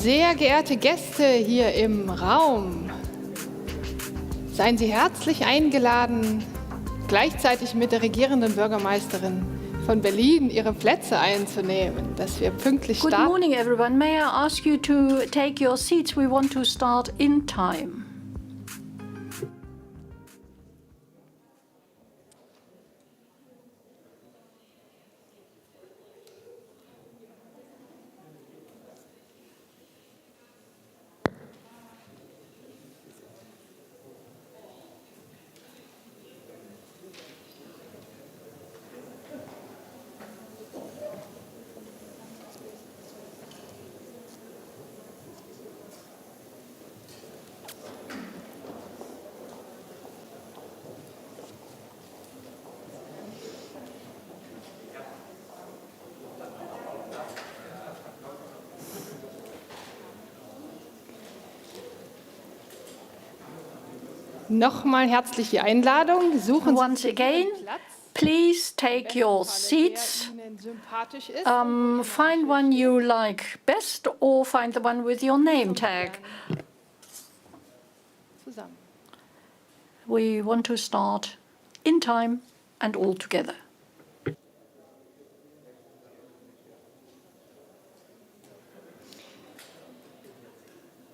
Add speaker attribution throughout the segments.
Speaker 1: Sehr geehrte Gäste hier im Raum, seien Sie herzlich eingeladen, gleichzeitig mit der regierenden Bürgermeisterin von Berlin Ihre Plätze einzunehmen, dass wir pünktlich starten.
Speaker 2: Good morning, everyone. May I ask you to take your seats? We want to start in time.
Speaker 1: Nochmal herzlich die Einladung. Suchen Sie
Speaker 2: Once again,
Speaker 1: Platz.
Speaker 2: please take your seats.
Speaker 1: Der Ihnen sympathisch ist.
Speaker 2: Find one you like best or find the one with your name tag.
Speaker 1: Zusammen.
Speaker 2: We want to start in time and all together.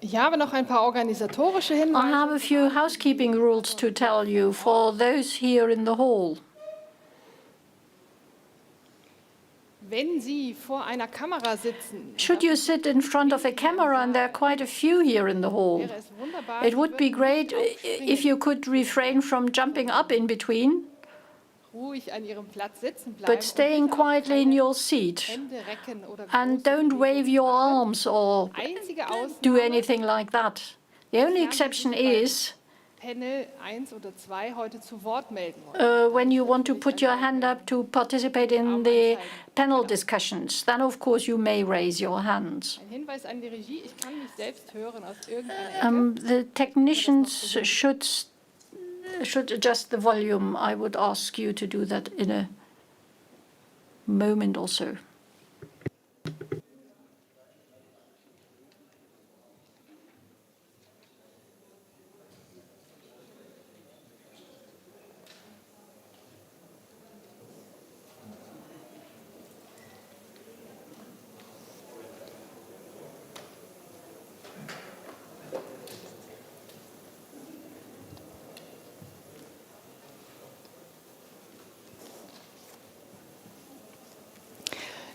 Speaker 1: Ich habe noch ein paar organisatorische
Speaker 2: I
Speaker 1: Hinweise.
Speaker 2: have a few housekeeping rules to tell you for those here in the hall.
Speaker 1: Wenn Sie vor einer Kamera sitzen,
Speaker 2: Should you sit in front of a camera, and there are quite a few here in the hall,
Speaker 1: wäre es wunderbar,
Speaker 2: it
Speaker 1: Sie
Speaker 2: would be
Speaker 1: würden
Speaker 2: great
Speaker 1: nicht
Speaker 2: if you could refrain from jumping up in between,
Speaker 1: ruhig an Ihrem Platz sitzen bleiben
Speaker 2: but staying
Speaker 1: und bitte auch
Speaker 2: quietly in
Speaker 1: keine
Speaker 2: your seat.
Speaker 1: Hände recken oder
Speaker 2: And
Speaker 1: große
Speaker 2: don't wave
Speaker 1: Bewegungen
Speaker 2: your
Speaker 1: machen.
Speaker 2: arms or
Speaker 1: Einzige
Speaker 2: do
Speaker 1: Ausnahme,
Speaker 2: anything like that. The only exception is
Speaker 1: Panel 1 oder 2 heute zu Wort melden wollen.
Speaker 2: when you want to put your hand up to participate in the panel discussions. Then, of course, you may raise your hands.
Speaker 1: Ein Hinweis an die Regie, ich kann mich selbst hören aus irgendeiner Ecke.
Speaker 2: The technicians should adjust the volume. I would ask you to do that in a moment or so.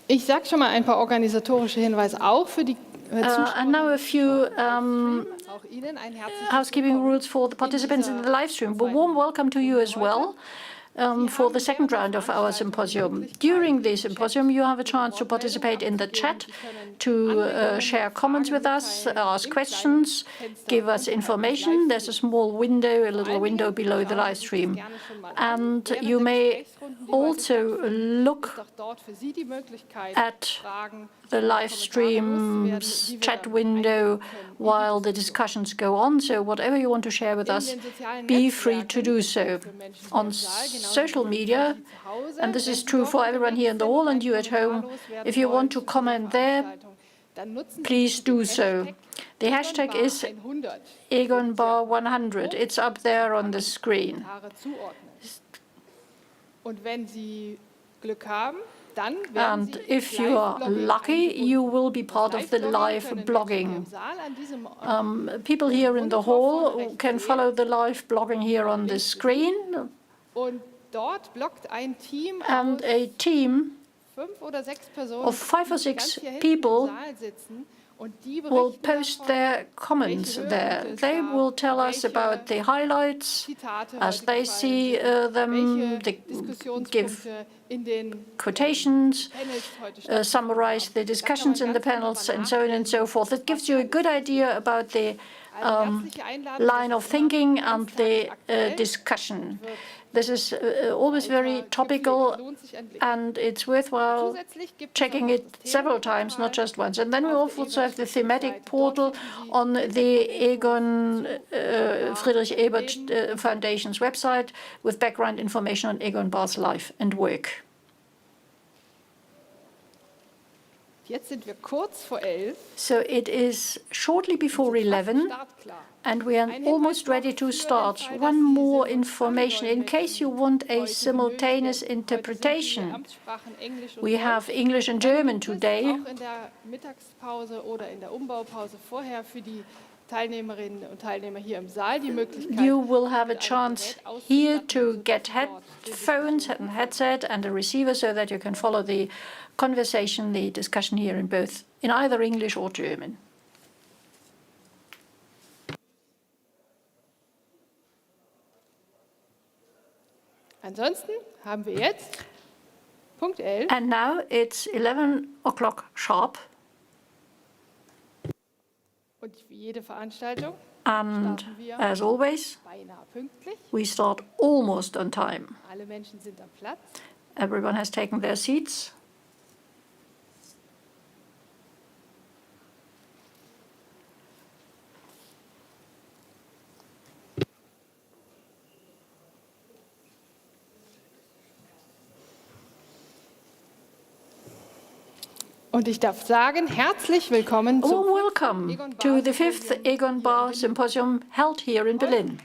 Speaker 1: Ich sage schon mal ein paar organisatorische Hinweise auch für die Zuschauer.
Speaker 2: And now a few
Speaker 1: Auch Ihnen ein herzliches
Speaker 2: housekeeping
Speaker 1: Willkommen
Speaker 2: rules for the participants in the live stream. A warm welcome to you as well for the second round of our symposium. During the symposium, you have a chance to participate in the chat, to share comments with us, ask questions, give us information. There's a small window, a little window below the live stream. And you may also look
Speaker 1: Doch dort für Sie die Möglichkeit,
Speaker 2: at
Speaker 1: Fragen
Speaker 2: the live stream's chat window while the discussions go on. So whatever you want to share with us, be free to do so. On social media, and this is true for everyone here in the hall and you at home, if you want to comment there, please do so. The hashtag is Egon Bahr 100. It's up there on the screen.
Speaker 1: Und wenn Sie Glück haben, dann werden
Speaker 2: And
Speaker 1: Sie
Speaker 2: if you are lucky, you will be part of the live blogging. People here in the hall can follow the live blogging here on the screen.
Speaker 1: Und dort bloggt ein Team
Speaker 2: And a team
Speaker 1: 5 oder 6 Personen,
Speaker 2: of 5 or
Speaker 1: die
Speaker 2: 6
Speaker 1: ganz hier hinten
Speaker 2: people
Speaker 1: im Saal sitzen, und die
Speaker 2: will
Speaker 1: berichten
Speaker 2: post
Speaker 1: davon,
Speaker 2: their comments there. They will tell us about the highlights
Speaker 1: Zitate
Speaker 2: as
Speaker 1: heute
Speaker 2: they
Speaker 1: gefallen
Speaker 2: see
Speaker 1: sind,
Speaker 2: them.
Speaker 1: welche
Speaker 2: They give
Speaker 1: Diskussionspunkte in den
Speaker 2: quotations,
Speaker 1: Panels heute stattgefunden
Speaker 2: summarize the
Speaker 1: haben. Da kann
Speaker 2: discussions
Speaker 1: man
Speaker 2: in the
Speaker 1: ganz genau
Speaker 2: panels and so on and so forth. It gives you a good idea about the
Speaker 1: herzliche Einladung,
Speaker 2: line
Speaker 1: das
Speaker 2: of
Speaker 1: ist immer
Speaker 2: thinking
Speaker 1: ganz
Speaker 2: and the
Speaker 1: tagesaktuell.
Speaker 2: discussion.
Speaker 1: Wird
Speaker 2: This is always very topical,
Speaker 1: lohnt sich ein Blick.
Speaker 2: and it's worthwhile
Speaker 1: Zusätzlich gibt es
Speaker 2: checking
Speaker 1: auch
Speaker 2: it
Speaker 1: das
Speaker 2: several times, not just once. And then we
Speaker 1: auf der
Speaker 2: also have the
Speaker 1: Ebert-Website.
Speaker 2: thematic
Speaker 1: Dort
Speaker 2: portal
Speaker 1: finden Sie
Speaker 2: on the Egon Friedrich Ebert
Speaker 1: Leben.
Speaker 2: Foundation's website with background information on Egon Bahr's life and work.
Speaker 1: Jetzt sind wir kurz vor 11.
Speaker 2: So it is shortly before 11,
Speaker 1: Startklar.
Speaker 2: and we are almost ready to start. One more information in case you want a simultaneous interpretation. We have English and German today.
Speaker 1: Auch in der Mittagspause oder in der Umbaupause vorher für die Teilnehmerinnen und Teilnehmer hier im Saal die Möglichkeit,
Speaker 2: You will have a
Speaker 1: mit einem
Speaker 2: chance
Speaker 1: Gerät
Speaker 2: here to
Speaker 1: auszustatten,
Speaker 2: get
Speaker 1: sodass dort
Speaker 2: headphones and headset and a receiver so that you can follow the conversation, the discussion here in either English or German.
Speaker 1: Ansonsten haben wir jetzt Punkt 11.
Speaker 2: And now it's 11 o'clock sharp,
Speaker 1: Und wie jede Veranstaltung
Speaker 2: and
Speaker 1: starten wir
Speaker 2: as always,
Speaker 1: beinahe pünktlich.
Speaker 2: we start almost on time.
Speaker 1: Alle Menschen sind am Platz.
Speaker 2: Everyone has taken their seats.
Speaker 1: Und ich darf sagen, herzlich willkommen zu
Speaker 2: Welcome to the 5th Egon Bahr Symposium held here in Berlin.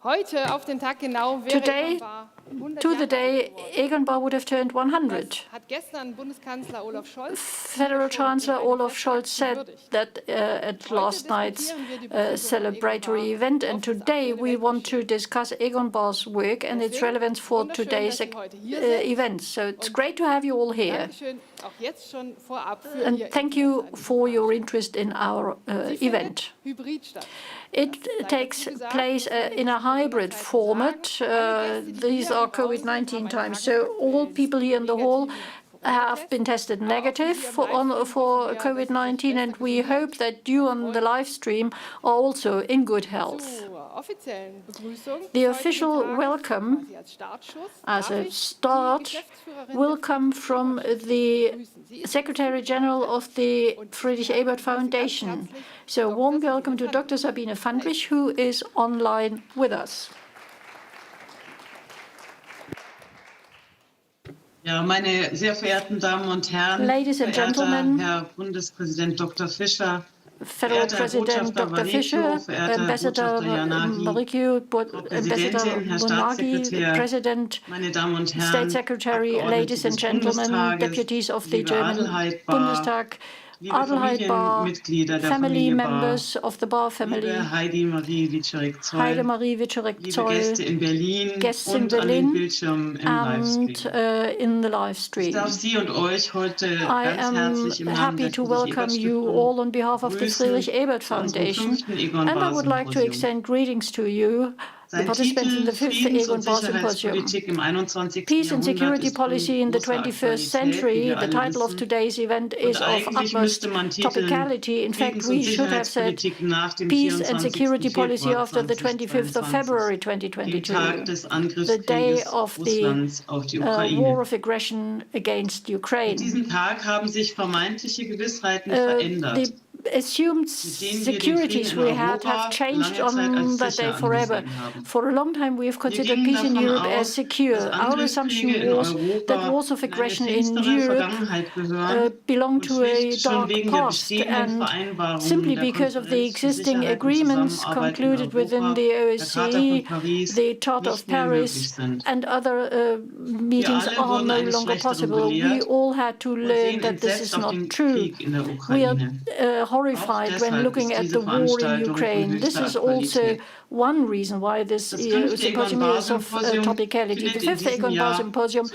Speaker 1: Heute auf den Tag genau wäre
Speaker 2: Today, to the day, Egon Bahr would have turned 100.
Speaker 1: Hat gestern Bundeskanzler Olaf Scholz,
Speaker 2: Federal Chancellor Olaf Scholz said that at last night's celebratory event, and today we want to discuss Egon Bahr's work and its relevance for today's event. So it's great to have you all here. And thank you for your interest in our event. It takes place in a hybrid format. These are COVID-19 times, so all people here in the hall have been tested negative for COVID-19, and we hope that you on the live stream are also in good health. The official welcome as a start will come from the Secretary General of the Friedrich Ebert Foundation. So a warm welcome to Dr. Sabine Fandrich, who is online with us.
Speaker 3: Ja, meine sehr verehrten Damen und Herren,
Speaker 2: Ladies and gentlemen,
Speaker 3: Herr Bundespräsident Dr. Fischer,
Speaker 2: Federal President Dr. Fischer, Ambassador Marikio, Ambassador Bonagi, President, State Secretary, ladies and gentlemen, deputies of the German Bundestag, Adelheid Bahr, family members of the Bahr family,
Speaker 3: Heidemarie
Speaker 2: Wieczorek-Zeul, guests in Berlin and in the live stream. I am happy to welcome you all on behalf of the Friedrich Ebert Foundation, and I would like to extend greetings to you, the participants in the 5th Egon Bahr Symposium. Peace and security policy in the 21st century, the title of today's event is of utmost topicality. In fact, we should have said peace and security policy after the 25th of February 2022, the day of the war of aggression against Ukraine. The assumed securities we had have changed on that day forever. For a long time, we have considered peace in Europe as secure. Our assumption was that wars of aggression in Europe belong to a dark past, and simply because of the existing agreements concluded within the OSCE, the Charter of Paris, and other meetings are no longer possible. We all had to learn that this is not true. We are horrified when looking at the war in Ukraine. This is also one reason why this symposium is of topicality. The 5th Egon Bahr Symposium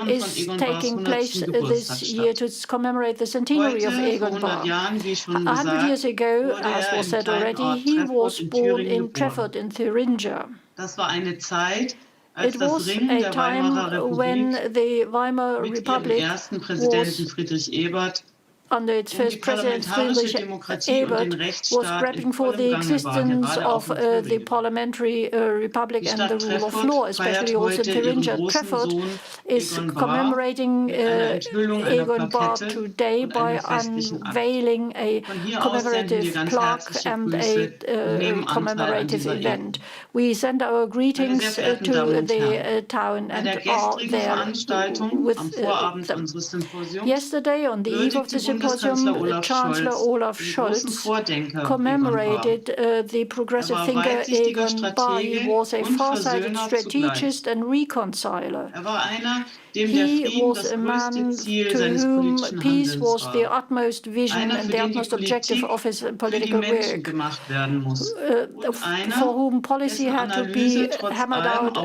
Speaker 2: is taking place this year to commemorate the centenary of Egon Bahr. 100 years ago, as was said already, he was born in Treffort in Thuringia. It was a time when the Weimar Republic was under its first president, Friedrich Ebert, was grappling for the existence of the parliamentary republic and the rule of law, especially also Thuringia. Treffort is commemorating Egon Bahr today by unveiling a commemorative plaque and a commemorative event. We send our greetings to the town and are there with them. Yesterday, on the eve of the symposium, Chancellor Olaf Scholz commemorated the progressive thinker Egon Bahr. He was a far-sighted strategist and reconciler. He was a man to whom peace was the utmost vision and the utmost objective of his political work, for whom policy had to be hammered out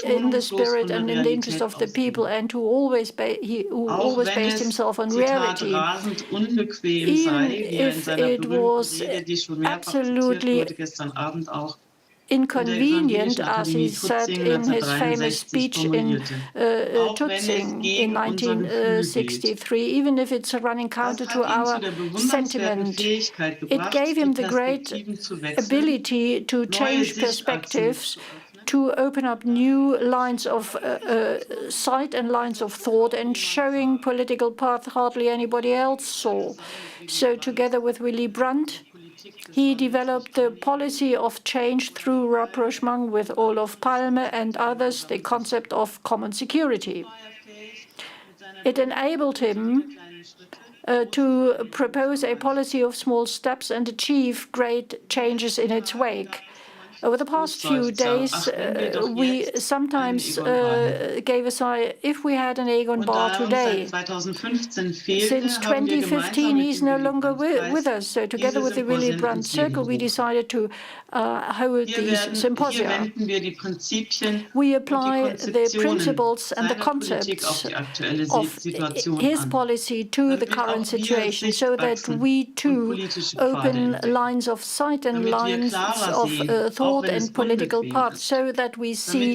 Speaker 2: in the spirit and in the interest of the people, and who always based himself on reality. Even if it was absolutely inconvenient, as he said in his famous speech in Tutzing in 1963, even if it's running counter to our sentiment. It gave him the great ability to change perspectives, to open up new lines of sight and lines of thought, and showing political path hardly anybody else saw. So together with Willy Brandt, He developed the policy of change through rapprochement with Olof Palme and others, the concept of common security. It enabled him to propose a policy of small steps and achieve great changes in its wake. Over the past few days, we sometimes gave a sigh if we had an Egon Bahr today. Since 2015, he's no longer with us. So together with the Willy Brandt Circle, we decided to hold these symposia. We apply the principles and the concepts of his policy to the current situation so that we too open lines of sight and lines of thought and political paths so that we see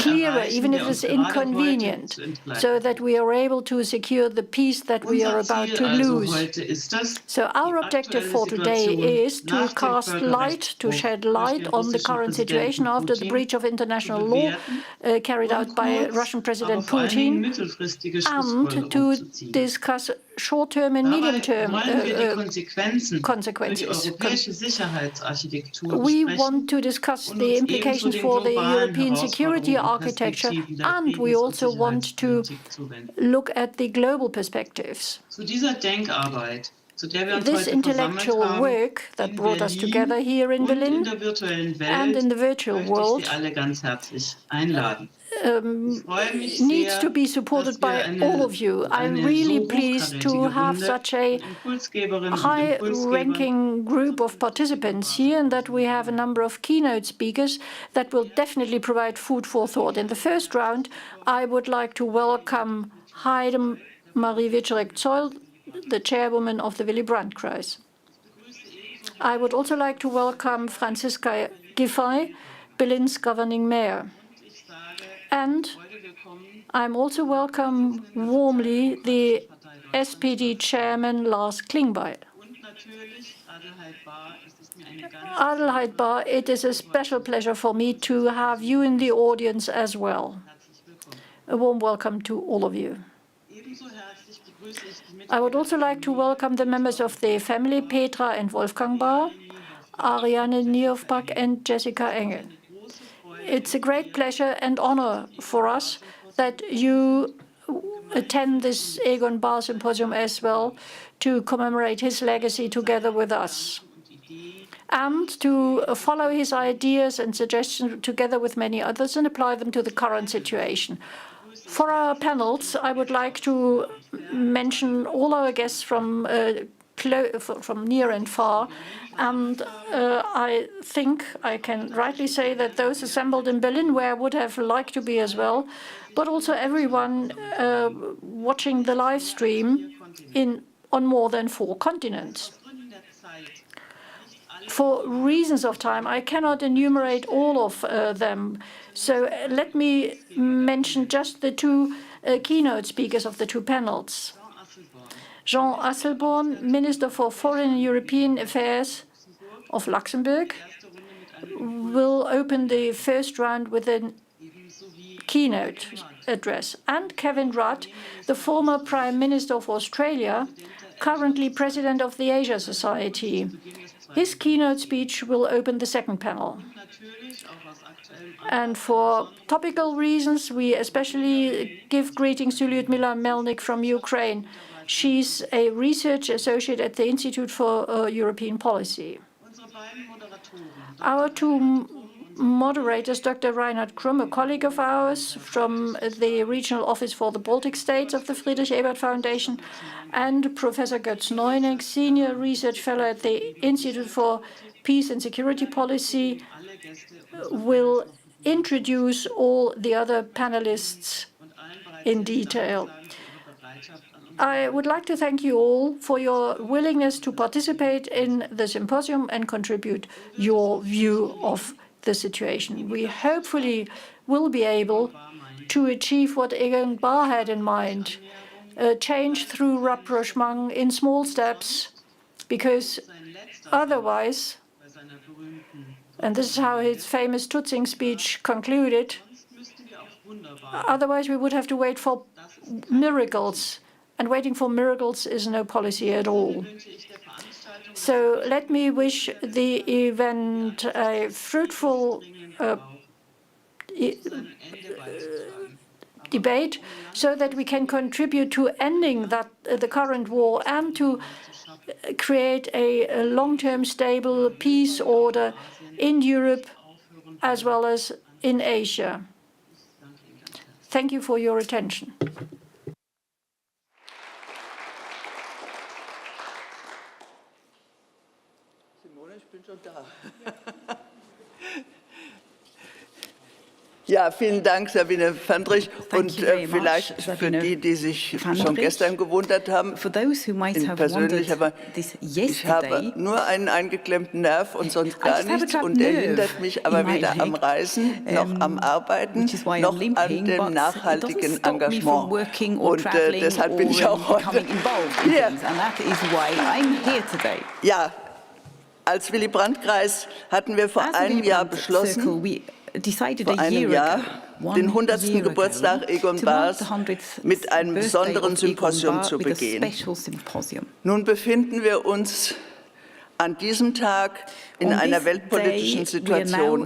Speaker 2: clearer, even if it's inconvenient, so that we are able to secure the peace that we are about to lose. So our objective for today is to cast light, to shed light on the current situation after the breach of international law carried out by Russian President Putin, and to discuss short-term and medium-term consequences. We want to discuss the implications for the European security architecture, and we also want to look at the global perspectives. This intellectual work that brought us together here in Berlin and in the virtual world needs to be supported by all of you. I'm really pleased to have such a high-ranking group of participants here, and that we have a number of keynote speakers that will definitely provide food for thought. In the first round, I would like to welcome Heidemarie Wieczorek-Zeul, the chairwoman of the Willy Brandt Prize. I would also like to welcome Franziska Giffey, Berlin's governing mayor. And I'm also welcome warmly the SPD Chairman Lars Klingbeil. Heidemarie, it is a special pleasure for me to have you in the audience as well. A warm welcome to all of you. I would also like to welcome the members of the family, Petra and Wolfgang Bahr, Ariane Niofbach and Jessica Engel. It's a great pleasure and honor for us that you attend this Egon Bahr Symposium as well to commemorate his legacy together with us and to follow his ideas and suggestions together with many others and apply them to the current situation. For our panels, I would like to mention all our guests from near and far, and I think I can rightly say that those assembled in Berlin, where I would have liked to be as well, but also everyone watching the live stream on more than 4 continents. For reasons of time, I cannot enumerate all of them, so let me mention just the 2 keynote speakers of the 2 panels. Jean Asselborn, Minister for Foreign and European Affairs of Luxembourg, will open the first round with a keynote address. And Kevin Rudd, the former Prime Minister of Australia, currently President of the Asia Society. His keynote speech will open the second panel. And for topical reasons, we especially give greetings to Lyudmila Melnik from Ukraine. She's a research associate at the Institute for European Policy. Our 2 moderators, Dr. Reinhard Krumm, a colleague of ours from the Regional Office for the Baltic States of the Friedrich Ebert Foundation, and Professor Götz Neunig, Senior Research Fellow at the Institute for Peace and Security Policy, will introduce all the other panelists in detail. I would like to thank you all for your willingness to participate in the symposium and contribute your view of the situation. We hopefully will be able to achieve what Egon Bahr had in mind, change through rapprochement in small steps, because otherwise, and this is how his famous Tutzing speech concluded, otherwise we would have to wait for miracles, and waiting for miracles is no policy at all. So let me wish the event a fruitful debate so that we can contribute to ending the current war and to create a long-term stable peace order in Europe as well as in Asia. Thank you for your attention.
Speaker 4: Ja, vielen Dank, Sabine Vandrich. Und vielleicht für die, die sich schon gestern gewundert haben, persönlich, aber ich habe nur einen eingeklemmten Nerv und sonst gar nichts. Und der hindert mich aber weder am Reisen, noch am Arbeiten, noch an dem nachhaltigen Engagement. Und deshalb bin ich auch heute hier. Ja, als Willy Brandt-Kreis hatten wir vor einem Jahr beschlossen, den 100. Geburtstag Egon Bahrs mit einem besonderen Symposium zu begehen. Nun befinden wir uns an diesem Tag in einer weltpolitischen Situation,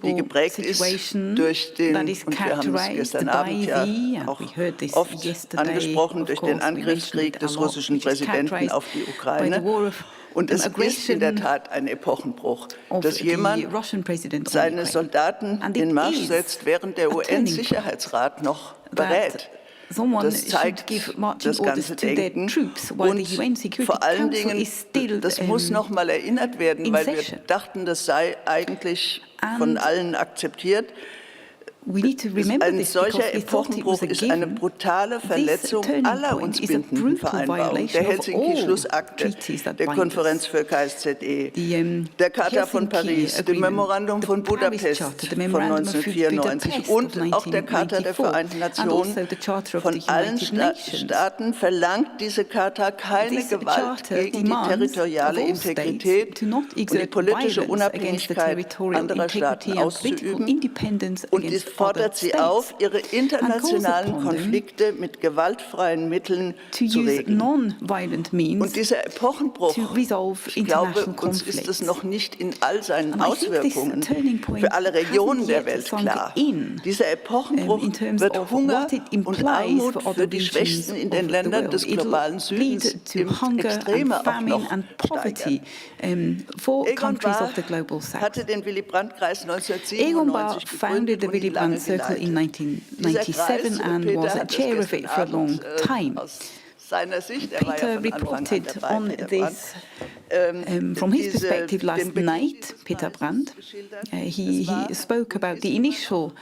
Speaker 4: die geprägt ist durch den, und wir haben es gestern Abend ja auch oft angesprochen, durch den Angriffskrieg des russischen Präsidenten auf die Ukraine. Und es ist in der Tat ein Epochenbruch, dass jemand seine Soldaten in Marsch setzt, während der UN-Sicherheitsrat noch berät. Das zeigt das ganze Denken. Und vor allen Dingen, das muss noch mal erinnert werden, weil wir dachten, das sei eigentlich von allen akzeptiert. Ein solcher Epochenbruch ist eine brutale Verletzung aller uns bindenden Vereinbarungen, der Helsinki-Schlussakte, der Konferenz für KSZE, der Charta von Paris, dem Memorandum von Budapest von 1994 und auch der Charta der Vereinten Nationen. Von allen Staaten verlangt diese Charta keine Gewalt gegen die territoriale Integrität und die politische Unabhängigkeit anderer Staaten auszuüben. Und die fordert sie auf, ihre internationalen Konflikte mit gewaltfreien Mitteln zu regeln. Und dieser Epochenbruch, ich glaube, uns ist es noch nicht in all seinen Auswirkungen für alle Regionen der Welt klar. Dieser Epochenbruch wird Hunger und Armut für die Schwächsten in den Ländern des globalen Südens im Extreme auch noch steigern. Egon Bahr hatte den Willy Brandt-Kreis 1997 gegründet und ihn lange
Speaker 2: Circle in 1997 and was a chair of it for a long time. Peter reported on this from his perspective last night, Peter Brandt. He spoke about the initial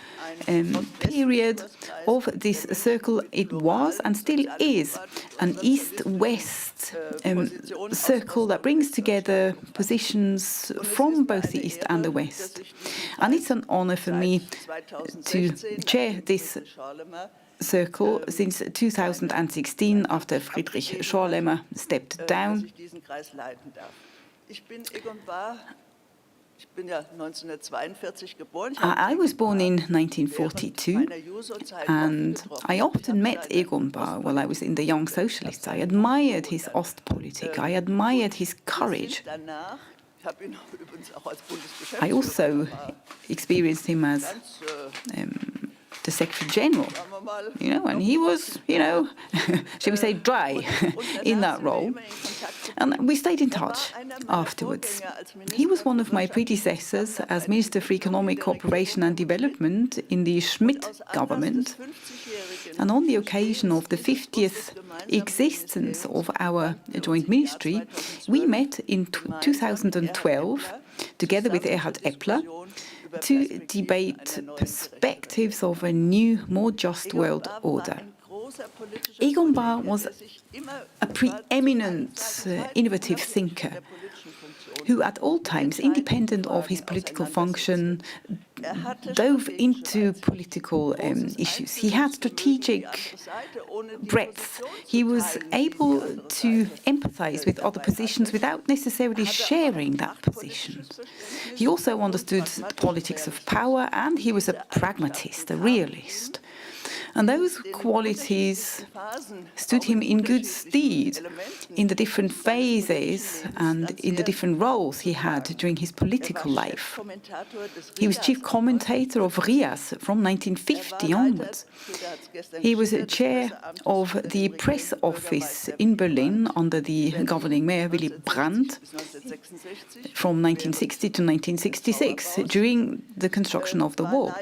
Speaker 2: period of this circle. It was and still is an East-West circle that brings together positions from both the East and the West. And it's an honor for me to chair this circle since 2016 after Friedrich Schorlemmer stepped down. I was born in 1942 and I often met Egon Bahr while I was in the Young Socialists. I admired his Ostpolitik, I admired his courage. I also experienced him as the Secretary General, and he was, shall we say, dry in that role. And we stayed in touch afterwards. He was one of my predecessors as Minister for Economic Cooperation and Development in the Schmidt government. And on the occasion of the 50th existence of our joint ministry, we met in 2012, together with Erhard Eppler, to debate perspectives of a new, more just world order. Egon Bahr was a preeminent, innovative thinker who at all times, independent of his political function, dove into political issues. He had strategic breadth. He was able to empathize with other positions without necessarily sharing that position. He also understood the politics of power, and he was a pragmatist, a realist.
Speaker 5: And those qualities stood him in good stead in the different phases and in the different roles he had during his political life. He was chief commentator of RIAS from 1950 onwards. He was chair of the press office in Berlin under the governing mayor Willy Brandt from 1960 to 1966 during the construction of the wall.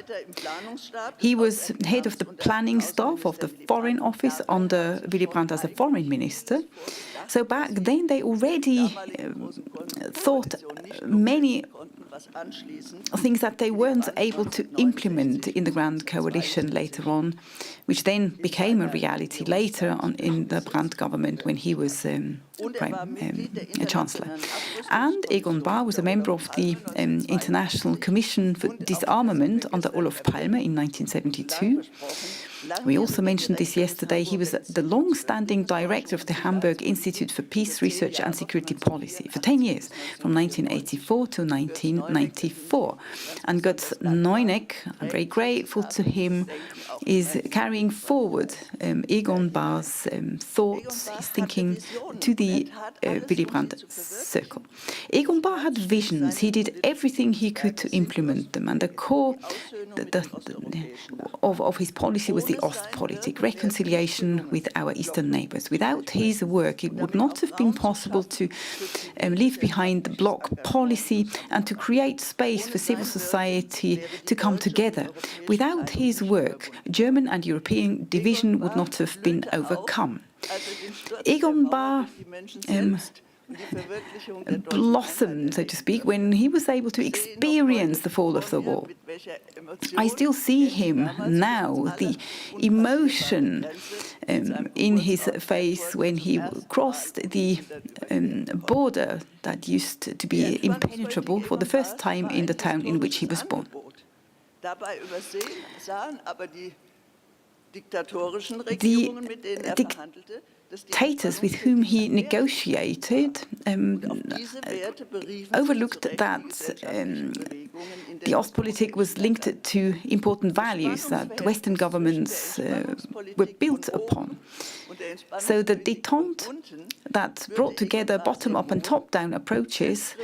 Speaker 5: He was head of the planning staff of the Foreign Office under Willy Brandt as a foreign minister. So back then they already thought many things that they weren't able to implement in the Grand Coalition later on, which then became a reality later on in the Brandt government when he was Chancellor. And Egon Bahr was a member of the International Commission for Disarmament under Olof Palme in 1972. We also mentioned this yesterday. He was the long-standing director of the Hamburg Institute for Peace Research and Security Policy for 10 years, from 1984 to 1994. And Götz Neuneck, I'm very grateful to him, is carrying forward Egon Bahr's thoughts, his thinking, to the Willy Brandt Circle. Egon Bahr had visions. He did everything he could to implement them. And the core of his policy was the Ostpolitik, reconciliation with our eastern neighbours. Without his work, it would not have been possible to leave behind the bloc policy and to create space for civil society to come together. Without his work, German and European division would not have been overcome. Egon Bahr blossomed, so to speak, when he was able to experience the fall of the wall. I still see him now, the emotion in his face when he crossed the border that used to be impenetrable for the first time in the town in which he was born. The dictators with whom he negotiated overlooked that the Ostpolitik was linked to important values that Western governments were built upon. So the détente that brought together bottom-up and top-down approaches,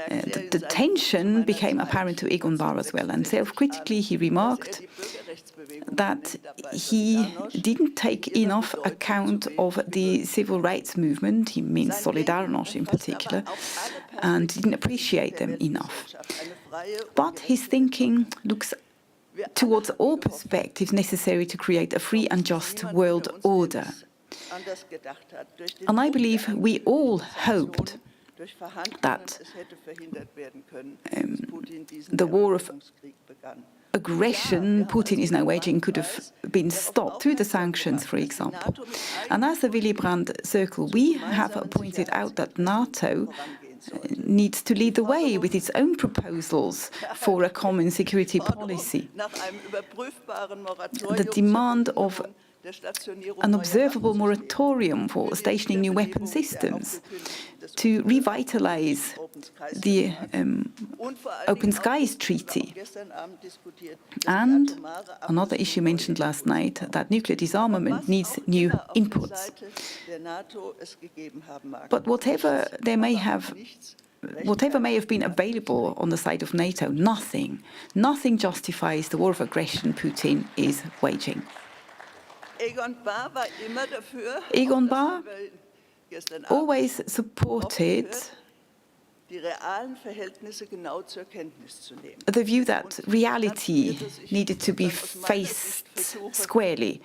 Speaker 5: the tension became apparent to Egon Bahr as well. And self-critically he remarked that he didn't take enough account of the civil rights movement, he means Solidarność in particular, and didn't appreciate them enough. But his thinking looks towards all perspectives necessary to create a free and just world order. And I believe we all hoped that the war of aggression Putin is now waging could have been stopped through the sanctions, for example. And as the Willy Brandt Circle, we have pointed out that NATO needs to lead the way with its own proposals for a common security policy. The demand of an observable moratorium for stationing new weapon systems, to revitalize the Open Skies Treaty. And another issue mentioned last night, that nuclear disarmament needs new inputs. But whatever may have been available on the side of NATO, nothing justifies the war of aggression Putin is waging. Egon Bahr always supported the view that reality needed to be faced squarely.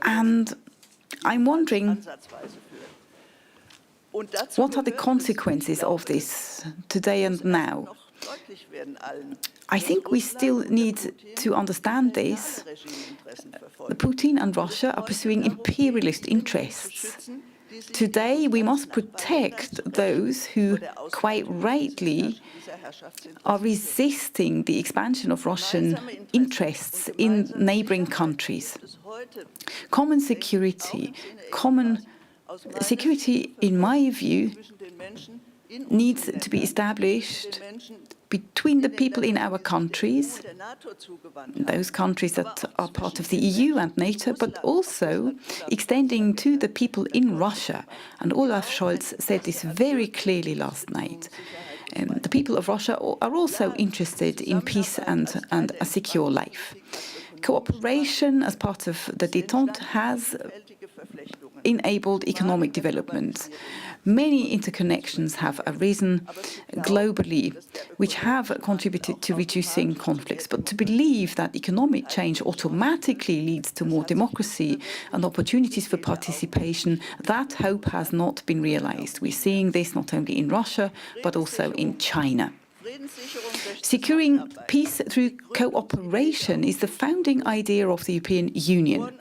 Speaker 5: And I'm wondering, what are the consequences of this today and now? I think we still need to understand this. Putin and Russia are pursuing imperialist interests. Today, we must protect those who, quite rightly, are resisting the expansion of Russian interests in neighboring countries. Common security, in my view, needs to be established between the people in our countries, those countries that are part of the EU and NATO, but also extending to the people in Russia. And Olaf Scholz said this very clearly last night. The people of Russia are also interested in peace and a secure life. Cooperation as part of the détente has enabled economic development. Many interconnections have arisen globally, which have contributed to reducing conflicts. But to believe that economic change automatically leads to more democracy and opportunities for participation, that hope has not been realized. We're seeing this not only in Russia, but also in China. Securing peace through cooperation is the founding idea of the European Union.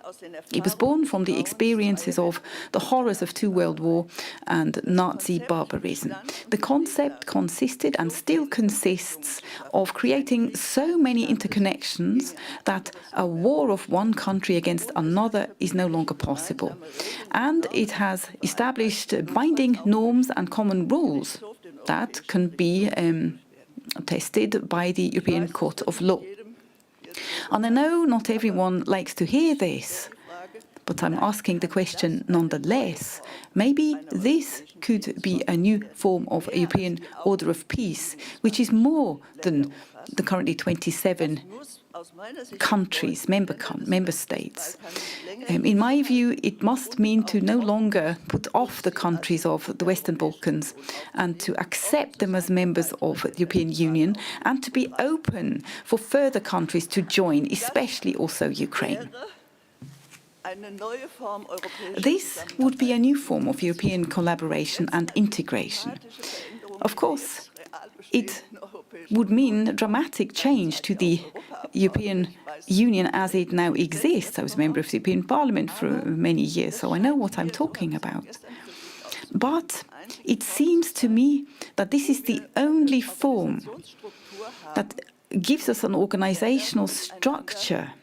Speaker 5: It was born from the experiences of the horrors of two world wars and Nazi barbarism. The concept consisted and still consists of creating so many interconnections that a war of one country against another is no longer possible. And it has established binding norms and common rules that can be tested by the European Court of Law. And I know not everyone likes to hear this, but I'm asking the question nonetheless. Maybe this could be a new form of a European order of peace, which is more than the currently 27 countries, member states. In my view, it must mean to no longer put off the countries of the Western Balkans and to accept them as members of the European Union and to be open for further countries to join, especially also Ukraine. This would be a new form of European collaboration and integration. Of course, it would mean dramatic change to the European Union as it now exists. I was a member of the European Parliament for many years, so I know what I'm talking about. But it seems to me that this is the only form that gives us an organizational structure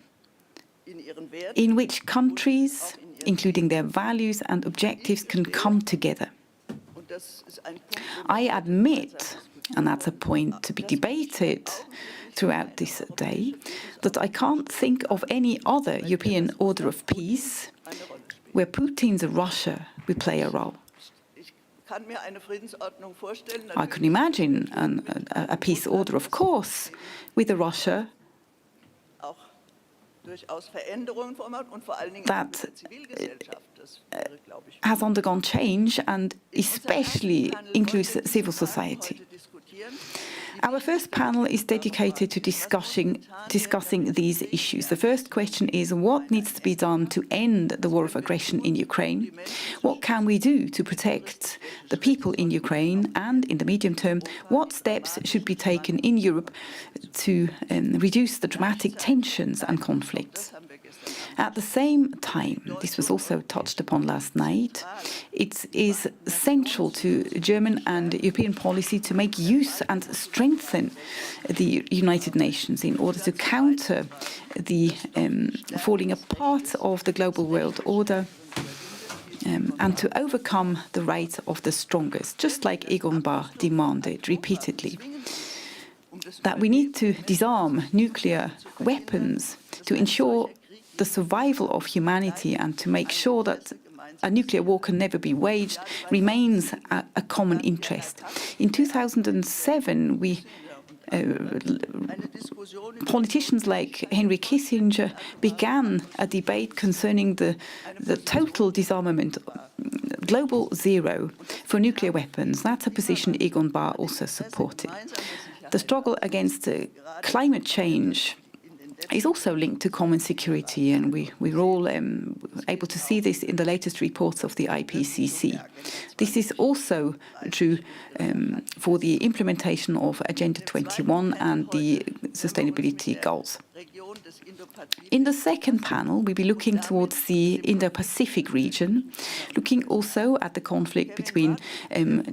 Speaker 5: in which countries, including their values and objectives, can come together. I admit, and that's a point to be debated throughout this day, that I can't think of any other European order of peace where Putin's Russia will play a role. I can imagine a peace order, of course, with a Russia that has undergone change and especially includes civil society. Our first panel is dedicated to discussing these issues. The first question is, what needs to be done to end the war of aggression in Ukraine? What can we do to protect the people in Ukraine? And in the medium term, what steps should be taken in Europe to reduce the dramatic tensions and conflicts? At the same time, this was also touched upon last night, it is central to German and European policy to make use and strengthen the United Nations in order to counter the falling apart of the global world order and to overcome the right of the strongest, just like Egon Bahr demanded repeatedly. That we need to disarm nuclear weapons to ensure the survival of humanity and to make sure that a nuclear war can never be waged remains a common interest. In 2007, politicians like Henry Kissinger began a debate concerning the total disarmament, global zero, for nuclear weapons. That's a position Egon Bahr also supported. The struggle against climate change is also linked to common security, and we're all able to see this in the latest reports of the IPCC. This is also true for the implementation of Agenda 21 and the sustainability goals. In the second panel, we'll be looking towards the Indo-Pacific region, looking also at the conflict between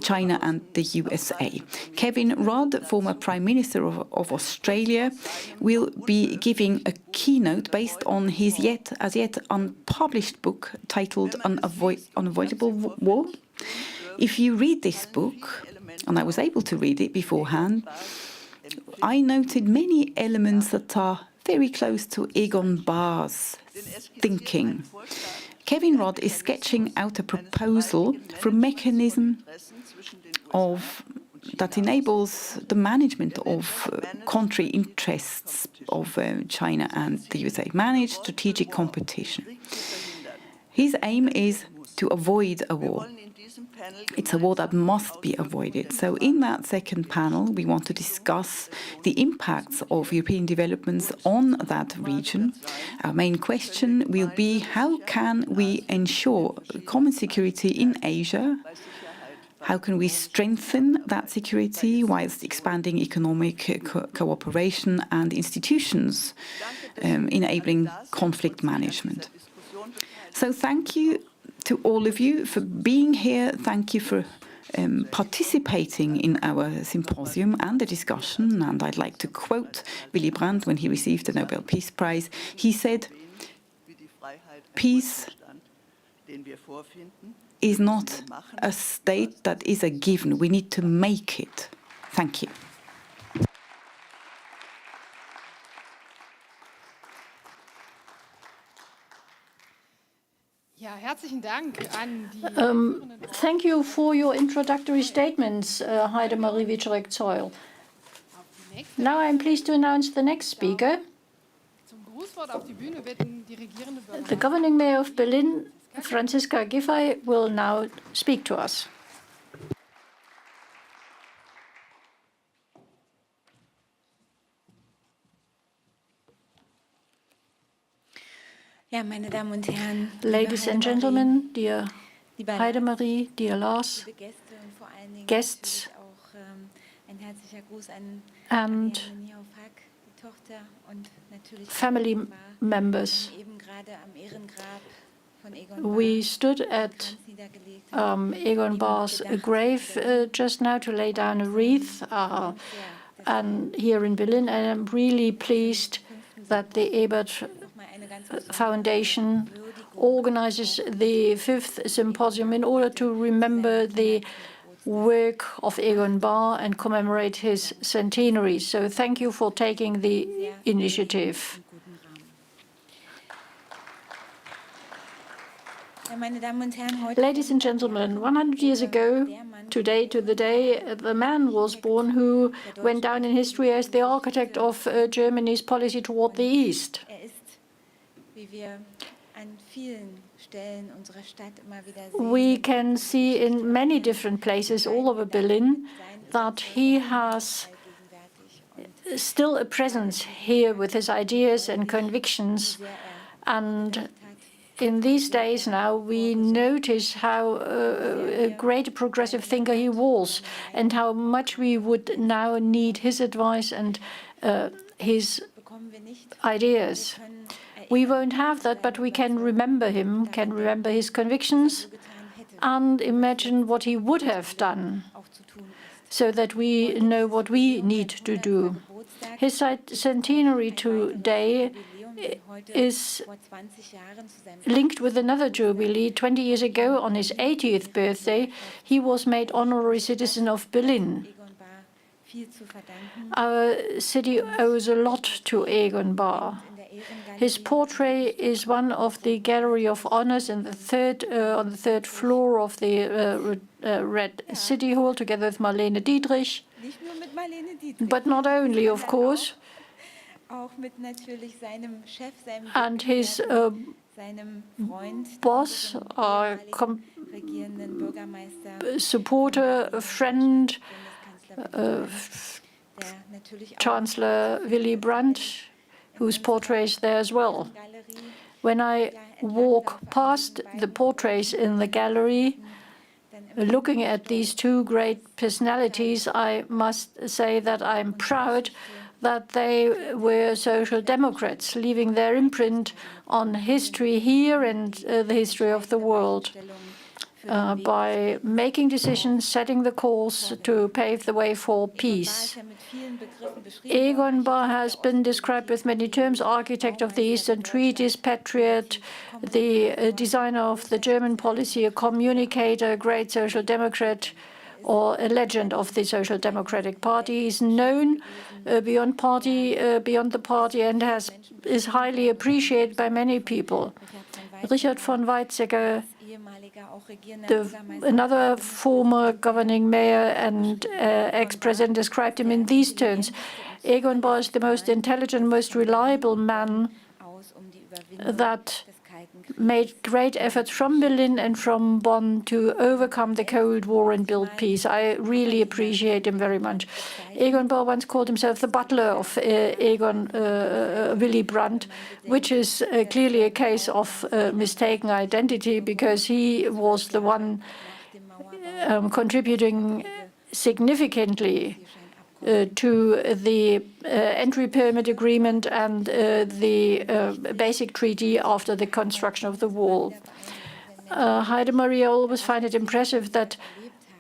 Speaker 5: China and the USA. Kevin Rudd, former Prime Minister of Australia, will be giving a keynote based on his as yet unpublished book titled Unavoidable War. If you read this book, and I was able to read it beforehand, I noted many elements that are very close to Egon Bahr's thinking. Kevin Rodd is sketching out a proposal for a mechanism that enables the management of country interests of China and the USA, manage strategic competition. His aim is to avoid a war. It's a war that must be avoided. So in that second panel, we want to discuss the impacts of European developments on that region. Our main question will be, how can we ensure common security in Asia? How can we strengthen that security whilst expanding economic cooperation and institutions, enabling conflict management? So thank you to all of you for being here. Thank you for participating in our symposium and the discussion. And I'd like to quote Willy Brandt when he received the Nobel Peace Prize. He said, "Peace is not a state that is a given. We need to make it." Thank you.
Speaker 2: Thank you for your introductory statements, Heidemarie Wieczorek-Zeul. Now I'm pleased to announce the next speaker. The governing mayor of Berlin, Franziska Giffey, will now speak to us.
Speaker 6: Ladies
Speaker 2: and gentlemen, dear Heidemarie, dear Lars, guests, and family members. We stood at Egon Bahr's grave just now to lay down a wreath and here in Berlin, and I'm really pleased that the Ebert Foundation organizes the 5th symposium in order to remember the work of Egon Bahr and commemorate his centenary. So thank you for taking the initiative. Ladies and gentlemen, 100 years ago, today to the day, the man was born who went down in history as the architect of Germany's policy toward the East. We can see in many different places all over Berlin that he has still a presence here with his ideas and convictions. And in these days now, we notice how a great progressive thinker he was and how much we would now need his advice and his ideas. We won't have that, but we can remember him, can remember his convictions, and imagine what he would have done, so that we know what we need to do. His centenary today is linked with another jubilee. 20 years ago, on his 80th birthday, he was made honorary citizen of Berlin. Our city owes a lot to Egon Bahr. His portrait is one of the gallery of honors in the on the third floor of the Red City Hall, together with Marlene Dietrich. But not only, of course, and his boss, supporter, friend, Chancellor Willy Brandt, whose portrait is there as well. When I walk past the portraits in the gallery, looking at these two great personalities, I must say that I'm proud that they were social democrats, leaving their imprint on history here and the history of the world, by making decisions, setting the course to pave the way for peace. Egon Bahr has been described with many terms: architect of the Eastern Treaties, patriot, the designer of the German policy, a communicator, great social democrat, or a legend of the Social Democratic Party. He's known beyond the party, and is highly appreciated by many people. Richard von Weizsäcker, another former governing mayor and ex-president, described him in these terms: Egon Bahr is the most intelligent, most reliable man that made great efforts from Berlin and from Bonn to overcome the Cold War and build peace. I really appreciate him very much. Egon Bahr once called himself the butler of Willy Brandt, which is clearly a case of mistaken identity, because he was the one contributing significantly to the entry permit agreement and the basic treaty after the construction of the wall. Heidemarie, I always find it impressive that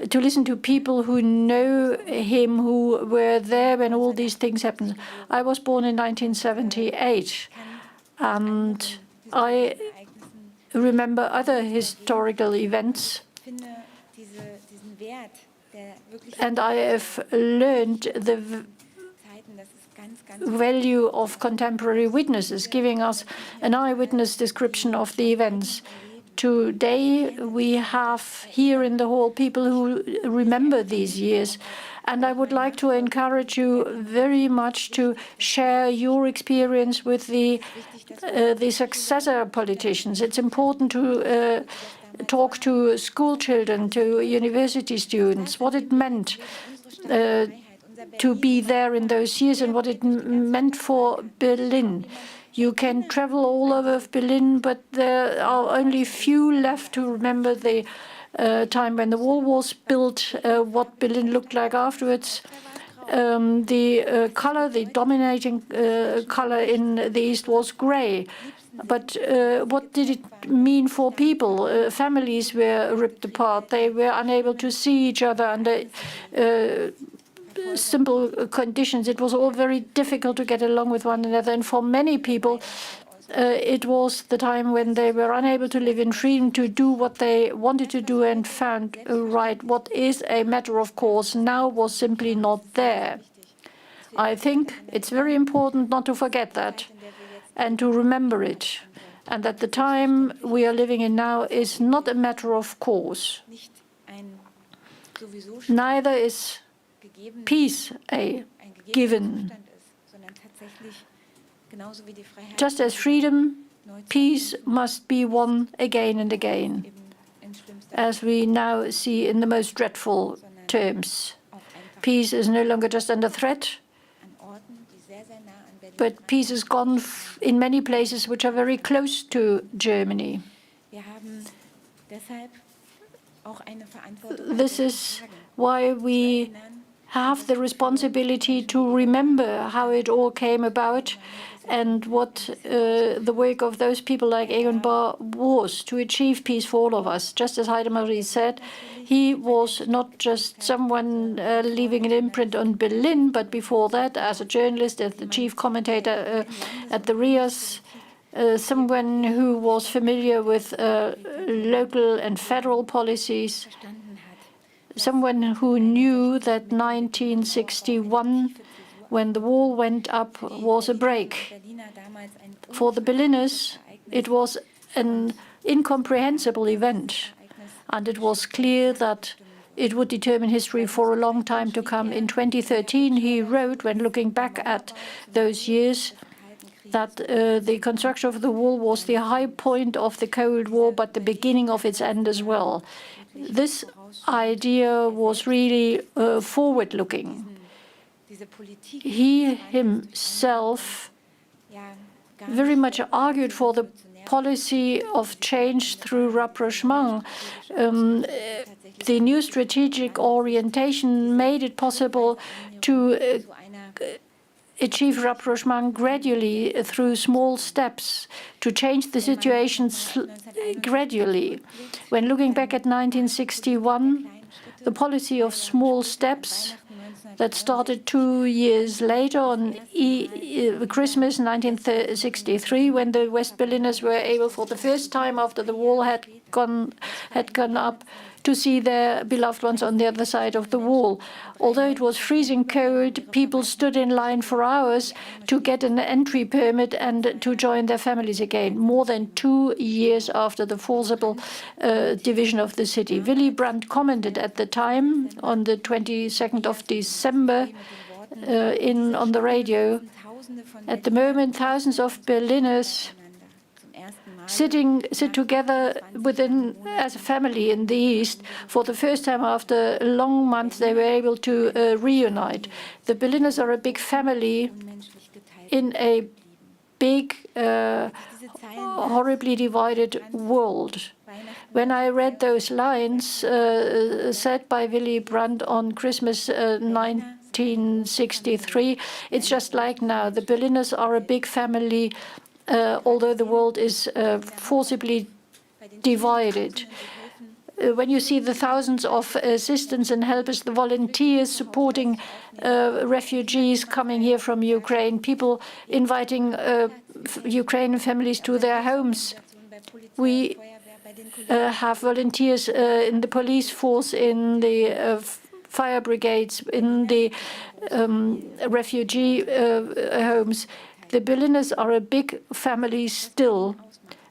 Speaker 2: to listen to people who know him, who were there when all these things happened. I was born in 1978, and I remember other historical events. And I have learned the value of contemporary witnesses, giving us an eyewitness description of the events. Today, we have here in the hall people who remember these years. And I would like to encourage you very much to share your experience with the successor politicians. It's important to talk to school children, to university students, what it meant to be there in those years and what it meant for Berlin. You can travel all over Berlin, but there are only few left to remember the time when the wall was built, what Berlin looked like afterwards. The color, the dominating color in the East was gray. But what did it mean for people? Families were ripped apart. They were unable to see each other under simple conditions. It was all very difficult to get along with one another. And for many people, it was the time when they were unable to live in freedom to do what they wanted to do and found right. What is a matter of course now was simply not there. I think it's very important not to forget that and to remember it, and that the time we are living in now is not a matter of course. Neither is peace a given. Just as freedom, peace must be won again and again, as we now see in the most dreadful terms. Peace is no longer just under threat, but peace is gone in many places which are very close to Germany. This is why we have the responsibility to remember how it all came about and what the work of those people like Egon Bahr was to achieve peace for all of us. Just as Heidemarie said, he was not just someone leaving an imprint on Berlin, but before that, as a journalist, as the chief commentator at the RIAS, someone who was familiar with local and federal policies, someone who knew that 1961, when the wall went up, was a break. For the Berliners, it was an incomprehensible event, and it was clear that it would determine history for a long time to come. In 2013, he wrote, when looking back at those years, that the construction of the wall was the high point of the Cold War, but the beginning of its end as well. This idea was really forward-looking. He himself very much argued for the policy of change through rapprochement. The new strategic orientation made it possible to achieve rapprochement gradually through small steps, to change the situation gradually. When looking back at 1961, the policy of small steps that started 2 years later on Christmas 1963, when the West Berliners were able, for the first time after the wall had gone up, to see their beloved ones on the other side of the wall. Although it was freezing cold, people stood in line for hours to get an entry permit and to join their families again, more than 2 years after the forcible division of the city. Willy Brandt commented at the time, on the 22nd of December, on the radio, at the moment, thousands of Berliners sit together as a family in the East. For the first time after long months, they were able to reunite. The Berliners are a big family in a big, horribly divided world. When I read those lines said by Willy Brandt on Christmas 1963, it's just like now. The Berliners are a big family, although the world is forcibly divided. When you see the thousands of assistants and helpers, the volunteers supporting refugees coming here from Ukraine, people inviting Ukrainian families to their homes. We have volunteers in the police force, in the fire brigades, in the refugee homes. The Berliners are a big family still,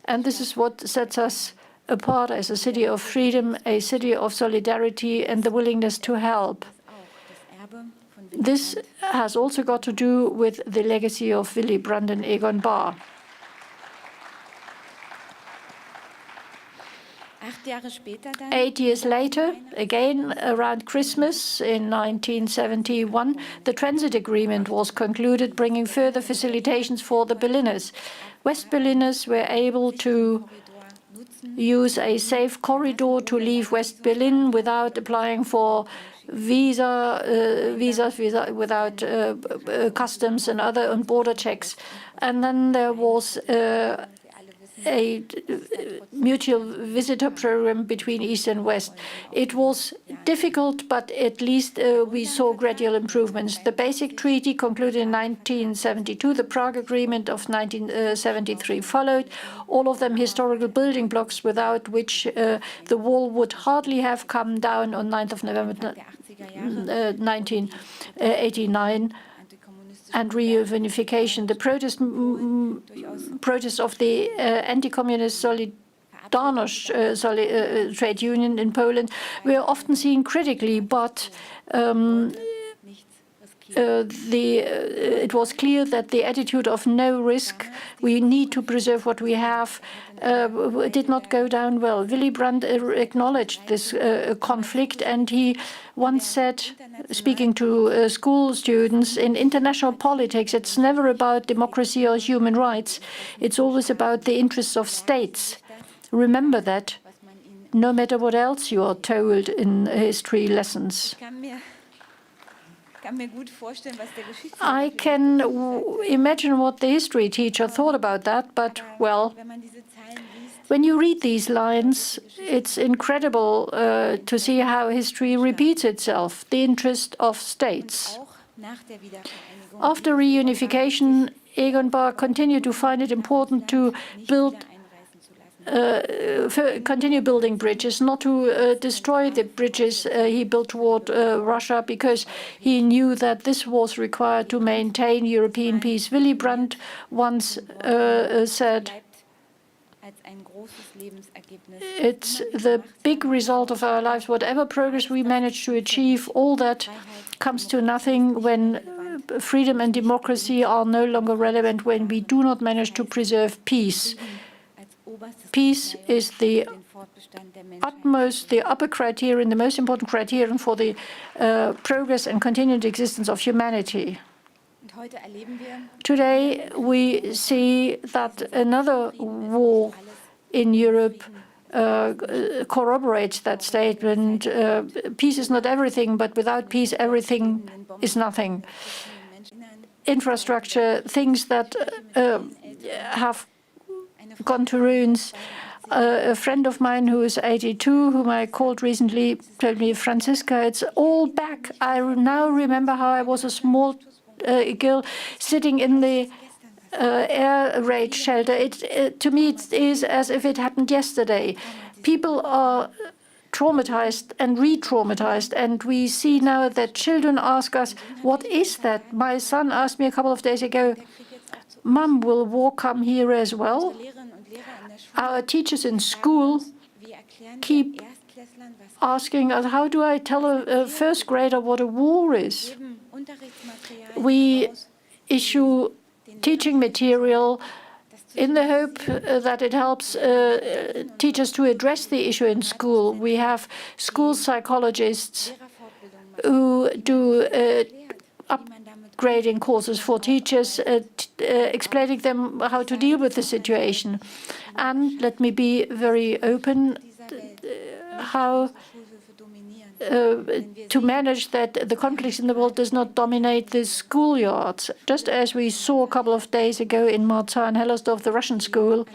Speaker 2: and this is what sets us apart as a city of freedom, a city of solidarity, and the willingness to help. This has also got to do with the legacy of Willy Brandt and Egon Bahr. 8 years later, again around Christmas in 1971, the transit agreement was concluded, bringing further facilitations for the Berliners. West Berliners were able to use a safe corridor to leave West Berlin without applying for visas, without customs and other border checks. And then there was a mutual visitor program between East and West. It was difficult, but at least we saw gradual improvements. The basic treaty concluded in 1972, the Prague Agreement of 1973 followed, all of them historical building blocks without which the wall would hardly have come down on 9th of November 1989. And reunification. The protest of the anti-communist Solidarność trade union in Poland were often seen critically, but it was clear that the attitude of no risk, we need to preserve what we have, did not go down well. Willy Brandt acknowledged this conflict, and he once said, speaking to school students, in international politics, it's never about democracy or human rights. It's always about the interests of states. Remember that, no matter what else you are told in history lessons. I can imagine what the history teacher thought about that, but, well, when you read these lines, it's incredible to see how history repeats itself, the interest of states. After reunification, Egon Bahr continued to find it important to continue building bridges, not to destroy the bridges he built toward Russia, because he knew that this was required to maintain European peace. Willy Brandt once said, it's the big result of our lives. Whatever progress we manage to achieve, all that comes to nothing when freedom and democracy are no longer relevant, when we do not manage to preserve peace. Peace is the upper criterion, the most important criterion for the progress and continued existence of humanity. Today, we see that another war in Europe corroborates that statement. Peace is not everything, but without peace, everything is nothing. Infrastructure, things that have gone to ruins. A friend of mine who is 82, whom I called recently, told me, Franziska, it's all back. I now remember how I was a small girl sitting in the air raid shelter. To me, it is as if it happened yesterday. People are traumatized and re-traumatized. And we see now that children ask us, what is that? My son asked me a couple of days ago, Mom, will war come here as well? Our teachers in school keep asking us, how do I tell a first grader what a war is? We issue teaching material in the hope that it helps teachers to address the issue in school. We have school psychologists who do upgrading courses for teachers, explaining them how to deal with the situation. And let me be very open, how to manage that the conflicts in the world does not dominate the schoolyards. Just as we saw a couple of days ago in Marzahn-Hellersdorf, the Russian school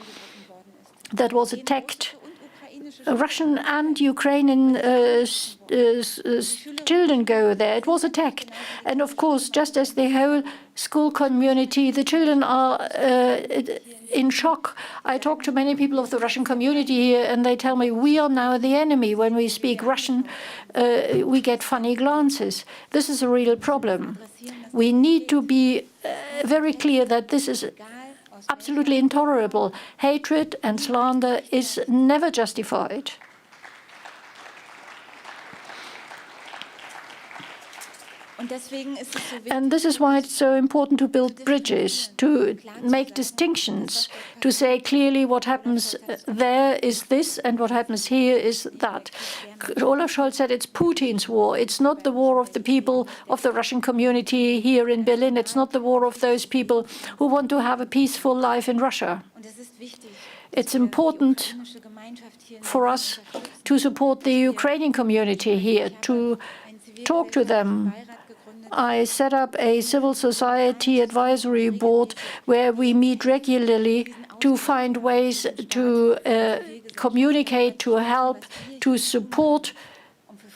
Speaker 2: that was attacked. Russian and Ukrainian children go there. It was attacked. And of course, just as the whole school community, the children are in shock. I talk to many people of the Russian community here, and they tell me, we are now the enemy. When we speak Russian, we get funny glances. This is a real problem. We need to be very clear that this is absolutely intolerable. Hatred and slander is never justified. And this is why it's so important to build bridges, to make distinctions, to say clearly what happens there is this and what happens here is that. Olaf Scholz said it's Putin's war. It's not the war of the people of the Russian community here in Berlin. It's not the war of those people who want to have a peaceful life in Russia. It's important for us to support the Ukrainian community here, to talk to them. I set up a civil society advisory board where we meet regularly to find ways to communicate, to help, to support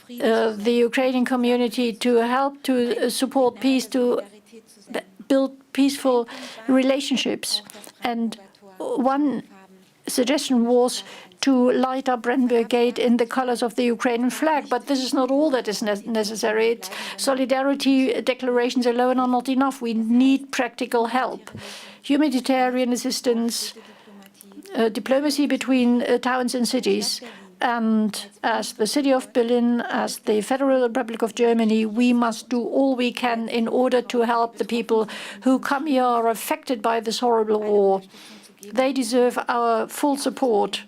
Speaker 2: the Ukrainian community, to help to support peace, to build peaceful relationships. And one suggestion was to light up Brandenburg Gate in the colors of the Ukrainian flag. But this is not all that is necessary. Solidarity declarations alone are not enough. We need practical help. Humanitarian assistance, diplomacy between towns and cities. And as the city of Berlin, as the Federal Republic of Germany, we must do all we can in order to help the people who come here are affected by this horrible war. They deserve our full support.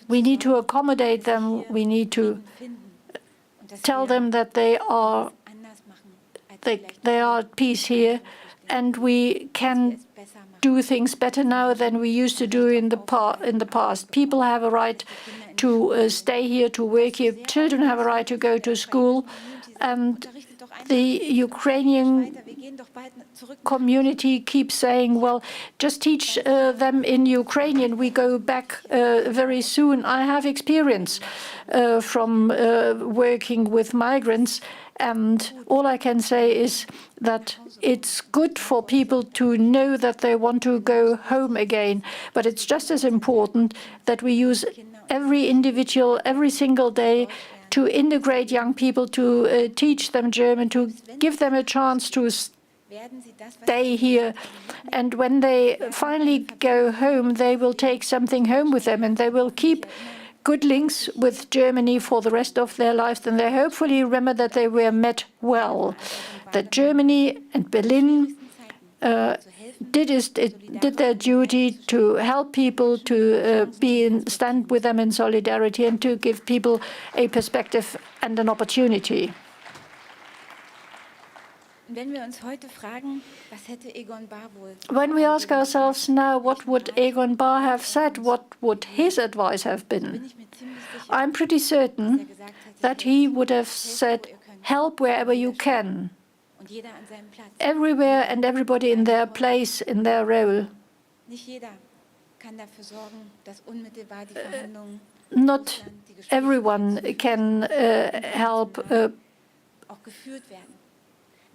Speaker 2: We need to accommodate them. We need to tell them that they are at peace here, and we can do things better now than we used to do in the past. People have a right to stay here, to work here. Children have a right to go to school, and the Ukrainian community keeps saying, well, just teach them in Ukrainian. We go back very soon. I have experience from working with migrants, and all I can say is that it's good for people to know that they want to go home again. But it's just as important that we use every individual, every single day, to integrate young people, to teach them German, to give them a chance to stay here. And when they finally go home, they will take something home with them, and they will keep good links with Germany for the rest of their lives. And they hopefully remember that they were met well, that Germany and Berlin did their duty to help people, to stand with them in solidarity, and to give people a perspective and an opportunity. When we ask ourselves now, what would Egon Bahr have said? What would his advice have been? I'm pretty certain that he would have said, help wherever you can. Everywhere and everybody in their place, in their role. Not everyone can help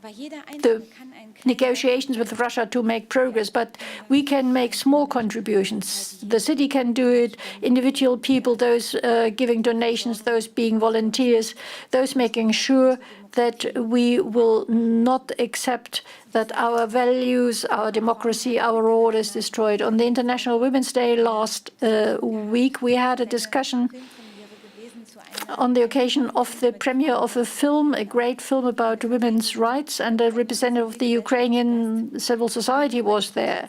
Speaker 2: the negotiations with Russia to make progress, but we can make small contributions. The city can do it, individual people, those giving donations, those being volunteers, those making sure that we will not accept that our values, our democracy, our order is destroyed. On the International Women's Day last week, we had a discussion on the occasion of the premiere of a film, a great film about women's rights, and a representative of the Ukrainian civil society was there.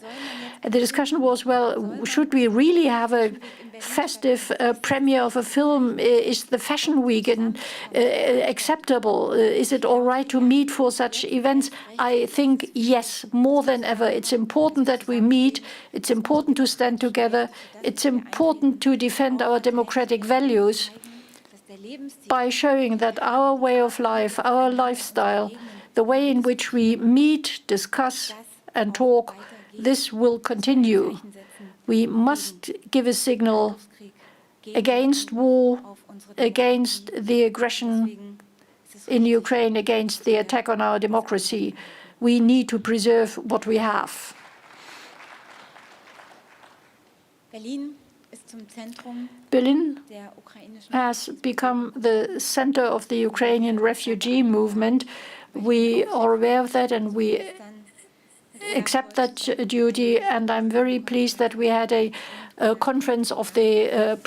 Speaker 2: And the discussion was, well, should we really have a festive premiere of a film? Is the Fashion Week acceptable? Is it all right to meet for such events? I think yes, more than ever. It's important that we meet. It's important to stand together. It's important to defend our democratic values by showing that our way of life, our lifestyle, the way in which we meet, discuss, and talk, this will continue. We must give a signal against war, against the aggression in Ukraine, against the attack on our democracy. We need to preserve what we have. Berlin has become the center of the Ukrainian refugee movement. We are aware of that and we accept that duty, and I'm very pleased that we had a conference of the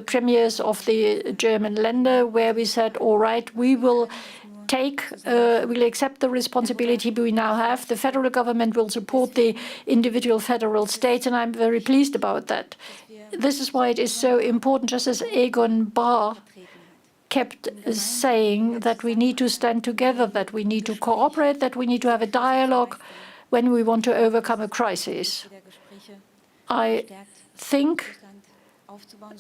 Speaker 2: premiers of the German Länder where we said, all right, we will we'll accept the responsibility we now have. The federal government will support the individual federal states, and I'm very pleased about that. This is why it is so important, just as Egon Bahr kept saying, that we need to stand together, that we need to cooperate, that we need to have a dialogue when we want to overcome a crisis. I think,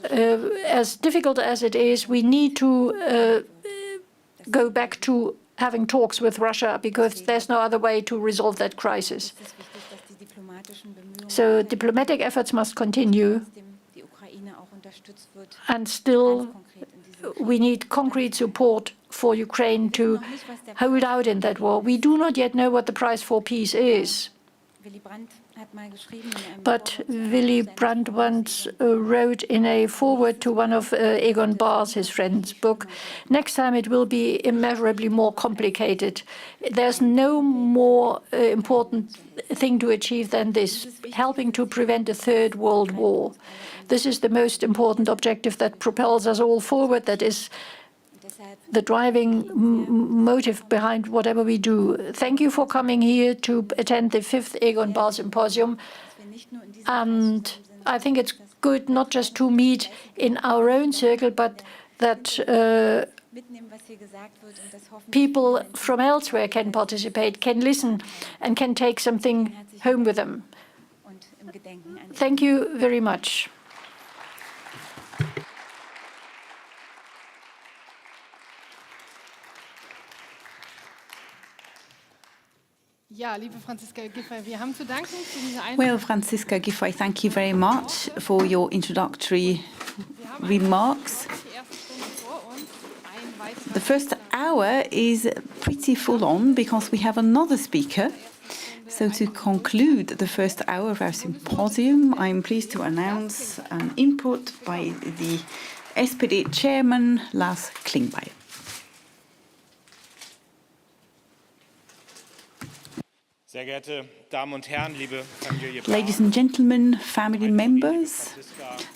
Speaker 2: as difficult as it is, we need to go back to having talks with Russia, because there's no other way to resolve that crisis. So diplomatic efforts must continue, and still we need concrete support for Ukraine to hold out in that war. We do not yet know what the price for peace is. But Willy Brandt once wrote in a foreword to one of Egon Bahr's, his friend's book, next time it will be immeasurably more complicated. There's no more important thing to achieve than this, helping to prevent a third world war. This is the most important objective that propels us all forward, that is the driving motive behind whatever we do. Thank you for coming here to attend the 5th Egon Bahr Symposium. And I think it's good not just to meet in our own circle, but that people from elsewhere can participate, can listen, and can take something home with them. Thank you very much.
Speaker 5: Well, Franziska Giffey, thank you very much for your introductory remarks. The first hour is pretty full on because we have another speaker. So to conclude the first hour of our symposium, I'm pleased to announce an input by the SPD Chairman Lars Klingbeil. Ladies and gentlemen, family members,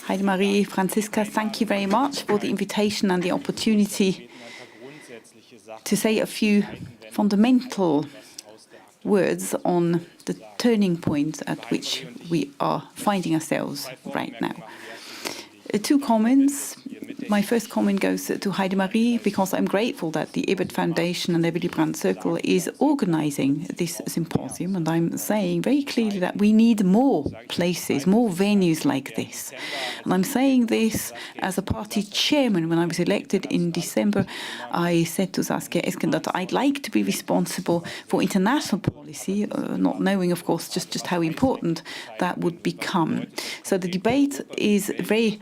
Speaker 5: Heidemarie, Franziska, thank you very much for the invitation and the opportunity to say a few fundamental words on the turning point at which we are finding ourselves right now. Two comments. My first comment goes to Heidemarie, because I'm grateful that the Ebert Foundation and the Willy Brandt Circle is organizing this symposium, and I'm saying very clearly that we need more places, more venues like this. And I'm saying this as a party chairman. When I was elected in December, I said to Saskia Esken that I'd like to be responsible for international policy, not knowing, of course, just how important that would become. So the debate is very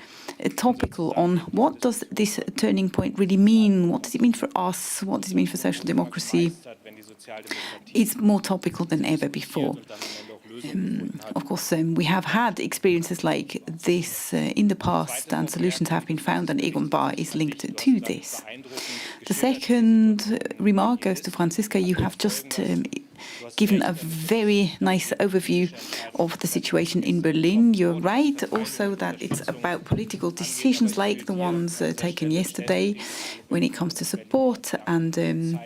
Speaker 5: topical on what what does this turning point really mean? What does it mean for us? What does it mean for social democracy? It's more topical than ever before. Of course, we have had experiences like this in the past, and solutions have been found, and Egon Bahr is linked to this. The second remark goes to Franziska. You have just given a very nice overview of the situation in Berlin. You're right also that it's about political decisions like the ones taken yesterday when it comes to support, and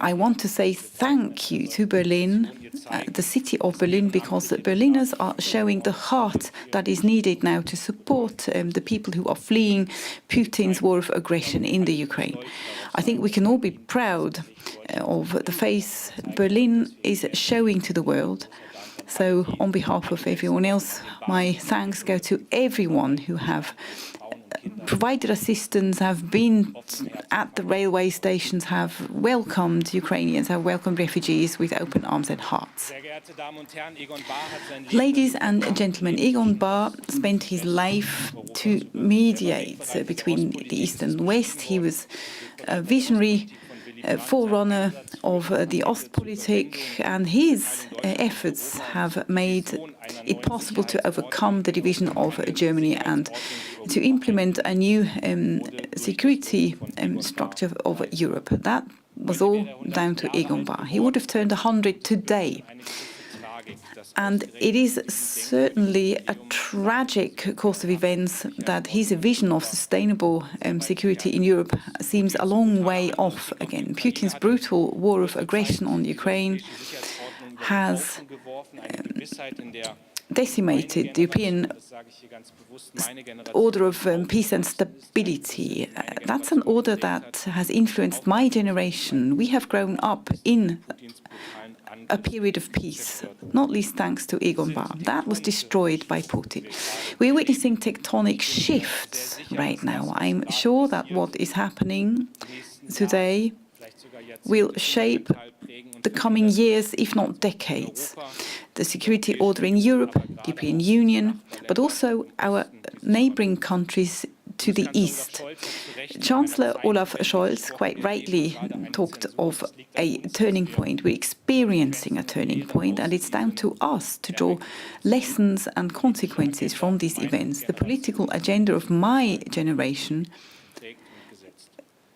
Speaker 5: I want to say thank you to Berlin, the city of Berlin, because the Berliners are showing the heart that is needed now to support the people who are fleeing Putin's war of aggression in the Ukraine. I think we can all be proud of the face Berlin is showing to the world. So on behalf of everyone else, my thanks go to everyone who have provided assistance, have been at the railway stations, have welcomed Ukrainians, have welcomed refugees with open arms and hearts. Ladies and gentlemen, Egon Bahr spent his life to mediate between the East and West. He was a visionary forerunner of the Ostpolitik, and his efforts have made it possible to overcome the division of Germany and to implement a new security structure of Europe. That was all down to Egon Bahr. He would have turned 100 today. And it is certainly a tragic course of events that his vision of sustainable security in Europe seems a long way off again. Putin's brutal war of aggression on Ukraine has decimated the European order of peace and stability. That's an order that has influenced my generation. We have grown up in a period of peace, not least thanks to Egon Bahr. That was destroyed by Putin. We're witnessing tectonic shifts right now. I'm sure that what is happening today will shape the coming years, if not decades. The security order in Europe, the European Union, but also our neighbouring countries to the east. Chancellor Olaf Scholz quite rightly talked of a turning point. We're experiencing a turning point, and it's down to us to draw lessons and consequences from these events. The political agenda of my generation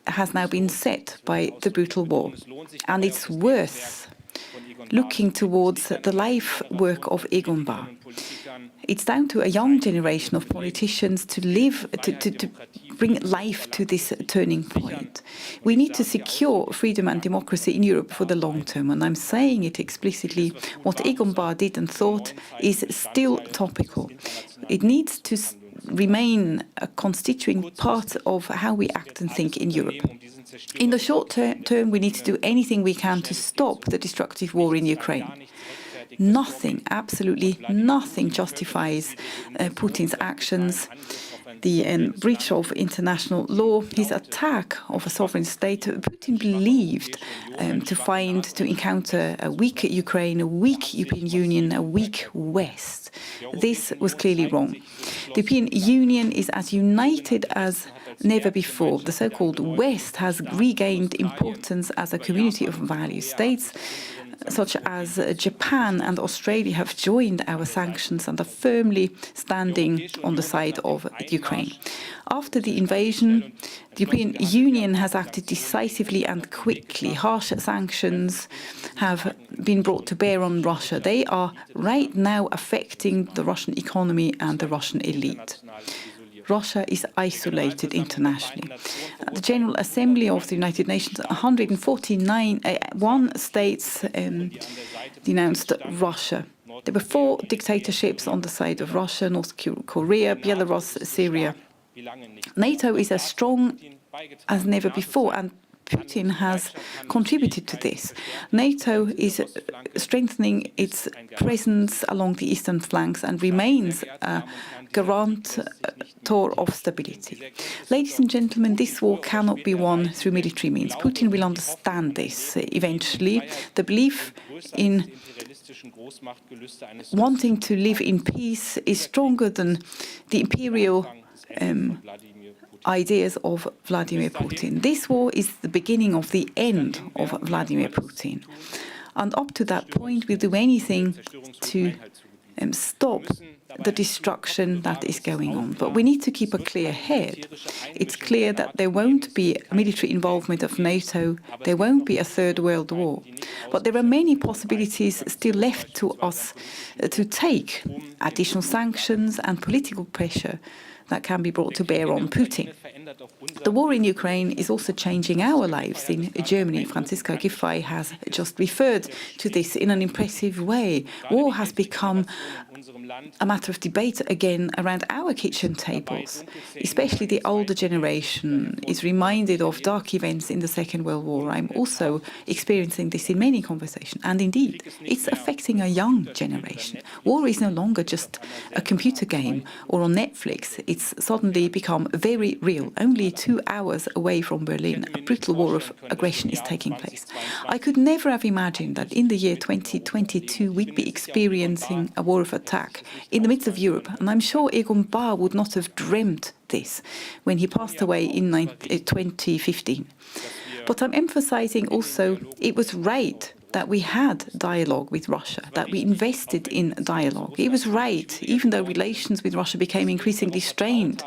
Speaker 5: has now been set by the brutal war, and it's worth looking towards the life work of Egon Bahr. It's down to a young generation of politicians to bring life to this turning point. We need to secure freedom and democracy in Europe for the long term, and I'm saying it explicitly. What Egon Bahr did and thought is still topical. It needs to remain a constituent part of how we act and think in Europe. In the short term, we need to do anything we can to stop the destructive war in Ukraine. Nothing, absolutely nothing justifies Putin's actions, the breach of international law, his attack of a sovereign state. Putin believed to encounter a weak Ukraine, a weak European Union, a weak West. This was clearly wrong. The European Union is as united as never before. The so-called West has regained importance as a community of value. States such as Japan and Australia have joined our sanctions and are firmly standing on the side of Ukraine. After the invasion, the European Union has acted decisively and quickly. Harsh sanctions have been brought to bear on Russia. They are right now affecting the Russian economy and the Russian elite. Russia is isolated internationally. At the General Assembly of the United Nations, 149 states denounced Russia. There were 4 dictatorships on the side of Russia: North Korea, Belarus, Syria. NATO is as strong as never before, and Putin has contributed to this. NATO is strengthening its presence along the eastern flanks and remains a guarantor of stability. Ladies and gentlemen, this war cannot be won through military means. Putin will understand this eventually. The belief in wanting to live in peace is stronger than the imperial ideas of Vladimir Putin. This war is the beginning of the end of Vladimir Putin. And up to that point, we'll do anything to stop the destruction that is going on. But we need to keep a clear head. It's clear that there won't be military involvement of NATO, there won't be a third world war. But there are many possibilities still left to us to take additional sanctions and political pressure that can be brought to bear on Putin. The war in Ukraine is also changing our lives in Germany. Franziska Giffey has just referred to this in an impressive way. War has become a matter of debate again around our kitchen tables. Especially the older generation is reminded of dark events in the Second World War. I'm also experiencing this in many conversations. And indeed, it's affecting a young generation. War is no longer just a computer game or on Netflix. It's suddenly become very real. Only 2 hours away from Berlin, a brutal war of aggression is taking place. I could never have imagined that in the year 2022 we'd be experiencing a war of attack in the midst of Europe. And I'm sure Egon Bahr would not have dreamt this when he passed away in 2015. But I'm emphasizing also it was right that we had dialogue with Russia, that we invested in dialogue. It was right, even though relations with Russia became increasingly strained.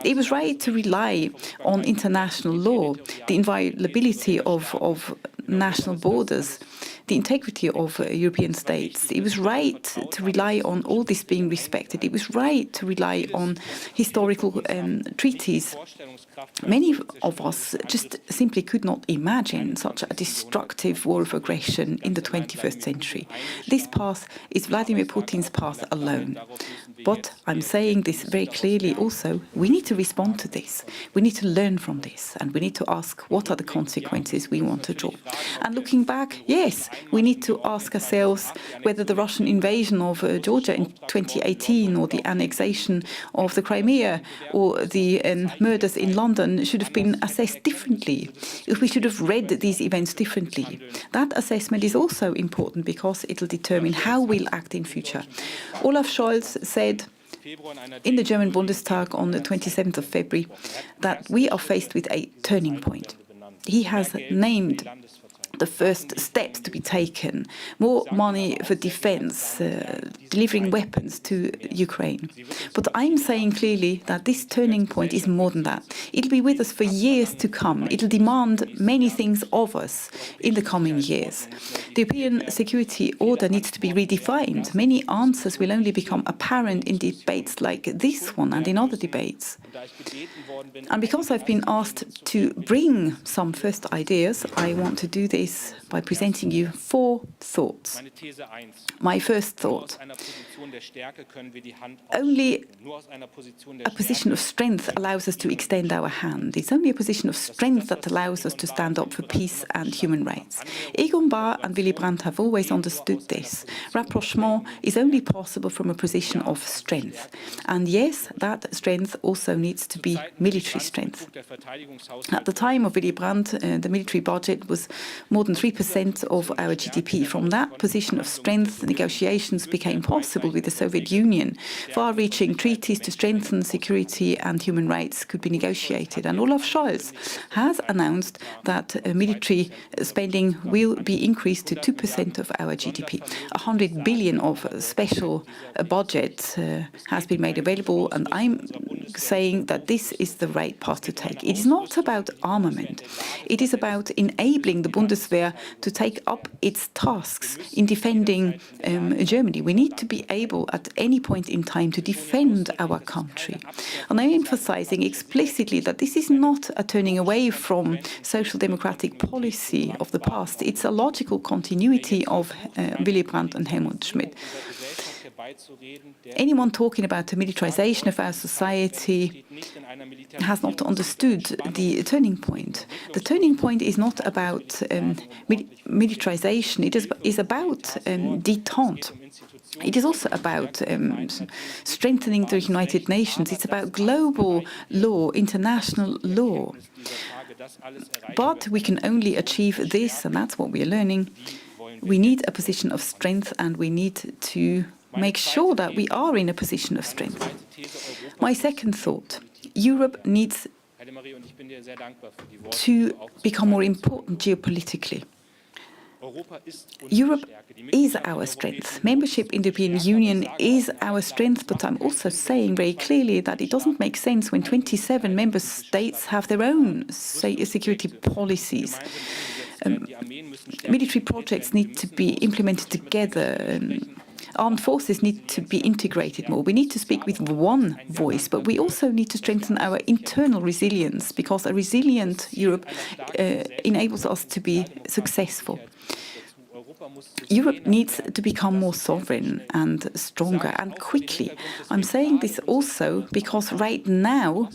Speaker 5: It was right to rely on international law, the inviolability of national borders, the integrity of European states. It was right to rely on all this being respected. It was right to rely on historical treaties. Many of us just simply could not imagine such a destructive war of aggression in the 21st century. This path is Vladimir Putin's path alone. But I'm saying this very clearly also, we need to respond to this. We need to learn from this, and we need to ask what are the consequences we want to draw. And looking back, yes, we need to ask ourselves whether the Russian invasion of Georgia in 2018 or the annexation of the Crimea or the murders in London should have been assessed differently, if we should have read these events differently. That assessment is also important because it will determine how we'll act in future. Olaf Scholz said in the German Bundestag on the 27th of February that we are faced with a turning point. He has named the first steps to be taken, more money for defense, delivering weapons to Ukraine. But I'm saying clearly that this turning point is more than that. It'll be with us for years to come. It'll demand many things of us in the coming years. The European security order needs to be redefined. Many answers will only become apparent in debates like this one and in other debates. And because I've been asked to bring some first ideas, I want to do this by presenting you 4 thoughts. My first thought: only a position of strength allows us to extend our hand. It's only a position of strength that allows us to stand up for peace and human rights. Egon Bahr and Willy Brandt have always understood this. Rapprochement is only possible from a position of strength. And yes, that strength also needs to be military strength. At the time of Willy Brandt, the military budget was more than 3% of our GDP. From that position of strength, negotiations became possible with the Soviet Union. Far-reaching treaties to strengthen security and human rights could be negotiated. And Olaf Scholz has announced that military spending will be increased to 2% of our GDP. 100 billion of special budget has been made available, and I'm saying that this is the right path to take. It is not about armament. It is about enabling the Bundeswehr to take up its tasks in defending Germany. We need to be able at any point in time to defend our country. And I'm emphasizing explicitly that this is not a turning away from social democratic policy of the past. It's a logical continuity of Willy Brandt and Helmut Schmidt. Anyone talking about the militarization of our society has not understood the turning point. The turning point is not about militarization. It is about détente. It is also about strengthening the United Nations. It's about global law, international law. But we can only achieve this, and that's what we are learning. We need a position of strength, and we need to make sure that we are in a position of strength. My second thought: Europe needs to become more important geopolitically. Europe is our strength. Membership in the European Union is our strength, but I'm also saying very clearly that it doesn't make sense when 27 member states have their own security policies. Military projects need to be implemented together. Armed forces need to be integrated more. We need to speak with one voice, but we also need to strengthen our internal resilience, because a resilient Europe enables us to be successful. Europe needs to become more sovereign and stronger and quickly. I'm saying this also because right now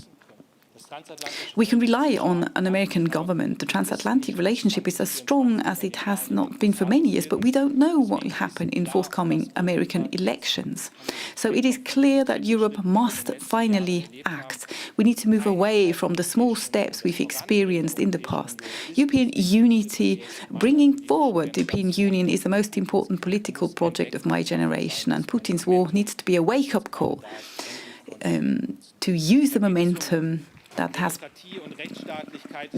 Speaker 5: we can rely on an American government. The transatlantic relationship is as strong as it has not been for many years, but we don't know what will happen in forthcoming American elections. So it is clear that Europe must finally act. We need to move away from the small steps we've experienced in the past. European unity, bringing forward the European Union, is the most important political project of my generation, and Putin's war needs to be a wake-up call to use the momentum that has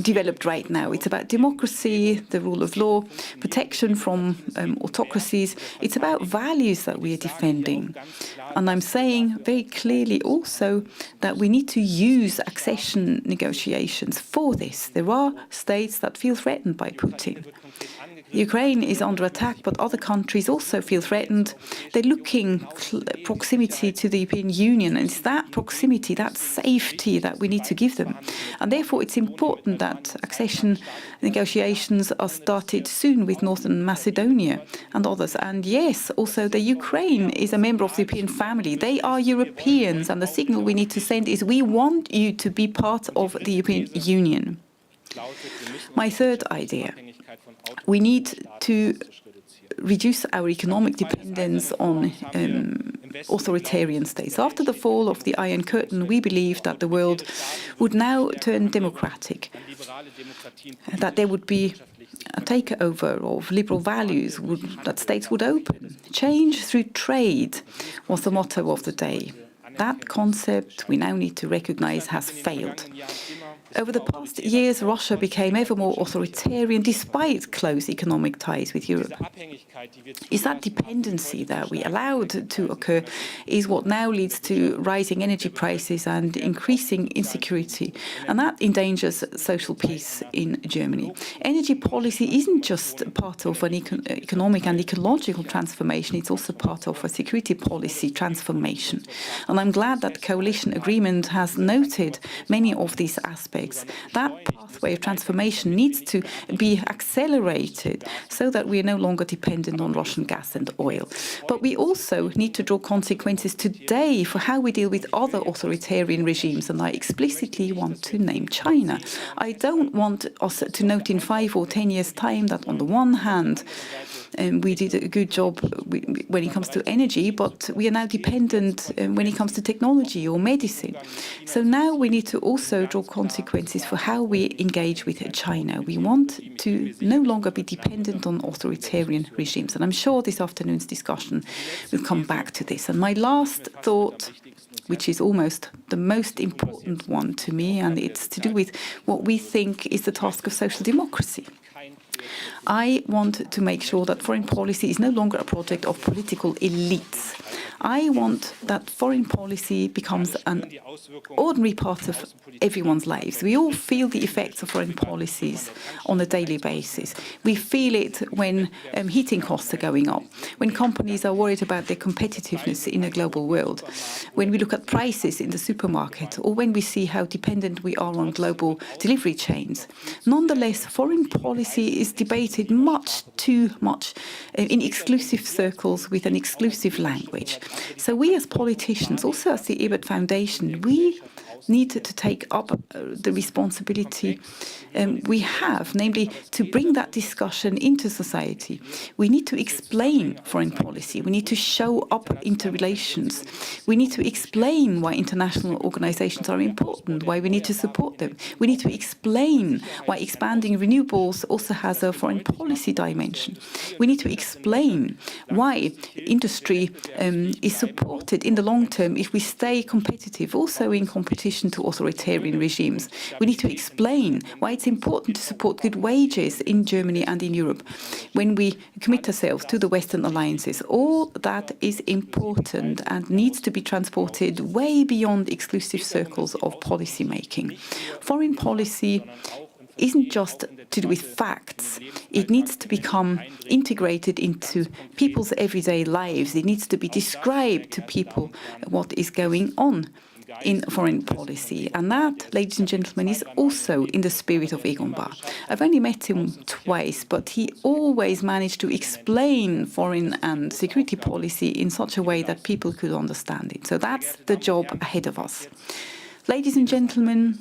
Speaker 5: developed right now. It's about democracy, the rule of law, protection from autocracies. It's about values that we are defending. And I'm saying very clearly also that we need to use accession negotiations for this. There are states that feel threatened by Putin. Ukraine is under attack, but other countries also feel threatened. They're looking proximity to the European Union, and it's that proximity, that safety that we need to give them. And therefore, it's important that accession negotiations are started soon with Northern Macedonia and others. And yes, also the Ukraine is a member of the European family. They are Europeans, and the signal we need to send is we want you to be part of the European Union. My third idea. We need to reduce our economic dependence on authoritarian states. After the fall of the Iron Curtain, we believed that the world would now turn democratic, that there would be a takeover of liberal values, that states would open. Change through trade was the motto of the day. That concept we now need to recognize has failed. Over the past years, Russia became ever more authoritarian despite close economic ties with Europe. Is that dependency that we allowed to occur is what now leads to rising energy prices and increasing insecurity, and that endangers social peace in Germany. Energy policy isn't just part of an economic and ecological transformation, it's also part of a security policy transformation. And I'm glad that the coalition agreement has noted many of these aspects. That pathway of transformation needs to be accelerated so that we are no longer dependent on Russian gas and oil. But we also need to draw consequences today for how we deal with other authoritarian regimes, and I explicitly want to name China. I don't want us to note in 5 or 10 years' time that on the one hand, we did a good job when it comes to energy, but we are now dependent when it comes to technology or medicine. So now we need to also draw consequences for how we engage with China. We want to no longer be dependent on authoritarian regimes. And I'm sure this afternoon's discussion will come back to this. And my last thought, which is almost the most important one to me, and it's to do with what we think is the task of social democracy. I want to make sure that foreign policy is no longer a project of political elites. I want that foreign policy becomes an ordinary part of everyone's lives. We all feel the effects of foreign policies on a daily basis. We feel it when heating costs are going up, when companies are worried about their competitiveness in a global world, when we look at prices in the supermarket, or when we see how dependent we are on global delivery chains. Nonetheless, foreign policy is debated much too much in exclusive circles with an exclusive language. So we as politicians, also as the Ebert Foundation, we need to take up the responsibility we have, namely to bring that discussion into society. We need to explain foreign policy. We need to show up interrelations. We need to explain why international organizations are important, why we need to support them. We need to explain why expanding renewables also has a foreign policy dimension. We need to explain why industry is supported in the long term if we stay competitive, also in competition to authoritarian regimes. We need to explain why it's important to support good wages in Germany and in Europe when we commit ourselves to the Western alliances. All that is important and needs to be transported way beyond exclusive circles of policy making. Foreign policy isn't just to do with facts. It needs to become integrated into people's everyday lives. It needs to be described to people what is going on in foreign policy. And that, ladies and gentlemen, is also in the spirit of Egon Bahr. I've only met him twice, but he always managed to explain foreign and security policy in such a way that people could understand it. So that's the job ahead of us. Ladies and gentlemen,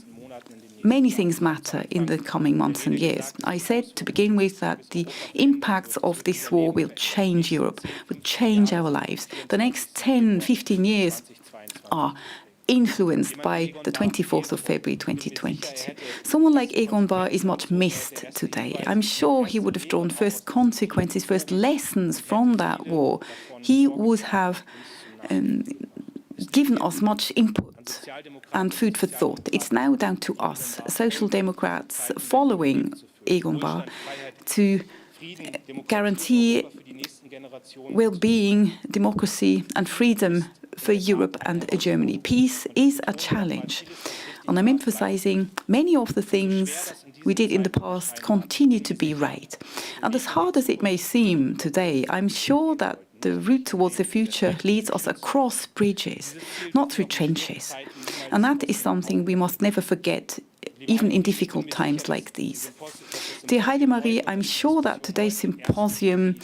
Speaker 5: many things matter in the coming months and years. I said to begin with that the impacts of this war will change Europe, will change our lives. The next 10, 15 years are influenced by the 24th of February 2022. Someone like Egon Bahr is much missed today. I'm sure he would have drawn first consequences, first lessons from that war. He would have given us much input and food for thought. It's now down to us, Social Democrats, following Egon Bahr, to guarantee well-being, democracy and freedom for Europe and Germany. Peace is a challenge. And I'm emphasizing many of the things we did in the past continue to be right. And as hard as it may seem today, I'm sure that the route towards the future leads us across bridges, not through trenches. And that is something we must never forget, even in difficult times like these. Dear Heidemarie, I'm sure that today's symposium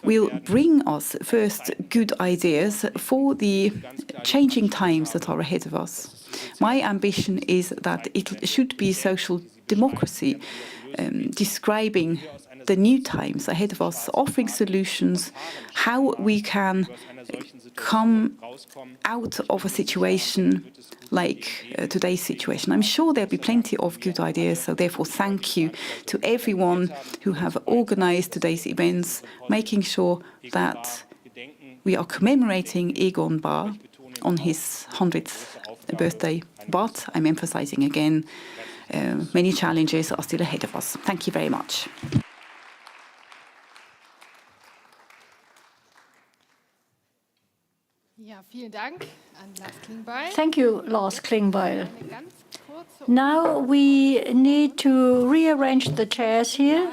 Speaker 5: will bring us first good ideas for the changing times that are ahead of us. My ambition is that it should be social democracy, describing the new times ahead of us, offering solutions, how we can come out of a situation like today's situation. I'm sure there'll be plenty of good ideas, so therefore thank you to everyone who have organized today's events, making sure that we are commemorating Egon Bahr on his 100th birthday. But I'm emphasizing again, many challenges are still ahead of us. Thank you very much.
Speaker 2: Thank you, Lars Klingbeil. Now we need to rearrange the chairs here.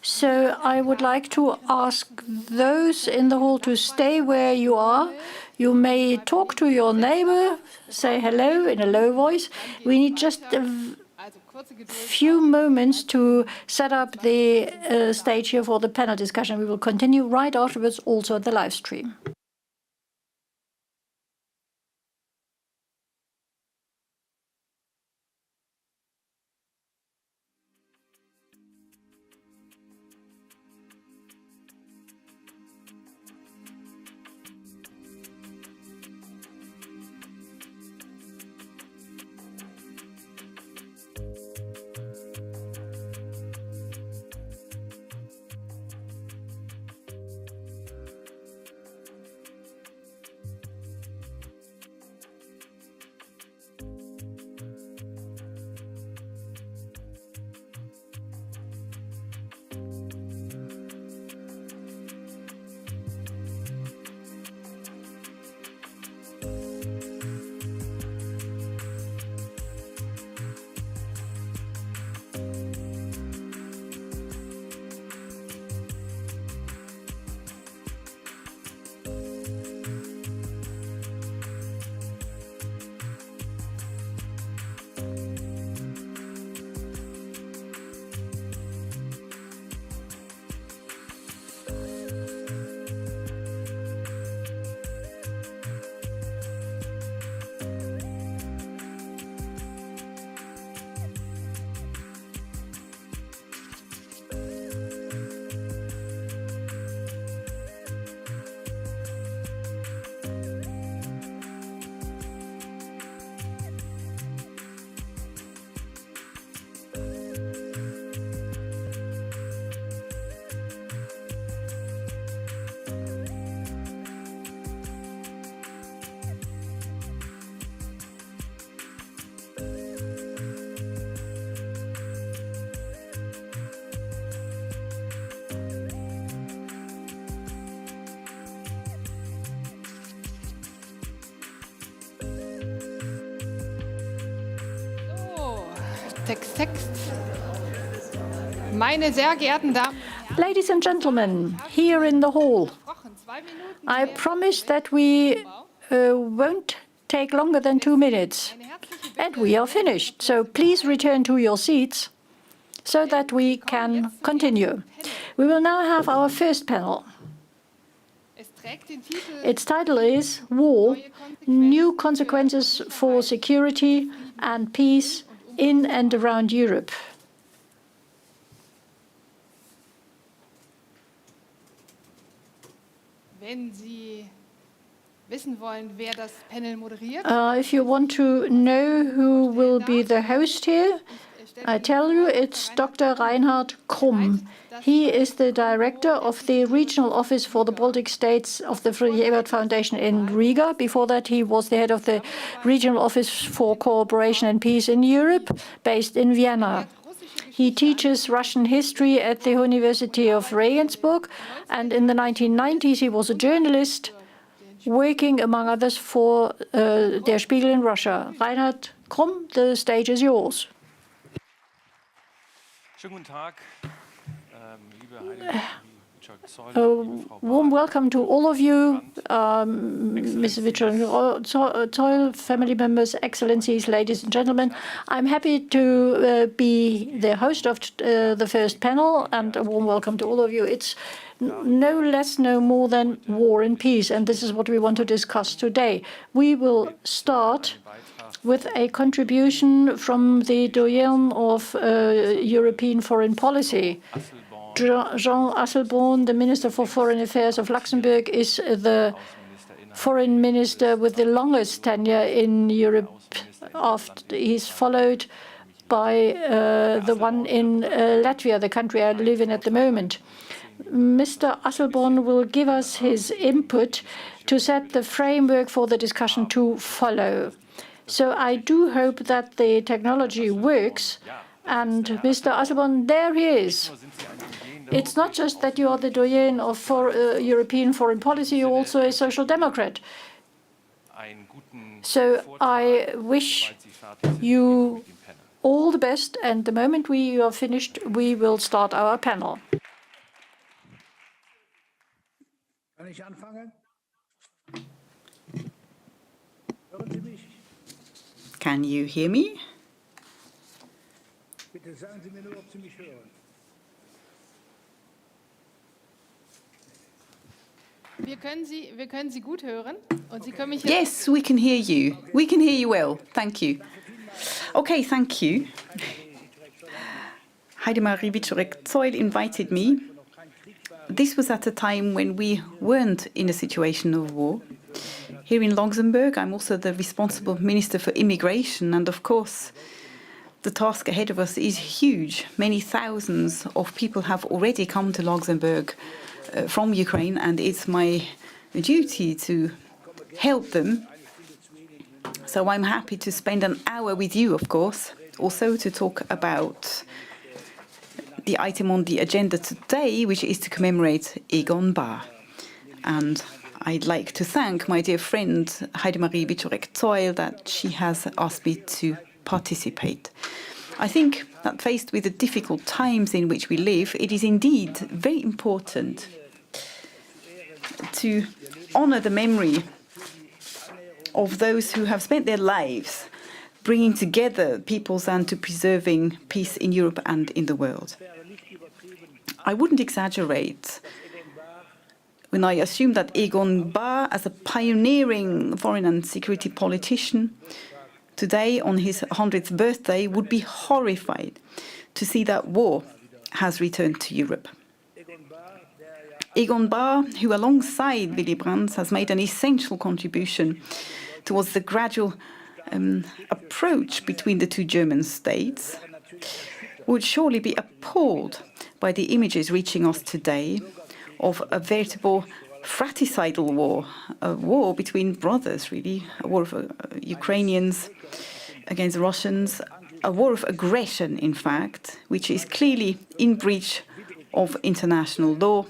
Speaker 2: So I would like to ask those in the hall to stay where you are. You may talk to your neighbor, say hello in a low voice. We need just a few moments to set up the stage here for the panel discussion. We will continue right afterwards, also the live stream.
Speaker 1: Text. Meine sehr geehrten Damen.
Speaker 2: Ladies and gentlemen, here in the hall, I promise that we won't take longer than 2 minutes, and we are finished. So please return to your seats so that we can continue. We will now have our first panel. Its title is War, New Consequences for Security and Peace in and Around Europe. If you want to know who will be the host here, I tell you it's Dr. Reinhard Krumm. He is the director of the Regional Office for the Baltic States of the Friedrich Ebert Foundation in Riga. Before that, he was the head of the Regional Office for Cooperation and Peace in Europe, based in Vienna. He teaches Russian history at the University of Regensburg, and in the 1990s he was a journalist working, among others, for Der Spiegel in Russia. Reinhard Krumm, the stage is yours. A warm welcome to all of you, Mrs. Wieczorek-Zeul, family members, excellencies, ladies and gentlemen. I'm happy to be the host of the first panel, and a warm welcome to all of you. It's no less, no more than war and peace, and this is what we want to discuss today. We will start with a contribution from the doyen of European foreign policy. Jean Asselborn, the Minister for Foreign Affairs of Luxembourg, is the foreign minister with the longest tenure in Europe. He's followed by the one in Latvia, the country I live in at the moment. Mr. Asselborn will give us his input to set the framework for the discussion to follow. So I do hope that the technology works. And Mr. Asselborn, there he is. It's not just that you are the doyen of European foreign policy, you're also a social democrat. So I wish you all the best, and the moment we are finished, we will start our panel.
Speaker 5: Can you hear me?
Speaker 1: Wir können Sie gut hören. Und Sie können mich
Speaker 5: Yes, we can hear you. We can hear you well. Thank you. Okay, thank you. Heidemarie Wieczorek-Zeul invited me. This was at a time when we weren't in a situation of war. Here in Luxembourg, I'm also the responsible Minister for Immigration, and of course, the task ahead of us is huge. Many thousands of people have already come to Luxembourg from Ukraine, and it's my duty to help them. So I'm happy to spend an hour with you, of course, also to talk about the item on the agenda today, which is to commemorate Egon Bahr. And I'd like to thank my dear friend Heidemarie Wieczorek-Zeul that she has asked me to participate. I think that faced with the difficult times in which we live, it is indeed very important to honour the memory of those who have spent their lives bringing together peoples and to preserving peace in Europe and in the world. I wouldn't exaggerate when I assume that Egon Bahr, as a pioneering foreign and security politician, today on his 100th birthday, would be horrified to see that war has returned to Europe. Egon Bahr, who alongside Willy Brandt has made an essential contribution towards the gradual approach between the two German states, would surely be appalled by the images reaching us today of a veritable fratricidal war, a war between brothers, really, a war of Ukrainians against Russians, a war of aggression, in fact, which is clearly in breach of international law,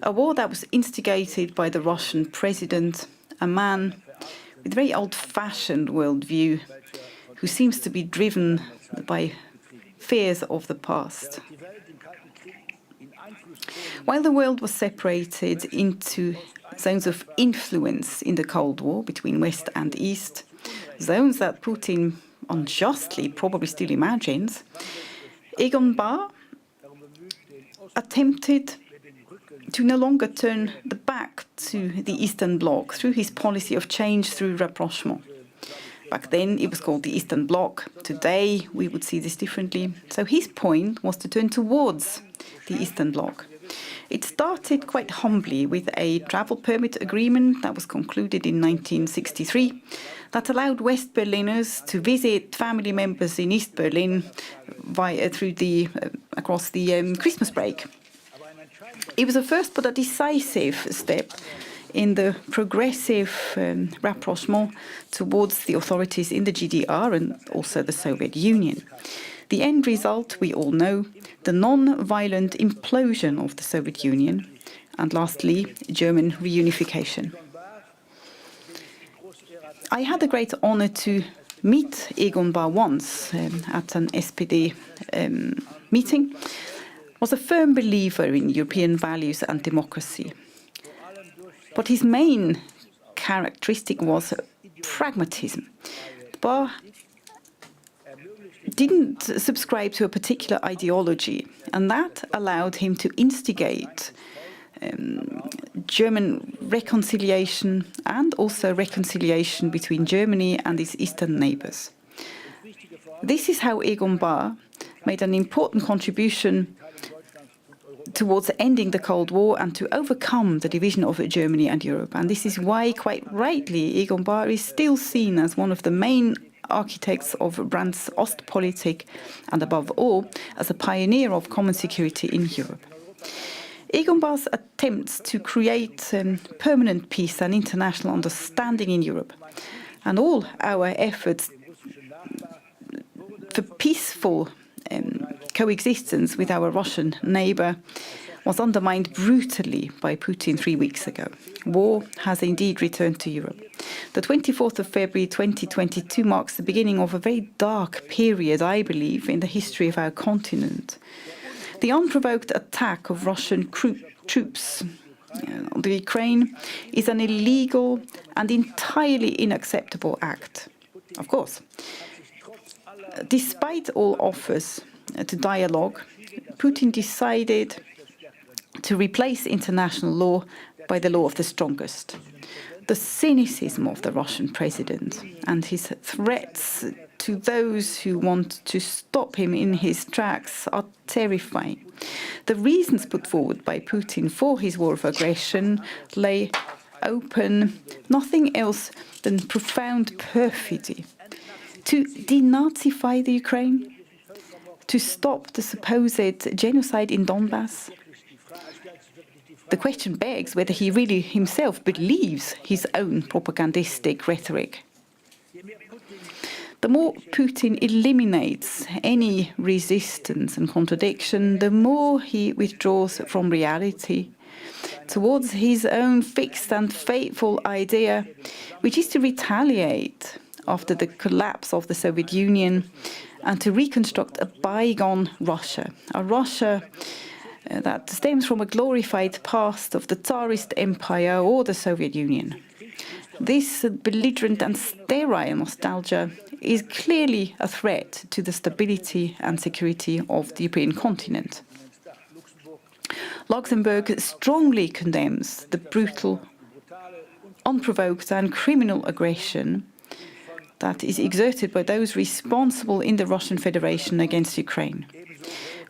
Speaker 5: a war that was instigated by the Russian president, a man with a very old-fashioned worldview, who seems to be driven by fears of the past. While the world was separated into zones of influence in the Cold War between West and East, zones that Putin unjustly probably still imagines, Egon Bahr attempted to no longer turn the back to the Eastern Bloc through his policy of change through rapprochement. Back then, it was called the Eastern Bloc. Today, we would see this differently. So his point was to turn towards the Eastern Bloc. It started quite humbly with a travel permit agreement that was concluded in 1963 that allowed West Berliners to visit family members in East Berlin across the Christmas break. It was a first but a decisive step in the progressive rapprochement towards the authorities in the GDR and also the Soviet Union. The end result, we all know, the non-violent implosion of the Soviet Union, and lastly, German reunification. I had the great honor to meet Egon Bahr once at an SPD meeting. Was a firm believer in European values and democracy. But his main characteristic was pragmatism. Bahr didn't subscribe to a particular ideology, and that allowed him to instigate German reconciliation and also reconciliation between Germany and its eastern neighbours. This is how Egon Bahr made an important contribution towards ending the Cold War and to overcome the division of Germany and Europe. And this is why, quite rightly, Egon Bahr is still seen as one of the main architects of Brandt's Ostpolitik and, above all, as a pioneer of common security in Europe. Egon Bahr's attempts to create permanent peace and international understanding in Europe, and all our efforts for peaceful coexistence with our Russian neighbour was undermined brutally by Putin 3 weeks ago. War has indeed returned to Europe. The 24th of February 2022 marks the beginning of a very dark period, I believe, in the history of our continent. The unprovoked attack of Russian troops on the Ukraine is an illegal and entirely unacceptable act. Of course, despite all offers to dialogue, Putin decided to replace international law by the law of the strongest. The cynicism of the Russian president and his threats to those who want to stop him in his tracks are terrifying. The reasons put forward by Putin for his war of aggression lay open, nothing else than profound perfidy. To denazify the Ukraine, to stop the supposed genocide in Donbass. The question begs whether he really himself believes his own propagandistic rhetoric. The more Putin eliminates any resistance and contradiction, the more he withdraws from reality towards his own fixed and fateful idea, which is to retaliate after the collapse of the Soviet Union and to reconstruct a bygone Russia, a Russia that stems from a glorified past of the Tsarist Empire or the Soviet Union. This belligerent and sterile nostalgia is clearly a threat to the stability and security of the European continent. Luxembourg strongly condemns the brutal, unprovoked and criminal aggression that is exerted by those responsible in the Russian Federation against Ukraine.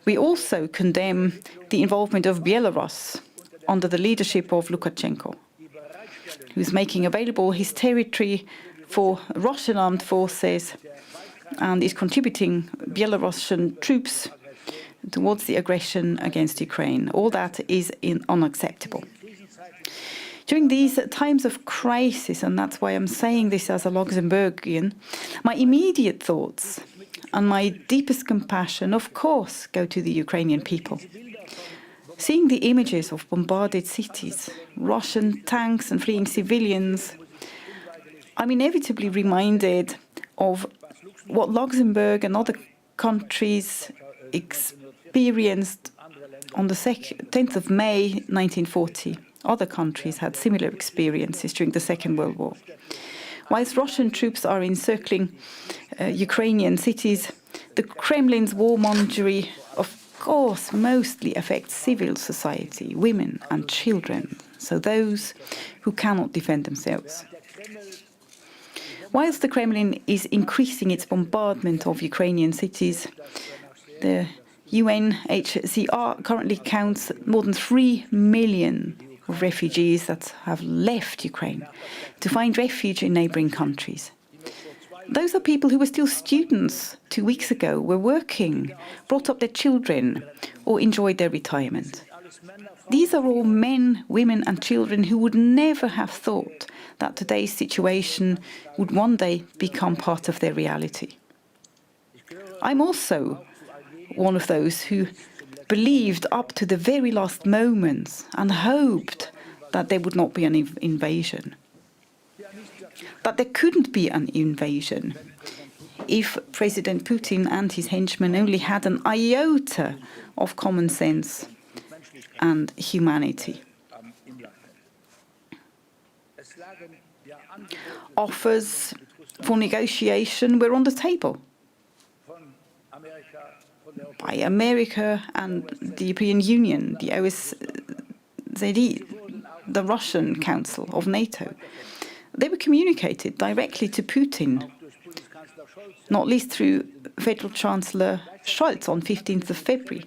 Speaker 5: We also condemn the involvement of Belarus under the leadership of Lukashenko, who is making available his territory for Russian armed forces and is contributing Belarusian troops towards the aggression against Ukraine. All that is unacceptable. During these times of crisis, and that's why I'm saying this as a Luxembourgian, my immediate thoughts and my deepest compassion, of course, go to the Ukrainian people. Seeing the images of bombarded cities, Russian tanks and fleeing civilians, I'm inevitably reminded of what Luxembourg and other countries experienced on the 10th of May 1940. Other countries had similar experiences during the Second World War. Whilst Russian troops are encircling Ukrainian cities, the Kremlin's warmongery, of course, mostly affects civil society, women and children, so those who cannot defend themselves. Whilst the Kremlin is increasing its bombardment of Ukrainian cities, the UNHCR currently counts more than 3 million of refugees that have left Ukraine to find refuge in neighbouring countries. Those are people who were still students 2 weeks ago, were working, brought up their children, or enjoyed their retirement. These are all men, women and children who would never have thought that today's situation would one day become part of their reality. I'm also one of those who believed up to the very last moments and hoped that there would not be an invasion. That there couldn't be an invasion if President Putin and his henchmen only had an iota of common sense and humanity. Offers for negotiation were on the table by America and the European Union, the OSCE, the Russian Council of NATO. They were communicated directly to Putin, not least through Federal Chancellor Scholz on 15th of February.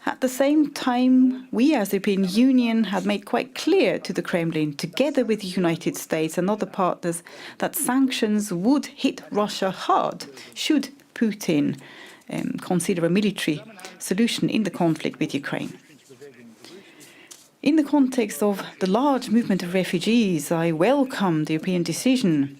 Speaker 5: At the same time, we as the European Union had made quite clear to the Kremlin, together with the United States and other partners, that sanctions would hit Russia hard should Putin consider a military solution in the conflict with Ukraine. In the context of the large movement of refugees, I welcome the European decision,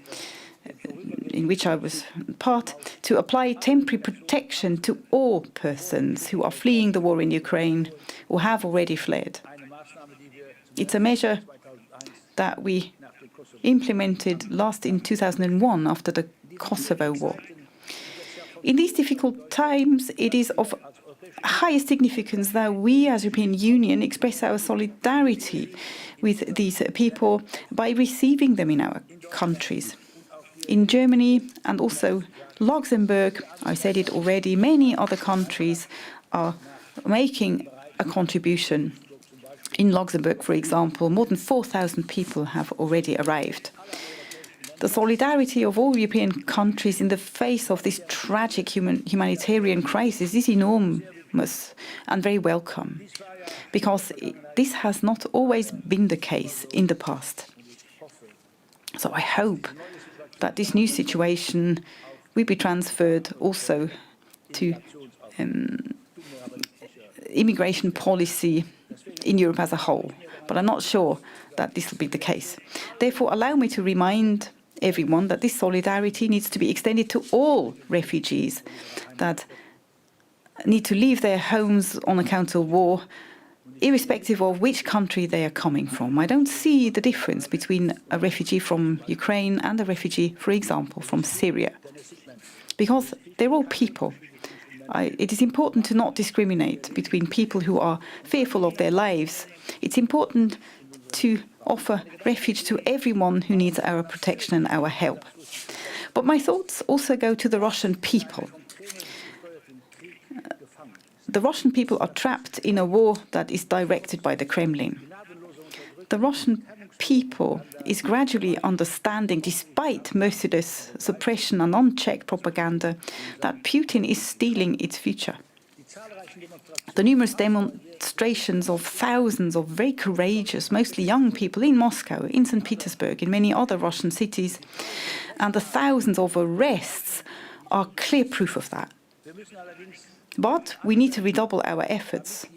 Speaker 5: in which I was part, to apply temporary protection to all persons who are fleeing the war in Ukraine or have already fled. It's a measure that we implemented last in 2001 after the Kosovo war. In these difficult times, it is of highest significance that we as European Union express our solidarity with these people by receiving them in our countries. In Germany and also Luxembourg, I said it already, many other countries are making a contribution. In Luxembourg, for example, more than 4,000 people have already arrived. The solidarity of all European countries in the face of this tragic humanitarian crisis is enormous and very welcome, because this has not always been the case in the past. So I hope that this new situation will be transferred also to immigration policy in Europe as a whole, but I'm not sure that this will be the case. Therefore, allow me to remind everyone that this solidarity needs to be extended to all refugees that need to leave their homes on account of war, irrespective of which country they are coming from. I don't see the difference between a refugee from Ukraine and a refugee, for example, from Syria, because they're all people. It is important to not discriminate between people who are fearful of their lives. It's important to offer refuge to everyone who needs our protection and our help. But my thoughts also go to the Russian people. The Russian people are trapped in a war that is directed by the Kremlin. The Russian people is gradually understanding, despite merciless suppression and unchecked propaganda, that Putin is stealing its future. The numerous demonstrations of thousands of very courageous, mostly young people in Moscow, in St. Petersburg, in many other Russian cities, and the thousands of arrests are clear proof of that. But we need to redouble our efforts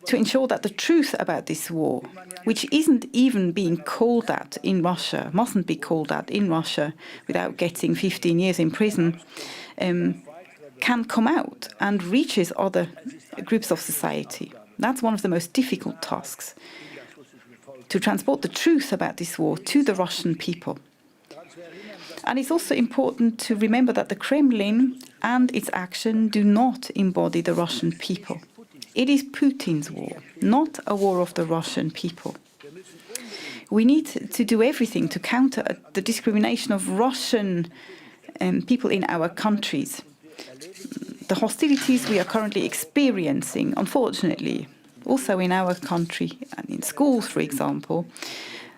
Speaker 5: to ensure that the truth about this war, which isn't even being called at in Russia, mustn't be called at in Russia without getting 15 years in prison, can come out and reaches other groups of society. That's one of the most difficult tasks, to transport the truth about this war to the Russian people. And it's also important to remember that the Kremlin and its action do not embody the Russian people. It is Putin's war, not a war of the Russian people. We need to do everything to counter the discrimination of Russian people in our countries. The hostilities we are currently experiencing, unfortunately, also in our country and in schools, for example,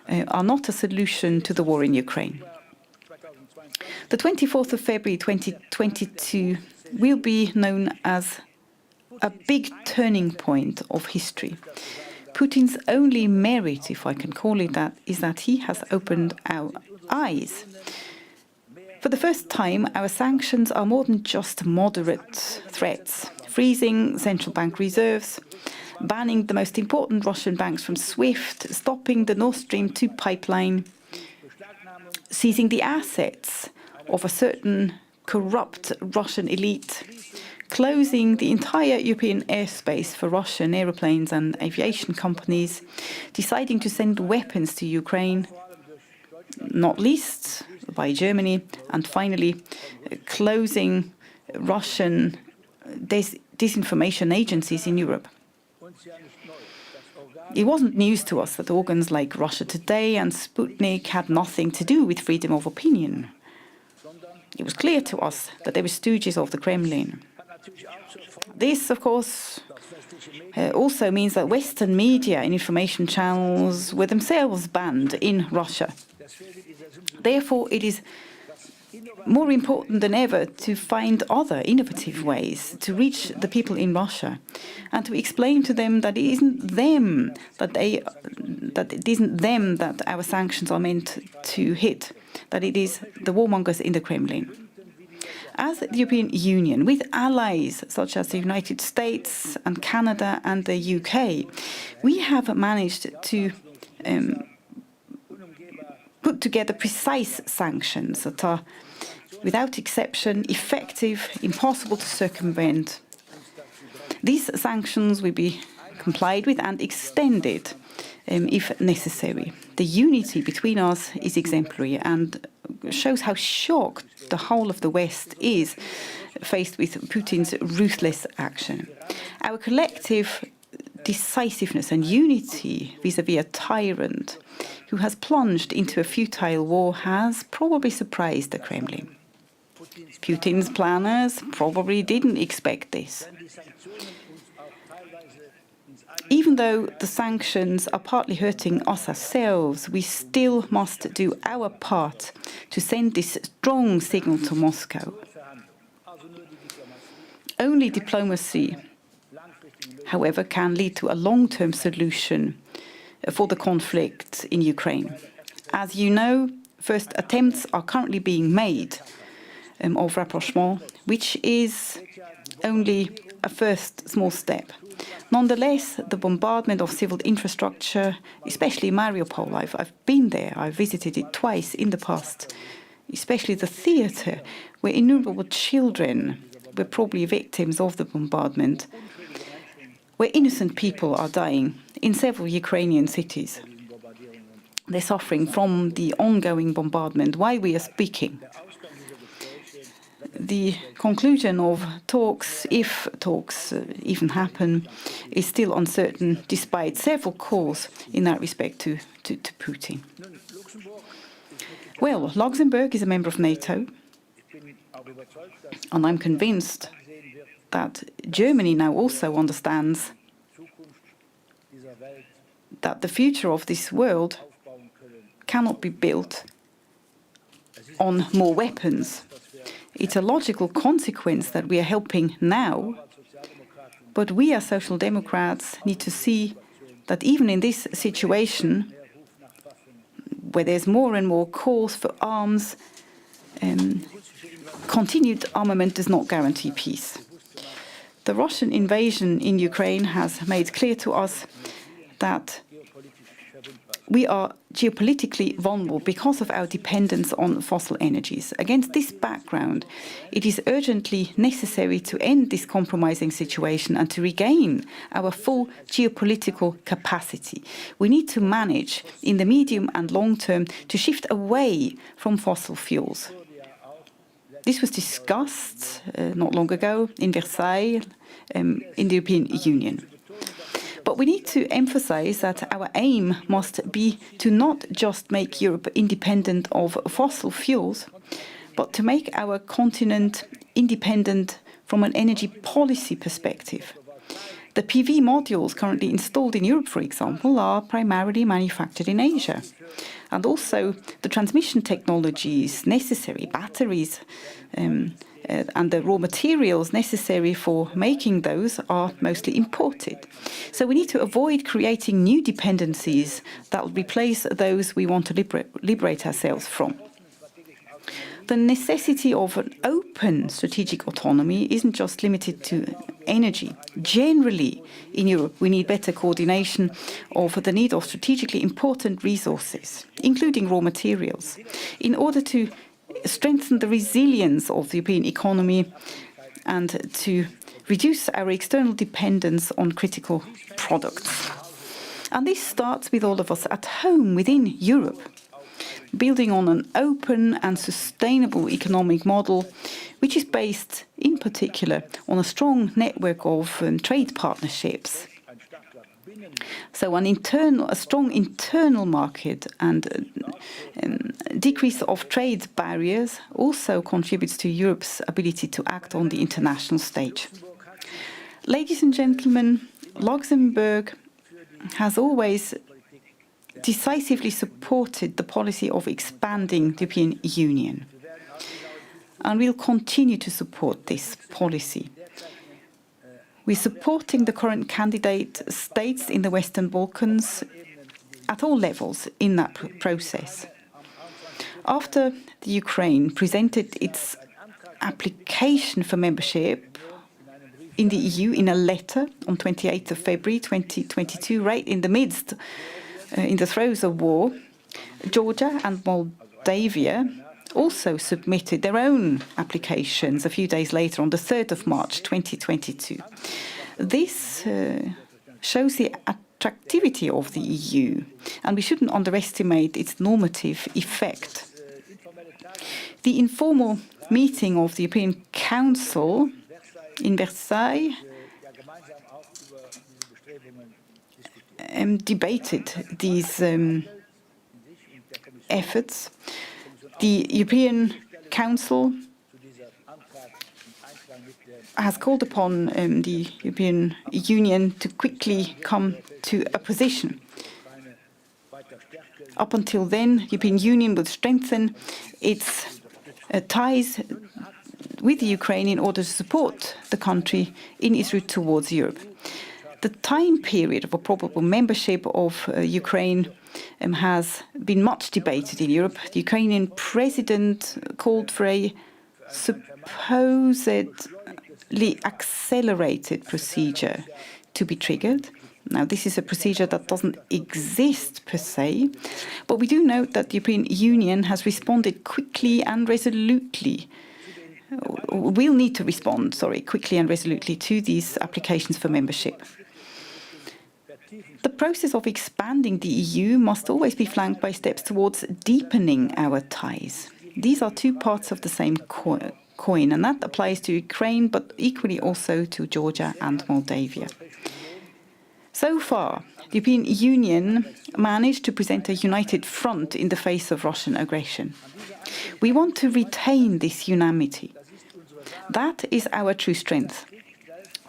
Speaker 5: are not a solution to the war in Ukraine. The 24th of February 2022 will be known as a big turning point of history. Putin's only merit, if I can call it that, is that he has opened our eyes. For the first time, our sanctions are more than just moderate threats, freezing central bank reserves, banning the most important Russian banks from SWIFT, stopping the Nord Stream 2 pipeline, seizing the assets of a certain corrupt Russian elite, closing the entire European airspace for Russian aeroplanes and aviation companies, deciding to send weapons to Ukraine, not least by Germany, and finally closing Russian disinformation agencies in Europe. It wasn't news to us that organs like Russia Today and Sputnik had nothing to do with freedom of opinion. It was clear to us that they were stooges of the Kremlin. This, of course, also means that Western media and information channels were themselves banned in Russia. Therefore, it is more important than ever to find other innovative ways to reach the people in Russia and to explain to them that it isn't them that our sanctions are meant to hit, that it is the warmongers in the Kremlin. As the European Union, with allies such as the United States and Canada and the UK, we have managed to put together precise sanctions that are, without exception, effective, impossible to circumvent. These sanctions will be complied with and extended if necessary. The unity between us is exemplary and shows how shocked the whole of the West is faced with Putin's ruthless action. Our collective decisiveness and unity vis-à-vis a tyrant who has plunged into a futile war has probably surprised the Kremlin. Putin's planners probably didn't expect this. Even though the sanctions are partly hurting us ourselves, we still must do our part to send this strong signal to Moscow. Only diplomacy, however, can lead to a long-term solution for the conflict in Ukraine. As you know, first attempts are currently being made of rapprochement, which is only a first small step. Nonetheless, the bombardment of civil infrastructure, especially Mariupol, I've been there, I've visited it twice in the past, especially the theatre, where innumerable children were probably victims of the bombardment, where innocent people are dying in several Ukrainian cities. They're suffering from the ongoing bombardment while we are speaking. The conclusion of talks, if talks even happen, is still uncertain, despite several calls in that respect to Putin. Well, Luxembourg is a member of NATO, and I'm convinced that Germany now also understands that the future of this world cannot be built on more weapons. It's a logical consequence that we are helping now, but we as Social Democrats need to see that even in this situation, where there's more and more calls for arms, continued armament does not guarantee peace. The Russian invasion in Ukraine has made clear to us that we are geopolitically vulnerable because of our dependence on fossil energies. Against this background, it is urgently necessary to end this compromising situation and to regain our full geopolitical capacity. We need to manage, in the medium and long term, to shift away from fossil fuels. This was discussed not long ago in Versailles in the European Union. But we need to emphasize that our aim must be to not just make Europe independent of fossil fuels, but to make our continent independent from an energy policy perspective. The PV modules currently installed in Europe, for example, are primarily manufactured in Asia. And also the transmission technologies necessary, batteries, and the raw materials necessary for making those are mostly imported. So we need to avoid creating new dependencies that will replace those we want to liberate ourselves from. The necessity of an open strategic autonomy isn't just limited to energy. Generally, in Europe, we need better coordination of the need of strategically important resources, including raw materials, in order to strengthen the resilience of the European economy and to reduce our external dependence on critical products. And this starts with all of us at home within Europe, building on an open and sustainable economic model, which is based in particular on a strong network of trade partnerships. So a strong internal market and decrease of trade barriers also contributes to Europe's ability to act on the international stage. Ladies and gentlemen, Luxembourg has always decisively supported the policy of expanding the European Union, and we'll continue to support this policy. We're supporting the current candidate states in the Western Balkans at all levels in that process. After the Ukraine presented its application for membership in the EU in a letter on 28th of February 2022, right in the midst, in the throes of war, Georgia and Moldavia also submitted their own applications a few days later on the 3rd of March 2022. This shows the attractivity of the EU, and we shouldn't underestimate its normative effect. The informal meeting of the European Council in Versailles debated these efforts. The European Council has called upon the European Union to quickly come to a position. Up until then, the European Union will strengthen its ties with the Ukraine in order to support the country in its route towards Europe. The time period of a probable membership of Ukraine has been much debated in Europe. The Ukrainian president called for a supposedly accelerated procedure to be triggered. Now, this is a procedure that doesn't exist per se, but we do note that the European Union has responded quickly and resolutely. We'll need to respond, quickly and resolutely to these applications for membership. The process of expanding the EU must always be flanked by steps towards deepening our ties. These are two parts of the same coin, and that applies to Ukraine, but equally also to Georgia and Moldavia. So far, the European Union managed to present a united front in the face of Russian aggression. We want to retain this unanimity. That is our true strength.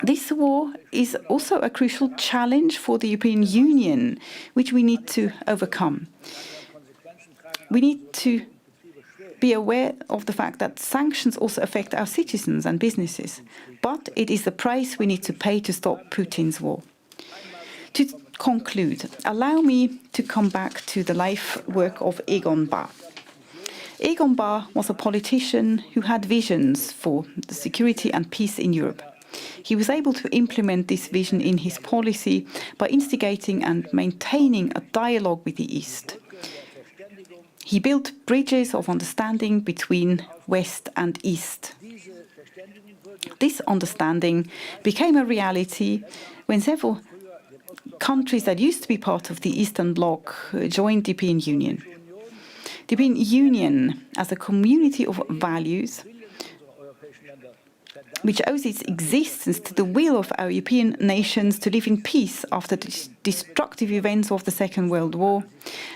Speaker 5: This war is also a crucial challenge for the European Union, which we need to overcome. We need to be aware of the fact that sanctions also affect our citizens and businesses, but it is the price we need to pay to stop Putin's war. To conclude, allow me to come back to the life work of Egon Bahr. Egon Bahr was a politician who had visions for the security and peace in Europe. He was able to implement this vision in his policy by instigating and maintaining a dialogue with the East. He built bridges of understanding between West and East. This understanding became a reality when several countries that used to be part of the Eastern Bloc joined the European Union. The European Union, as a community of values, which owes its existence to the will of our European nations to live in peace after the destructive events of the Second World War,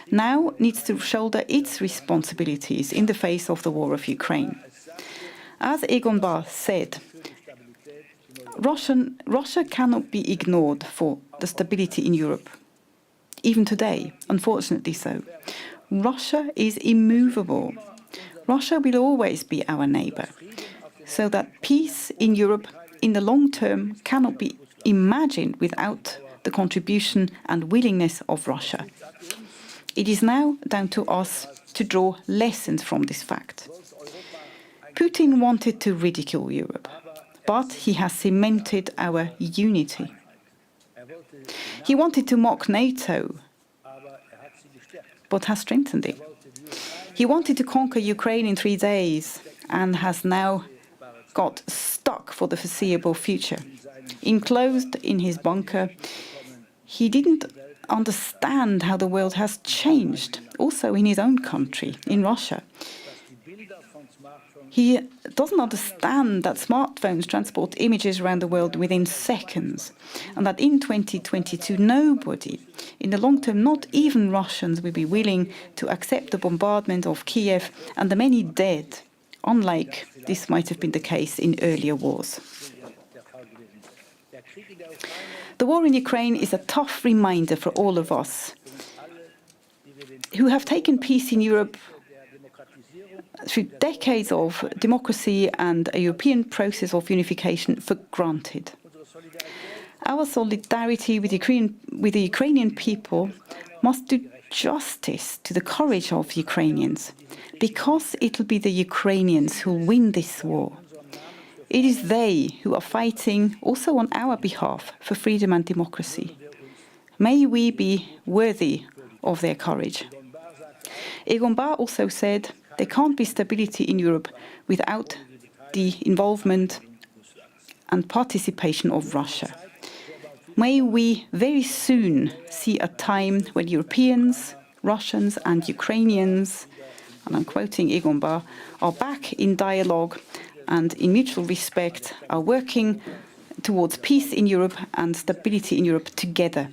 Speaker 5: now needs to shoulder its responsibilities in the face of the war of Ukraine. As Egon Bahr said, Russia cannot be ignored for the stability in Europe. Even today, unfortunately so. Russia is immovable. Russia will always be our neighbour. So that peace in Europe in the long term cannot be imagined without the contribution and willingness of Russia. It is now down to us to draw lessons from this fact. Putin wanted to ridicule Europe, but he has cemented our unity. He wanted to mock NATO, but has strengthened it. He wanted to conquer Ukraine in 3 days and has now got stuck for the foreseeable future. Enclosed in his bunker, he didn't understand how the world has changed, also in his own country, in Russia. He doesn't understand that smartphones transport images around the world within seconds, and that in 2022, nobody, in the long term, not even Russians, will be willing to accept the bombardment of Kiev and the many dead, unlike this might have been the case in earlier wars. The war in Ukraine is a tough reminder for all of us who have taken peace in Europe through decades of democracy and a European process of unification for granted. Our solidarity with the Ukrainian people must do justice to the courage of Ukrainians, because it will be the Ukrainians who win this war. It is they who are fighting, also on our behalf, for freedom and democracy. May we be worthy of their courage. Egon Bahr also said, there can't be stability in Europe without the involvement and participation of Russia. May we very soon see a time when Europeans, Russians and Ukrainians, and I'm quoting Egon Bahr, are back in dialogue and in mutual respect are working towards peace in Europe and stability in Europe together.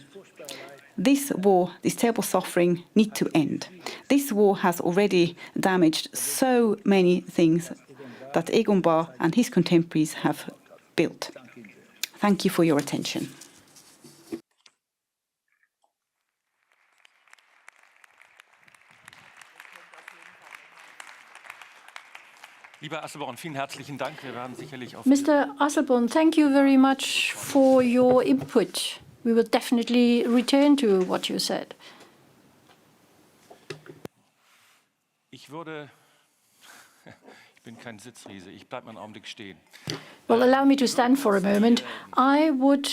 Speaker 5: This war, this terrible suffering, needs to end. This war has already damaged so many things that Egon Bahr and his contemporaries have built. Thank you for your attention.
Speaker 2: Mr. Asselborn, thank you very much for your input. We will definitely return to what you said. Well, allow me to stand for a moment. I would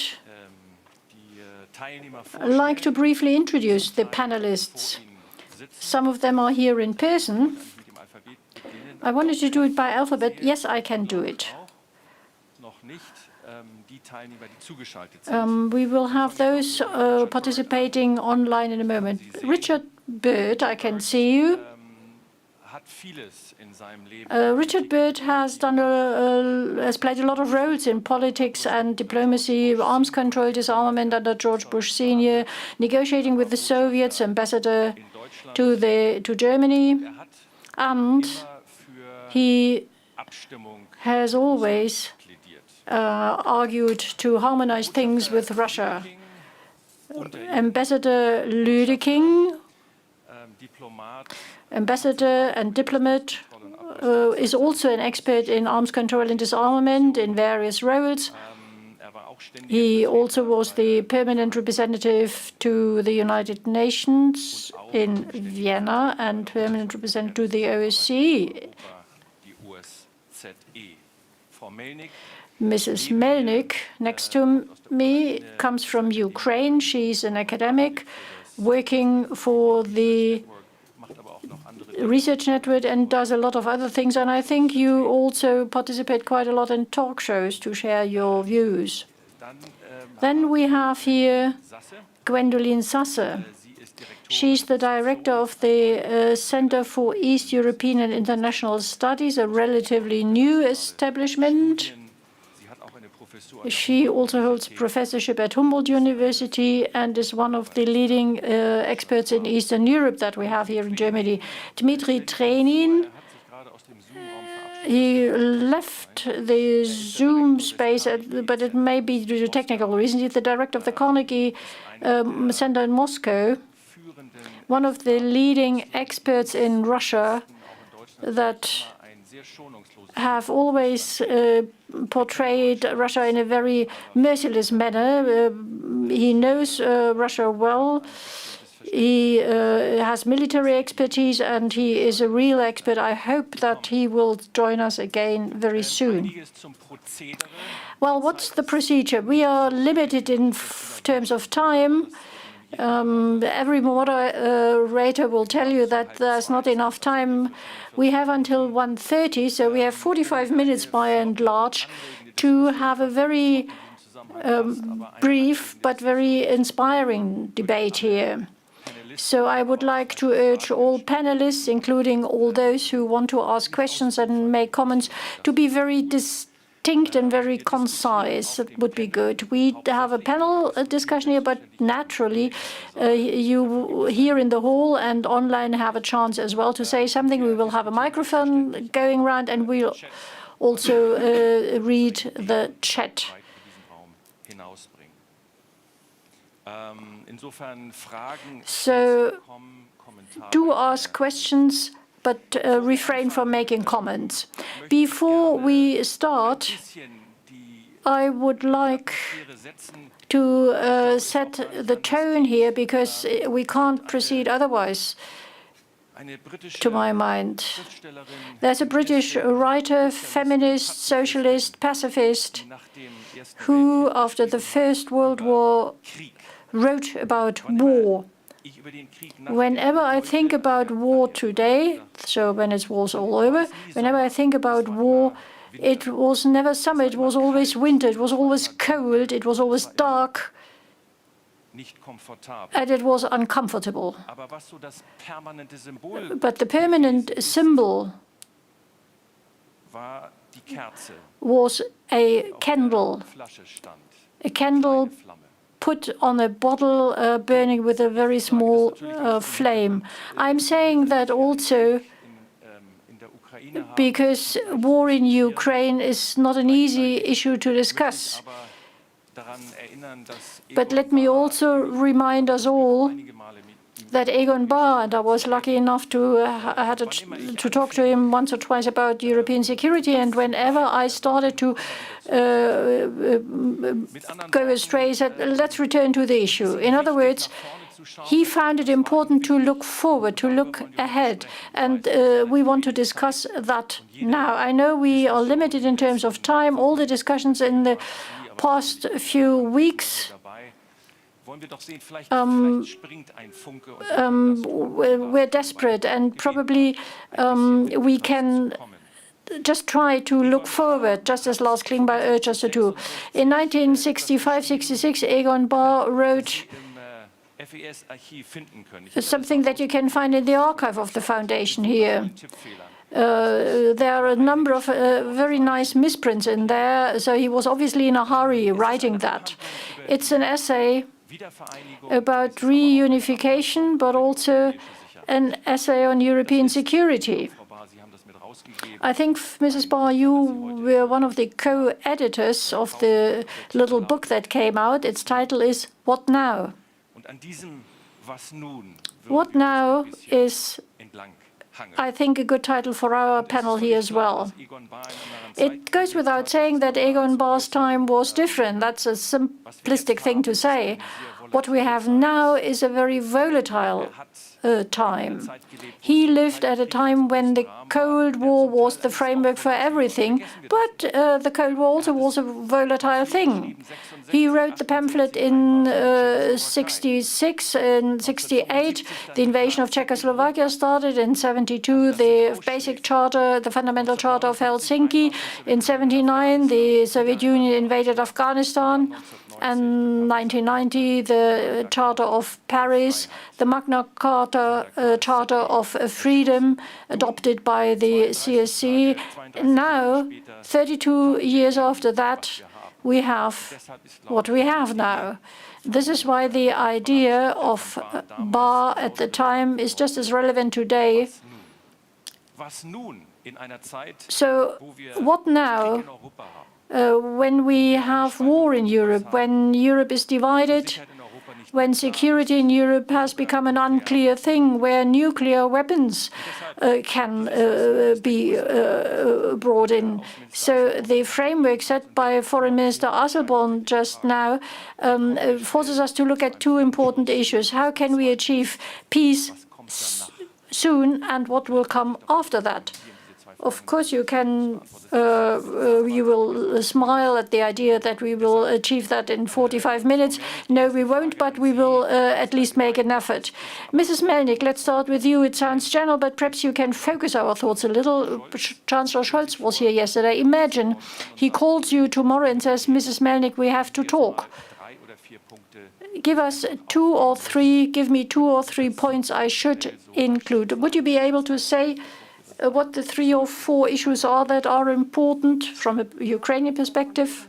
Speaker 2: like to briefly introduce the panelists. Some of them are here in person. I wanted to do it by alphabet. Yes, I can do it. We will have those participating online in a moment. Richard Bird, I can see you. Richard Bird has played a lot of roles in politics and diplomacy, arms control, disarmament under George Bush Sr., negotiating with the Soviets, ambassador to Germany, and he has always argued to harmonize things with Russia. Ambassador Lüdeking, ambassador and diplomat, is also an expert in arms control and disarmament in various roles. He also was the permanent representative to the United Nations in Vienna and permanent representative to the OSCE. Mrs. Melnik, next to me, comes from Ukraine. She's an academic working for the research network and does a lot of other things. And I think you also participate quite a lot in talk shows to share your views. Then we have here Gwendoline Sasse. She's the director of the Center for East European and International Studies, a relatively new establishment. She also holds a professorship at Humboldt University and is one of the leading experts in Eastern Europe that we have here in Germany. Dmitry Trenin, he left the Zoom space, but it may be due to technical reasons. He's the director of the Carnegie Center in Moscow, one of the leading experts in Russia that have always portrayed Russia in a very merciless manner. He knows Russia well. He has military expertise, and he is a real expert. I hope that he will join us again very soon. Well, what's the procedure? We are limited in terms of time. Every moderator will tell you that there's not enough time. We have until 1:30, so we have 45 minutes by and large to have a very brief but very inspiring debate here. So I would like to urge all panelists, including all those who want to ask questions and make comments, to be very distinct and very concise. It would be good. We have a panel discussion here, but naturally, you here in the hall and online have a chance as well to say something. We will have a microphone going around, and we'll also read the chat. So do ask questions, but refrain from making comments. Before we start, I would like to set the tone here, because we can't proceed otherwise, to my mind. There's a British writer, feminist, socialist, pacifist, who, after the First World War, wrote about war. Whenever I think about war today, so when it was all over, whenever I think about war, it was never summer, it was always winter, it was always cold, it was always dark, and it was uncomfortable. But the permanent symbol was a candle put on a bottle burning with a very small flame. I'm saying that also because war in Ukraine is not an easy issue to discuss. But let me also remind us all that Egon Bahr, and I was lucky enough to talk to him once or twice about European security, and whenever I started to go astray, he said, let's return to the issue. In other words, he found it important to look forward, to look ahead, and we want to discuss that now. I know we are limited in terms of time. All the discussions in the past few weeks we're desperate, and probably we can just try to look forward, just as Lars Klingbeil urged us to do. In 1965-66, Egon Bahr wrote something that you can find in the archive of the foundation here. There are a number of very nice misprints in there, so he was obviously in a hurry writing that. It's an essay about reunification, but also an essay on European security. I think, Mrs. Bahr, you were one of the co-editors of the little book that came out. Its title is What Now? What Now is, I think, a good title for our panel here as well. It goes without saying that Egon Bahr's time was different. That's a simplistic thing to say. What we have now is a very volatile time. He lived at a time when the Cold War was the framework for everything, but the Cold War also was a volatile thing. He wrote the pamphlet in 66 and 68. The invasion of Czechoslovakia started in 72. The basic charter, the fundamental charter of Helsinki. In 79, the Soviet Union invaded Afghanistan. And 1990, the Charter of Paris, the Magna Carta Charter of Freedom, adopted by the CSC. Now, 32 years after that, we have what we have now. This is why the idea of Bahr at the time is just as relevant today. So, what now? When we have war in Europe, when Europe is divided, when security in Europe has become an unclear thing, where nuclear weapons can be brought in. So the framework set by Foreign Minister Asselborn just now forces us to look at two important issues. How can we achieve peace soon, and what will come after that? Of course, you will smile at the idea that we will achieve that in 45 minutes. No, we won't, but we will at least make an effort. Mrs. Melnik, let's start with you. It sounds general, but perhaps you can focus our thoughts a little. Chancellor Scholz was here yesterday. Imagine he calls you tomorrow and says, Mrs. Melnik, we have to talk. Give me 2 or 3 points I should include. Would you be able to say what the 3 or 4 issues are that are important from a Ukrainian perspective?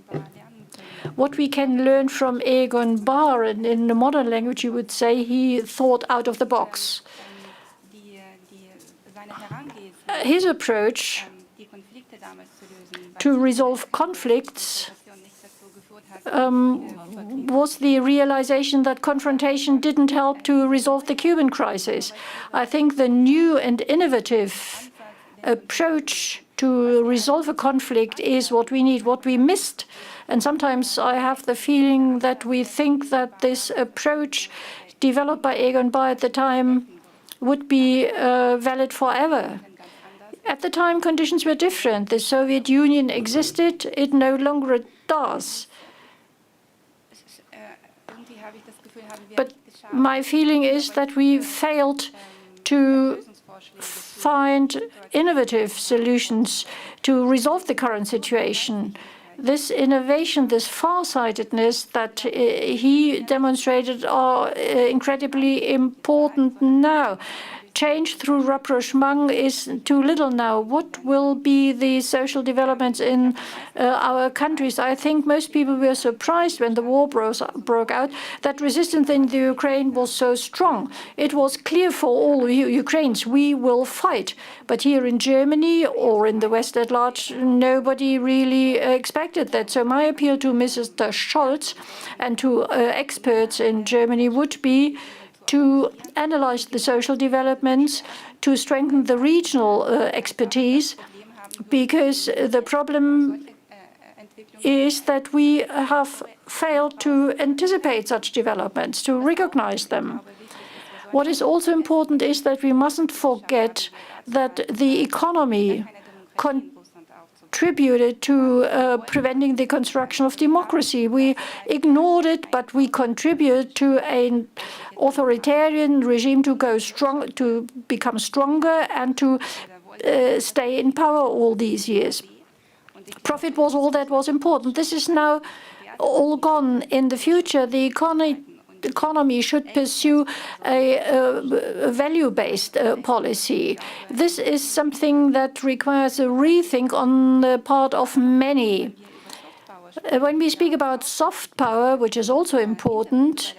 Speaker 2: What we can learn from Egon Bahr, and in the modern language you would say he thought out of the box. His approach to resolve conflicts was the realization that confrontation didn't help to resolve the Cuban crisis. I think the new and innovative approach to resolve a conflict is what we need, what we missed. And sometimes I have the feeling that we think that this approach developed by Egon Bahr at the time would be valid forever. At the time, conditions were different. The Soviet Union existed. It no longer does. But my feeling is that we failed to find innovative solutions to resolve the current situation. This innovation, this farsightedness that he demonstrated are incredibly important now. Change through rapprochement is too little now. What will be the social developments in our countries? I think most people were surprised when the war broke out that resistance in the Ukraine was so strong. It was clear for all Ukrainians, we will fight. But here in Germany or in the West at large, nobody really expected that. So my appeal to Mr. Scholz and to experts in Germany would be to analyze the social developments, to strengthen the regional expertise, because the problem is that we have failed to anticipate such developments, to recognize them. What is also important is that we mustn't forget that the economy contributed to preventing the construction of democracy. We ignored it, but we contribute to an authoritarian regime to become stronger and to stay in power all these years. Profit was all that was important. This is now all gone. In the future, the economy should pursue a value-based policy. This is something that requires a rethink on the part of many. When we speak about soft power, which is also important,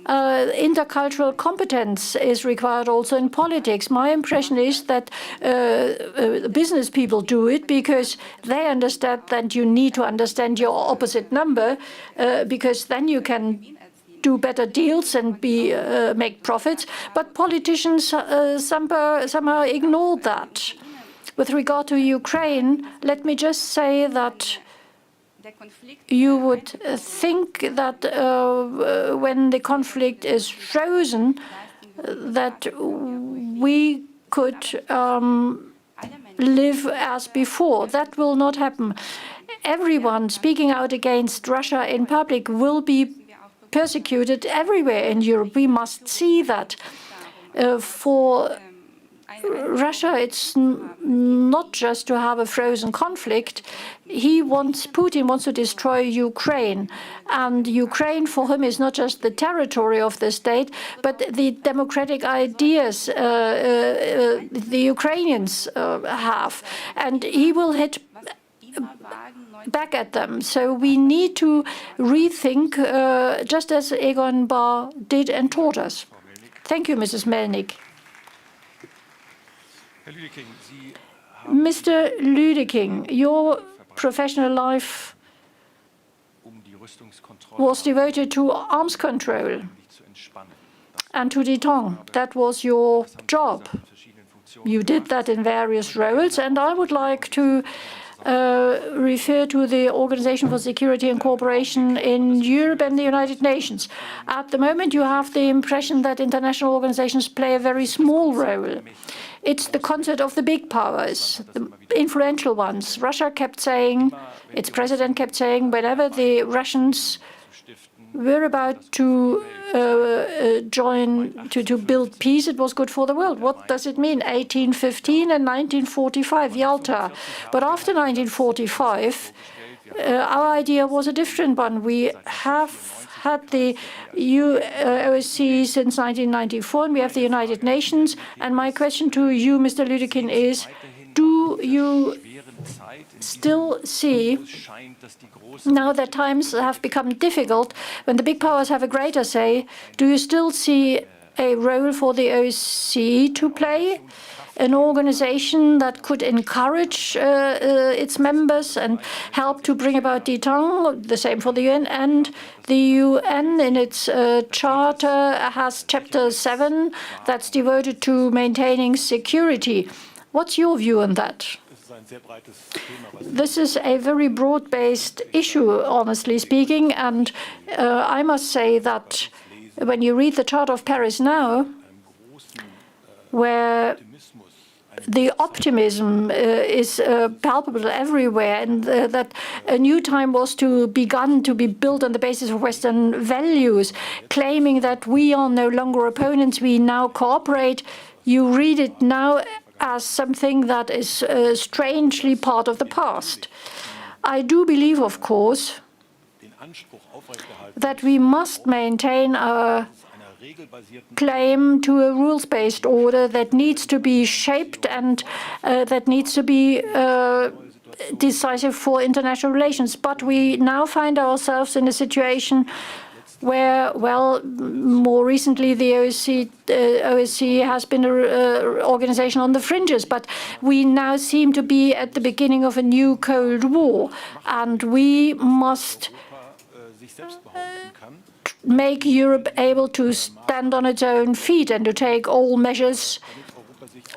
Speaker 2: intercultural competence is required also in politics. My impression is that business people do it because they understand that you need to understand your opposite number, because then you can do better deals and make profits. But politicians somehow ignore that. With regard to Ukraine, let me just say that you would think that when the conflict is frozen, that we could live as before. That will not happen. Everyone speaking out against Russia in public will be persecuted everywhere in Europe. We must see that. For Russia, it's not just to have a frozen conflict. Putin wants to destroy Ukraine. And Ukraine for him is not just the territory of the state, but the democratic ideas the Ukrainians have. And he will hit back at them. So we need to rethink, just as Egon Bahr did and taught us. Thank you, Mrs. Melnik. Mr. Lüdeking, your professional life was devoted to arms control and to détente. That was your job. You did that in various roles, and I would like to refer to the Organization for Security and Cooperation in Europe and the United Nations. At the moment, you have the impression that international organizations play a very small role. It's the concert of the big powers, the influential ones. Russia kept saying, its president kept saying, whenever the Russians were about to to build peace, it was good for the world. What does it mean? 1815 and 1945, Yalta. But after 1945, our idea was a different one. We have had the OSCE since 1994, and we have the United Nations. And my question to you, Mr. Lüdeking, is, do you still see, now that times have become difficult, when the big powers have a greater say, do you still see a role for the OSCE to play? An organization that could encourage its members and help to bring about détente, the same for the UN. And the UN in its charter has Chapter 7 that's devoted to maintaining security. What's your view on that? This is a very broad-based issue, honestly speaking, and I must say that when you read the Charter of Paris now, where the optimism is palpable everywhere, and that a new time was to be built on the basis of Western values, claiming that we are no longer opponents, we now cooperate. You read it now as something that is strangely part of the past. I do believe, of course, that we must maintain our claim to a rules-based order that needs to be shaped and that needs to be decisive for international relations. But we now find ourselves in a situation where, well, more recently the OSCE has been an organization on the fringes, but we now seem to be at the beginning of a new Cold War, and we must make Europe able to stand on its own feet and to take all measures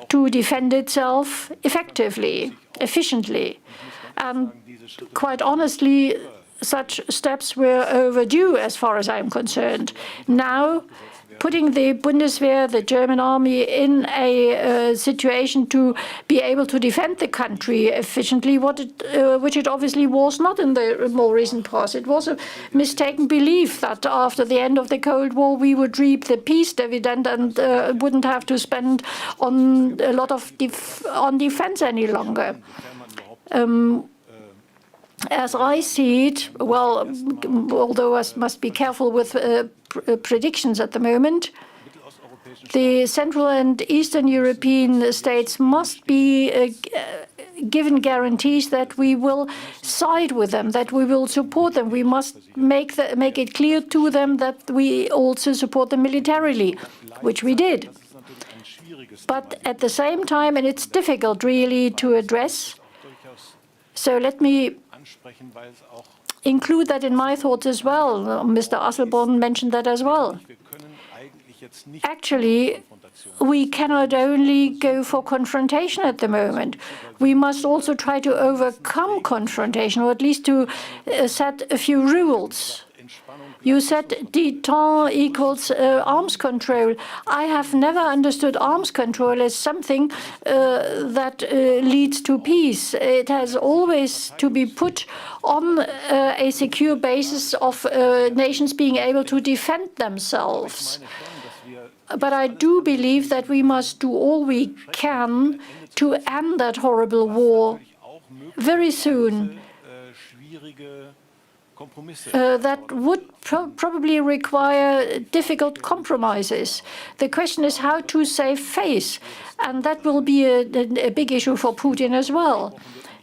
Speaker 2: to defend itself effectively, efficiently. And quite honestly, such steps were overdue as far as I'm concerned. Now, putting the Bundeswehr, the German army, in a situation to be able to defend the country efficiently, which it obviously was not in the more recent past. It was a mistaken belief that after the end of the Cold War we would reap the peace dividend and wouldn't have to spend on a lot of on defense any longer. As I see it, well, although I must be careful with predictions at the moment, the Central and Eastern European states must be given guarantees that we will side with them, that we will support them. We must make it clear to them that we also support them militarily, which we did. But at the same time, and it's difficult really to address, so let me include that in my thoughts as well. Mr. Asselborn mentioned that as well. Actually, we cannot only go for confrontation at the moment. We must also try to overcome confrontation, or at least to set a few rules You said détente equals arms control. I have never understood arms control as something that leads to peace. It has always to be put on a secure basis of nations being able to defend themselves. But I do believe that we must do all we can to end that horrible war very soon. That would probably require difficult compromises. The question is how to save face, and that will be a big issue for Putin as well.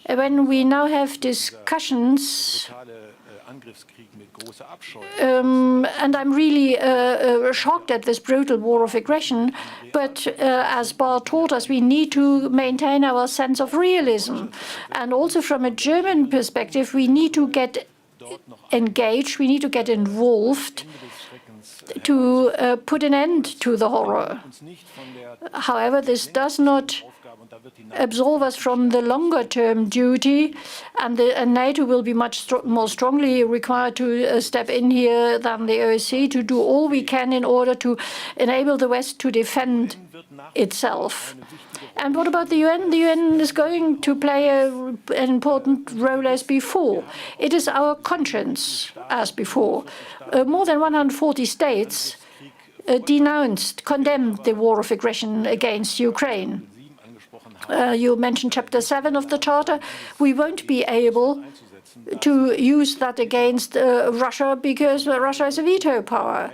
Speaker 2: When we now have discussions, and I'm really shocked at this brutal war of aggression, but as Bahr taught us, we need to maintain our sense of realism. And also from a German perspective, we need to get engaged, we need to get involved to put an end to the horror. However, this does not absolve us from the longer-term duty, and NATO will be much more strongly required to step in here than the OSCE, to do all we can in order to enable the West to defend itself. And what about the UN? The UN is going to play an important role as before. It is our conscience as before. More than 140 states condemned the war of aggression against Ukraine. You mentioned Chapter 7 of the Charter. We won't be able to use that against Russia because Russia is a veto power.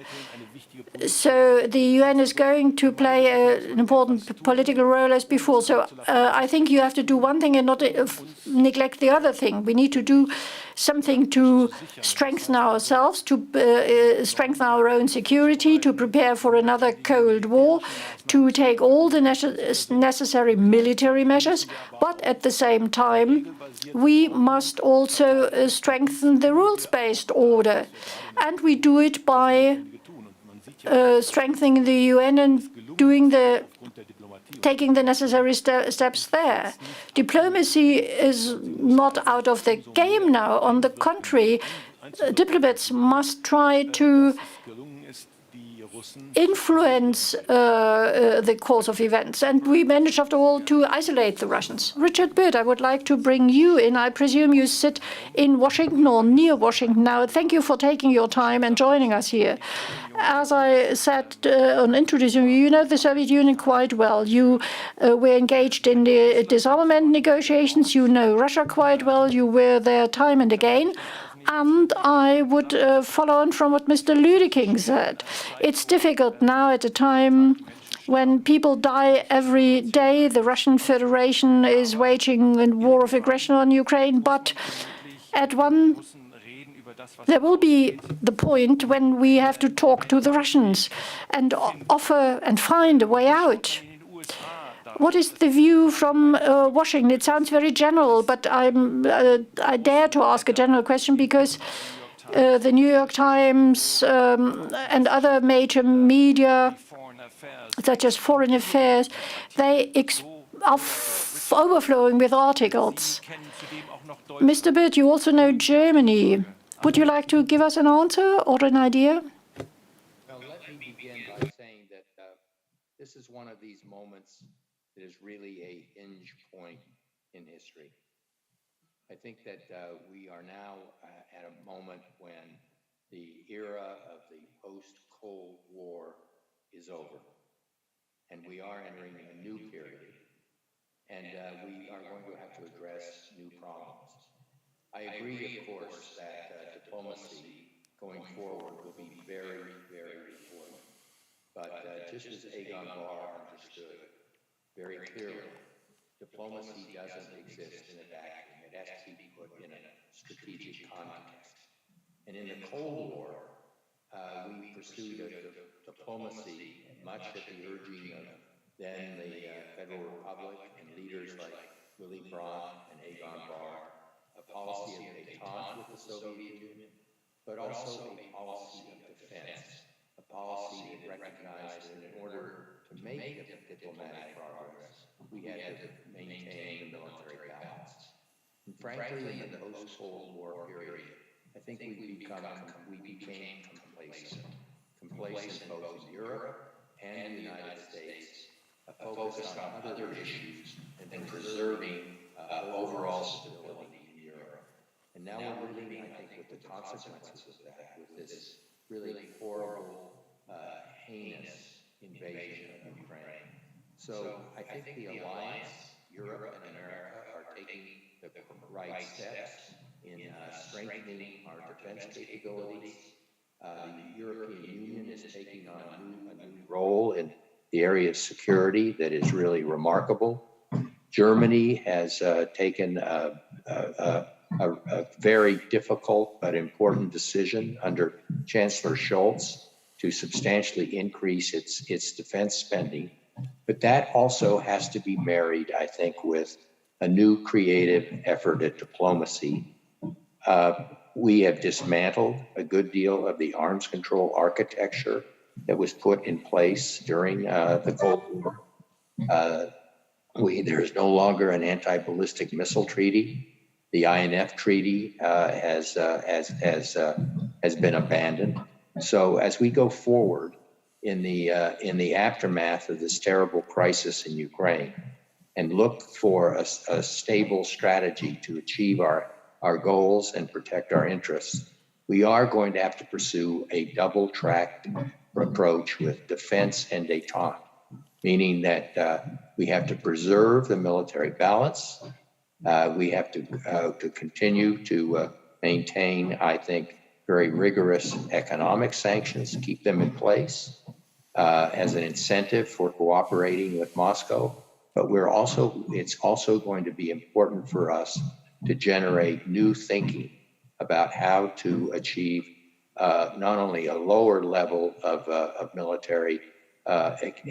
Speaker 2: So the UN is going to play an important political role as before. So I think you have to do one thing and not neglect the other thing. We need to do something to strengthen ourselves, to strengthen our own security, to prepare for another Cold War, to take all the necessary military measures. But at the same time, we must also strengthen the rules-based order. And we do it by strengthening the UN and taking the necessary steps there. Diplomacy is not out of the game now. On the contrary, diplomats must try to influence the course of events. And we managed, after all, to isolate the Russians. Richard Byrd, I would like to bring you in. I presume you sit in Washington or near Washington now. Thank you for taking your time and joining us here. As I said on introducing you, you know the Soviet Union quite well. You were engaged in the disarmament negotiations. You know Russia quite well. You were there time and again. And I would follow on from what Mr. Lüdeking said. It's difficult now at a time when people die every day. The Russian Federation is waging a war of aggression on Ukraine. But there will be the point when we have to talk to the Russians and offer and find a way out. What is the view from Washington? It sounds very general, but I dare to ask a general question because the New York Times and other major media, such as Foreign Affairs, they are overflowing with articles. Mr. Byrd, you also know Germany. Would you like to give us an answer or an idea?
Speaker 7: Well, let me begin by saying that this is one of these moments that is really a hinge point in history. I think that we are now at a moment when the era of the post-Cold War is over, and we are entering a new period, and we are going to have to address new problems. I agree, of course, that diplomacy going forward will be very, very important. But just as Egon Bahr understood very clearly, diplomacy doesn't exist in a vacuum. It has to be put in a strategic context. And in the Cold War, we pursued a diplomacy much at the urging of then the Federal Republic and leaders like Willy Brandt and Egon Bahr, a policy of détente with the Soviet Union, but also a policy of defense, a policy that recognized that in order to make diplomatic progress, we had to maintain the military balance. And frankly, in the post-Cold War period, I think we became complacent both in Europe and the United States, focused on other issues and preserving overall stability in Europe. And now we're living, I think, with the consequences of that, with this really horrible, heinous invasion of Ukraine. So I think the alliance, Europe and America, are taking the right steps in strengthening our defense capabilities. The European Union is taking on a new role in the area of security that is really remarkable. Germany has taken a very difficult but important decision under Chancellor Schulz to substantially increase its defense spending. But that also has to be married, I think, with a new creative effort at diplomacy. We have dismantled a good deal of the arms control architecture that was put in place during the Cold War. There is no longer an anti-ballistic missile treaty. The INF treaty has been abandoned. So as we go forward in the aftermath of this terrible crisis in Ukraine, and look for a stable strategy to achieve our goals and protect our interests, we are going to have to pursue a double-tracked approach with defense and détente, meaning that we have to preserve the military balance. We have to continue to maintain, I think, very rigorous economic sanctions, keep them in place as an incentive for cooperating with Moscow. But it's also going to be important for us to generate new thinking about how to achieve not only a lower level of military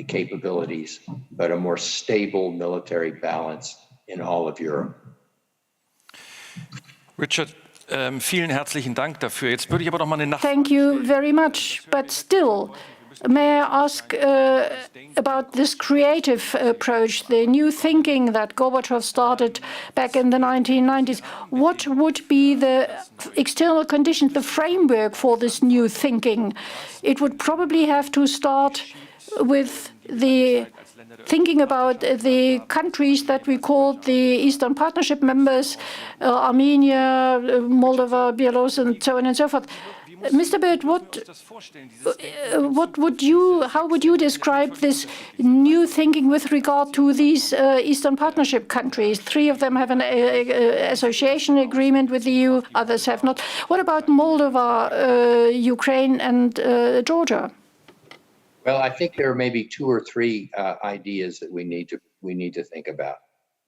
Speaker 7: capabilities, but a more stable military balance in all of Europe.
Speaker 8: Richard, vielen herzlichen Dank dafür. Jetzt würde ich aber noch mal eine
Speaker 2: Thank you very much. But still, may I ask about this creative approach, the new thinking that Gorbachev started back in the 1990s? What would be the external conditions, the framework for this new thinking? It would probably have to start with the thinking about the countries that we call the Eastern Partnership members, Armenia, Moldova, Belarus, and so on and so forth. Mr. Bird, how would you describe this new thinking with regard to these Eastern Partnership countries? 3 of them have an association agreement with the EU, others have not. What about Moldova, Ukraine, and Georgia?
Speaker 7: Well, I think there are maybe 2 or 3 ideas that we need to think about.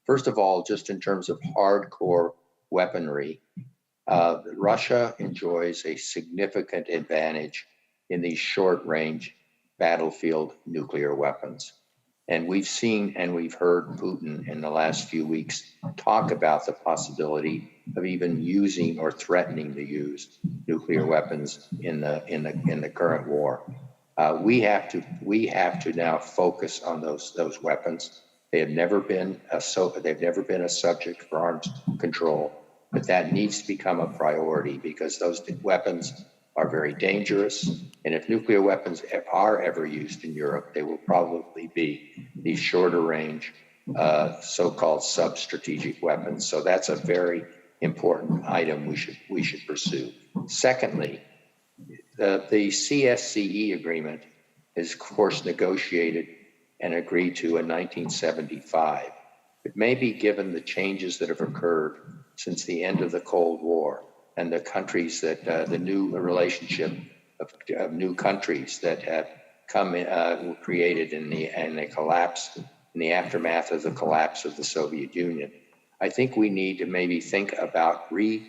Speaker 7: First of all, just in terms of hardcore weaponry, Russia enjoys a significant advantage in these short-range battlefield nuclear weapons. And we've seen and we've heard Putin in the last few weeks talk about the possibility of even using or threatening to use nuclear weapons in the current war. We have to now focus on those weapons. They have never been a subject for arms control, but that needs to become a priority because those weapons are very dangerous. And if nuclear weapons are ever used in Europe, they will probably be these shorter range, so-called sub-strategic weapons. So that's a very important item we should pursue. Secondly, the CSCE agreement is, of course, negotiated and agreed to in 1975. But maybe given the changes that have occurred since the end of the Cold War and the countries that the new relationship of new countries that have were created in the collapse, in the aftermath of the collapse of the Soviet Union, I think we need to maybe think about renewing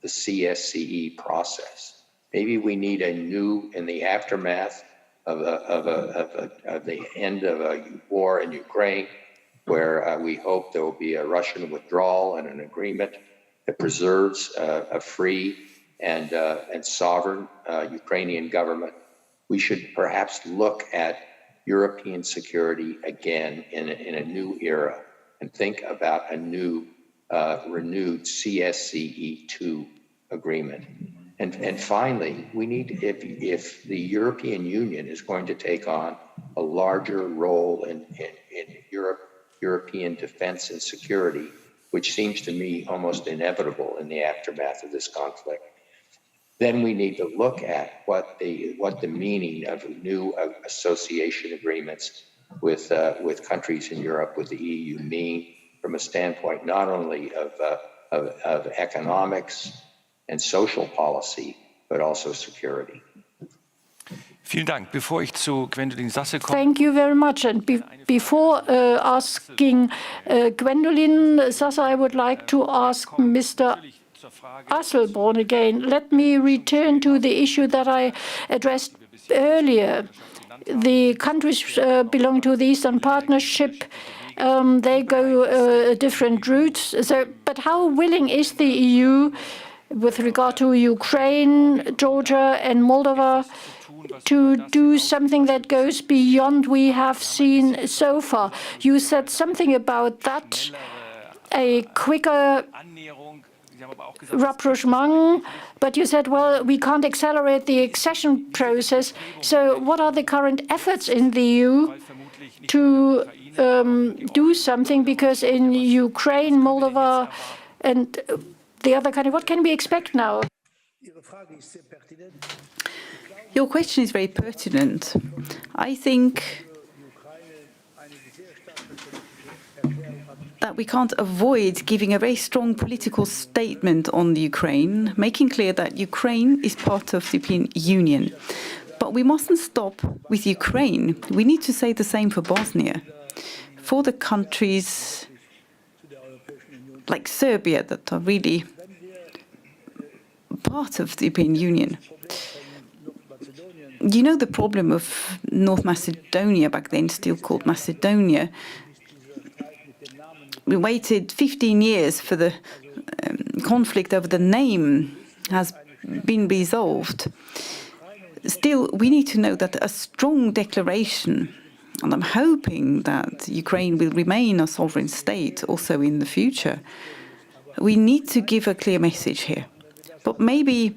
Speaker 7: the CSCE process. Maybe we need a new, in the aftermath of the end of a war in Ukraine, where we hope there will be a Russian withdrawal and an agreement that preserves a free and sovereign Ukrainian government. We should perhaps look at European security again in a new era and think about a new renewed CSCE2 agreement. And finally, we need, if the European Union is going to take on a larger role in European defense and security, which seems to me almost inevitable in the aftermath of this conflict, then we need to look at what the meaning of new association agreements with countries in Europe, with the EU, mean from a standpoint not only of economics and social policy, but also security.
Speaker 8: Vielen Dank. Bevor ich zu Gwendolyn Sasse komme.
Speaker 2: Thank you very much. And before asking Gwendolyn Sasse, I would like to ask Mr. Asselborn again. Let me return to the issue that I addressed earlier. The countries belong to the Eastern Partnership. They go different routes. But how willing is the EU, with regard to Ukraine, Georgia, and Moldova, to do something that goes beyond we have seen so far? You said something about that, a quicker rapprochement, but you said, well, we can't accelerate the accession process. So what are the current efforts in the EU to do something? Because in Ukraine, Moldova, and the other country, what can we expect now?
Speaker 5: Your question is very pertinent. I think that we can't avoid giving a very strong political statement on the Ukraine, making clear that Ukraine is part of the European Union. But we mustn't stop with Ukraine. We need to say the same for Bosnia, for the countries like Serbia that are really part of the European Union. You know the problem of North Macedonia, back then still called Macedonia. We waited 15 years for the conflict over the name has been resolved. Still, we need to know that a strong declaration, and I'm hoping that Ukraine will remain a sovereign state also in the future. We need to give a clear message here. But maybe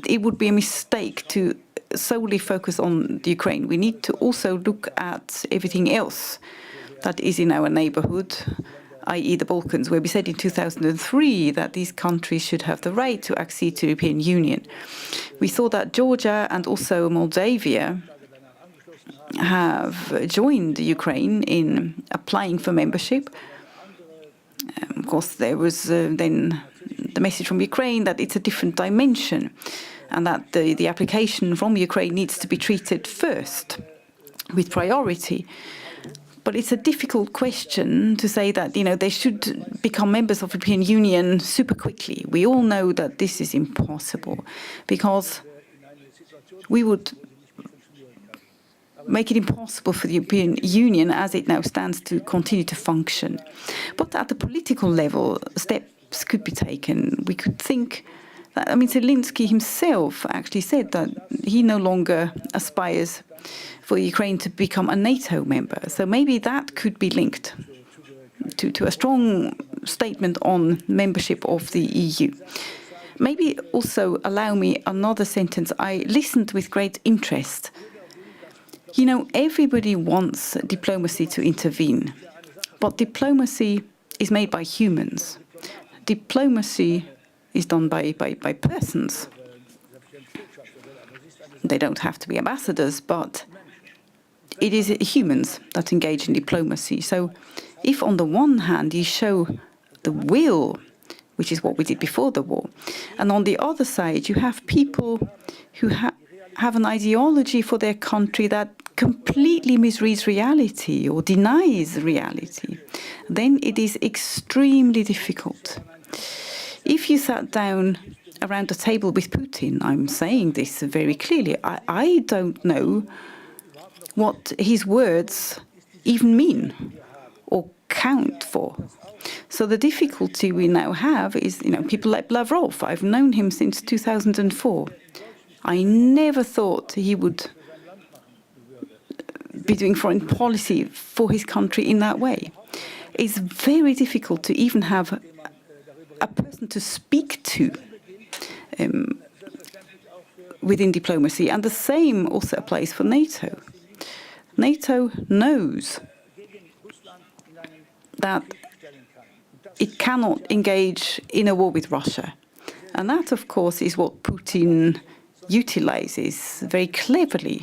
Speaker 5: it would be a mistake to solely focus on the Ukraine. We need to also look at everything else that is in our neighborhood, i.e. the Balkans, where we said in 2003 that these countries should have the right to accede to the European Union. We saw that Georgia and also Moldavia have joined Ukraine in applying for membership. Of course, there was then the message from Ukraine that it's a different dimension and that the application from Ukraine needs to be treated first with priority. But it's a difficult question to say that, they should become members of the European Union super quickly. We all know that this is impossible because we would make it impossible for the European Union as it now stands to continue to function. But at the political level, steps could be taken. We could think that, Zelensky himself actually said that he no longer aspires for Ukraine to become a NATO member. So maybe that could be linked to a strong statement on membership of the EU. Maybe also allow me another sentence. I listened with great interest. Everybody wants diplomacy to intervene, but diplomacy is made by humans. Diplomacy is done by persons. They don't have to be ambassadors, but it is humans that engage in diplomacy. So if on the one hand you show the will, which is what we did before the war, and on the other side you have people who have an ideology for their country that completely misreads reality or denies reality, then it is extremely difficult. If you sat down around the table with Putin, I'm saying this very clearly, I don't know what his words even mean or count for. So the difficulty we now have is, people like Lavrov. I've known him since 2004. I never thought he would be doing foreign policy for his country in that way. It's very difficult to even have a person to speak to within diplomacy, and the same also applies for NATO. NATO knows that it cannot engage in a war with Russia. And that, of course, is what Putin utilizes very cleverly.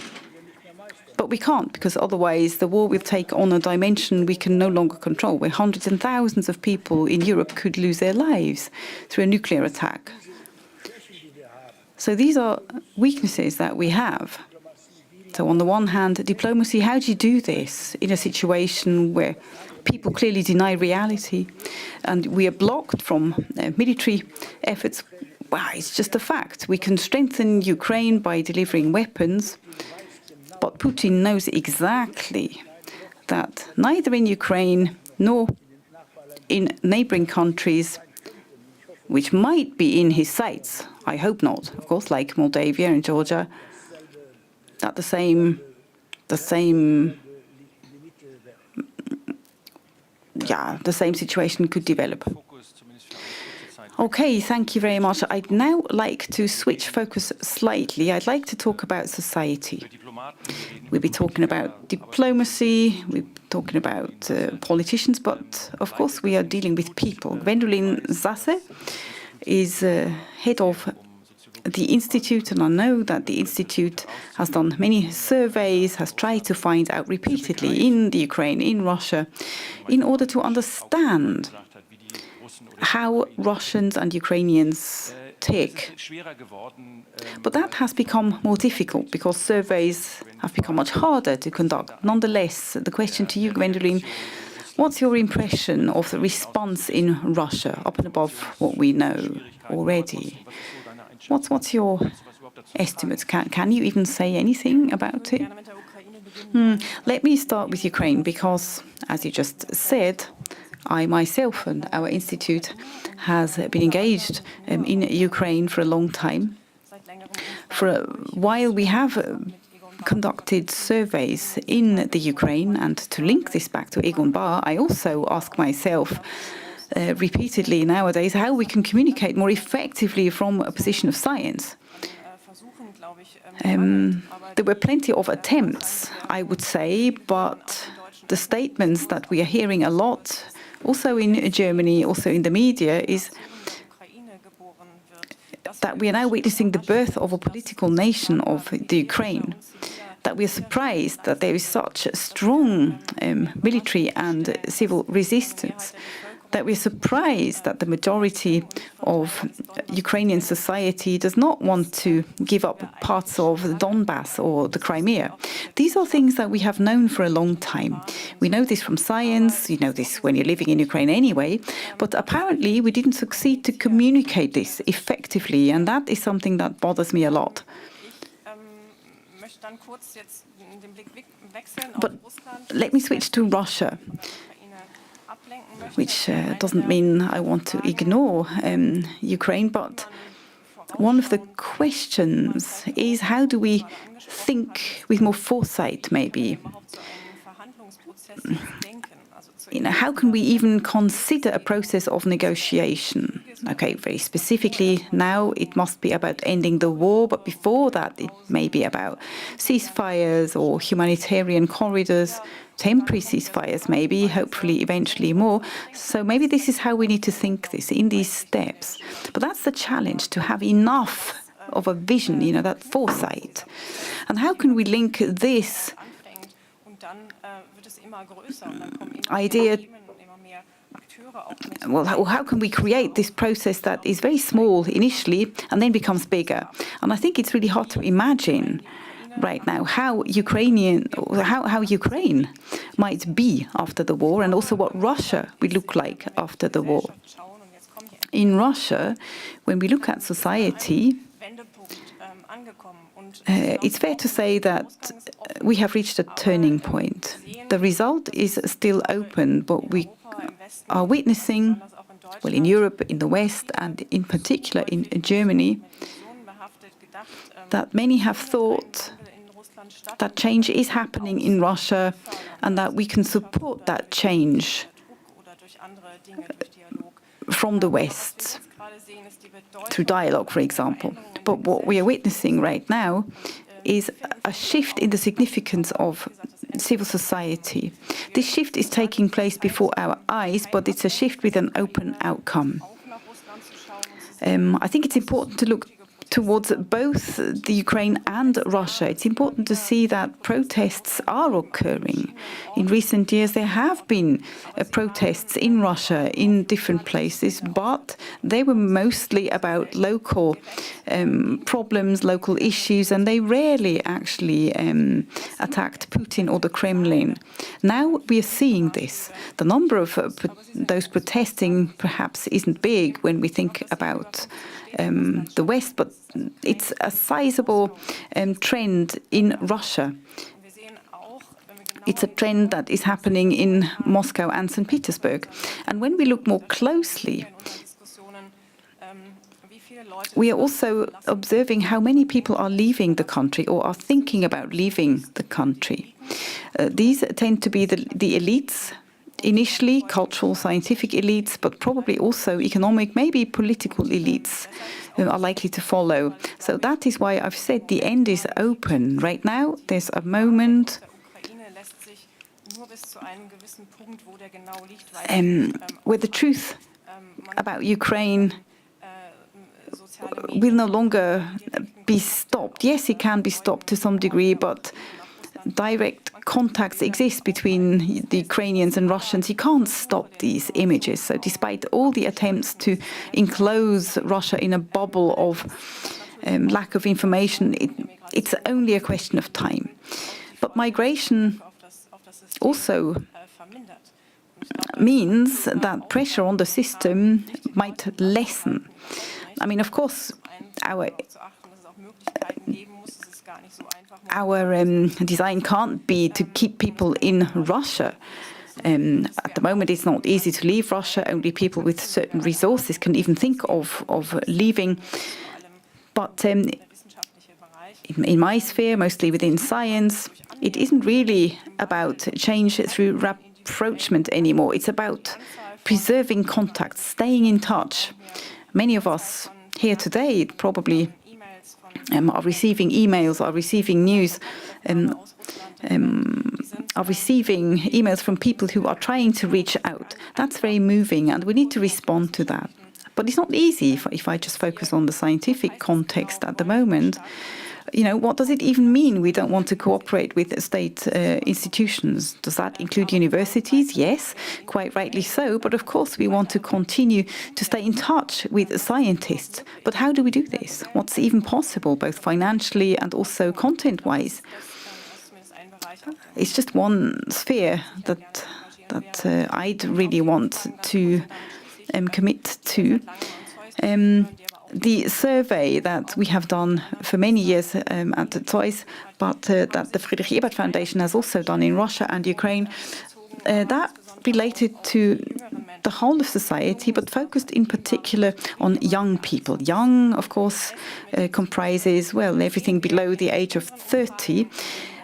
Speaker 5: But we can't, because otherwise the war will take on a dimension we can no longer control, where hundreds and thousands of people in Europe could lose their lives through a nuclear attack. So these are weaknesses that we have. So on the one hand, diplomacy, how do you do this in a situation where people clearly deny reality and we are blocked from military efforts? Well, it's just a fact. We can strengthen Ukraine by delivering weapons, but Putin knows exactly that neither in Ukraine nor in neighboring countries, which might be in his sights, I hope not, of course, like Moldavia and Georgia, that the same situation could develop. Okay, thank you very much. I'd now like to switch focus slightly. I'd like to talk about society. We'll be talking about diplomacy, we'll be talking about politicians, but of course we are dealing with people. Gwendolyn Sasse is head of the Institute, and I know that the Institute has done many surveys, has tried to find out repeatedly in the Ukraine, in Russia, in order to understand how Russians and Ukrainians tick. But that has become more difficult because surveys have become much harder to conduct. Nonetheless, the question to you, Gwendolyn, what's your impression of the response in Russia, up and above what we know already? What's your estimates? Can you even say anything about it? Let me start with Ukraine, because, as you just said, I myself and our institute has been engaged in Ukraine for a long time. For a while we have conducted surveys in the Ukraine, and to link this back to Egon Bahr, I also ask myself repeatedly nowadays how we can communicate more effectively from a position of science. There were plenty of attempts, I would say, but the statements that we are hearing a lot, also in Germany, also in the media, is that we are now witnessing the birth of a political nation of the Ukraine, that we are surprised that there is such strong military and civil resistance, that we're surprised that the majority of Ukrainian society does not want to give up parts of the Donbass or the Crimea. These are things that we have known for a long time. We know this from science, you know this when you're living in Ukraine anyway, but apparently we didn't succeed to communicate this effectively, and that is something that bothers me a lot. But let me switch to Russia, which doesn't mean I want to ignore Ukraine, but one of the questions is how do we think with more foresight, maybe? How can we even consider a process of negotiation? Okay, very specifically, now it must be about ending the war, but before that it may be about ceasefires or humanitarian corridors, temporary ceasefires maybe, hopefully eventually more. So maybe this is how we need to think this, in these steps. But that's the challenge, to have enough of a vision, that foresight. And how can we link this idea, well, how can we create this process that is very small initially and then becomes bigger? And I think it's really hard to imagine right now how Ukraine might be after the war, and also what Russia will look like after the war. In Russia, when we look at society, it's fair to say that we have reached a turning point. The result is still open, but we are witnessing, well, in Europe, in the West, and in particular in Germany, that many have thought that change is happening in Russia and that we can support that change from the West through dialogue, for example. But what we are witnessing right now is a shift in the significance of civil society. This shift is taking place before our eyes, but it's a shift with an open outcome. I think it's important to look towards both the Ukraine and Russia. It's important to see that protests are occurring. In recent years, there have been protests in Russia in different places, but they were mostly about local problems, local issues, and they rarely actually attacked Putin or the Kremlin. Now we are seeing this. The number of those protesting perhaps isn't big when we think about the West, but it's a sizable trend in Russia. It's a trend that is happening in Moscow and St. Petersburg. And when we look more closely, we are also observing how many people are leaving the country or are thinking about leaving the country. These tend to be the elites, initially cultural, scientific elites, but probably also economic, maybe political elites are likely to follow. So that is why I've said the end is open. Right now, there's a moment where the truth about Ukraine will no longer be stopped. Yes, it can be stopped to some degree, but direct contacts exist between the Ukrainians and Russians. You can't stop these images. So despite all the attempts to enclose Russia in a bubble of lack of information, it's only a question of time. But migration also means that pressure on the system might lessen. I mean, of course, our design can't be to keep people in Russia. At the moment, it's not easy to leave Russia. Only people with certain resources can even think of leaving. But in my sphere, mostly within science, it isn't really about change through rapprochement anymore. It's about preserving contacts, staying in touch. Many of us here today probably are receiving emails, are receiving news, are receiving emails from people who are trying to reach out. That's very moving, and we need to respond to that. But it's not easy if I just focus on the scientific context at the moment. You know, what does it even mean we don't want to cooperate with state institutions? Does that include universities? Yes, quite rightly so. But of course, we want to continue to stay in touch with scientists. But how do we do this? What's even possible, both financially and also content-wise? It's just one sphere that I'd really want to commit to. The survey that we have done for many years at the ZEUS, but that the Friedrich Ebert Foundation has also done in Russia and Ukraine, that related to the whole of society, but focused in particular on young people. Young, of course, comprises, well, everything below the age of 30.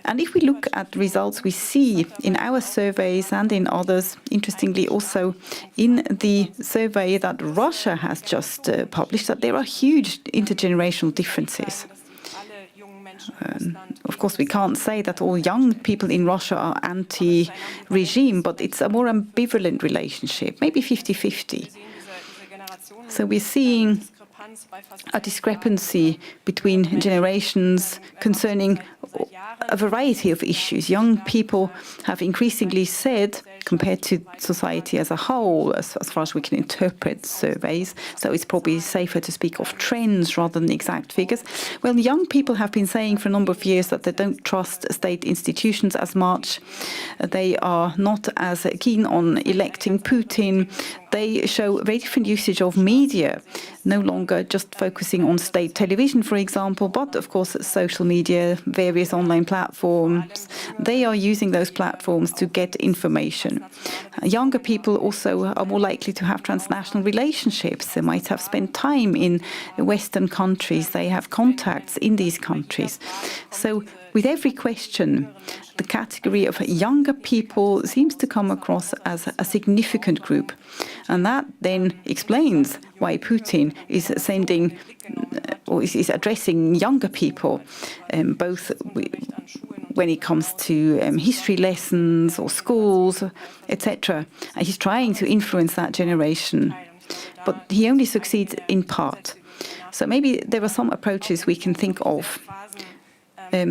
Speaker 5: And if we look at results we see in our surveys and in others, interestingly also in the survey that Russia has just published, that there are huge intergenerational differences. Of course, we can't say that all young people in Russia are anti-regime, but it's a more ambivalent relationship, maybe 50-50. So we're seeing a discrepancy between generations concerning a variety of issues. Young people have increasingly said, compared to society as a whole, as far as we can interpret surveys, so it's probably safer to speak of trends rather than exact figures. Well, young people have been saying for a number of years that they don't trust state institutions as much. They are not as keen on electing Putin. They show very different usage of media, no longer just focusing on state television, for example, but of course social media, various online platforms. They are using those platforms to get information. Younger people also are more likely to have transnational relationships. They might have spent time in Western countries. They have contacts in these countries. So with every question, the category of younger people seems to come across as a significant group. And that then explains why Putin is sending or is addressing younger people, both when it comes to history lessons or schools, etc. And he's trying to influence that generation, but he only succeeds in part. So maybe there are some approaches we can think of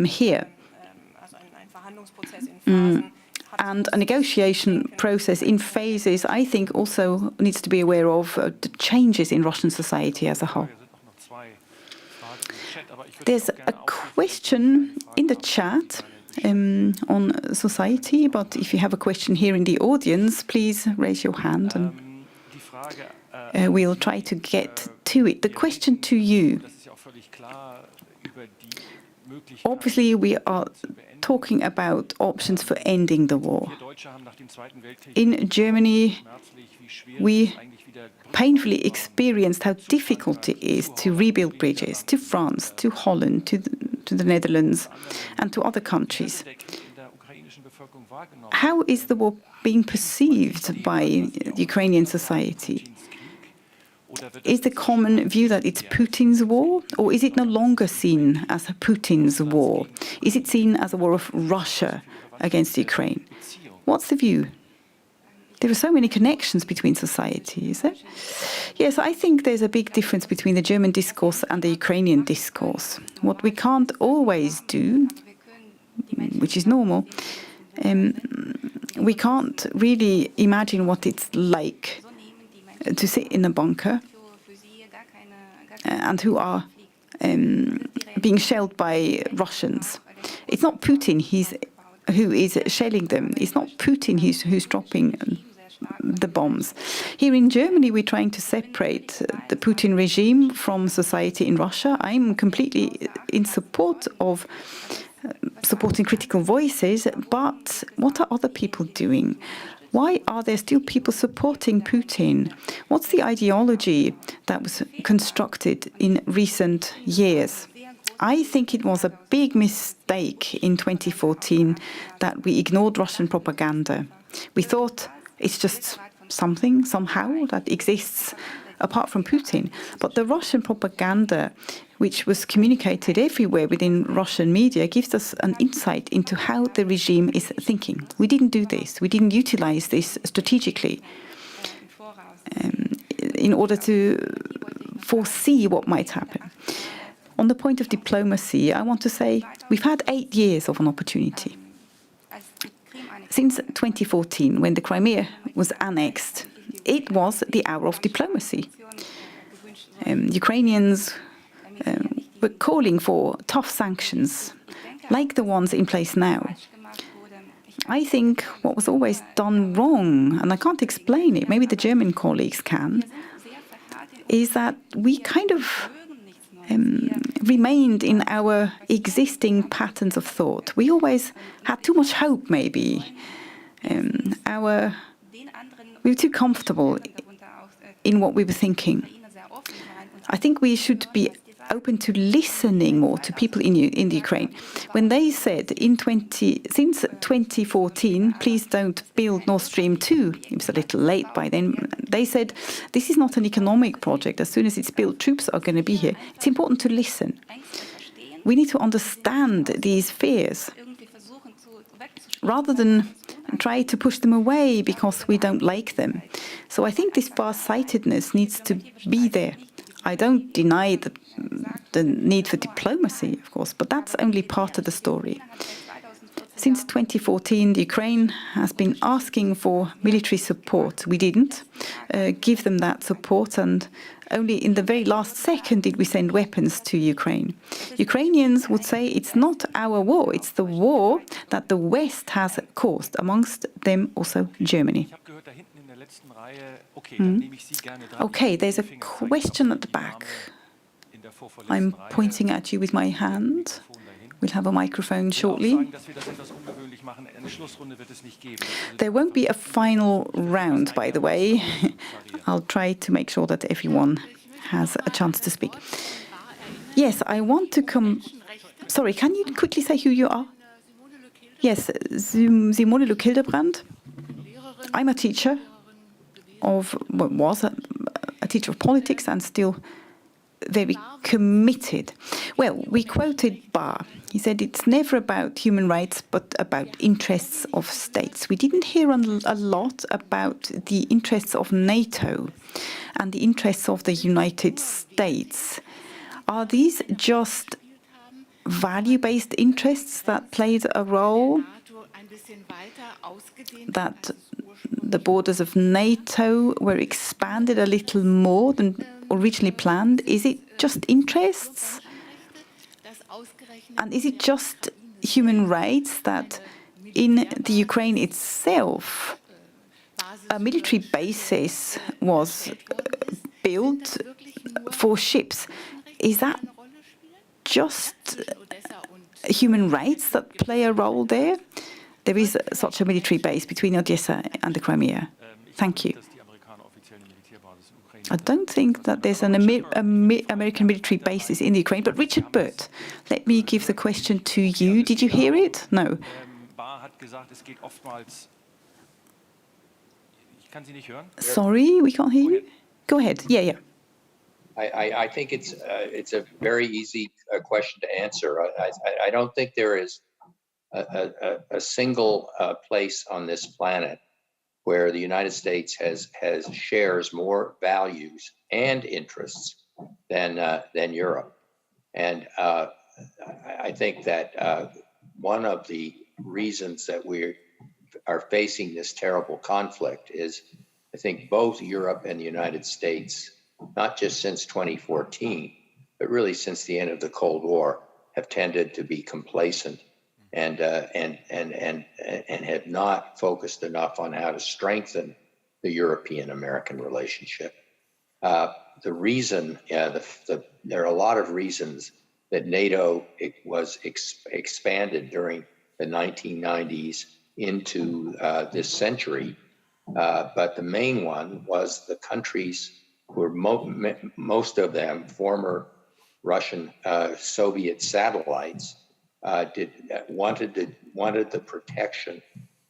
Speaker 5: here. And a negotiation process in phases, I think, also needs to be aware of the changes in Russian society as a whole. There's a question in the chat on society, but if you have a question here in the audience, please raise your hand and we'll try to get to it. The question to you. Obviously, we are talking about options for ending the war. In Germany, we painfully experienced how difficult it is to rebuild bridges to France, to Holland, to the Netherlands, and to other countries. How is the war being perceived by Ukrainian society? Is the common view that it's Putin's war, or is it no longer seen as Putin's war? Is it seen as a war of Russia against Ukraine? What's the view? There are so many connections between society, is there? Yes, I think there's a big difference between the German discourse and the Ukrainian discourse. What we can't always do, which is normal, we can't really imagine what it's like to sit in a bunker and who are being shelled by Russians. It's not Putin who is shelling them. It's not Putin who's dropping the bombs. Here in Germany, we're trying to separate the Putin regime from society in Russia. I'm completely in support of supporting critical voices, but what are other people doing? Why are there still people supporting Putin? What's the ideology that was constructed in recent years? I think it was a big mistake in 2014 that we ignored Russian propaganda. We thought it's just something, somehow, that exists apart from Putin. But the Russian propaganda, which was communicated everywhere within Russian media, gives us an insight into how the regime is thinking. We didn't do this. We didn't utilize this strategically in order to foresee what might happen. On the point of diplomacy, I want to say we've had 8 years of an opportunity. Since 2014, when the Crimea was annexed, it was the hour of diplomacy. Ukrainians were calling for tough sanctions, like the ones in place now. I think what was always done wrong, and I can't explain it, maybe the German colleagues can, is that we kind of remained in our existing patterns of thought. We always had too much hope, maybe. We were too comfortable in what we were thinking. I think we should be open to listening more to people in the Ukraine. When they said since 2014, please don't build Nord Stream 2, it was a little late by then, they said this is not an economic project. As soon as it's built, troops are going to be here. It's important to listen. We need to understand these fears rather than try to push them away because we don't like them. So I think this far-sightedness needs to be there. I don't deny the need for diplomacy, of course, but that's only part of the story. Since 2014, the Ukraine has been asking for military support. We didn't give them that support, and only in the very last second did we send weapons to Ukraine. Ukrainians would say it's not our war, it's the war that the West has caused, amongst them also Germany. Okay, there's a question at the back. I'm pointing at you with my hand. We'll have a microphone shortly. There won't be a final round, by the way. I'll try to make sure that everyone has a chance to speak. Yes, I want to come Sorry, can you quickly say who you are? Yes, Simone Luc-Hildebrand. I'm a teacher was a teacher of politics and still very committed. Well, we quoted Bahr. He said it's never about human rights, but about interests of states. We didn't hear a lot about the interests of NATO and the interests of the United States. Are these just value-based interests that played a role, that the borders of NATO were expanded a little more than originally planned? Is it just interests? And is it just human rights that in the Ukraine itself a military basis was built for ships? Is that just human rights that play a role there? There is such a military base between Odessa and the Crimea. Thank you. I don't think that there's an American military basis in the Ukraine, but Richard Burt, let me give the question to you. Did you hear it? No. Sorry, we can't hear you. Go ahead. Yeah.
Speaker 7: I think it's a very easy question to answer. I don't think there is a single place on this planet where the United States shares more values and interests than Europe. And I think that one of the reasons that we are facing this terrible conflict is, I think both Europe and the United States, not just since 2014, but really since the end of the Cold War, have tended to be complacent and have not focused enough on how to strengthen the European-American relationship. The reason, there are a lot of reasons that NATO was expanded during the 1990s into this century, but the main one was the countries who were most of them former Russian Soviet satellites wanted the protection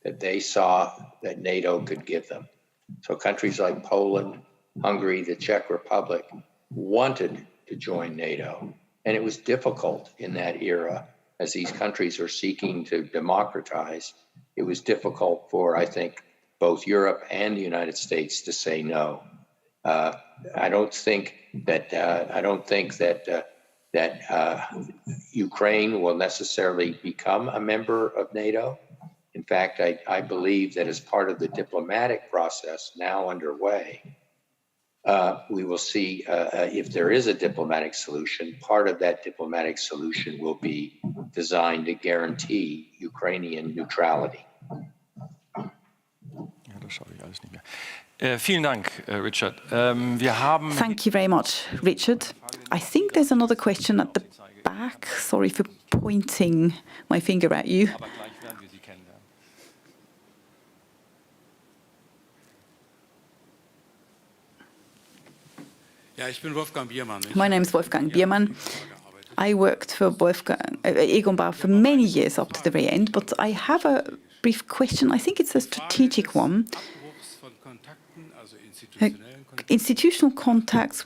Speaker 7: that they saw that NATO could give them. So countries like Poland, Hungary, the Czech Republic wanted to join NATO, and it was difficult in that era as these countries are seeking to democratize. It was difficult for, I think, both Europe and the United States to say no. I don't think that Ukraine will necessarily become a member of NATO. In fact, I believe that as part of the diplomatic process now underway, we will see if there is a diplomatic solution. Part of that diplomatic solution will be designed to guarantee Ukrainian neutrality.
Speaker 8: Vielen Dank, Richard.
Speaker 5: Thank you very much, Richard. I think there's another question at the back. Sorry for pointing my finger at you. My name is Wolfgang Biermann. I worked for Egon Bahr for many years up to the very end, but I have a brief question. I think it's a strategic one. Institutional contacts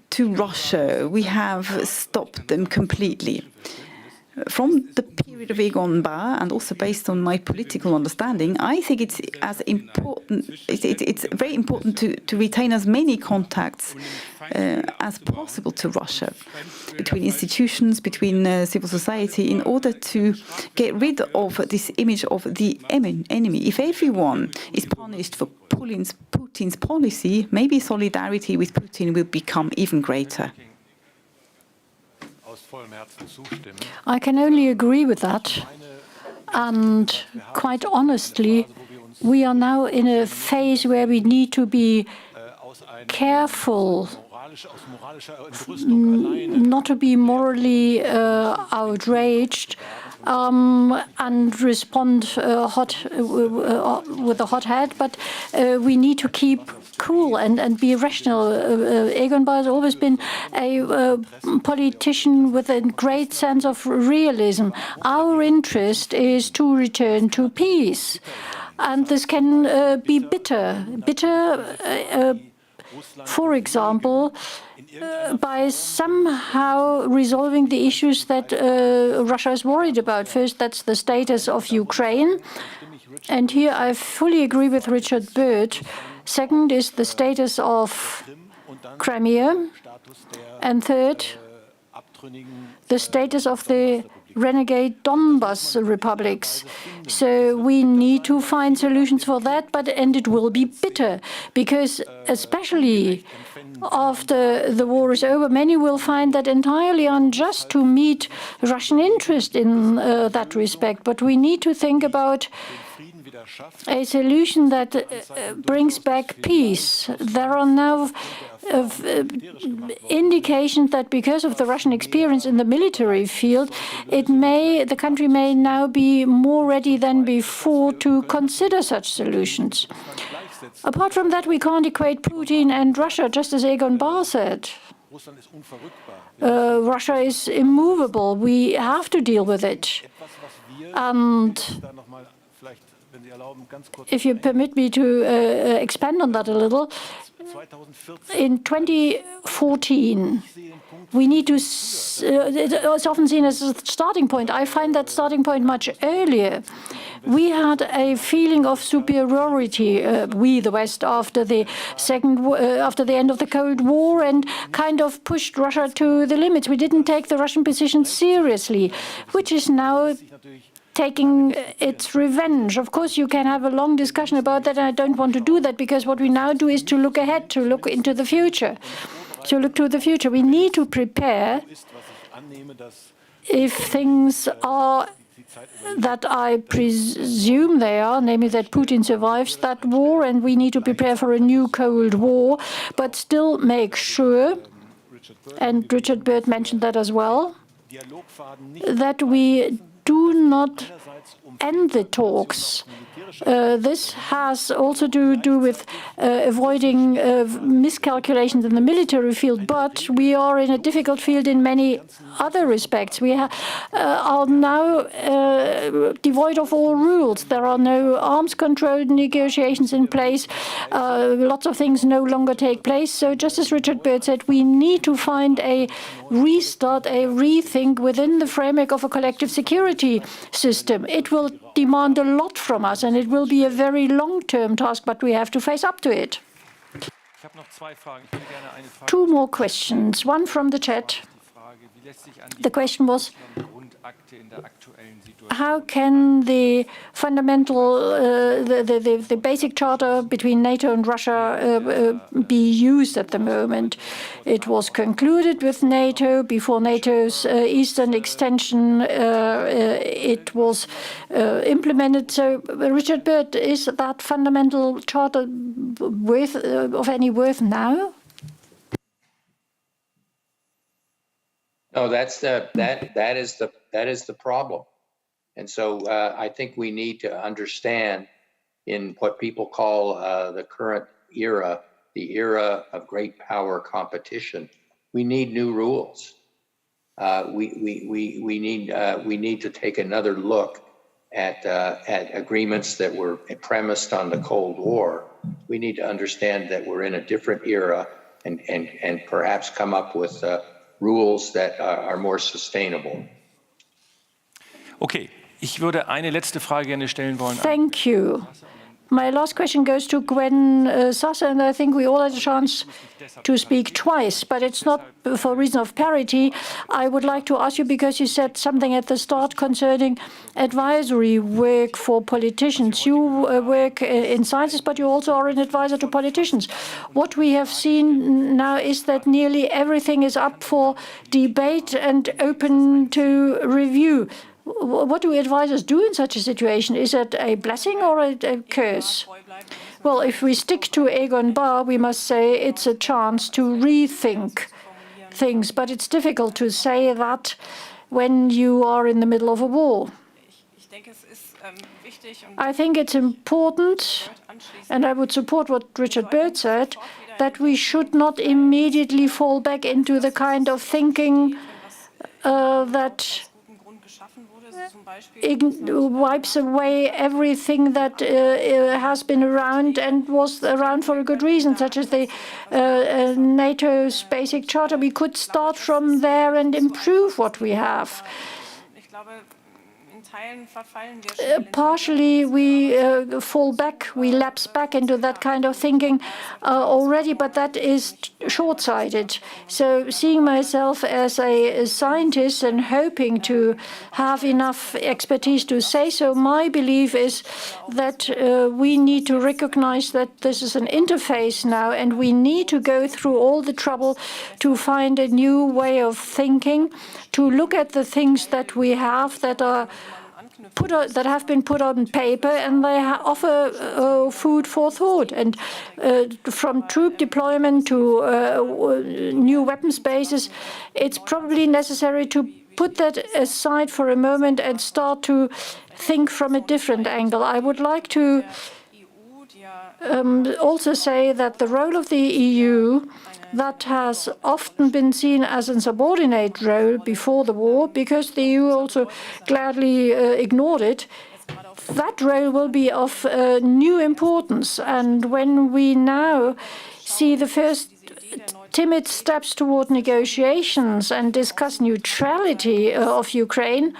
Speaker 5: to Russia, we have stopped them completely. From the period of Egon Bahr, and also based on my political understanding, I think it's as important. It's very important to retain as many contacts as possible to Russia, between institutions, between civil society, in order to get rid of this image of the enemy. If everyone is punished for Putin's policy, maybe solidarity with Putin will become even greater.
Speaker 2: I can only agree with that. And quite honestly, we are now in a phase where we need to be careful not to be morally outraged, and respond with a hot head, but we need to keep cool and be rational. Egon Bahr has always been a politician with a great sense of realism. Our interest is to return to peace, and this can be bitter. For example, by somehow resolving the issues that Russia is worried about. First, that's the status of Ukraine. And here I fully agree with Richard Burt. Second is the status of Crimea. And third, the status of the renegade Donbas republics. So we need to find solutions for that, and it will be bitter, because especially after the war is over, many will find that entirely unjust to meet Russian interest in that respect. But we need to think about a solution that brings back peace. There are now indications that because of the Russian experience in the military field, the country may now be more ready than before to consider such solutions. Apart from that, we can't equate Putin and Russia, just as Egon Bahr said. Russia is immovable. We have to deal with it. And if you permit me to expand on that a little, in 2014, we need to, it's often seen as a starting point. I find that starting point much earlier. We had a feeling of superiority, we, the West, after the end of the Cold War, and kind of pushed Russia to the limits. We didn't take the Russian position seriously, which is now taking its revenge. Of course, you can have a long discussion about that, and I don't want to do that, because what we now do is to look ahead, to look into the future. To look to the future. We need to prepare if things are that I presume they are, namely that Putin survives that war, and we need to prepare for a new Cold War, but still make sure, and Richard Burt mentioned that as well, that we do not end the talks. This has also to do with avoiding miscalculations in the military field, but we are in a difficult field in many other respects. We are now devoid of all rules. There are no arms control negotiations in place. Lots of things no longer take place. So just as Richard Burt said, we need to find a restart, a rethink within the framework of a collective security system. It will demand a lot from us, and it will be a very long-term task, but we have to face up to it. Two more questions. One from the chat. The question was, how can the fundamental, the basic charter between NATO and Russia be used at the moment? It was concluded with NATO before NATO's eastern extension. It was implemented. So, Richard Burt, is that fundamental charter of any worth now?
Speaker 7: No, that is the problem. And so I think we need to understand, in what people call the current era, the era of great power competition, we need new rules. We need to take another look at agreements that were premised on the Cold War. We need to understand that we're in a different era, and perhaps come up with rules that are more sustainable.
Speaker 8: Okay, ich würde eine letzte Frage gerne stellen wollen.
Speaker 2: Thank you. My last question goes to Gwen Sasser, and I think we all had a chance to speak twice, but it's not for reason of parity. I would like to ask you, because you said something at the start concerning advisory work for politicians. You work in sciences, but you also are an advisor to politicians. What we have seen now is that nearly everything is up for debate and open to review. What do advisors do in such a situation? Is it a blessing or a curse? Well, if we stick to Egon Bahr, we must say it's a chance to rethink things, but it's difficult to say that when you are in the middle of a war. I think it's important, and I would support what Richard Byrd said, that we should not immediately fall back into the kind of thinking that wipes away everything that has been around and was around for a good reason, such as the NATO's basic charter. We could start from there and improve what we have. Partially, we fall back, we lapse back into that kind of thinking already, but that is short-sighted. So seeing myself as a scientist and hoping to have enough expertise to say so, my belief is that we need to recognize that this is an interface now, and we need to go through all the trouble to find a new way of thinking, to look at the things that we have that are that have been put on paper, and they offer food for thought. And from troop deployment to new weapons bases, it's probably necessary to put that aside for a moment and start to think from a different angle. I would like to also say that the role of the EU, that has often been seen as a subordinate role before the war, because the EU also gladly ignored it, that role will be of new importance. And when we now see the first timid steps toward negotiations and discuss neutrality of Ukraine,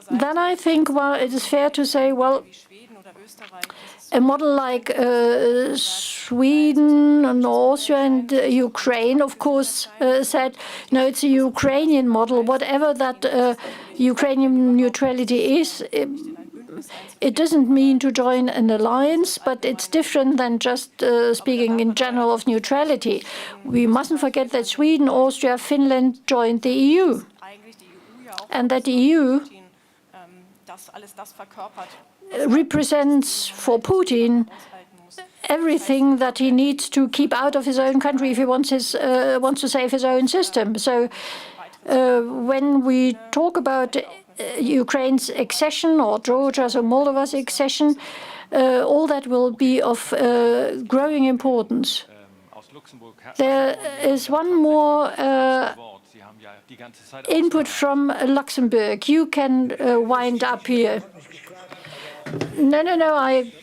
Speaker 2: then I think, well, it is fair to say, well, a model like Sweden and Austria and Ukraine, of course, said, no, it's a Ukrainian model. Whatever that Ukrainian neutrality is, it doesn't mean to join an alliance, but it's different than just speaking in general of neutrality. We mustn't forget that Sweden, Austria, Finland joined the EU, and that the EU represents for Putin everything that he needs to keep out of his own country if he wants to save his own system. So when we talk about Ukraine's accession or Georgia's or Moldova's accession, all that will be of growing importance. There is one more input from Luxembourg. You can wind up here. No, I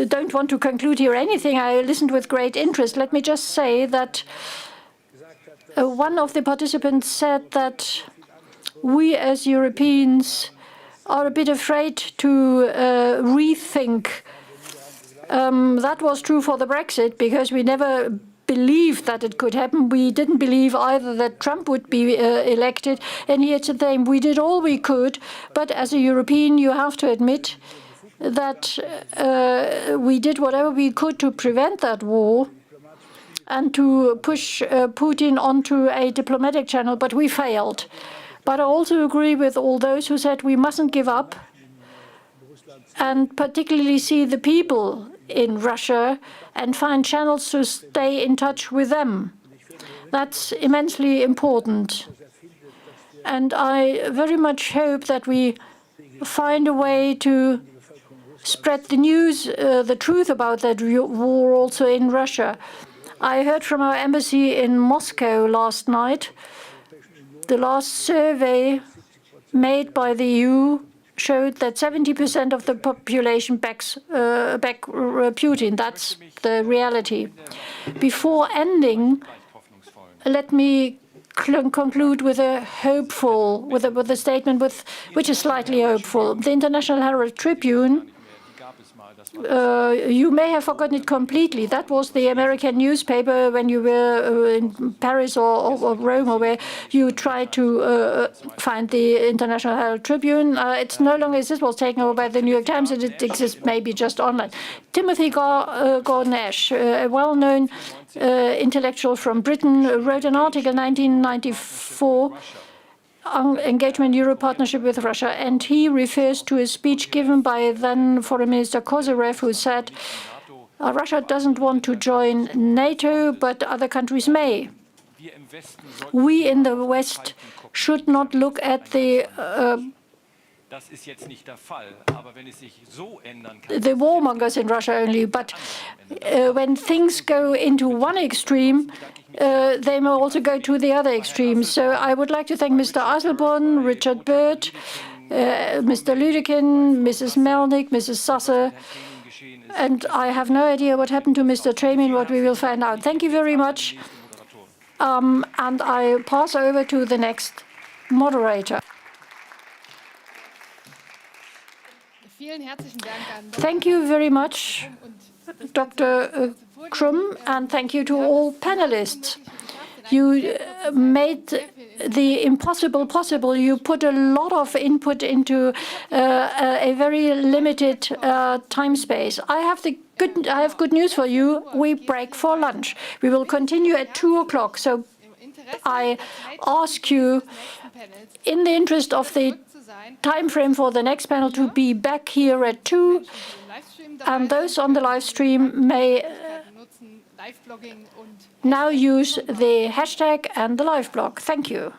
Speaker 2: don't want to conclude here anything. I listened with great interest. Let me just say that one of the participants said that we as Europeans are a bit afraid to rethink. That was true for the Brexit, because we never believed that it could happen. We didn't believe either that Trump would be elected. And here it's the same. We did all we could, but as a European, you have to admit that we did whatever we could to prevent that war and to push Putin onto a diplomatic channel, but we failed. But I also agree with all those who said we mustn't give up, and particularly see the people in Russia and find channels to stay in touch with them. That's immensely important. And I very much hope that we find a way to spread the news, the truth about that war also in Russia. I heard from our embassy in Moscow last night, the last survey made by the EU showed that 70% of the population backs Putin. That's the reality. Before ending, let me conclude with a statement which is slightly hopeful. The International Herald Tribune, you may have forgotten it completely. That was the American newspaper when you were in Paris or Rome, or where you tried to find the International Herald Tribune. It's no longer exists. It was taken over by the New York Times, and it exists maybe just online. Timothy Gornash, a well-known intellectual from Britain, wrote an article in 1994 on engagement in Euro partnership with Russia, and he refers to a speech given by then Foreign Minister Kozyrev, who said, Russia doesn't want to join NATO, but other countries may. we in the West should not look at the warmongers in Russia only, but when things go into one extreme, they may also go to the other extreme. So I would like to thank Mr. Asselborn, Richard Burt, Mr. Lüdekin, Mrs. Melnick, Mrs. Sasse, and I have no idea what happened to Mr. Tremin, what we will find out. Thank you very much. And I pass over to the next moderator. Thank you very much, Dr. Krum, and thank you to all panelists. You made the impossible possible. You put a lot of input into a very limited time space. I have good news for you. We break for lunch. We will continue at 2 o'clock. So I ask you, in the interest of the time frame for the next panel, to be back here at 2, and those on the live stream may now use the hashtag and the live blog. Thank you.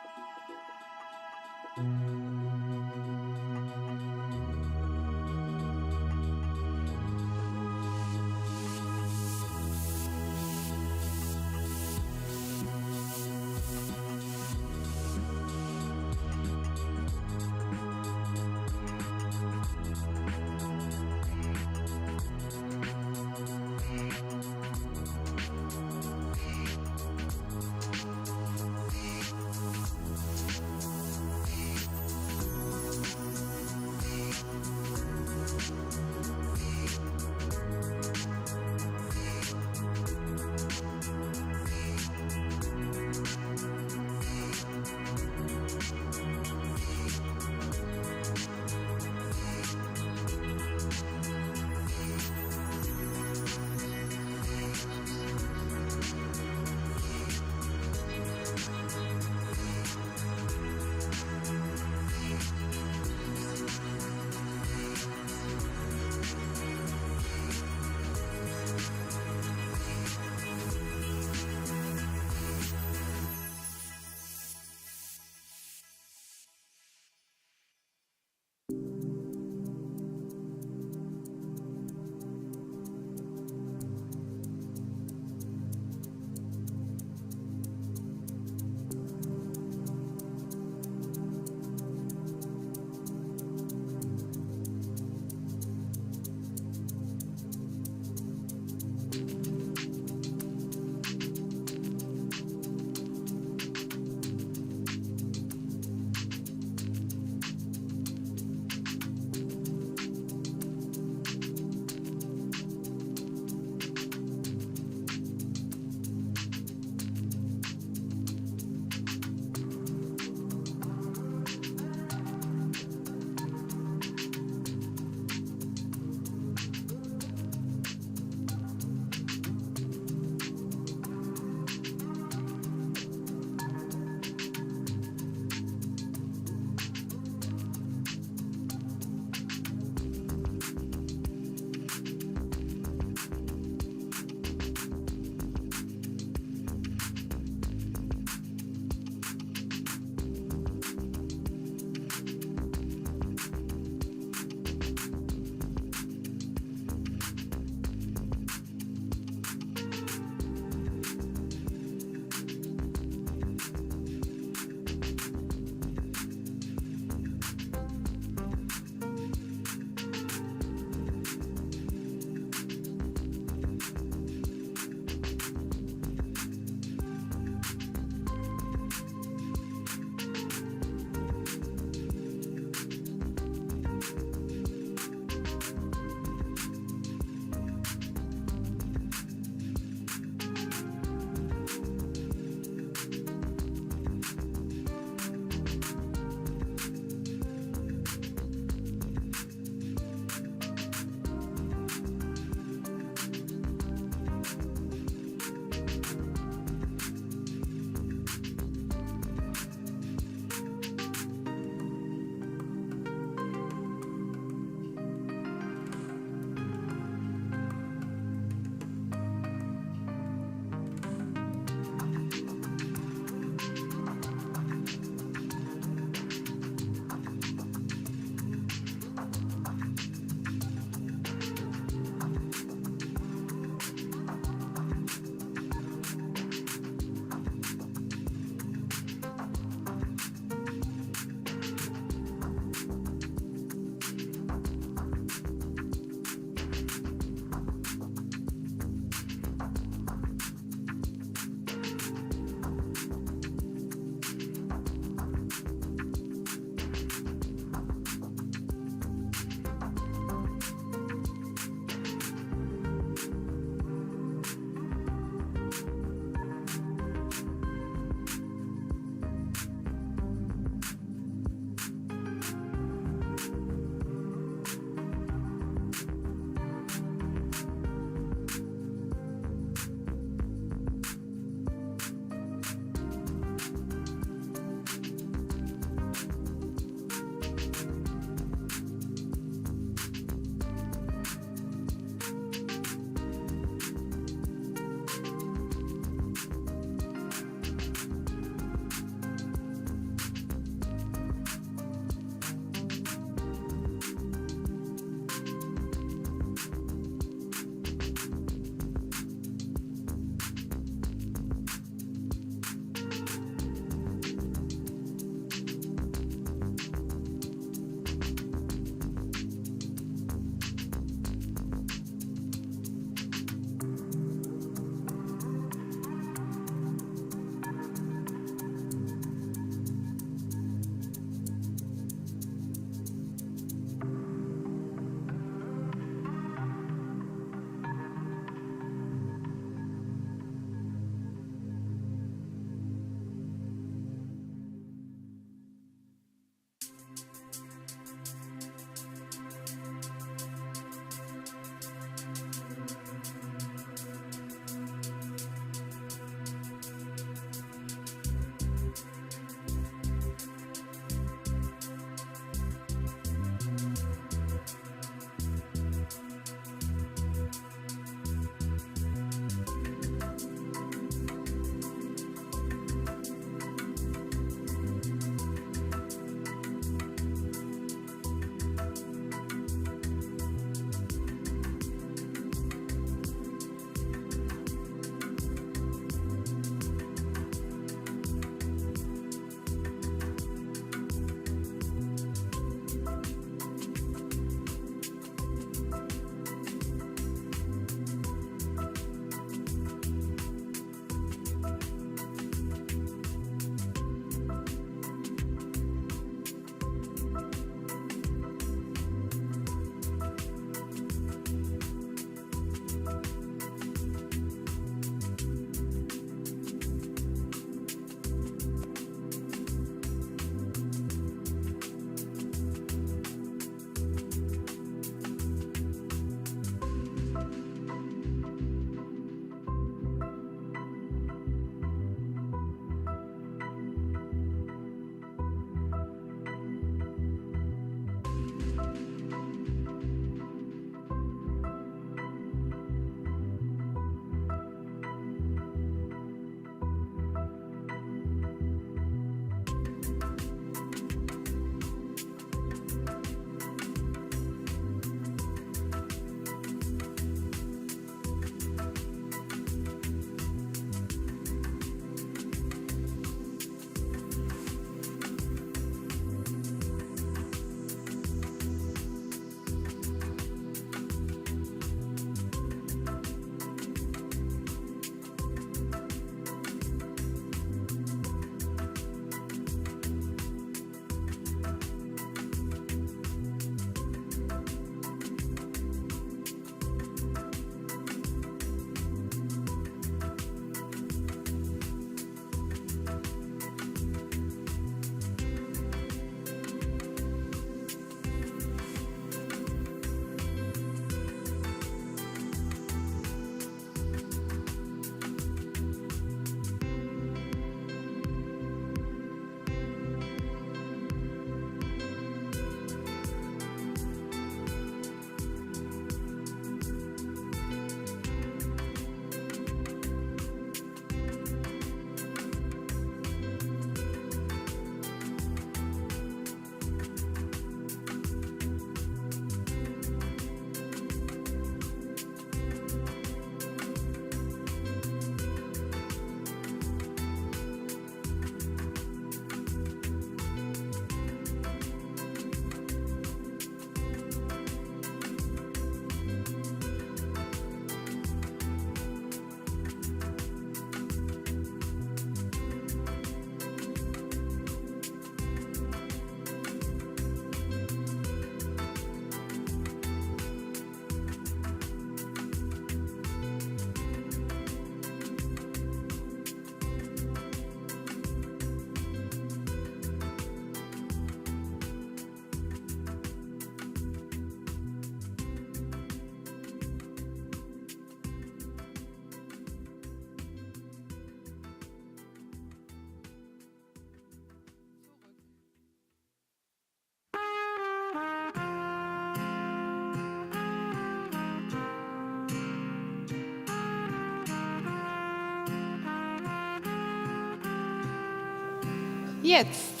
Speaker 1: Jetzt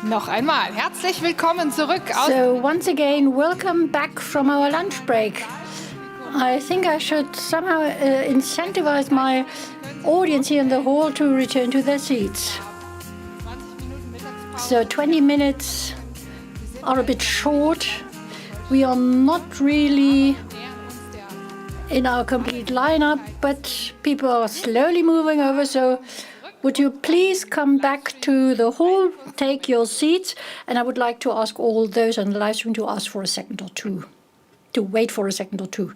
Speaker 1: noch einmal herzlich willkommen zurück aus.
Speaker 2: So once again, welcome back from our lunch break. I think I should somehow incentivize my audience here in the hall to return to their seats. So 20 minutes are a bit short. We are not really in our complete lineup, but people are slowly moving over. So would you please come back to the hall, take your seats, and I would like to ask all those on the live stream to ask for a second or two, to wait for a second or two.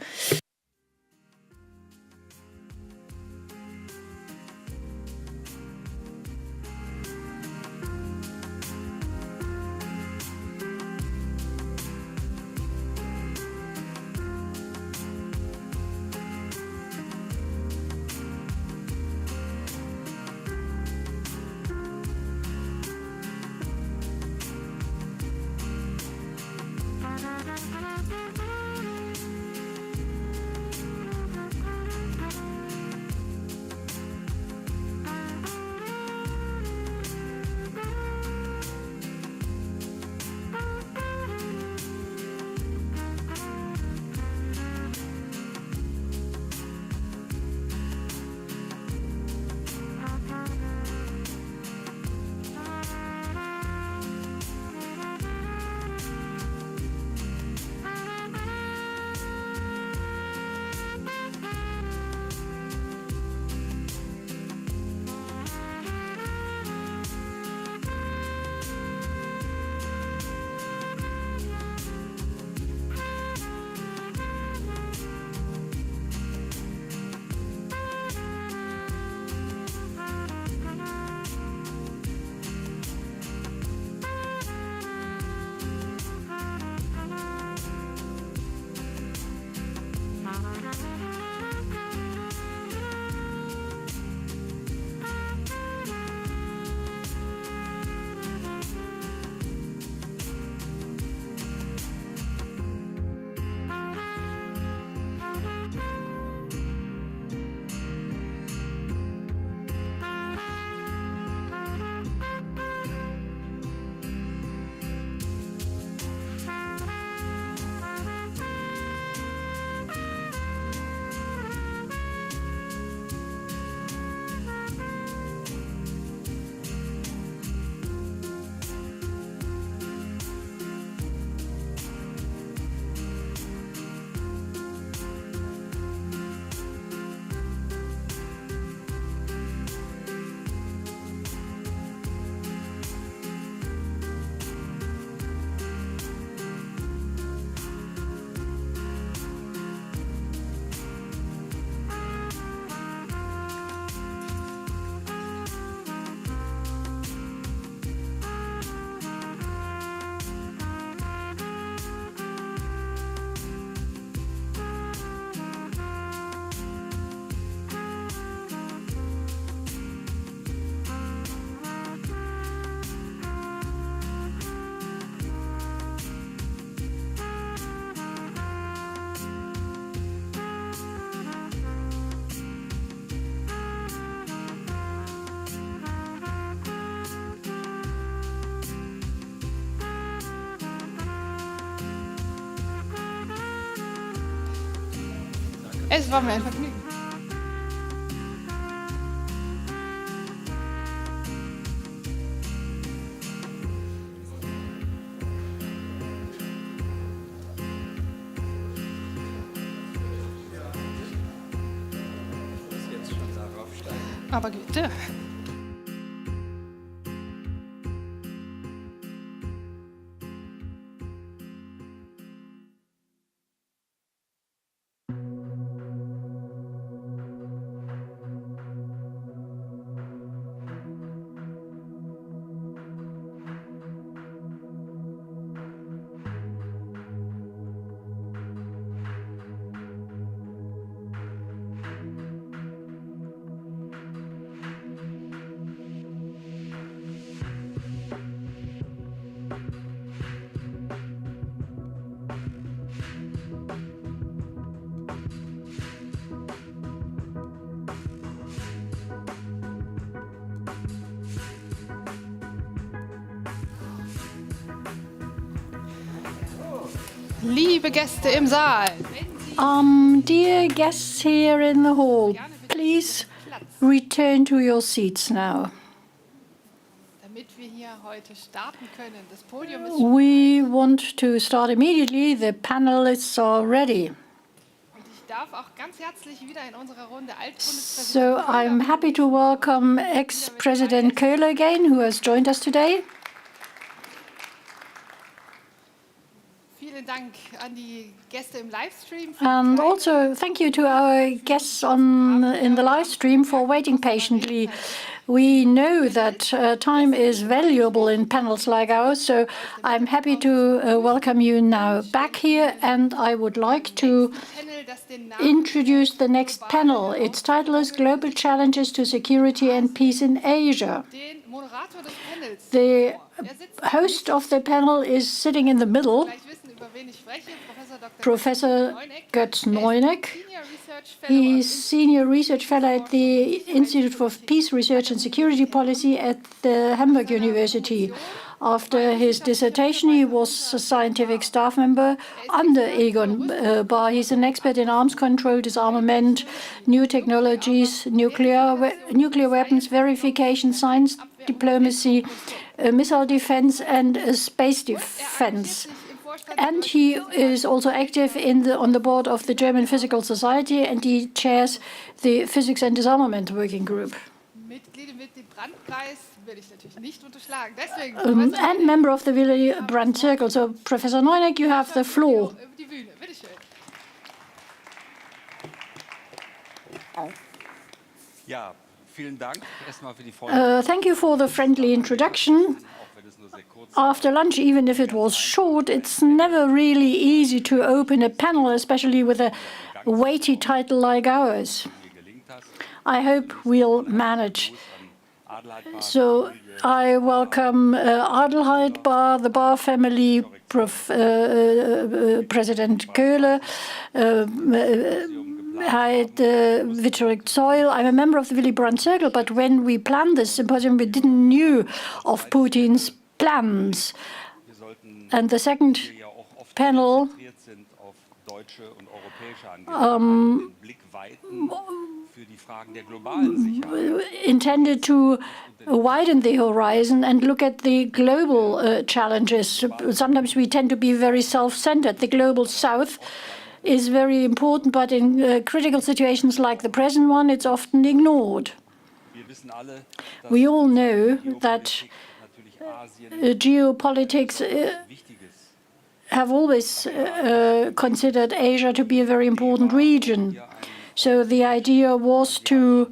Speaker 1: Es war mir ein Vergnügen. Aber bitte. Liebe Gäste im Saal.
Speaker 2: Dear guests here in the hall, please return to your seats now. We want to start immediately. The panelists are ready. So I'm happy to welcome ex-President Köhler again, who has joined us today. And also thank you to our guests in the live stream for waiting patiently. We know that time is valuable in panels like ours, so I'm happy to welcome you now back here, and I would like to introduce the next panel. Its title is Global Challenges to Security and Peace in Asia. The host of the panel is sitting in the middle, Professor Götz Neuneck. He's Senior Research Fellow at the Institute for Peace Research and Security Policy at the Hamburg University. After his dissertation, he was a scientific staff member under Egon Bahr. He's an expert in arms control, disarmament, new technologies, nuclear weapons verification, science diplomacy, missile defense, and space defense. And he is also active on the board of the German Physical Society, and he chairs the Physics and Disarmament Working Group. And member of the Willy Brandt Circle. So, Professor Neuneck, you have the floor. Thank you for the friendly introduction. After lunch, even if it was short, it's never really easy to open a panel, especially with a weighty title like ours. I hope we'll manage. So I welcome Adelheid Bahr, the Bahr family, President Köhler, Wieczorek-Zeul. I'm a member of the Willy Brandt Circle, but when we planned this symposium, we didn't know of Putin's plans. And the second panel intended to widen the horizon and look at the global challenges. Sometimes we tend to be very self-centered. The global south is very important, but in critical situations like the present one, it's often ignored. We all know that geopolitics have always considered Asia to be a very important region. So the idea was to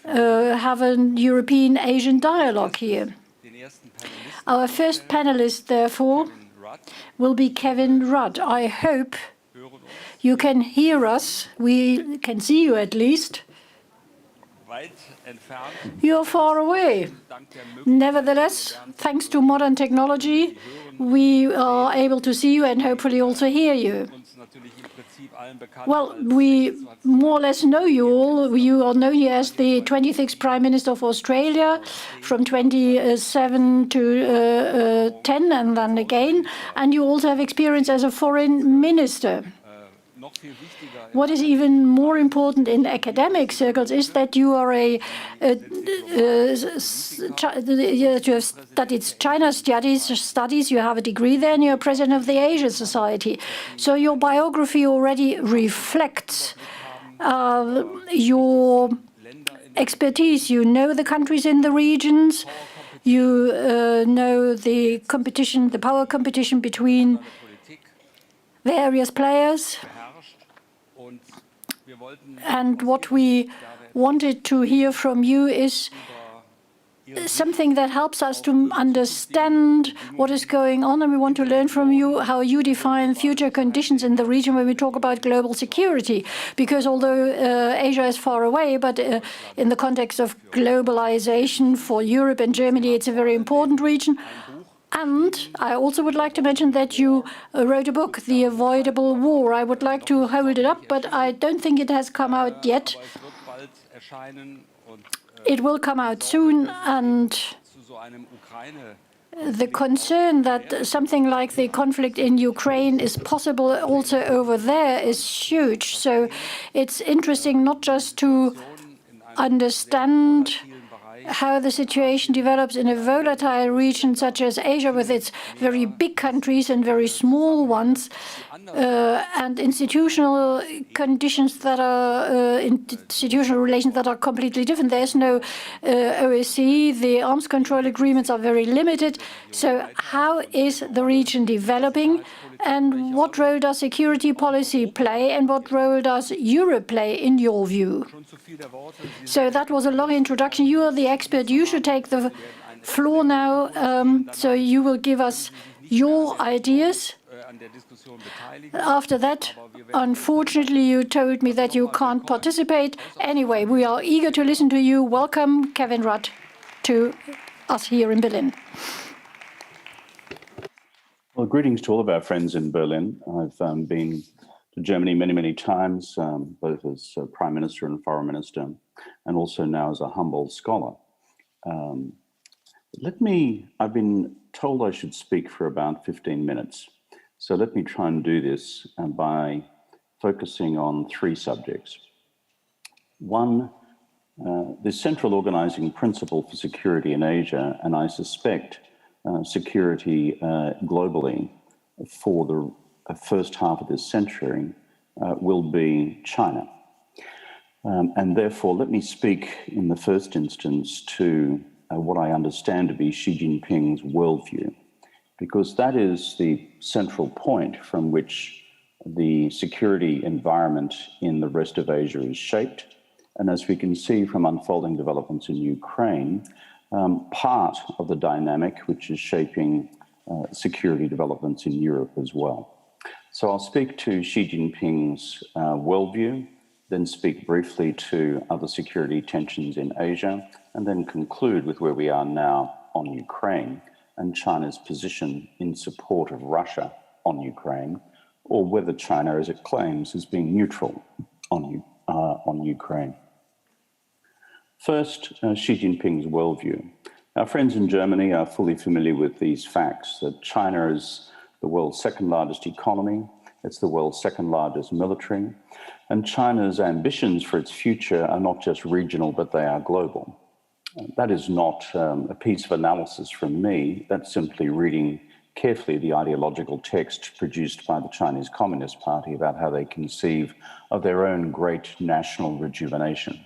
Speaker 2: have a European-Asian dialogue here. Our first panelist, therefore, will be Kevin Rudd. I hope you can hear us. We can see you at least. You're far away. Nevertheless, thanks to modern technology, we are able to see you and hopefully also hear you. Well, we more or less know you all. You are known here as the 26th Prime Minister of Australia from 27 to 10 and then again. And you also have experience as a foreign minister. What is even more important in academic circles is that you are you have studied China studies, you have a degree there, and you're president of the Asia Society. So your biography already reflects your expertise. You know the countries in the regions, you know the competition, the power competition between various players. And what we wanted to hear from you is something that helps us to understand what is going on, and we want to learn from you how you define future conditions in the region when we talk about global security. Because although Asia is far away, but in the context of globalization for Europe and Germany, it's a very important region. And I also would like to mention that you wrote a book, The Avoidable War. I would like to hold it up, but I don't think it has come out yet. It will come out soon, and the concern that something like the conflict in Ukraine is possible also over there is huge. So it's interesting not just to understand how the situation develops in a volatile region such as Asia with its very big countries and very small ones, and institutional conditions that are institutional relations that are completely different. There's no OSCE. The arms control agreements are very limited. So how is the region developing, and what role does security policy play, and what role does Europe play in your view? So that was a long introduction. You are the expert. You should take the floor now. So you will give us your ideas. After that, unfortunately, you told me that you can't participate. Anyway, we are eager to listen to you. Welcome, Kevin Rudd, to us here in Berlin.
Speaker 9: Well, greetings to all of our friends in Berlin. I've been to Germany many, many times, both as Prime Minister and Foreign Minister, and also now as a humble scholar. I've been told I should speak for about 15 minutes. So let me try and do this by focusing on three subjects. One, the central organizing principle for security in Asia, and I suspect security globally for the first half of this century will be China. And therefore, let me speak in the first instance to what I understand to be Xi Jinping's worldview, because that is the central point from which the security environment in the rest of Asia is shaped. And as we can see from unfolding developments in Ukraine, part of the dynamic which is shaping security developments in Europe as well. So I'll speak to Xi Jinping's worldview, then speak briefly to other security tensions in Asia, and then conclude with where we are now on Ukraine and China's position in support of Russia on Ukraine, or whether China, as it claims, is being neutral on Ukraine. First, Xi Jinping's worldview. Our friends in Germany are fully familiar with these facts, that China is the world's second largest economy, it's the world's second largest military, and China's ambitions for its future are not just regional, but they are global. That is not a piece of analysis from me. That's simply reading carefully the ideological text produced by the Chinese Communist Party about how they conceive of their own great national rejuvenation.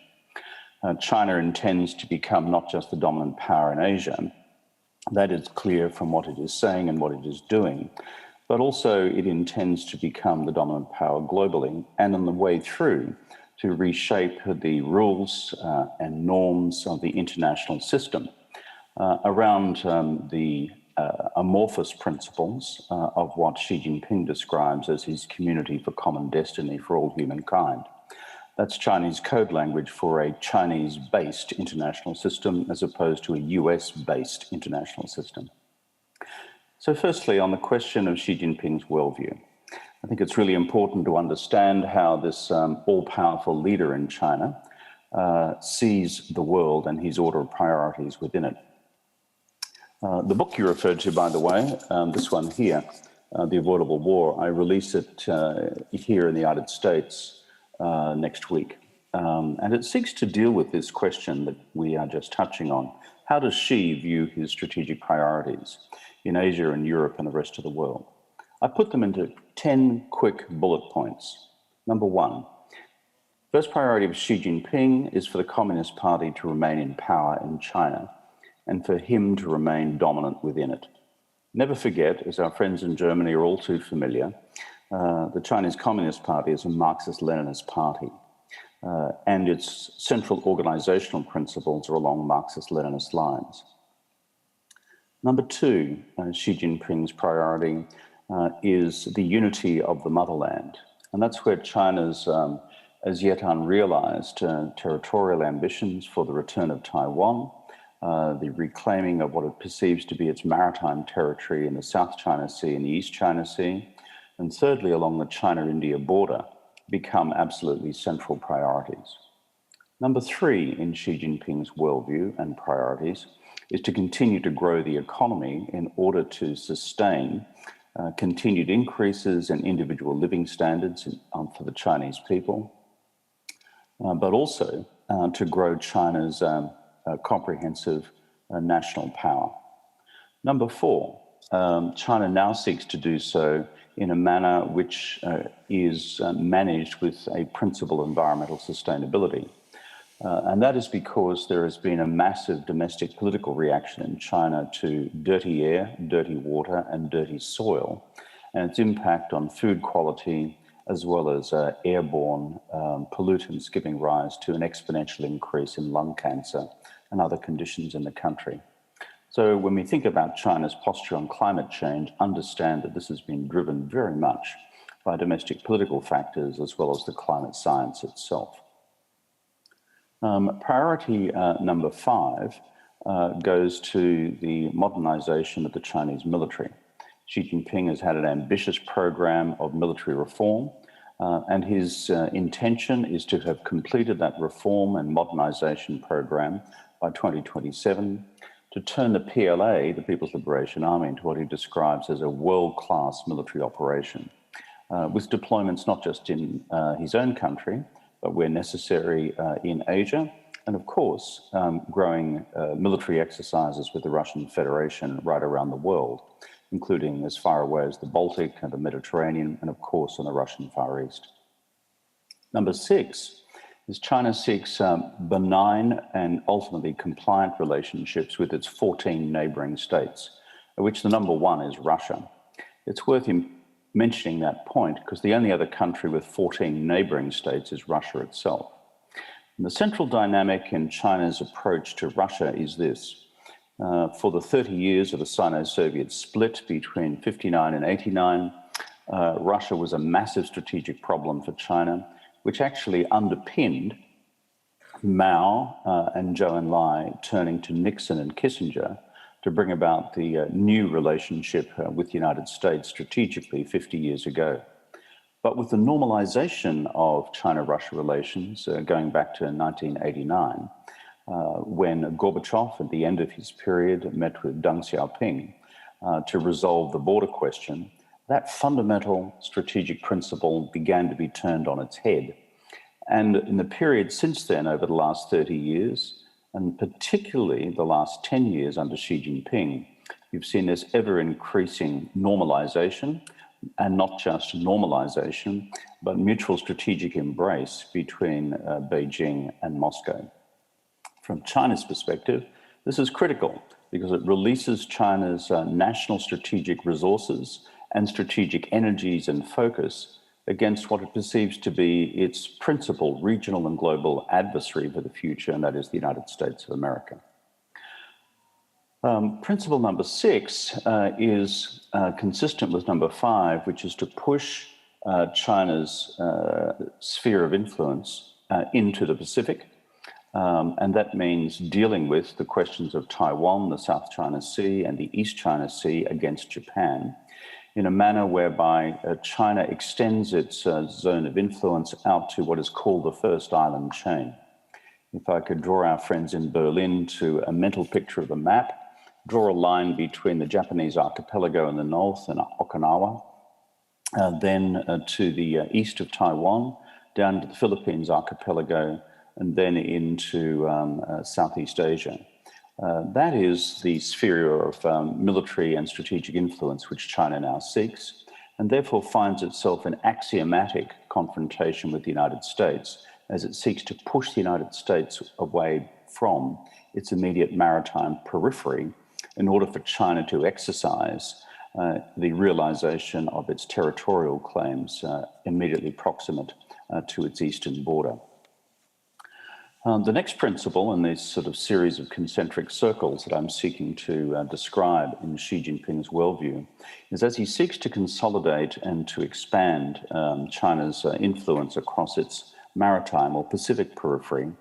Speaker 9: China intends to become not just the dominant power in Asia. That is clear from what it is saying and what it is doing. But also it intends to become the dominant power globally, and on the way through to reshape the rules and norms of the international system around the amorphous principles of what Xi Jinping describes as his community for common destiny for all humankind. That's Chinese code language for a Chinese-based international system as opposed to a US-based international system. So firstly, on the question of Xi Jinping's worldview, I think it's really important to understand how this all-powerful leader in China sees the world and his order of priorities within it. The book you referred to, by the way, this one here, The Avoidable War, I release it here in the United States next week. And it seeks to deal with this question that we are just touching on. How does Xi view his strategic priorities in Asia and Europe and the rest of the world? I put them into 10 quick bullet points. Number one, first priority of Xi Jinping is for the Communist Party to remain in power in China and for him to remain dominant within it. Never forget, as our friends in Germany are all too familiar, the Chinese Communist Party is a Marxist-Leninist party, and its central organizational principles are along Marxist-Leninist lines. Number two, Xi Jinping's priority is the unity of the motherland. And that's where China's as yet unrealized territorial ambitions for the return of Taiwan, the reclaiming of what it perceives to be its maritime territory in the South China Sea and the East China Sea, and thirdly, along the China-India border, become absolutely central priorities. Number three in Xi Jinping's worldview and priorities is to continue to grow the economy in order to sustain continued increases in individual living standards for the Chinese people, but also to grow China's comprehensive national power. Number 4, China now seeks to do so in a manner which is managed with a principle of environmental sustainability. And that is because there has been a massive domestic political reaction in China to dirty air, dirty water, and dirty soil, and its impact on food quality, as well as airborne pollutants, giving rise to an exponential increase in lung cancer and other conditions in the country. So when we think about China's posture on climate change, understand that this has been driven very much by domestic political factors as well as the climate science itself. Priority number 5 goes to the modernization of the Chinese military. Xi Jinping has had an ambitious program of military reform, and his intention is to have completed that reform and modernization program by 2027, to turn the PLA, the People's Liberation Army, into what he describes as a world-class military operation, with deployments not just in his own country, but where necessary in Asia, and of course, growing military exercises with the Russian Federation right around the world, including as far away as the Baltic and the Mediterranean, and of course in the Russian Far East. Number 6 is China seeks benign and ultimately compliant relationships with its 14 neighboring states, of which the number 1 is Russia. It's worth mentioning that point because the only other country with 14 neighboring states is Russia itself. And the central dynamic in China's approach to Russia is this. For the 30 years of the Sino-Soviet split between 59 and 89, Russia was a massive strategic problem for China, which actually underpinned Mao and Zhou Enlai turning to Nixon and Kissinger to bring about the new relationship with the United States strategically 50 years ago. But with the normalization of China-Russia relations going back to 1989, when Gorbachev, at the end of his period, met with Deng Xiaoping to resolve the border question, that fundamental strategic principle began to be turned on its head. And in the period since then, over the last 30 years, and particularly the last 10 years under Xi Jinping, you've seen this ever-increasing normalization, and not just normalization, but mutual strategic embrace between Beijing and Moscow. From China's perspective, this is critical because it releases China's national strategic resources and strategic energies and focus against what it perceives to be its principal regional and global adversary for the future, and that is the United States of America. Principle number 6 is consistent with number 5, which is to push China's sphere of influence into the Pacific. And that means dealing with the questions of Taiwan, the South China Sea, and the East China Sea against Japan in a manner whereby China extends its zone of influence out to what is called the first island chain. If I could draw our friends in Berlin to a mental picture of the map, draw a line between the Japanese archipelago in the north and Okinawa, then to the east of Taiwan, down to the Philippines archipelago, and then into Southeast Asia. That is the sphere of military and strategic influence which China now seeks, and therefore finds itself in axiomatic confrontation with the United States as it seeks to push the United States away from its immediate maritime periphery in order for China to exercise the realization of its territorial claims immediately proximate to its eastern border. The next principle in this sort of series of concentric circles that I'm seeking to describe in Xi Jinping's worldview is as he seeks to consolidate and to expand China's influence across its maritime or Pacific periphery,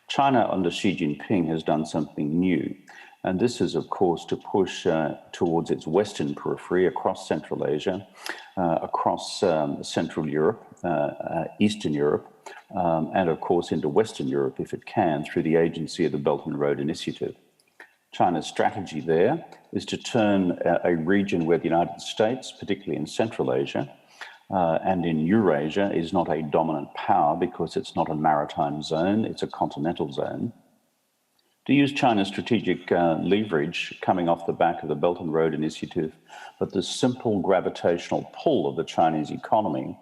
Speaker 9: China under Xi Jinping has done something new. And this is, of course, to push towards its western periphery across Central Asia, across Central Europe, Eastern Europe, and of course into Western Europe if it can through the agency of the Belt and Road Initiative. China's strategy there is to turn a region where the United States, particularly in Central Asia and in Eurasia, is not a dominant power because it's not a maritime zone, it's a continental zone, to use China's strategic leverage coming off the back of the Belt and Road Initiative, but the simple gravitational pull of the Chinese economy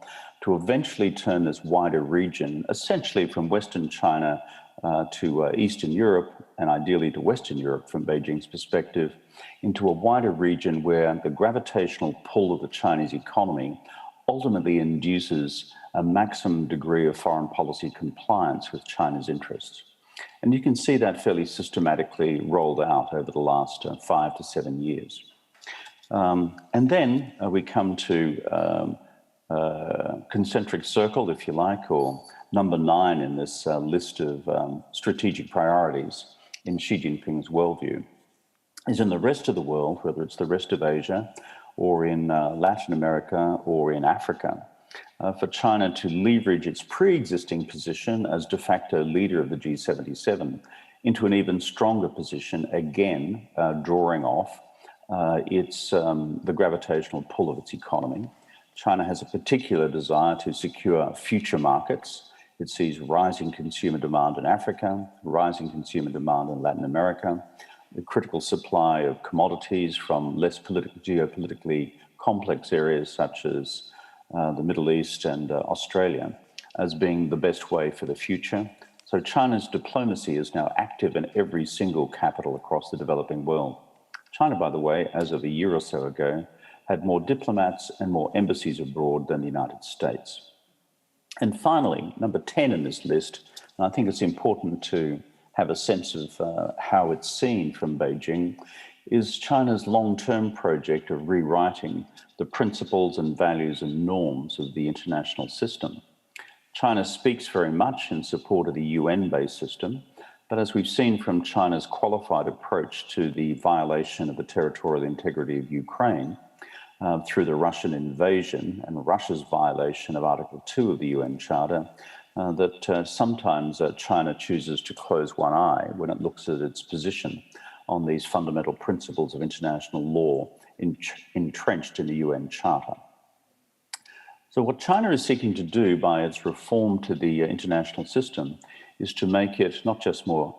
Speaker 9: to eventually turn this wider region, essentially from Western China to Eastern Europe, and ideally to Western Europe from Beijing's perspective, into a wider region where the gravitational pull of the Chinese economy ultimately induces a maximum degree of foreign policy compliance with China's interests. And you can see that fairly systematically rolled out over the last 5 to 7 years. And then we come to concentric circle, if you like, or number 9 in this list of strategic priorities in Xi Jinping's worldview, is in the rest of the world, whether it's the rest of Asia or in Latin America or in Africa, for China to leverage its pre-existing position as de facto leader of the G77 into an even stronger position, again, drawing off the gravitational pull of its economy. China has a particular desire to secure future markets. It sees rising consumer demand in Africa, rising consumer demand in Latin America, the critical supply of commodities from less geopolitically complex areas such as the Middle East and Australia as being the best way for the future. So China's diplomacy is now active in every single capital across the developing world. China, by the way, as of a year or so ago, had more diplomats and more embassies abroad than the United States. And finally, number 10 in this list, and I think it's important to have a sense of how it's seen from Beijing, is China's long-term project of rewriting the principles and values and norms of the international system. China speaks very much in support of the UN-based system, but as we've seen from China's qualified approach to the violation of the territorial integrity of Ukraine, through the Russian invasion and Russia's violation of Article 2 of the UN Charter, that sometimes China chooses to close one eye when it looks at its position on these fundamental principles of international law entrenched in the UN Charter. So what China is seeking to do by its reform to the international system is to make it not just more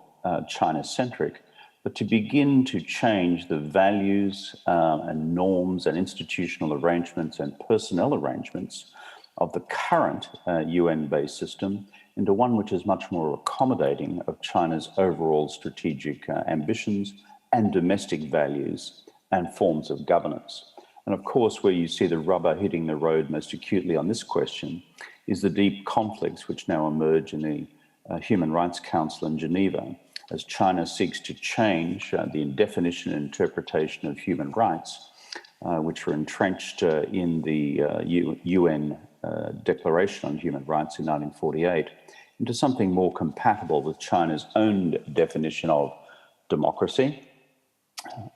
Speaker 9: China-centric, but to begin to change the values and norms and institutional arrangements and personnel arrangements of the current UN-based system into one which is much more accommodating of China's overall strategic ambitions and domestic values and forms of governance. And of course, where you see the rubber hitting the road most acutely on this question is the deep conflicts which now emerge in the Human Rights Council in Geneva, as China seeks to change the definition and interpretation of human rights, which were entrenched in the UN Declaration on Human Rights in 1948, into something more compatible with China's own definition of democracy,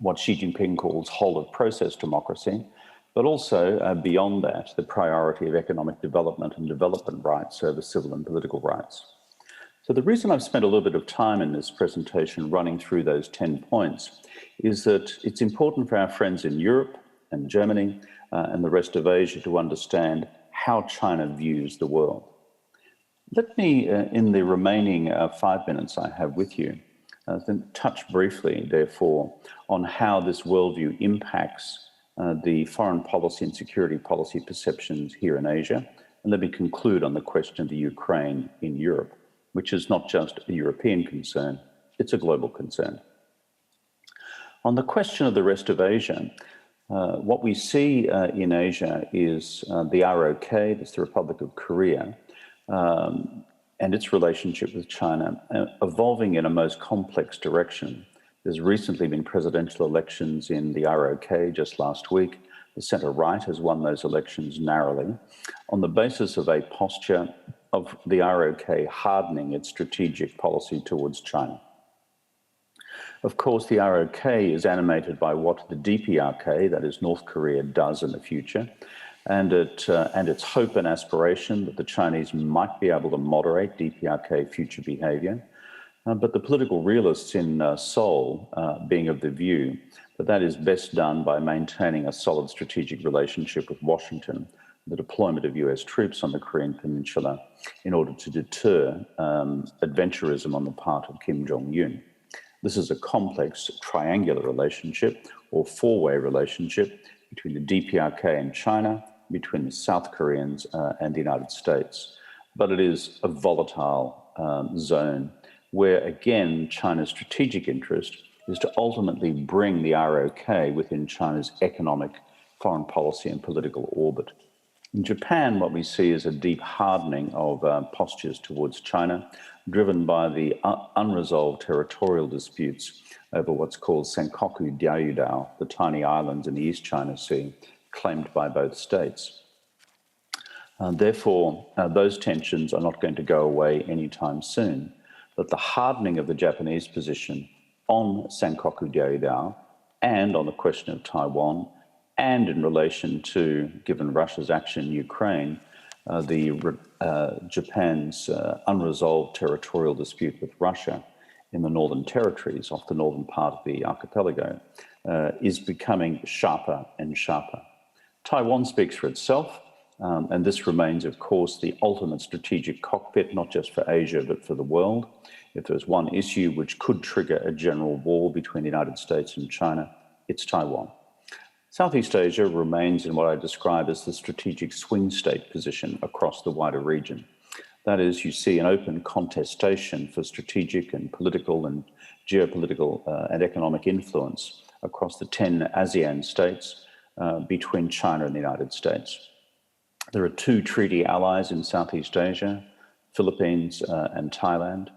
Speaker 9: what Xi Jinping calls whole-of-process democracy, but also beyond that, the priority of economic development and development rights over civil and political rights. So the reason I've spent a little bit of time in this presentation running through those 10 points is that it's important for our friends in Europe and Germany and the rest of Asia to understand how China views the world. Let me, in the remaining 5 minutes I have with you, then touch briefly, therefore, on how this worldview impacts the foreign policy and security policy perceptions here in Asia. And let me conclude on the question of the Ukraine in Europe, which is not just a European concern, it's a global concern. On the question of the rest of Asia, what we see in Asia is the ROK, that's the Republic of Korea, and its relationship with China evolving in a most complex direction. There's recently been presidential elections in the ROK just last week. The centre-right has won those elections narrowly on the basis of a posture of the ROK hardening its strategic policy towards China. Of course, the ROK is animated by what the DPRK, that is North Korea, does in the future, and its hope and aspiration that the Chinese might be able to moderate DPRK future behaviour, but the political realists in Seoul being of the view that that is best done by maintaining a solid strategic relationship with Washington, the deployment of US troops on the Korean Peninsula in order to deter adventurism on the part of Kim Jong-un. This is a complex triangular relationship or four-way relationship between the DPRK and China, between the South Koreans and the United States. But it is a volatile zone where, again, China's strategic interest is to ultimately bring the ROK within China's economic, foreign policy and political orbit. In Japan, what we see is a deep hardening of postures towards China, driven by the unresolved territorial disputes over what's called Senkaku Diaoyudao, the tiny islands in the East China Sea, claimed by both states. Therefore, those tensions are not going to go away anytime soon, but the hardening of the Japanese position on Senkaku Diaoyudao and on the question of Taiwan, and in relation to, given Russia's action in Ukraine, Japan's unresolved territorial dispute with Russia in the Northern Territories, off the northern part of the archipelago, is becoming sharper and sharper. Taiwan speaks for itself, and this remains, of course, the ultimate strategic cockpit, not just for Asia, but for the world. If there's one issue which could trigger a general war between the United States and China, it's Taiwan. Southeast Asia remains in what I describe as the strategic swing state position across the wider region. That is, you see an open contestation for strategic and political and geopolitical and economic influence across the 10 ASEAN states between China and the United States. There are two treaty allies in Southeast Asia, Philippines and Thailand,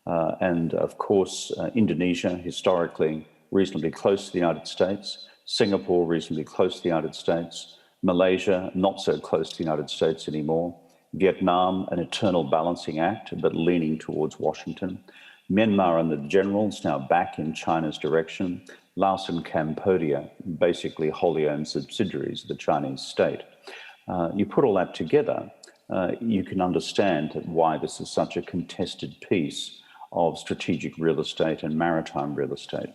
Speaker 9: and of course, Indonesia, historically reasonably close to the United States, Singapore, reasonably close to the United States, Malaysia, not so close to the United States anymore, Vietnam, an eternal balancing act, but leaning towards Washington, Myanmar and the generals now back in China's direction, Laos and Cambodia, basically wholly owned subsidiaries of the Chinese state. You put all that together, you can understand why this is such a contested piece of strategic real estate and maritime real estate.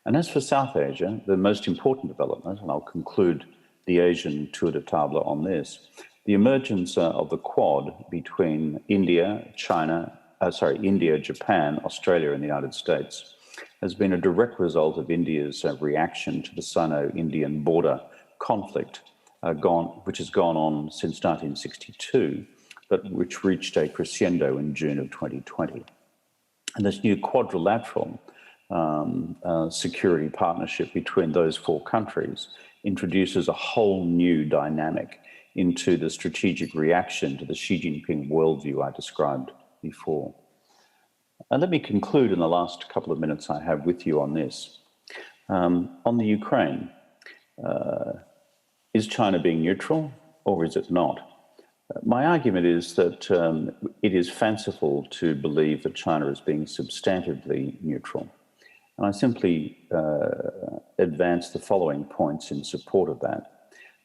Speaker 9: And as for South Asia, the most important development, and I'll conclude the Asian tour de table on this, the emergence of the Quad between India, Japan, Australia, and the United States has been a direct result of India's reaction to the Sino-Indian border conflict, which has gone on since 1962, but which reached a crescendo in June of 2020. And this new quadrilateral security partnership between those four countries introduces a whole new dynamic into the strategic reaction to the Xi Jinping worldview I described before. And let me conclude in the last couple of minutes I have with you on this. On the Ukraine, is China being neutral or is it not? My argument is that it is fanciful to believe that China is being substantively neutral. And I simply advance the following points in support of that.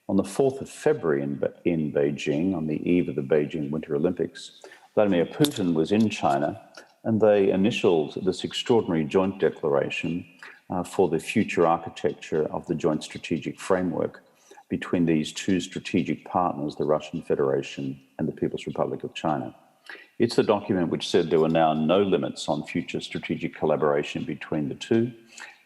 Speaker 9: On the 4th of February in Beijing, on the eve of the Beijing Winter Olympics, Vladimir Putin was in China, and they initialed this extraordinary joint declaration for the future architecture of the joint strategic framework between these two strategic partners, the Russian Federation and the People's Republic of China. It's the document which said there were now no limits on future strategic collaboration between the two,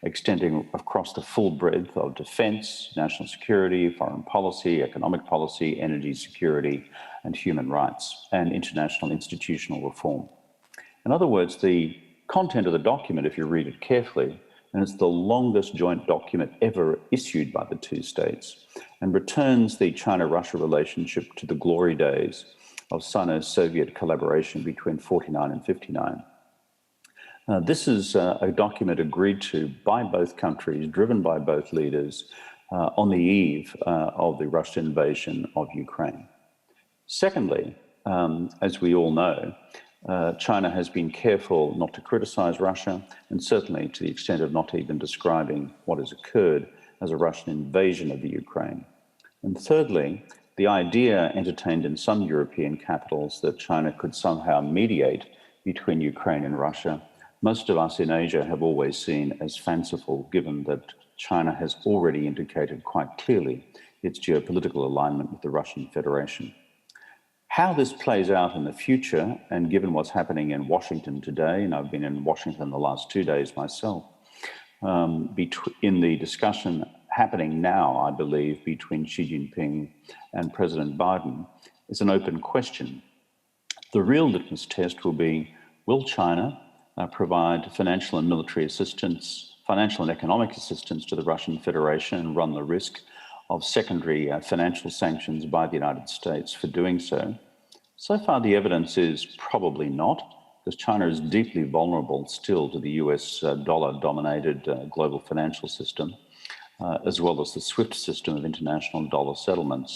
Speaker 9: extending across the full breadth of defense, national security, foreign policy, economic policy, energy security, and human rights, and international institutional reform. In other words, the content of the document, if you read it carefully, and it's the longest joint document ever issued by the two states, and returns the China-Russia relationship to the glory days of Sino-Soviet collaboration between 49 and 59. This is a document agreed to by both countries, driven by both leaders, on the eve of the Russian invasion of Ukraine. Secondly, as we all know, China has been careful not to criticize Russia, and certainly to the extent of not even describing what has occurred as a Russian invasion of the Ukraine. And thirdly, the idea entertained in some European capitals that China could somehow mediate between Ukraine and Russia, most of us in Asia have always seen as fanciful, given that China has already indicated quite clearly its geopolitical alignment with the Russian Federation. How this plays out in the future, and given what's happening in Washington today, and I've been in Washington the last 2 days myself, in the discussion happening now, I believe, between Xi Jinping and President Biden, is an open question. The real litmus test will be, will China provide financial and military assistance, financial and economic assistance to the Russian Federation and run the risk of secondary financial sanctions by the United States for doing so? So far, the evidence is probably not, because China is deeply vulnerable still to the US dollar-dominated global financial system, as well as the SWIFT system of international dollar settlements.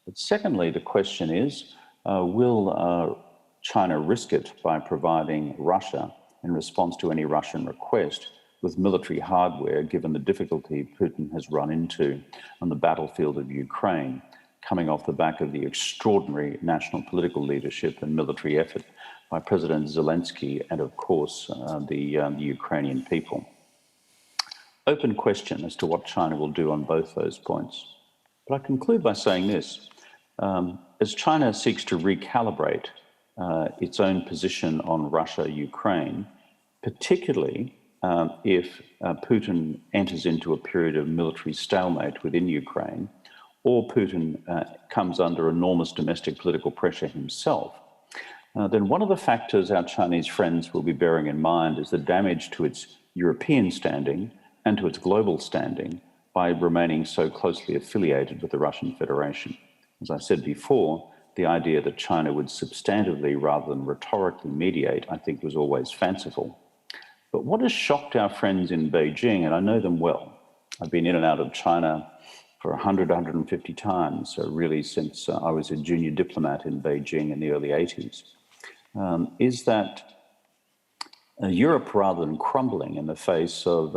Speaker 9: But secondly, the question is, will China risk it by providing Russia, in response to any Russian request, with military hardware, given the difficulty Putin has run into on the battlefield of Ukraine, coming off the back of the extraordinary national political leadership and military effort by President Zelensky and, of course, the Ukrainian people. Open question as to what China will do on both those points. But I conclude by saying this. As China seeks to recalibrate its own position on Russia-Ukraine, particularly if Putin enters into a period of military stalemate within Ukraine, or Putin comes under enormous domestic political pressure himself, then one of the factors our Chinese friends will be bearing in mind is the damage to its European standing and to its global standing by remaining so closely affiliated with the Russian Federation. As I said before, the idea that China would substantively rather than rhetorically mediate, I think, was always fanciful. But what has shocked our friends in Beijing, and I know them well, I've been in and out of China for 100, 150 times, so really since I was a junior diplomat in Beijing in the early 80s, is that Europe, rather than crumbling in the face of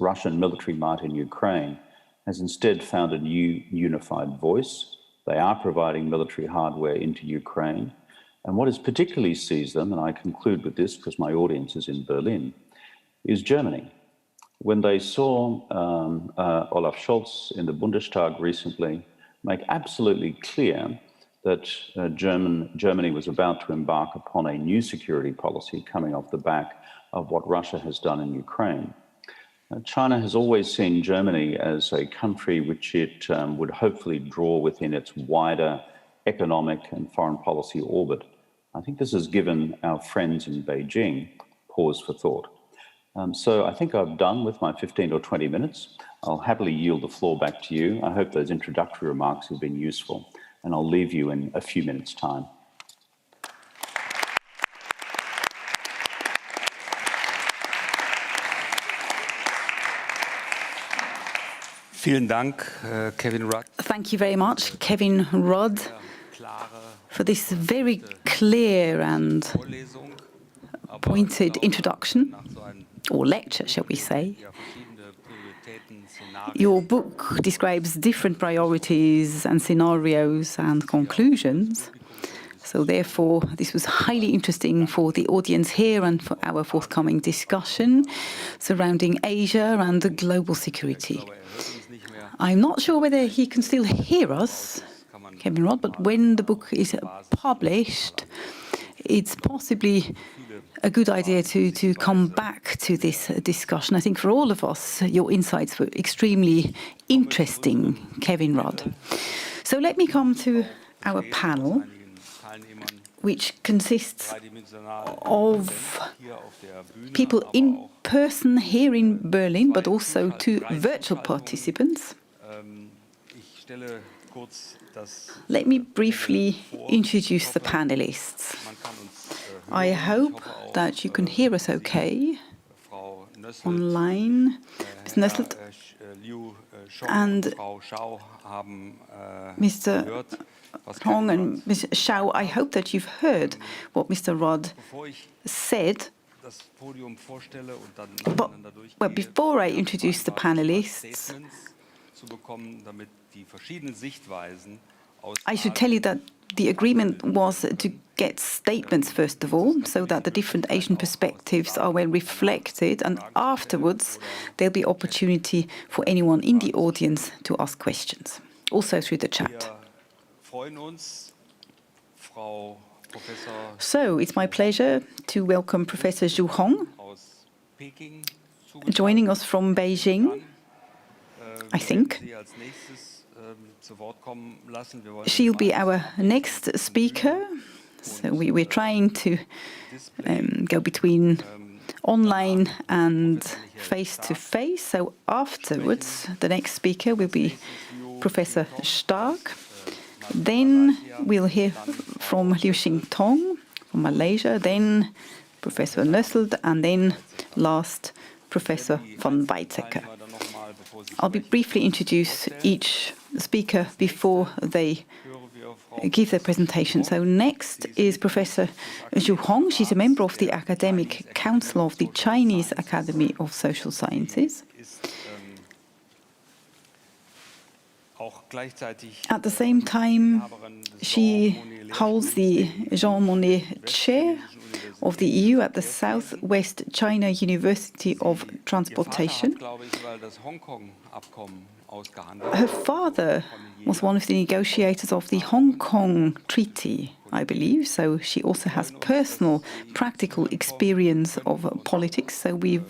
Speaker 9: Russian military might in Ukraine, has instead found a new unified voice. They are providing military hardware into Ukraine. And what has particularly seized them, and I conclude with this because my audience is in Berlin, is Germany. When they saw Olaf Scholz in the Bundestag recently make absolutely clear that Germany was about to embark upon a new security policy coming off the back of what Russia has done in Ukraine. China has always seen Germany as a country which it would hopefully draw within its wider economic and foreign policy orbit. I think this has given our friends in Beijing pause for thought. So I think I've done with my 15 or 20 minutes. I'll happily yield the floor back to you. I hope those introductory remarks have been useful, and I'll leave you in a few minutes' time.
Speaker 10: Vielen Dank, Kevin Rudd.
Speaker 5: Thank you very much, Kevin Rudd, for this very clear and pointed introduction, or lecture, shall we say. Your book describes different priorities and scenarios and conclusions. So therefore, this was highly interesting for the audience here and for our forthcoming discussion surrounding Asia and the global security. I'm not sure whether he can still hear us, Kevin Rudd, but when the book is published, it's possibly a good idea to come back to this discussion. I think for all of us, your insights were extremely interesting, Kevin Rudd. So let me come to our panel, which consists of people in person here in Berlin, but also two virtual participants. Let me briefly introduce the panelists. I hope that you can hear us okay online. Ms. Nösselt and Mr. Hong and Ms. Shao, I hope that you've heard what Mr. Rudd said. But well, before I introduce the panelists, I should tell you that the agreement was to get statements, first of all, so that the different Asian perspectives are well reflected, and afterwards there'll be opportunity for anyone in the audience to ask questions, also through the chat. So it's my pleasure to welcome Professor Zhu Hong, joining us from Beijing, I think. She'll be our next speaker. So we're trying to go between online and face-to-face. So afterwards, the next speaker will be Professor Stark. Then we'll hear from Liu Xing-tong from Malaysia, then Professor Nösselt, and then last, Professor von Weizsäcker. I'll briefly introduce each speaker before they give their presentation. So next is Professor Zhu Hong. She's a member of the Academic Council of the Chinese Academy of Social Sciences. At the same time, she holds the Jean Monnet Chair of the EU at the Southwest China University of Transportation. Her father was one of the negotiators of the Hong Kong Treaty, I believe, so she also has personal, practical experience of politics. So we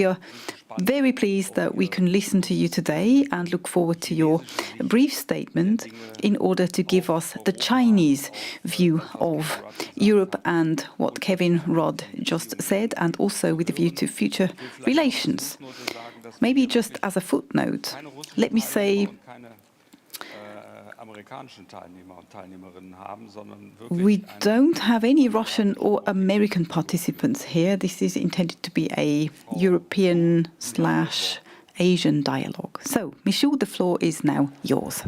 Speaker 5: are very pleased that we can listen to you today and look forward to your brief statement in order to give us the Chinese view of Europe and what Kevin Rudd just said, and also with a view to future relations. Maybe just as a footnote, let me say we don't have any Russian or American participants here. This is intended to be a European/Asian dialogue. So, Michou, the floor is now yours.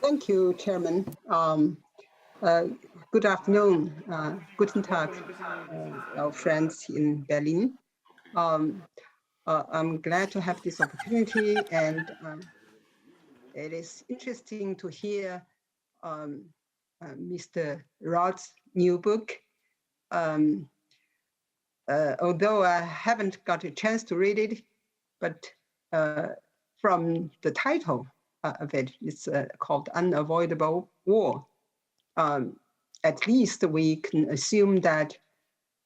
Speaker 11: Thank you, Chairman. Good afternoon. Guten Tag, our friends in Berlin. I'm glad to have this opportunity, and it is interesting to hear Mr. Rudd's new book. Although I haven't got a chance to read it, but from the title of it, it's called Unavoidable War. At least we can assume that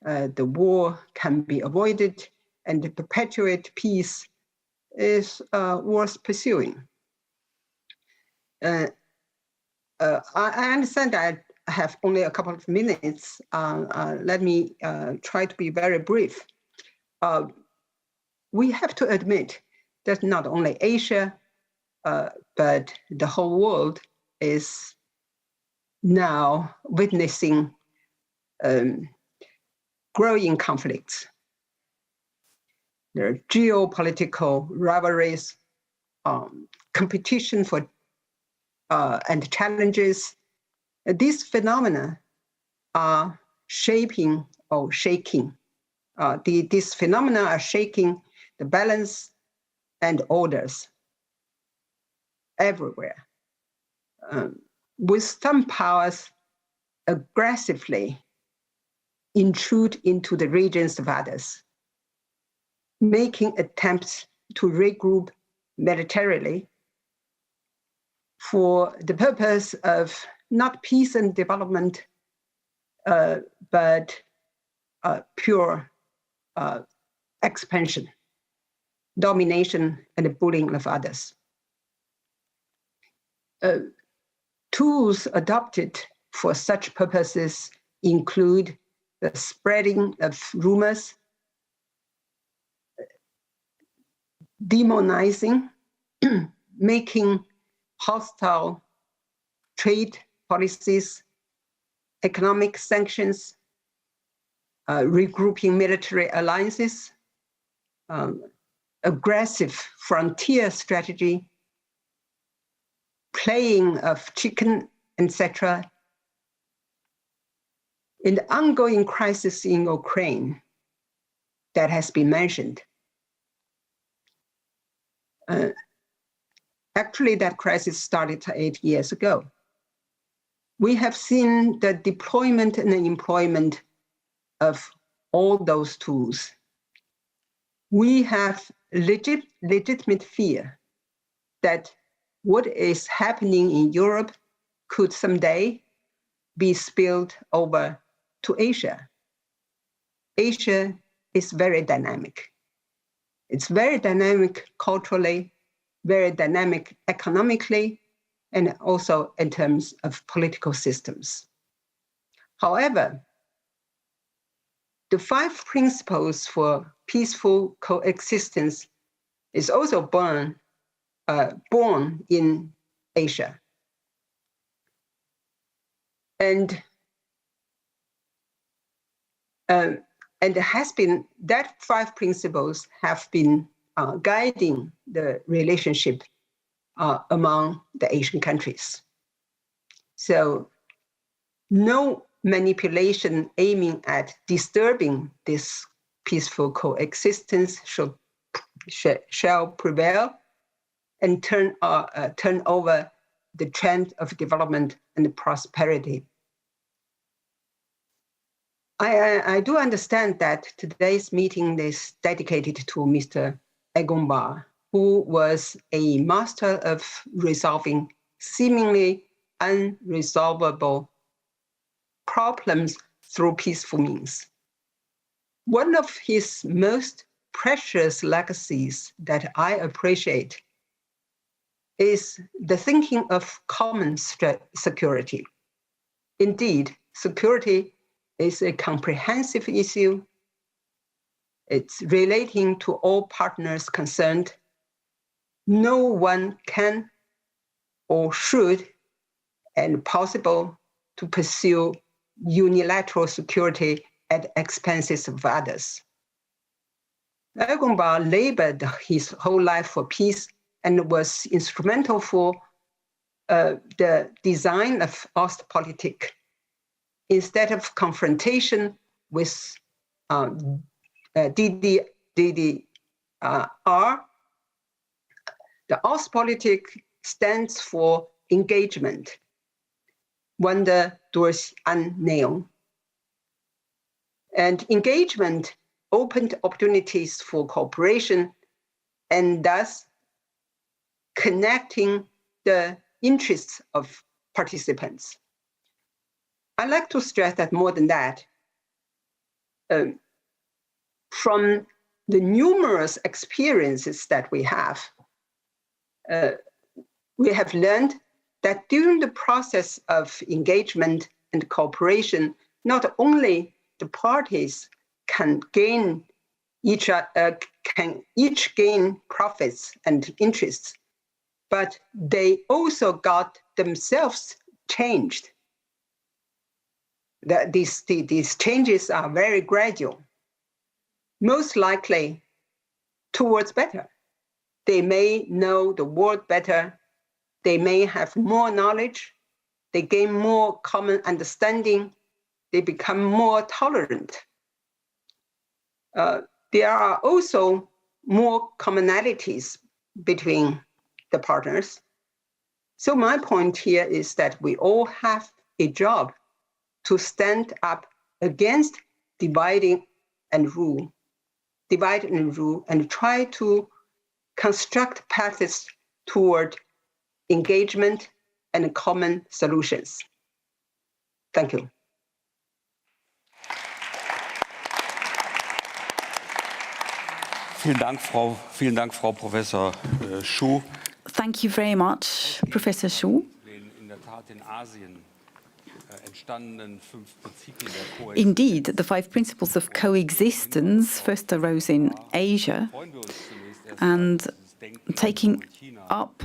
Speaker 11: the war can be avoided, and to perpetuate peace is worth pursuing. I understand that I have only a couple of minutes. Let me try to be very brief. We have to admit that not only Asia, but the whole world is now witnessing growing conflicts. There are geopolitical rivalries, competition for and challenges. These phenomena are shaping or shaking. These phenomena are shaking the balance and orders everywhere, with some powers aggressively intrude into the regions of others, making attempts to regroup militarily for the purpose of not peace and development, but pure expansion, domination, and the bullying of others. Tools adopted for such purposes include the spreading of rumors, demonizing, making hostile trade policies, economic sanctions, regrouping military alliances, aggressive frontier strategy, playing of chicken, etc. In the ongoing crisis in Ukraine that has been mentioned, Actually, that crisis started 8 years ago. We have seen the deployment and employment of all those tools. We have legitimate fear that what is happening in Europe could someday be spilled over to Asia. Asia is very dynamic. It's very dynamic culturally, very dynamic economically, and also in terms of political systems. However, the 5 principles for peaceful coexistence is also born in Asia. And has been, that 5 principles have been guiding the relationship among the Asian countries. So no manipulation aiming at disturbing this peaceful coexistence shall prevail and turn over the trend of development and prosperity. I do understand that today's meeting is dedicated to Mr. Egon Bahr, who was a master of resolving seemingly unresolvable problems through peaceful means. One of his most precious legacies that I appreciate is the thinking of common security. Indeed, security is a comprehensive issue. It's relating to all partners concerned. No one can or should and possible to pursue unilateral security at expenses of others. Egon Bahr labored his whole life for peace and was instrumental for the design of Ostpolitik. Instead of confrontation with DDR, the Ostpolitik stands for engagement, Wende durch Annäherung. And engagement opened opportunities for cooperation and thus connecting the interests of participants. I'd like to stress that more than that, from the numerous experiences that we have learned that during the process of engagement and cooperation, not only the parties can each gain profits and interests, but they also got themselves changed. These changes are very gradual, most likely towards better. They may know the world better, they may have more knowledge, they gain more common understanding, they become more tolerant. There are also more commonalities between the partners. So my point here is that we all have a job to stand up against divide and rule, and try to construct paths toward engagement and common solutions. Thank you.
Speaker 10: Vielen Dank, Frau Professor Schuh.
Speaker 5: Thank you very much, Professor Schuh. Indeed, the 5 principles of coexistence first arose in Asia, and taking up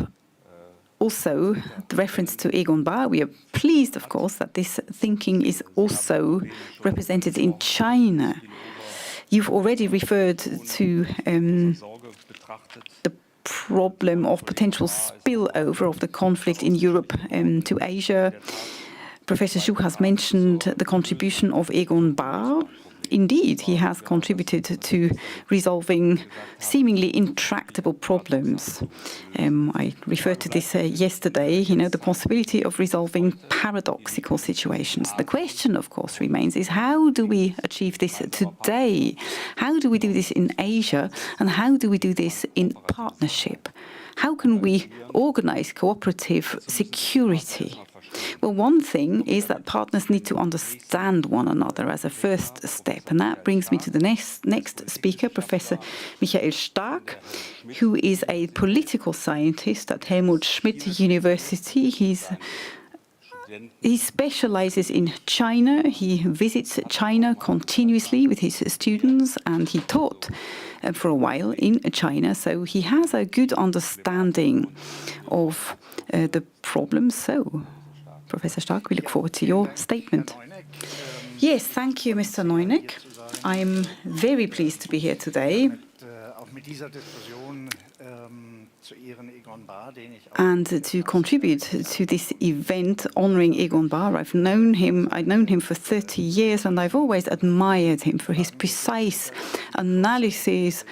Speaker 5: also the reference to Egon Bahr, we are pleased, of course, that this thinking is also represented in China. You've already referred to the problem of potential spillover of the conflict in Europe to Asia. Professor Schuh has mentioned the contribution of Egon Bahr indeed, he has contributed to resolving seemingly intractable problems. I referred to this yesterday, the possibility of resolving paradoxical situations. The question, of course, remains is how do we achieve this today? How do we do this in Asia? And how do we do this in partnership? How can we organize cooperative security? Well, one thing is that partners need to understand one another as a first step. And that brings me to the next speaker, Professor Michael Stark, who is a political scientist at Helmut Schmidt University. He specializes in China. He visits China continuously with his students, and he taught for a while in China. So he has a good understanding of the problems. So, Professor Stark, we look forward to your statement. Yes, thank you, Mr. Neuneck. I'm very pleased to be here today and to contribute to this event honoring Egon Bahr. I've known him for 30 years, and I've always admired him for his precise analysis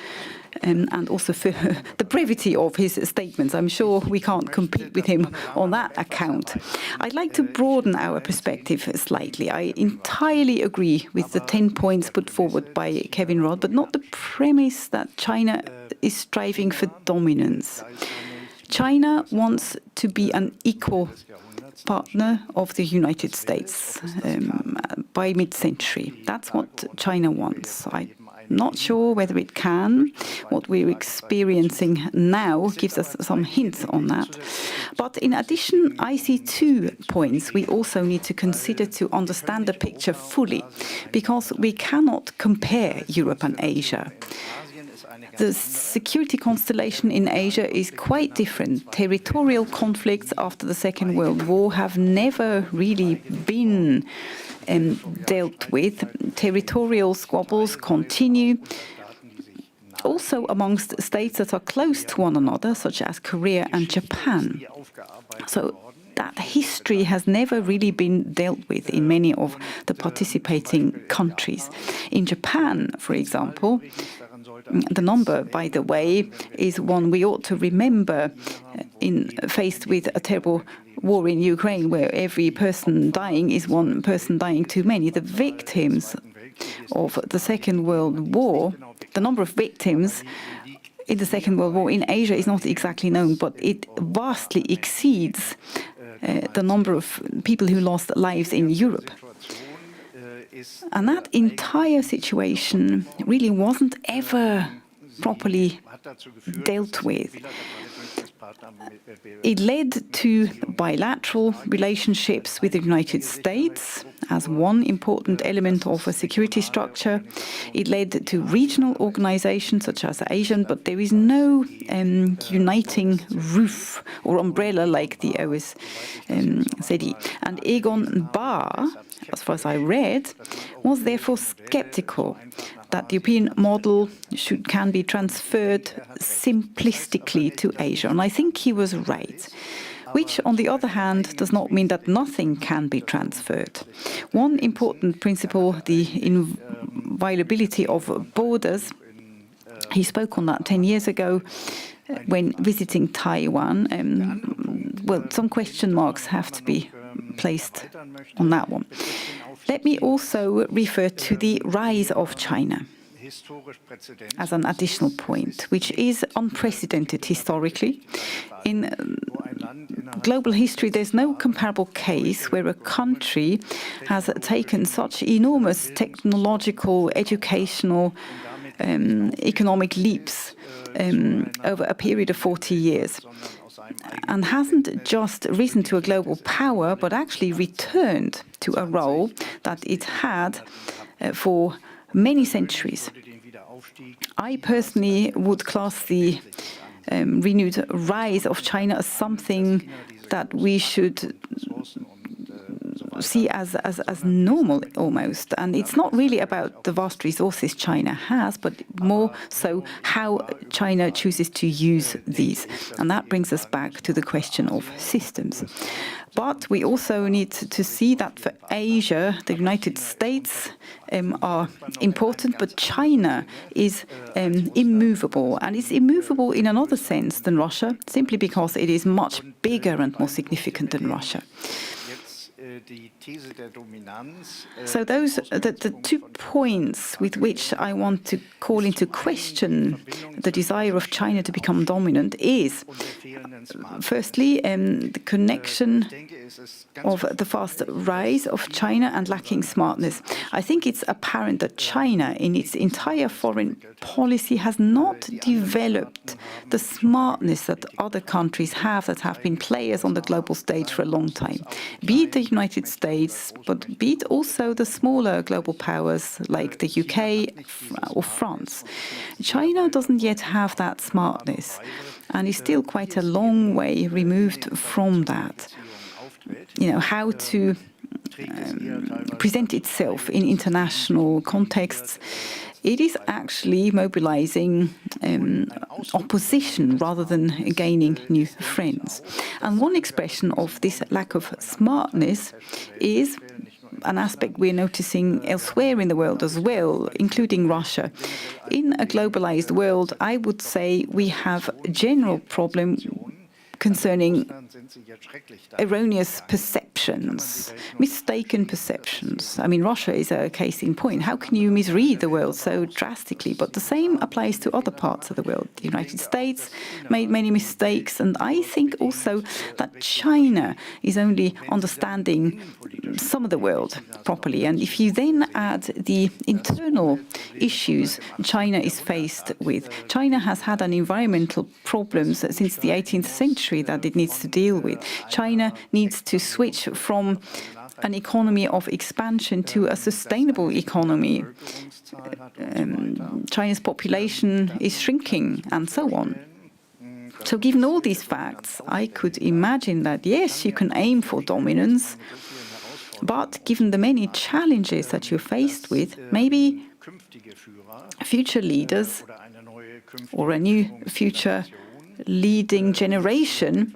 Speaker 5: and also for the brevity of his statements. I'm sure we can't compete with him on that account. I'd like to broaden our perspective slightly. I entirely agree with the 10 points put forward by Kevin Rudd, but not the premise that China is striving for dominance. China wants to be an equal partner of the United States by mid-century. That's what China wants. I'm not sure whether it can. What we're experiencing now gives us some hints on that. But in addition, I see 2 points we also need to consider to understand the picture fully, because we cannot compare Europe and Asia. The security constellation in Asia is quite different. Territorial conflicts after the Second World War have never really been dealt with. Territorial squabbles continue, also amongst states that are close to one another, such as Korea and Japan. So that history has never really been dealt with in many of the participating countries. In Japan, for example, the number, by the way, is one we ought to remember faced with a terrible war in Ukraine, where every person dying is one person dying too many. The victims of the Second World War, the number of victims in the Second World War in Asia is not exactly known, but it vastly exceeds the number of people who lost lives in Europe. And that entire situation really wasn't ever properly dealt with. It led to bilateral relationships with the United States as one important element of a security structure. It led to regional organizations such as ASEAN, but there is no uniting roof or umbrella like the OSCE. And Egon Bahr, as far as I read, was therefore skeptical that the European model can be transferred simplistically to Asia. And I think he was right, which, on the other hand, does not mean that nothing can be transferred. One important principle, the inviolability of borders, he spoke on that 10 years ago when visiting Taiwan. Well, some question marks have to be placed on that one. Let me also refer to the rise of China as an additional point, which is unprecedented historically. In global history, there's no comparable case where a country has taken such enormous technological, educational, economic leaps over a period of 40 years. And hasn't just risen to a global power, but actually returned to a role that it had for many centuries. I personally would class the renewed rise of China as something that we should see as normal almost. And it's not really about the vast resources China has, but more so how China chooses to use these. And that brings us back to the question of systems. But we also need to see that for Asia, the United States are important, but China is immovable. And it's immovable in another sense than Russia, simply because it is much bigger and more significant than Russia. So those are the 2 points with which I want to call into question the desire of China to become dominant is, firstly, the connection of the fast rise of China and lacking smartness. I think it's apparent that China, in its entire foreign policy, has not developed the smartness that other countries have that have been players on the global stage for a long time. Be it the United States, but be it also the smaller global powers like the UK or France. China doesn't yet have that smartness and is still quite a long way removed from that. You know, how to present itself in international contexts. It is actually mobilizing opposition rather than gaining new friends. And one expression of this lack of smartness is an aspect we're noticing elsewhere in the world as well, including Russia. In a globalized world, I would say we have a general problem concerning erroneous perceptions, mistaken perceptions. I mean, Russia is a case in point. How can you misread the world so drastically? But the same applies to other parts of the world. The United States made many mistakes, and I think also that China is only understanding some of the world properly. And if you then add the internal issues China is faced with, China has had an environmental problems since the 18th century that it needs to deal with. China needs to switch from an economy of expansion to a sustainable economy. China's population is shrinking, and so on. So given all these facts, I could imagine that, yes, you can aim for dominance, but given the many challenges that you're faced with, maybe future leaders or a new future leading generation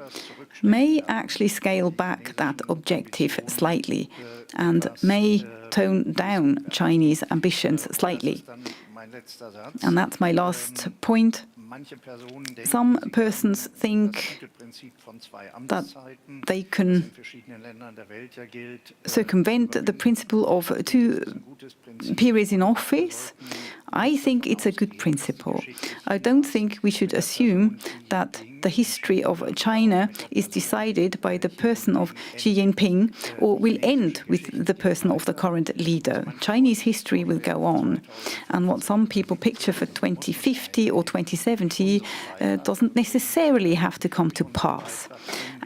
Speaker 5: may actually scale back that objective slightly and may tone down Chinese ambitions slightly. And that's my last point. Some persons think that they can circumvent the principle of 2 periods in office. I think it's a good principle. I don't think we should assume that the history of China is decided by the person of Xi Jinping or will end with the person of the current leader. Chinese history will go on. And what some people picture for 2050 or 2070 doesn't necessarily have to come to pass.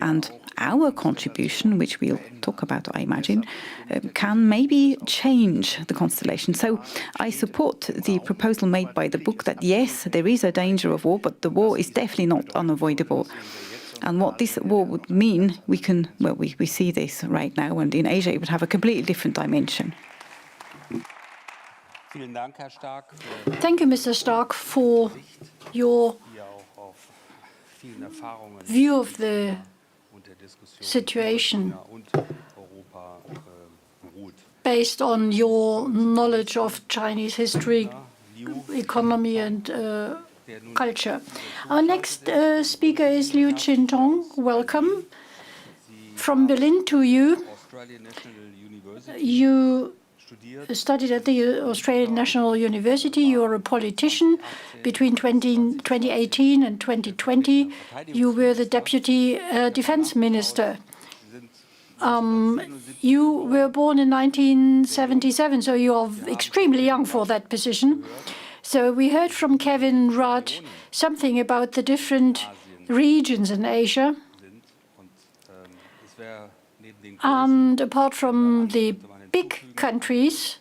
Speaker 5: And our contribution, which we'll talk about, I imagine, can maybe change the constellation. So I support the proposal made by the book that, yes, there is a danger of war, but the war is definitely not unavoidable. And what this war would mean, we see this right now, and in Asia it would have a completely different dimension.
Speaker 2: Thank you, Mr. Stark, for your view of the situation based on your knowledge of Chinese history, economy, and culture. Our next speaker is Liu Qintong. Welcome from Berlin to you. You studied at the Australian National University. You are a politician. Between 2018 and 2020, you were the Deputy Defense Minister. You were born in 1977, so you are extremely young for that position. So we heard from Kevin Rudd something about the different regions in Asia. And apart from the big countries,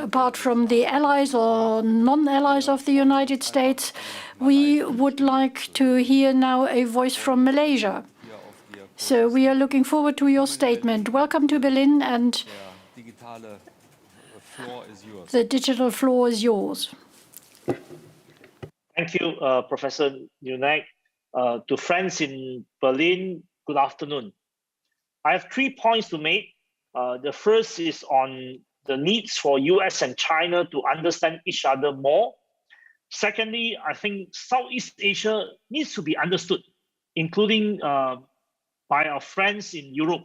Speaker 2: apart from the allies or non-allies of the United States, we would like to hear now a voice from Malaysia. So we are looking forward to your statement. Welcome to Berlin, and the digital floor is yours.
Speaker 12: Thank you, Professor Neuneck. To friends in Berlin, good afternoon. I have 3 points to make. The first is on the needs for US and China to understand each other more. Secondly, I think Southeast Asia needs to be understood, including by our friends in Europe.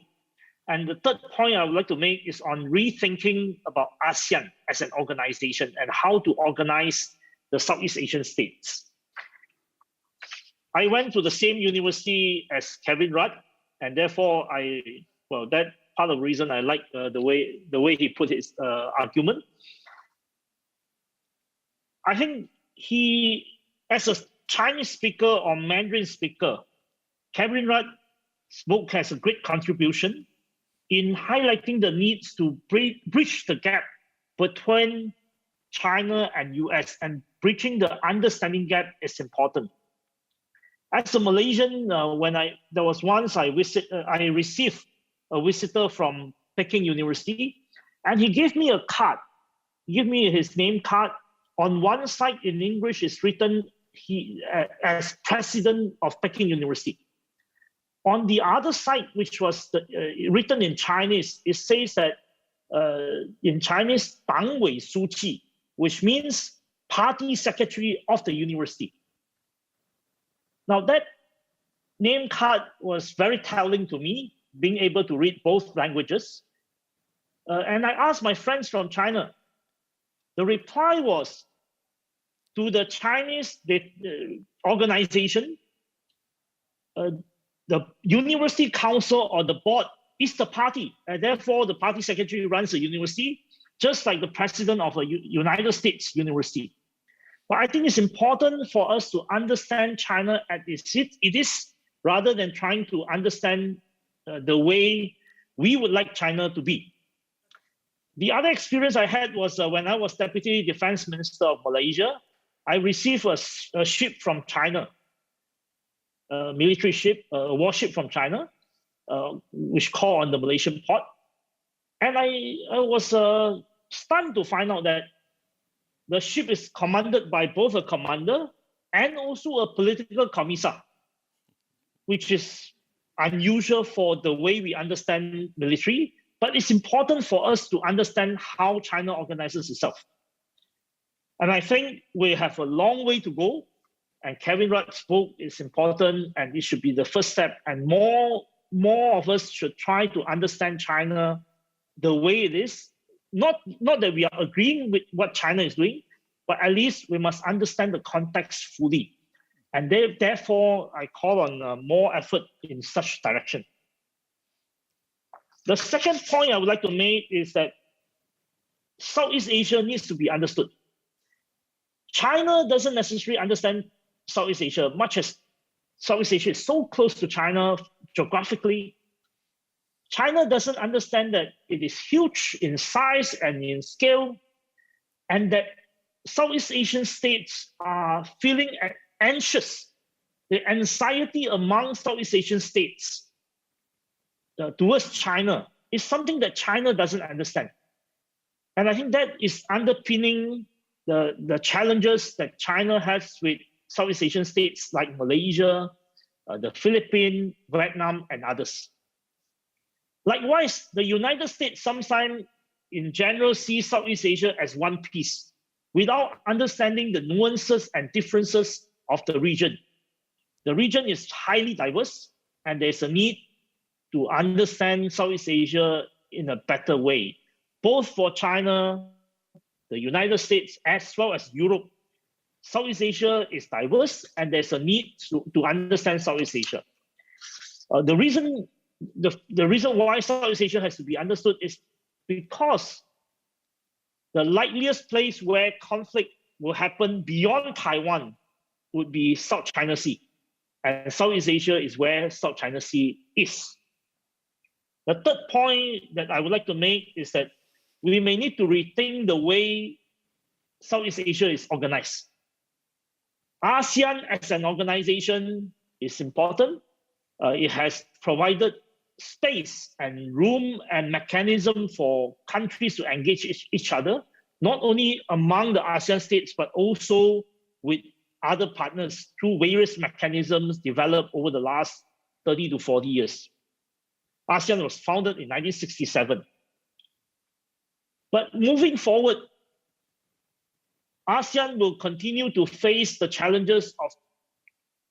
Speaker 12: And the third point I would like to make is on rethinking about ASEAN as an organization and how to organize the Southeast Asian states. I went to the same university as Kevin Rudd, and therefore that part of the reason I like the way he put his argument. I think he, as a Chinese speaker or Mandarin speaker, Kevin Rudd's book has a great contribution in highlighting the needs to bridge the gap between China and US, and bridging the understanding gap is important. As a Malaysian, there was once I received a visitor from Peking University, and he gave me a card. He gave me his name card. On one side in English is written as president of Peking University. On the other side, which was written in Chinese, it says that in Chinese, 党委书记, which means party secretary of the university. Now that name card was very telling to me, being able to read both languages. And I asked my friends from China. The reply was, to the Chinese organization, the university council or the board is the party, and therefore the party secretary runs the university, just like the president of a United States university. But I think it's important for us to understand China as it is, rather than trying to understand the way we would like China to be. The other experience I had was when I was Deputy Defense Minister of Malaysia. I received a ship from China, a military ship, a warship from China, which called on the Malaysian port. And I was stunned to find out that the ship is commanded by both a commander and also a political commissar, which is unusual for the way we understand military, but it's important for us to understand how China organizes itself. And I think we have a long way to go, and Kevin Rudd's book is important, and it should be the first step, and more of us should try to understand China the way it is. Not that we are agreeing with what China is doing, but at least we must understand the context fully. And therefore, I call on more effort in such direction. The second point I would like to make is that Southeast Asia needs to be understood. China doesn't necessarily understand Southeast Asia, much as Southeast Asia is so close to China geographically. China doesn't understand that it is huge in size and in scale, and that Southeast Asian states are feeling anxious. The anxiety among Southeast Asian states towards China is something that China doesn't understand. And I think that is underpinning the challenges that China has with Southeast Asian states like Malaysia, the Philippines, Vietnam, and others. Likewise, the United States sometimes in general sees Southeast Asia as one piece without understanding the nuances and differences of the region. The region is highly diverse, and there's a need to understand Southeast Asia in a better way, both for China, the United States, as well as Europe. Southeast Asia is diverse, and there's a need to understand Southeast Asia. The reason why Southeast Asia has to be understood is because the likeliest place where conflict will happen beyond Taiwan would be South China Sea. And Southeast Asia is where South China Sea is. The third point that I would like to make is that we may need to rethink the way Southeast Asia is organized. ASEAN as an organization is important. It has provided space and room and mechanism for countries to engage each other, not only among the ASEAN states, but also with other partners through various mechanisms developed over the last 30 to 40 years. ASEAN was founded in 1967. But moving forward, ASEAN will continue to face the challenges of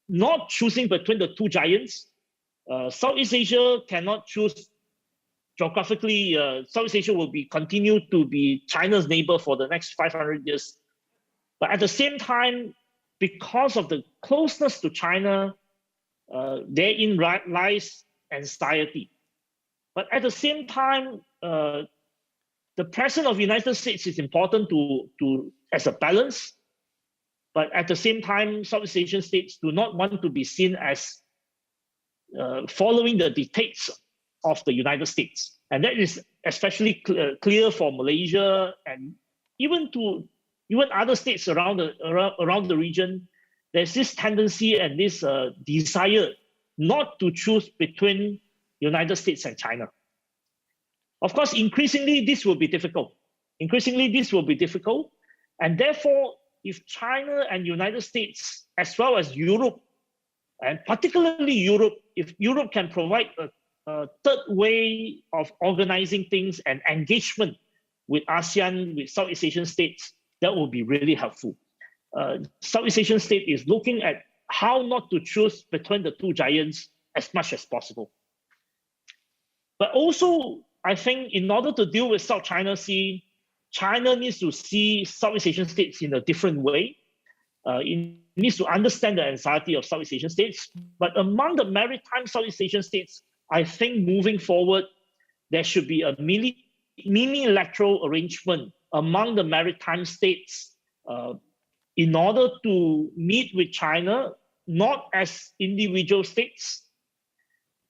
Speaker 12: not choosing between the two giants. Southeast Asia cannot choose geographically. Southeast Asia will continue to be China's neighbor for the next 500 years. But at the same time, because of the closeness to China, therein lies anxiety. But at the same time, the presence of the United States is important as a balance. But at the same time, Southeast Asian states do not want to be seen as following the dictates of the United States. And that is especially clear for Malaysia and even other states around the region. There's this tendency and this desire not to choose between the United States and China. Of course, increasingly, this will be difficult. And therefore, if China and United States, as well as Europe, and particularly Europe, if Europe can provide a third way of organizing things and engagement with ASEAN, with Southeast Asian states, that will be really helpful. Southeast Asian state is looking at how not to choose between the two giants as much as possible. But also, I think in order to deal with South China Sea, China needs to see Southeast Asian states in a different way. It needs to understand the anxiety of Southeast Asian states. But among the maritime Southeast Asian states, I think moving forward, there should be a mini-lateral arrangement among the maritime states in order to meet with China, not as individual states,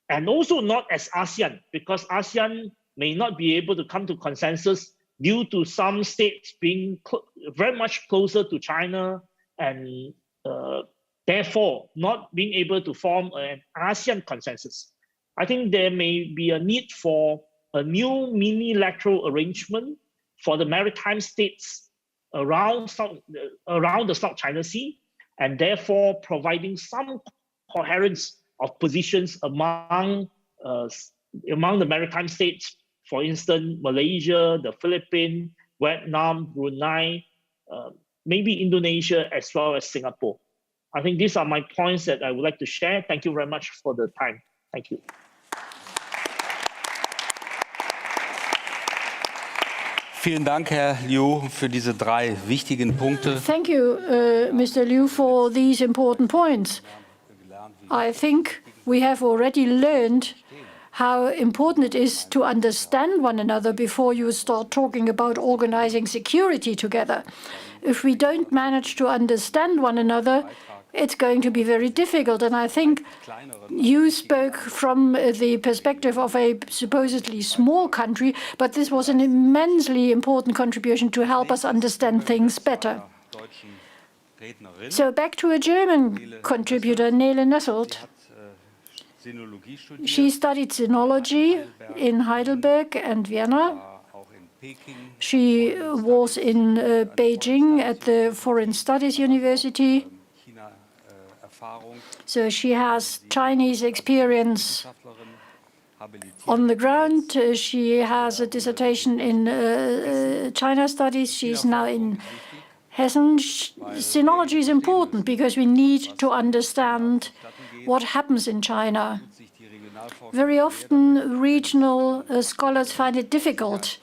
Speaker 12: and also not as ASEAN, because ASEAN may not be able to come to consensus due to some states being very much closer to China and therefore not being able to form an ASEAN consensus. I think there may be a need for a new mini-lateral arrangement for the maritime states around the South China Sea, and therefore providing some coherence of positions among the maritime states. For instance, Malaysia, the Philippines, Vietnam, Brunei, maybe Indonesia, as well as Singapore. I think these are my points that I would like to share. Thank you very much for the time. Thank you.
Speaker 10: Vielen Dank, Herr Liu, für diese drei wichtigen Punkte.
Speaker 2: Thank you, Mr. Liu, for these important points. I think we have already learned how important it is to understand one another before you start talking about organizing security together. If we don't manage to understand one another, it's going to be very difficult. And I think you spoke from the perspective of a supposedly small country, but this was an immensely important contribution to help us understand things better. So back to a German contributor, Nele Nesselt. She studied sinology in Heidelberg and Vienna. She was in Beijing at the Foreign Studies University. So she has Chinese experience on the ground. She has a dissertation in China studies. She's now in Hessen. Sinology is important because we need to understand what happens in China. Very often, regional scholars find it difficult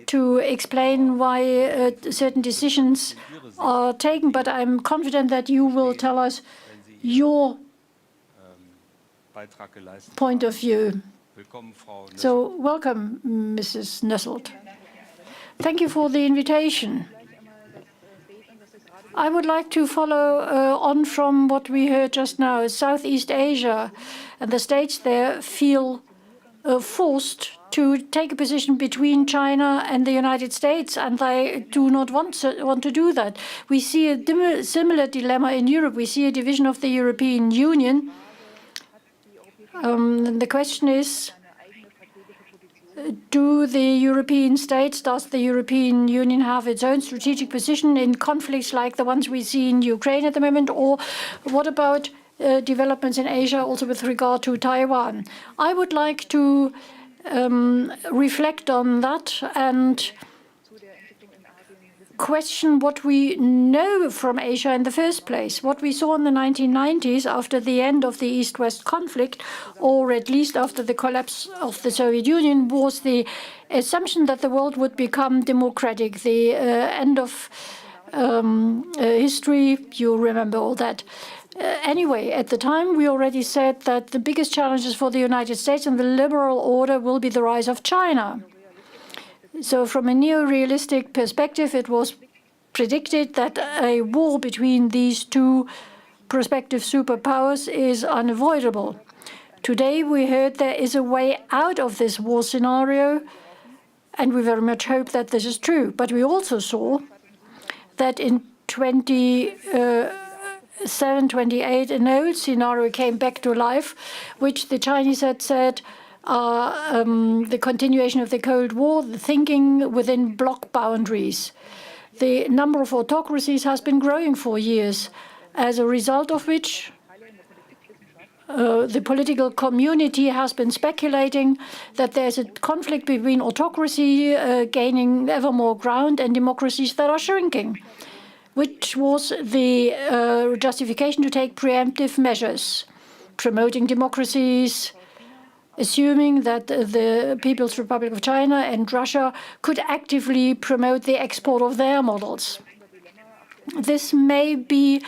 Speaker 2: to explain why certain decisions are taken, but I'm confident that you will tell us your point of view. So welcome, Mrs. Nesselt. Thank you for the invitation. I would like to follow on from what we heard just now. Southeast Asia and the states there feel forced to take a position between China and the United States, and they do not want to do that. We see a similar dilemma in Europe. We see a division of the European Union. The question is, do the European states, does the European Union have its own strategic position in conflicts like the ones we see in Ukraine at the moment? Or what about developments in Asia, also with regard to Taiwan? I would like to reflect on that and question what we know from Asia in the first place. What we saw in the 1990s after the end of the East-West conflict, or at least after the collapse of the Soviet Union, was the assumption that the world would become democratic. The end of history, you remember all that. Anyway, at the time, we already said that the biggest challenges for the United States and the liberal order will be the rise of China. So from a neo-realistic perspective, it was predicted that a war between these two prospective superpowers is unavoidable. Today, we heard there is a way out of this war scenario, and we very much hope that this is true. But we also saw that in 2728, an old scenario came back to life, which the Chinese had said the continuation of the Cold War, the thinking within bloc boundaries. The number of autocracies has been growing for years, as a result of which the political community has been speculating that there's a conflict between autocracy gaining ever more ground and democracies that are shrinking, which was the justification to take preemptive measures, promoting democracies, assuming that the People's Republic of China and Russia could actively promote the export of their models. This may be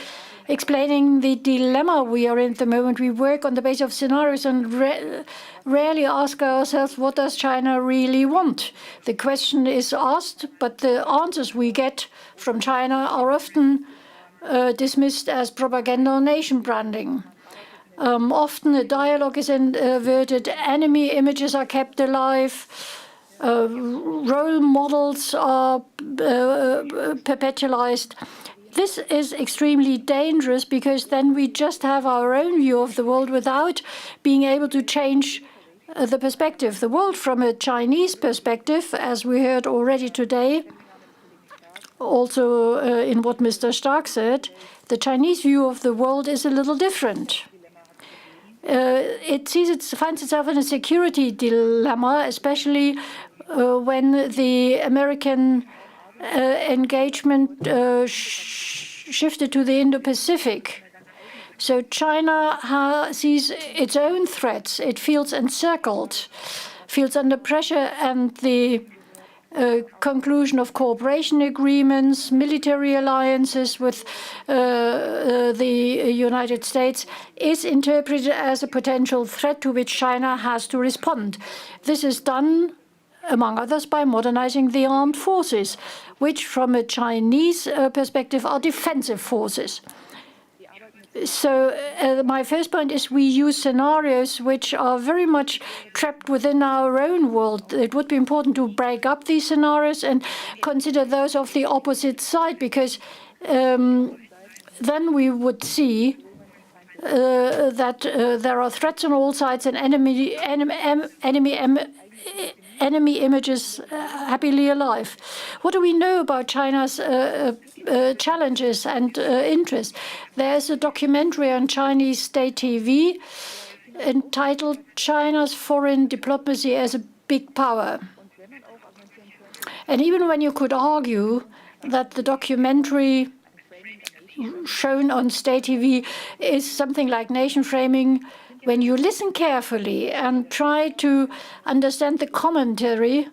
Speaker 2: explaining the dilemma we are in at the moment. We work on the basis of scenarios and rarely ask ourselves, what does China really want? The question is asked, but the answers we get from China are often dismissed as propaganda or nation branding. Often a dialogue is inverted, enemy images are kept alive, role models are perpetualized. This is extremely dangerous because then we just have our own view of the world without being able to change the perspective. The world from a Chinese perspective, as we heard already today, also in what Mr. Stark said, the Chinese view of the world is a little different. It finds itself in a security dilemma, especially when the American engagement shifted to the Indo-Pacific. So China sees its own threats. It feels encircled, feels under pressure, and the conclusion of cooperation agreements, military alliances with the United States is interpreted as a potential threat to which China has to respond. This is done, among others, by modernizing the armed forces, which from a Chinese perspective are defensive forces. So my first point is we use scenarios which are very much trapped within our own world. It would be important to break up these scenarios and consider those of the opposite side, because then we would see that there are threats on all sides and enemy images happily alive. What do we know about China's challenges and interests? There's a documentary on Chinese state TV entitled China's Foreign Diplomacy as a Big Power. And even when you could argue that the documentary shown on state TV is something like nation framing, when you listen carefully and try to understand the commentary,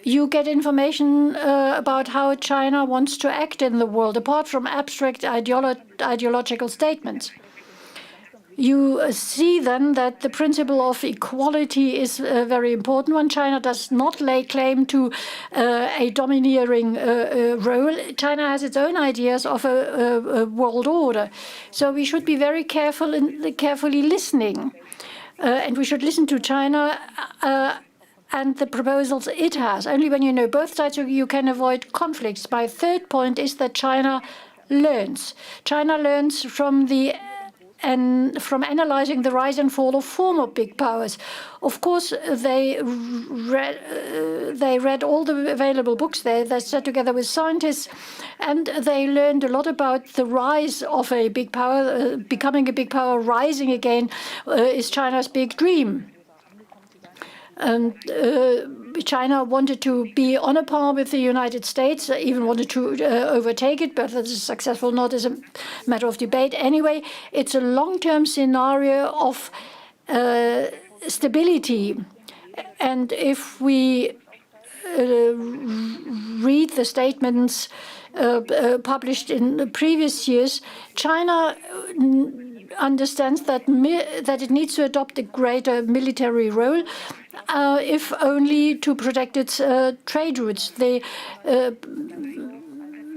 Speaker 2: you get information about how China wants to act in the world, apart from abstract ideological statements. You see then that the principle of equality is a very important one. China does not lay claim to a domineering role. China has its own ideas of a world order. So we should be very careful and carefully listening. And we should listen to China and the proposals it has. Only when you know both sides you can avoid conflicts. My third point is that China learns. China learns from the from analyzing the rise and fall of former big powers. Of course, they read all the available books. They sat together with scientists, and they learned a lot about the rise of a big power. Becoming a big power, rising again, is China's big dream. And China wanted to be on a par with the United States, even wanted to overtake it, but that is successful or not is a matter of debate. Anyway, it's a long-term scenario of stability. And if we read the statements published in the previous years, China understands that it needs to adopt a greater military role, if only to protect its trade routes. The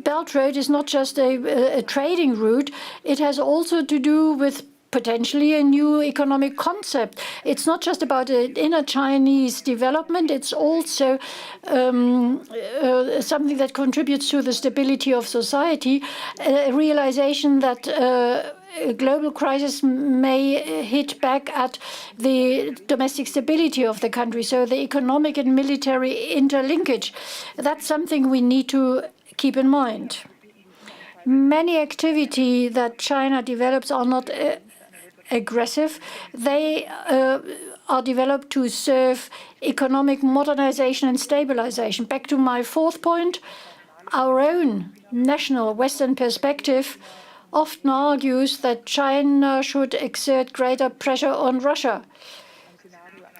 Speaker 2: Belt Road is not just a trading route, it has also to do with potentially a new economic concept. It's not just about inner Chinese development, it's also something that contributes to the stability of society, a realization that a global crisis may hit back at the domestic stability of the country. So the economic and military interlinkage, that's something we need to keep in mind. Many activity that China develops are not aggressive. They are developed to serve economic modernization and stabilization. Back to my fourth point, our own national Western perspective often argues that China should exert greater pressure on Russia.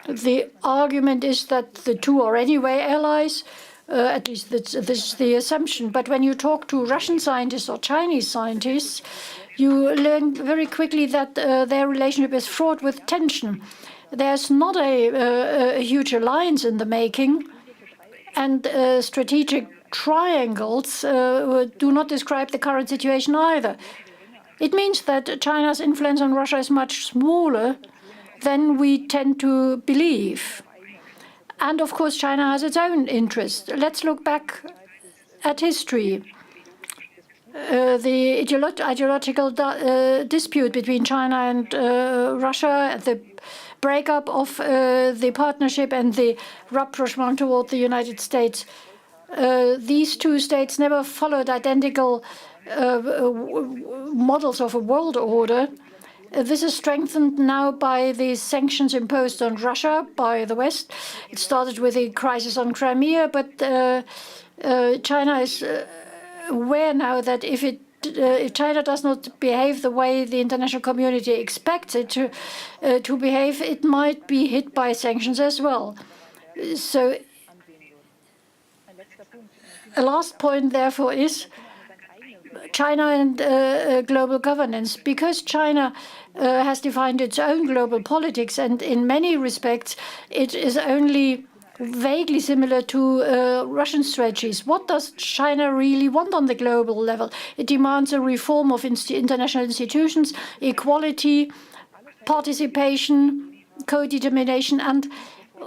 Speaker 2: The argument is that the two are anyway allies, at least this is the assumption. But when you talk to Russian scientists or Chinese scientists, you learn very quickly that their relationship is fraught with tension. There's not a huge alliance in the making, and strategic triangles do not describe the current situation either. It means that China's influence on Russia is much smaller than we tend to believe. And of course, China has its own interest. Let's look back at history. The ideological dispute between China and Russia, the breakup of the partnership and the rapprochement toward the United States. These two states never followed identical models of a world order. This is strengthened now by the sanctions imposed on Russia by the West. It started with the crisis on Crimea, but China is aware now that if China does not behave the way the international community expects it to behave, it might be hit by sanctions as well. So a last point, therefore, is China and global governance. Because China has defined its own global politics, and in many respects it is only vaguely similar to Russian strategies. What does China really want on the global level? It demands a reform of international institutions, equality, participation, co-determination, and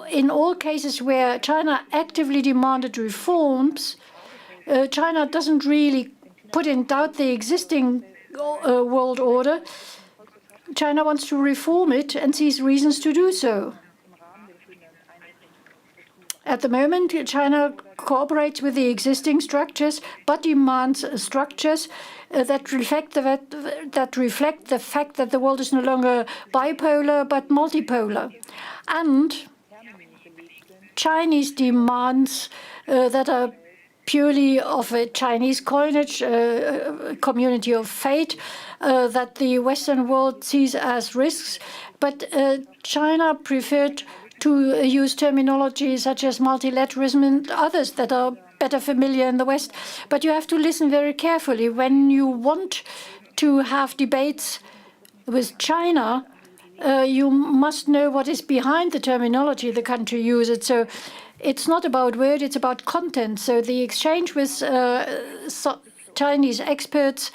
Speaker 2: in all cases where China actively demanded reforms, China doesn't really put in doubt the existing world order. China wants to reform it and sees reasons to do so. At the moment, China cooperates with the existing structures, but demands structures that reflect the fact that the world is no longer bipolar but multipolar. And Chinese demands that are purely of a Chinese coinage, community of fate, that the Western world sees as risks. But China preferred to use terminology such as multilateralism and others that are better familiar in the West. But you have to listen very carefully. When you want to have debates with China, you must know what is behind the terminology the country uses. So it's not about word, it's about content. So the exchange with Chinese experts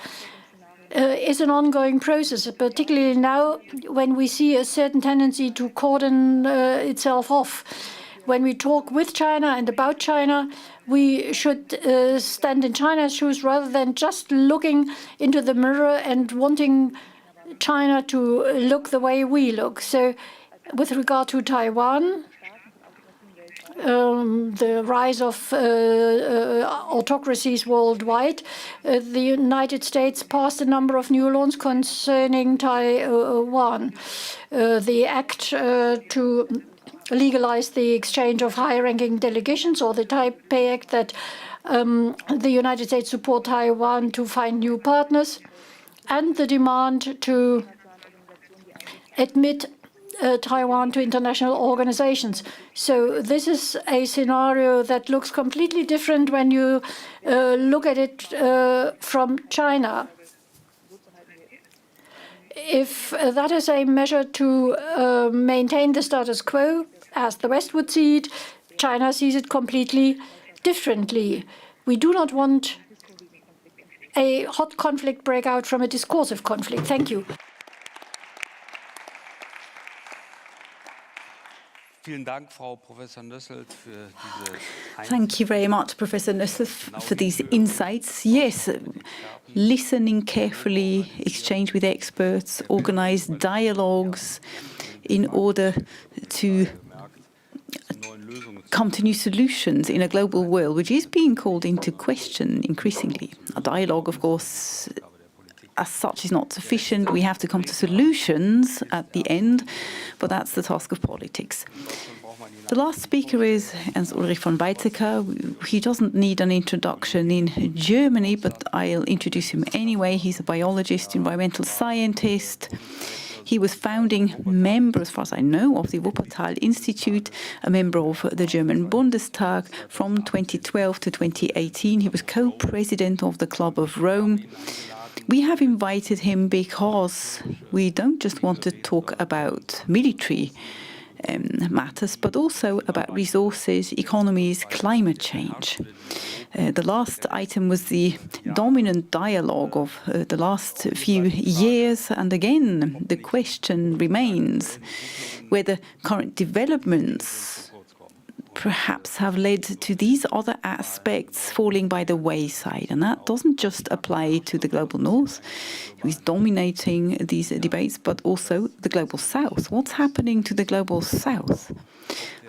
Speaker 2: is an ongoing process, particularly now when we see a certain tendency to cordon itself off. When we talk with China and about China, we should stand in China's shoes rather than just looking into the mirror and wanting China to look the way we look. So with regard to Taiwan, the rise of autocracies worldwide, the United States passed a number of new laws concerning Taiwan. The act to legalize the exchange of high-ranking delegations, or the Taipei Act that the United States support Taiwan to find new partners, and the demand to admit Taiwan to international organizations. So this is a scenario that looks completely different when you look at it from China. If that is a measure to maintain the status quo, as the West would see it, China sees it completely differently. We do not want a hot conflict break out from a discursive conflict. Thank you.
Speaker 5: Thank you very much, Professor Nüssel, for these insights. Yes, listening carefully, exchange with experts, organize dialogues in order to come to new solutions in a global world, which is being called into question increasingly. A dialogue, of course, as such is not sufficient. We have to come to solutions at the end, but that's the task of politics. The last speaker is Hans-Ulrich von Weizsäcker. He doesn't need an introduction in Germany, but I'll introduce him anyway. He's a biologist, environmental scientist. He was founding member, as far as I know, of the Wuppertal Institute, a member of the German Bundestag from 2012 to 2018. He was co-president of the Club of Rome. We have invited him because we don't just want to talk about military matters, but also about resources, economies, climate change. The last item was the dominant dialogue of the last few years, and again, the question remains whether current developments perhaps have led to these other aspects falling by the wayside. And that doesn't just apply to the global north, who is dominating these debates, but also the global south. What's happening to the global south?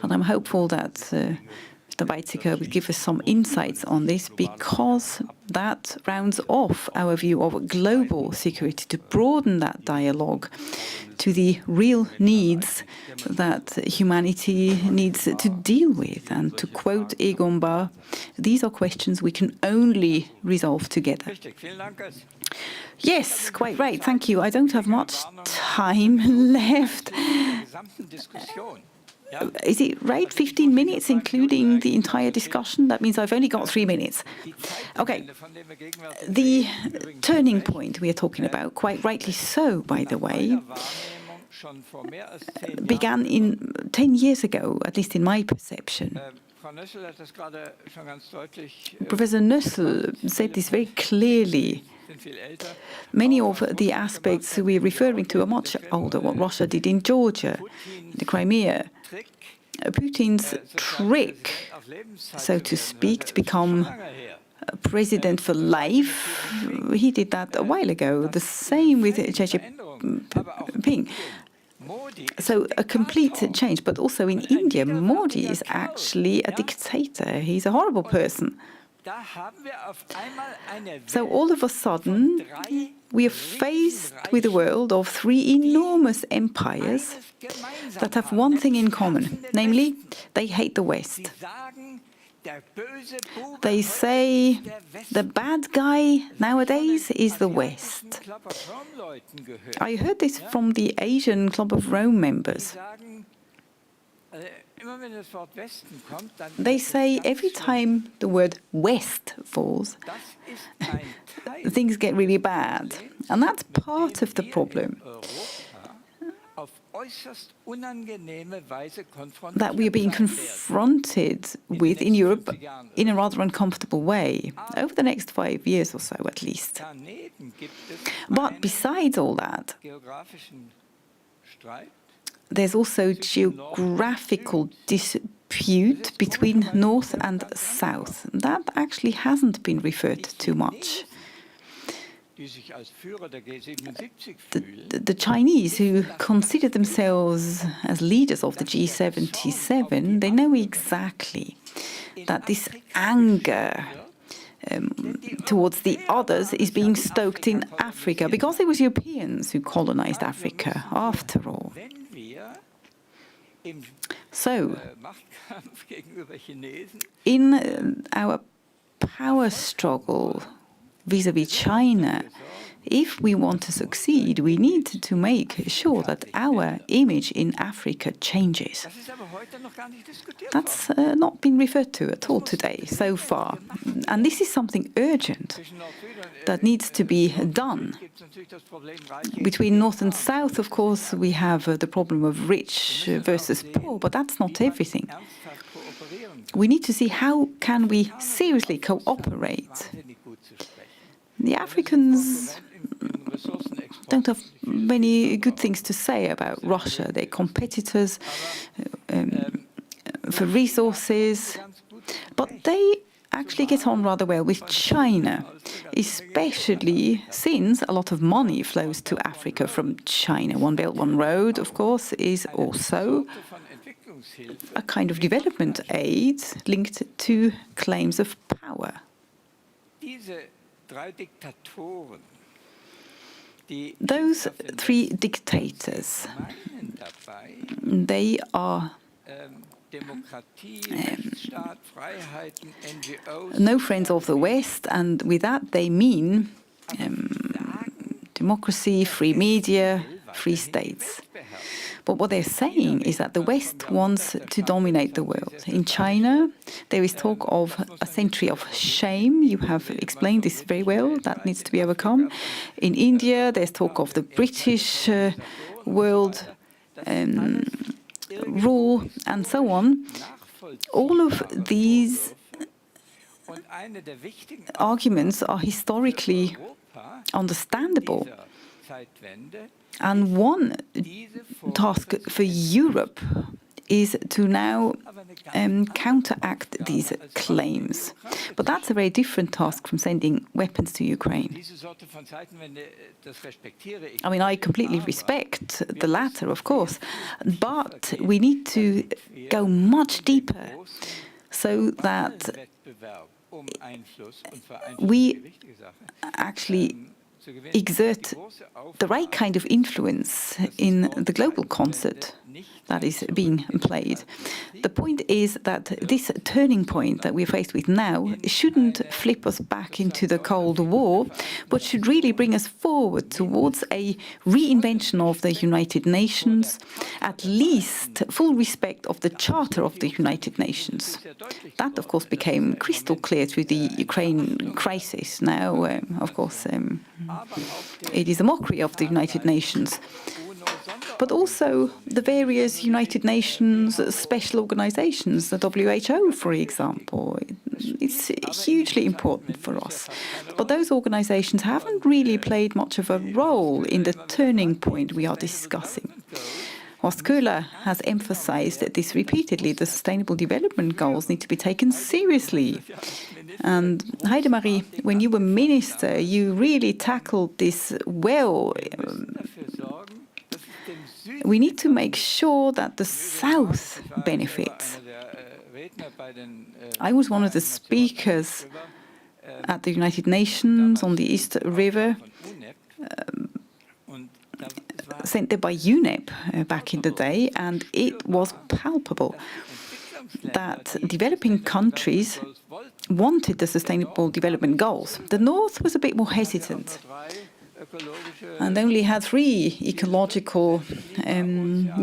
Speaker 5: And I'm hopeful that Mr. Weizsäcker will give us some insights on this, because that rounds off our view of global security, to broaden that dialogue to the real needs that humanity needs to deal with. And to quote Egon Bahr, these are questions we can only resolve together. Yes, quite right. Thank you. I don't have much time left. Is it right? 15 minutes, including the entire discussion? That means I've only got 3 minutes. Okay. The turning point we are talking about, quite rightly so, by the way, began 10 years ago, at least in my perception. Professor Nüssel said this very clearly. Many of the aspects we're referring to are much older. What Russia did in Georgia, the Crimea, Putin's trick, so to speak, to become president for life. He did that a while ago. The same with Xi Jinping. So a complete change. But also in India, Modi is actually a dictator. He's a horrible person. So all of a sudden, we are faced with a world of 3 enormous empires that have one thing in common, namely, they hate the West. They say the bad guy nowadays is the West. I heard this from the Asian Club of Rome members. They say every time the word West falls, things get really bad. And that's part of the problem. That we are being confronted with in Europe in a rather uncomfortable way, over the next 5 years or so at least. But besides all that, there's also geographical dispute between North and South. That actually hasn't been referred to much. the Chinese, who consider themselves as leaders of the G77, they know exactly that this anger towards the others is being stoked in Africa, because it was Europeans who colonized Africa, after all. So, in our power struggle vis-à-vis China, if we want to succeed, we need to make sure that our image in Africa changes. That's not been referred to at all today, so far. And this is something urgent that needs to be done. Between North and South, of course, we have the problem of rich versus poor, but that's not everything. We need to see how can we seriously cooperate. The Africans don't have many good things to say about Russia. They're competitors for resources, but they actually get on rather well with China, especially since a lot of money flows to Africa from China. One Belt, One Road, of course, is also a kind of development aid linked to claims of power. Those three dictators, they are no friends of the West, and with that they mean democracy, free media, free states. But what they're saying is that the West wants to dominate the world. In China, there is talk of a century of shame. You have explained this very well. That needs to be overcome. In India, there's talk of the British world rule, and so on. All of these arguments are historically understandable. And one task for Europe is to now counteract these claims. But that's a very different task from sending weapons to Ukraine. I mean, I completely respect the latter, of course, but we need to go much deeper so that we actually exert the right kind of influence in the global concert that is being played. The point is that this turning point that we're faced with now shouldn't flip us back into the Cold War, but should really bring us forward towards a reinvention of the United Nations, at least full respect of the Charter of the United Nations. That, of course, became crystal clear through the Ukraine crisis. Now, of course, it is a mockery of the United Nations. But also the various United Nations special organizations, the WHO, for example. It's hugely important for us. But those organizations haven't really played much of a role in the turning point we are discussing. Horst Köhler has emphasized this repeatedly. The Sustainable Development Goals need to be taken seriously. And Heidemarie, when you were minister, you really tackled this well. We need to make sure that the South benefits. I was one of the speakers at the United Nations on the East River, sent there by UNEP back in the day, and it was palpable that developing countries wanted the Sustainable Development Goals. The North was a bit more hesitant and only had 3 ecological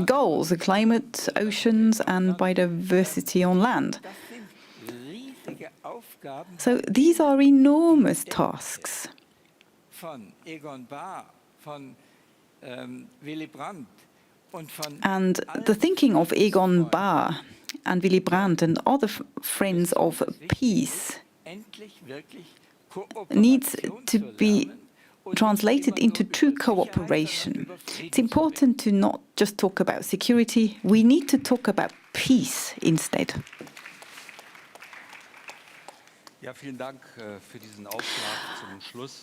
Speaker 5: goals: the climate, oceans, and biodiversity on land. So these are enormous tasks. And the thinking of Egon Bahr and Willy Brandt and other friends of peace needs to be translated into true cooperation. It's important to not just talk about security. We need to talk about peace instead.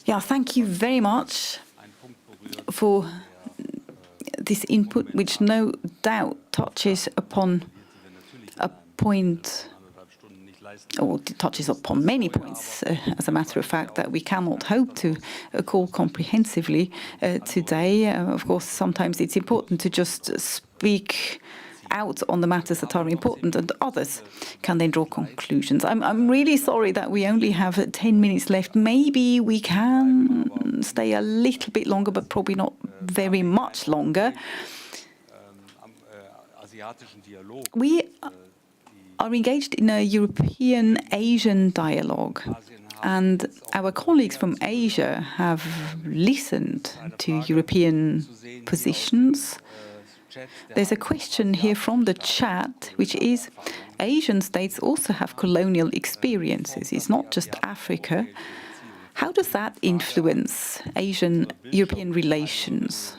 Speaker 5: Yeah, thank you very much for this input, which no doubt touches upon a point, or touches upon many points, as a matter of fact, that we cannot hope to call comprehensively today. Of course, sometimes it's important to just speak out on the matters that are important, and others can then draw conclusions. I'm really sorry that we only have 10 minutes left. Maybe we can stay a little bit longer, but probably not very much longer. We are engaged in a European-Asian dialogue, and our colleagues from Asia have listened to European positions. There's a question here from the chat, which is, Asian states also have colonial experiences. It's not just Africa. How does that influence Asian-European relations?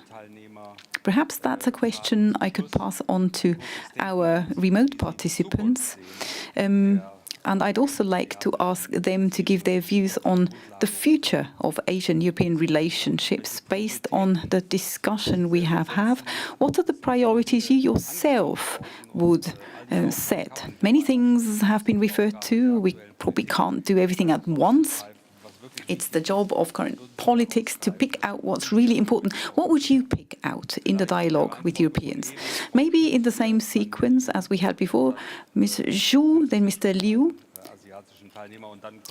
Speaker 5: Perhaps that's a question I could pass on to our remote participants. And I'd also like to ask them to give their views on the future of Asian-European relationships based on the discussion we have had. What are the priorities you yourself would set? Many things have been referred to. We probably can't do everything at once. It's the job of current politics to pick out what's really important. What would you pick out in the dialogue with Europeans? Maybe in the same sequence as we had before, Ms. Zhu, then Mr. Liu.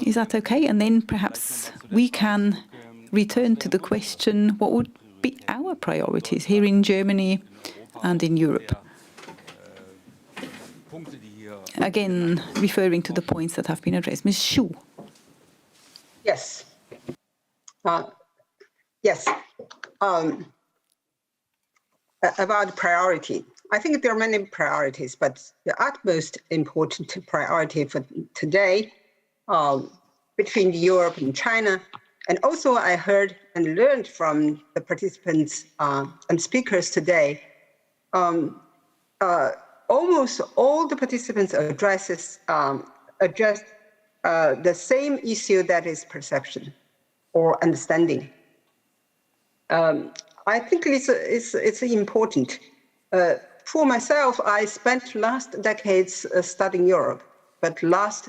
Speaker 5: Is that okay? And then perhaps we can return to the question, what would be our priorities here in Germany and in Europe? Again, referring to the points that have been addressed. Ms. Zhu.
Speaker 11: Yes. Yes. About priority. I think there are many priorities, but the utmost important priority for today between Europe and China, and also I heard and learned from the participants and speakers today, almost all the participants address the same issue, that is perception or understanding. I think it's important. For myself, I spent last decades studying Europe, but last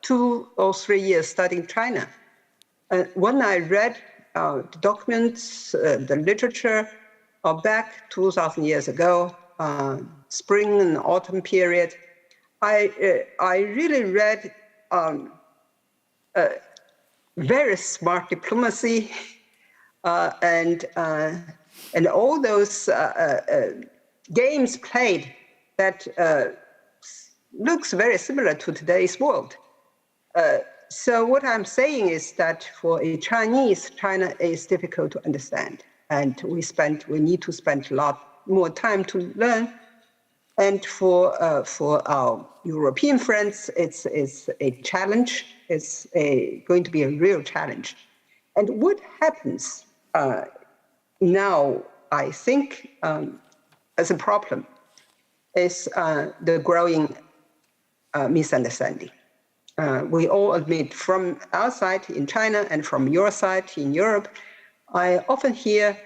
Speaker 11: 2 or 3 years studying China. When I read the documents, the literature, back 2,000 years ago, spring and autumn period, I really read very smart diplomacy and all those games played that looks very similar to today's world. So what I'm saying is that for a Chinese, China is difficult to understand, and we need to spend a lot more time to learn. And for our European friends, it's a challenge. It's going to be a real challenge. And what happens now, I think, as a problem, is the growing misunderstanding. We all admit, from our side in China and from your side in Europe, I often hear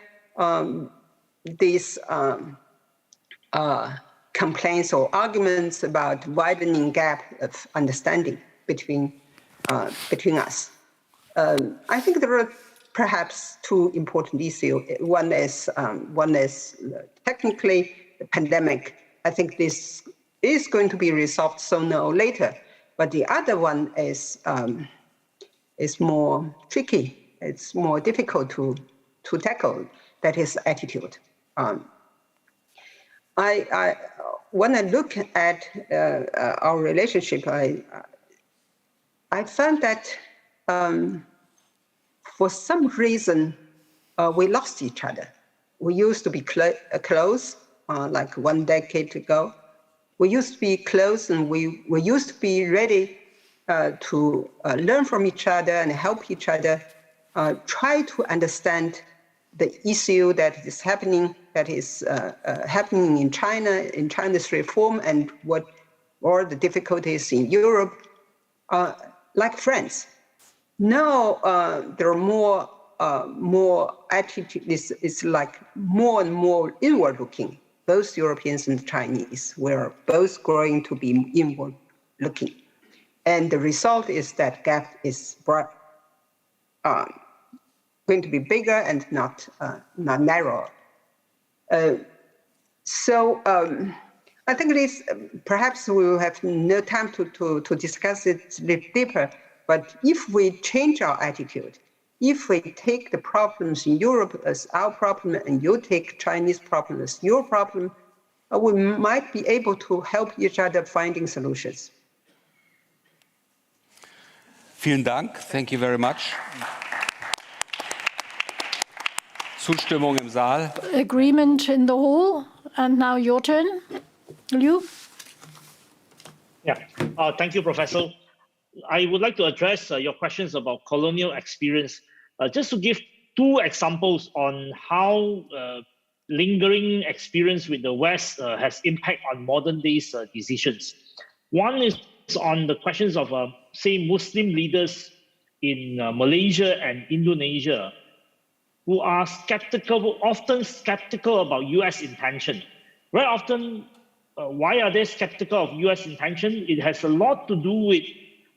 Speaker 11: these complaints or arguments about widening gap of understanding between us. I think there are perhaps 2 important issues. One is technically the pandemic. I think this is going to be resolved sooner or later. But the other one is more tricky. It's more difficult to tackle. That is attitude. When I look at our relationship, I found that for some reason we lost each other. We used to be close, like 1 decade ago. We used to be close, and we used to be ready to learn from each other and help each other, try to understand the issue that is happening in China, in China's reform, and what are the difficulties in Europe. like friends. Now there are more attitude. It's like more and more inward-looking. Both Europeans and Chinese were both growing to be inward-looking, and the result is that gap is going to be bigger and not narrower. So I think it is, perhaps we will have no time to discuss it a little deeper, but if we change our attitude, if we take the problems in Europe as our problem and you take Chinese problem as your problem, we might be able to help each other finding solutions.
Speaker 10: Vielen Dank. Thank you very much. Zustimmung im Saal.
Speaker 2: Agreement in the hall. And now your turn, Liu.
Speaker 12: Yeah, thank you, Professor. I would like to address your questions about colonial experience, just to give two examples on how lingering experience with the West has impact on modern days decisions. One is on the questions of, say, Muslim leaders in Malaysia and Indonesia, who are skeptical, often skeptical about US intention. Very often, why are they skeptical of US intention? It has a lot to do with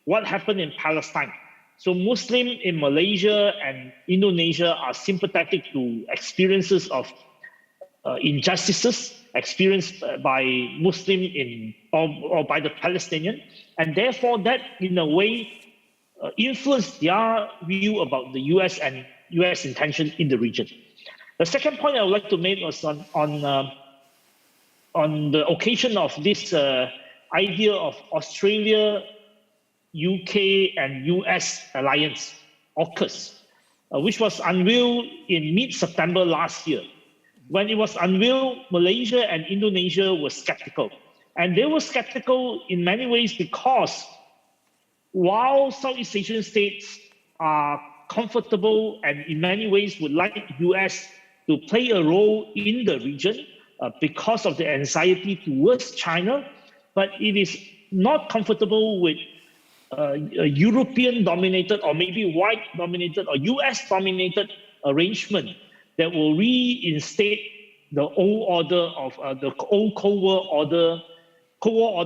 Speaker 12: what happened in Palestine. So Muslims in Malaysia and Indonesia are sympathetic to experiences of injustices experienced by Muslim or by the Palestinian, and therefore that in a way influenced their view about the US and US intention in the region. The second point I would like to make was on the occasion of this idea of Australia, UK and US alliance, AUKUS, which was unveiled in mid-September last year. When it was unveiled, Malaysia and Indonesia were skeptical. And they were skeptical in many ways because while Southeast Asian states are comfortable and in many ways would like the US to play a role in the region because of the anxiety towards China, but it is not comfortable with a European-dominated or maybe white-dominated or US-dominated arrangement that will reinstate the old order of the old Cold War order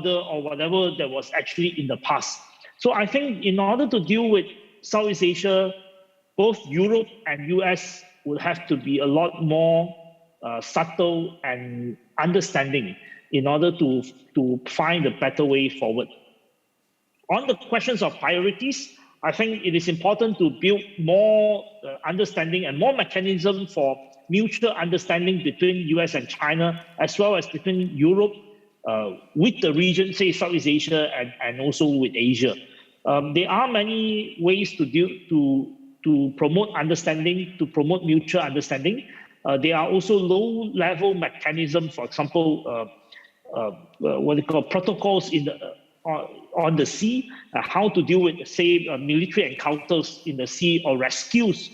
Speaker 12: or whatever that was actually in the past. So I think in order to deal with Southeast Asia, both Europe and US will have to be a lot more subtle and understanding in order to find a better way forward. On the questions of priorities, I think it is important to build more understanding and more mechanism for mutual understanding between US and China, as well as between Europe with the region, say Southeast Asia, and also with Asia. There are many ways to promote understanding, to promote mutual understanding. There are also low-level mechanisms, for example, what they call protocols on the sea, how to deal with, say, military encounters in the sea or rescues,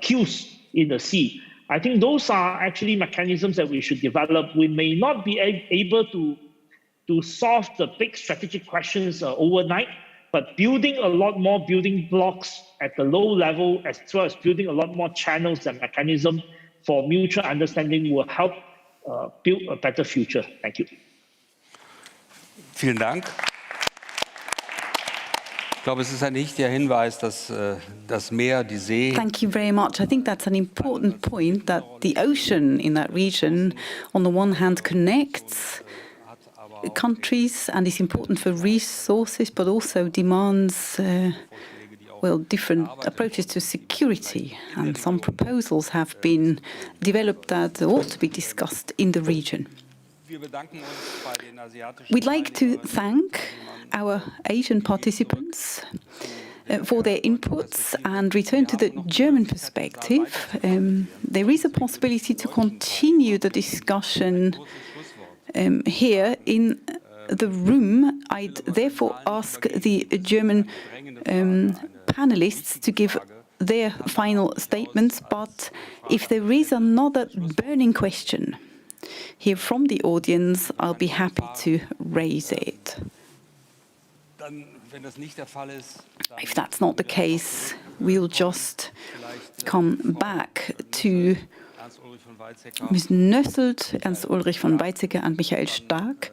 Speaker 12: queues in the sea. I think those are actually mechanisms that we should develop. We may not be able to solve the big strategic questions overnight, but building a lot more building blocks at the low level, as well as building a lot more channels and mechanisms for mutual understanding will help build a better future. Thank you.
Speaker 10: Vielen Dank. Ich glaube, es ist ein wichtiger Hinweis, dass das Meer, die See.
Speaker 5: Thank you very much. I think that's an important point, that the ocean in that region, on the one hand, connects countries and is important for resources, but also demands different approaches to security. And some proposals have been developed that ought to be discussed in the region. We'd like to thank our Asian participants for their inputs and return to the German perspective. There is a possibility to continue the discussion here in the room. I'd therefore ask the German panelists to give their final statements, but if there is another burning question here from the audience, I'll be happy to raise it. If that's not the case, we'll just come back to Ms. Nösselt, Ernst Ulrich von Weizsäcker and Michael Stark,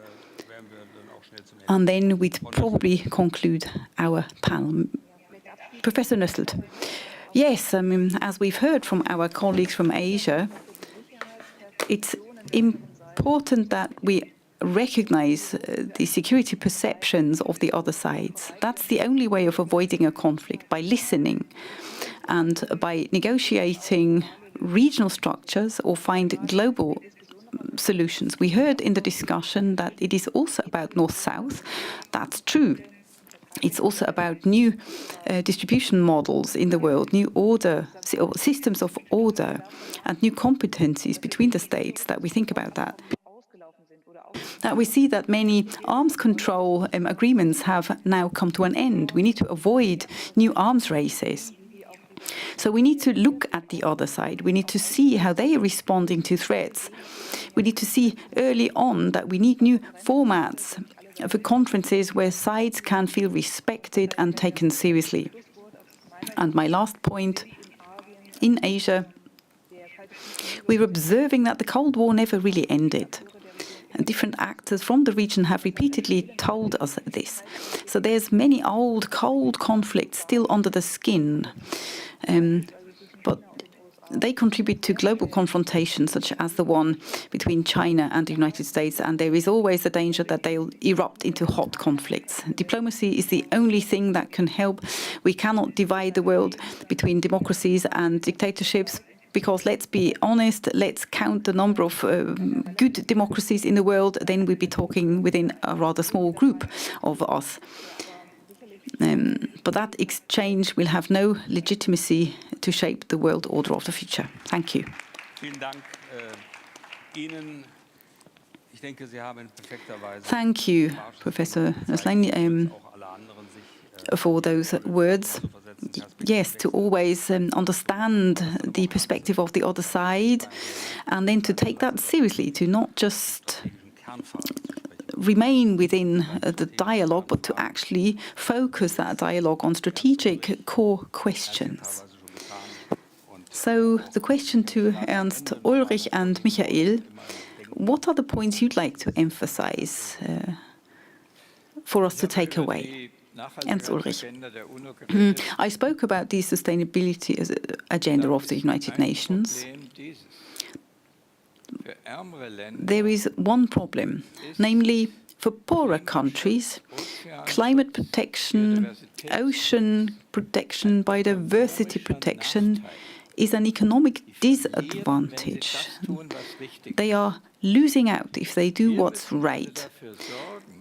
Speaker 5: and then we'd probably conclude our panel. Professor Nösselt. Yes, as we've heard from our colleagues from Asia, it's important that we recognize the security perceptions of the other sides. That's the only way of avoiding a conflict, by listening and by negotiating regional structures or find global solutions. We heard in the discussion that it is also about North-South. That's true. It's also about new distribution models in the world, new order, systems of order, and new competencies between the states that we think about that. That we see that many arms control agreements have now come to an end. We need to avoid new arms races. So we need to look at the other side. We need to see how they are responding to threats. We need to see early on that we need new formats for conferences where sides can feel respected and taken seriously. And my last point, in Asia, we're observing that the Cold War never really ended. And different actors from the region have repeatedly told us this. So there's many old, cold conflicts still under the skin. But they contribute to global confrontations, such as the one between China and the United States, and there is always the danger that they'll erupt into hot conflicts. Diplomacy is the only thing that can help. We cannot divide the world between democracies and dictatorships, because let's be honest, let's count the number of good democracies in the world, then we'd be talking within a rather small group of us. But that exchange will have no legitimacy to shape the world order of the future. Thank you. Thank you, Professor Nösselt, for those words. Yes, to always understand the perspective of the other side, and then to take that seriously, to not just remain within the dialogue, but to actually focus that dialogue on strategic core questions. So the question to Ernst Ulrich and Michael, what are the points you'd like to emphasize for us to take away? Ernst Ulrich. I spoke about the sustainability agenda of the United Nations. There is one problem, namely for poorer countries, climate protection, ocean protection, biodiversity protection is an economic disadvantage. They are losing out if they do what's right.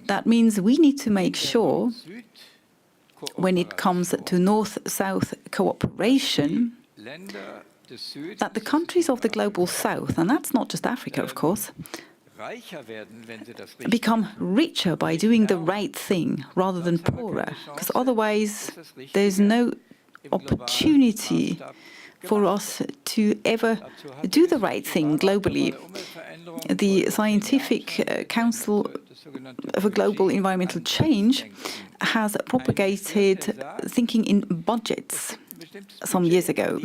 Speaker 5: That means we need to make sure, when it comes to North-South cooperation, that the countries of the Global South, and that's not just Africa, of course, become richer by doing the right thing rather than poorer, because otherwise there's no opportunity for us to ever do the right thing globally. The Scientific Council for Global Environmental Change has propagated thinking in budgets some years ago.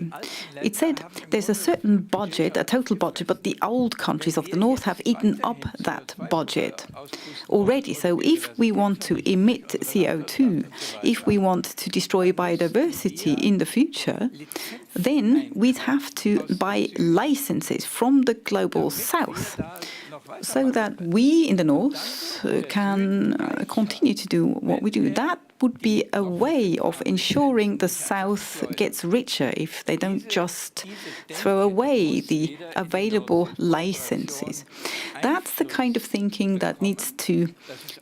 Speaker 5: It said there's a certain budget, a total budget, but the old countries of the North have eaten up that budget already. So if we want to emit CO2, if we want to destroy biodiversity in the future, then we'd have to buy licenses from the Global South, so that we in the North can continue to do what we do. That would be a way of ensuring the South gets richer if they don't just throw away the available licenses. That's the kind of thinking that needs to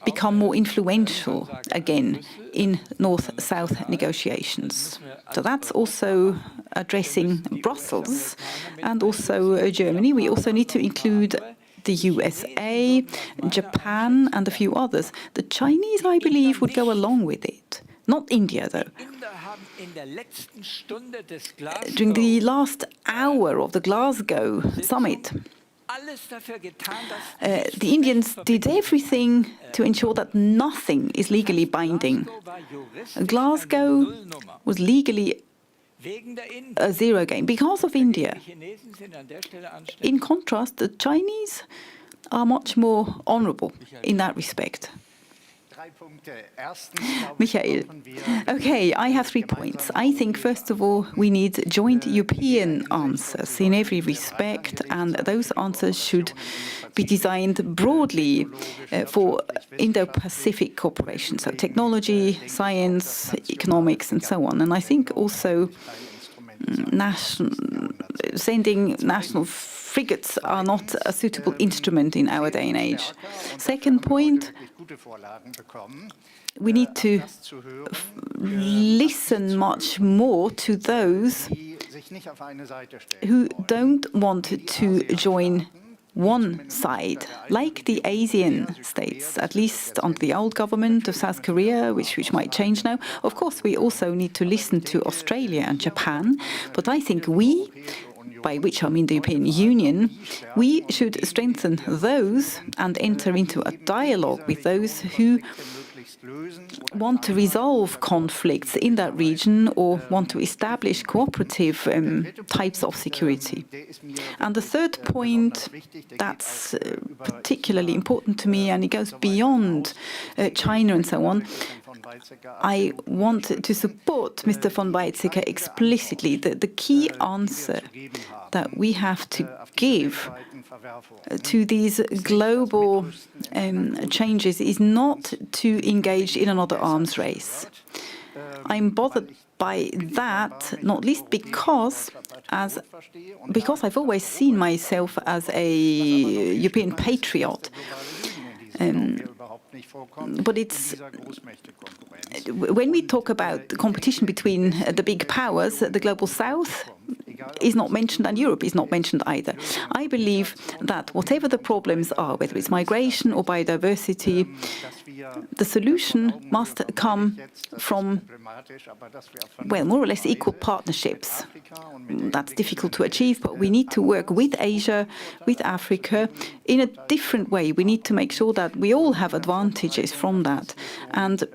Speaker 5: become more influential again in North-South negotiations. So that's also addressing Brussels and also Germany. We also need to include the USA, Japan, and a few others. The Chinese, I believe, would go along with it. Not India, though. During the last hour of the Glasgow summit, the Indians did everything to ensure that nothing is legally binding. Glasgow was legally a zero game because of India. In contrast, the Chinese are much more honorable in that respect. Michael. Okay, I have 3 points. I think, first of all, we need joint European answers in every respect, and those answers should be designed broadly for Indo-Pacific cooperation, so technology, science, economics, and so on. And I think also sending national frigates are not a suitable instrument in our day and age. Second point, we need to listen much more to those who don't want to join one side, like the Asian states, at least under the old government of South Korea, which might change now. Of course, we also need to listen to Australia and Japan, but I think we, by which I mean the European Union, we should strengthen those and enter into a dialogue with those who want to resolve conflicts in that region or want to establish cooperative types of security. And the third point that's particularly important to me, and it goes beyond China and so on, I want to support Mr. von Weizsäcker explicitly. The key answer that we have to give to these global changes is not to engage in another arms race. I'm bothered by that, not least because I've always seen myself as a European patriot. But it's when we talk about the competition between the big powers, the global south is not mentioned and Europe is not mentioned either. I believe that whatever the problems are, whether it's migration or biodiversity, the solution must come from, well, more or less equal partnerships. That's difficult to achieve, but we need to work with Asia, with Africa, in a different way. We need to make sure that we all have advantages from that. And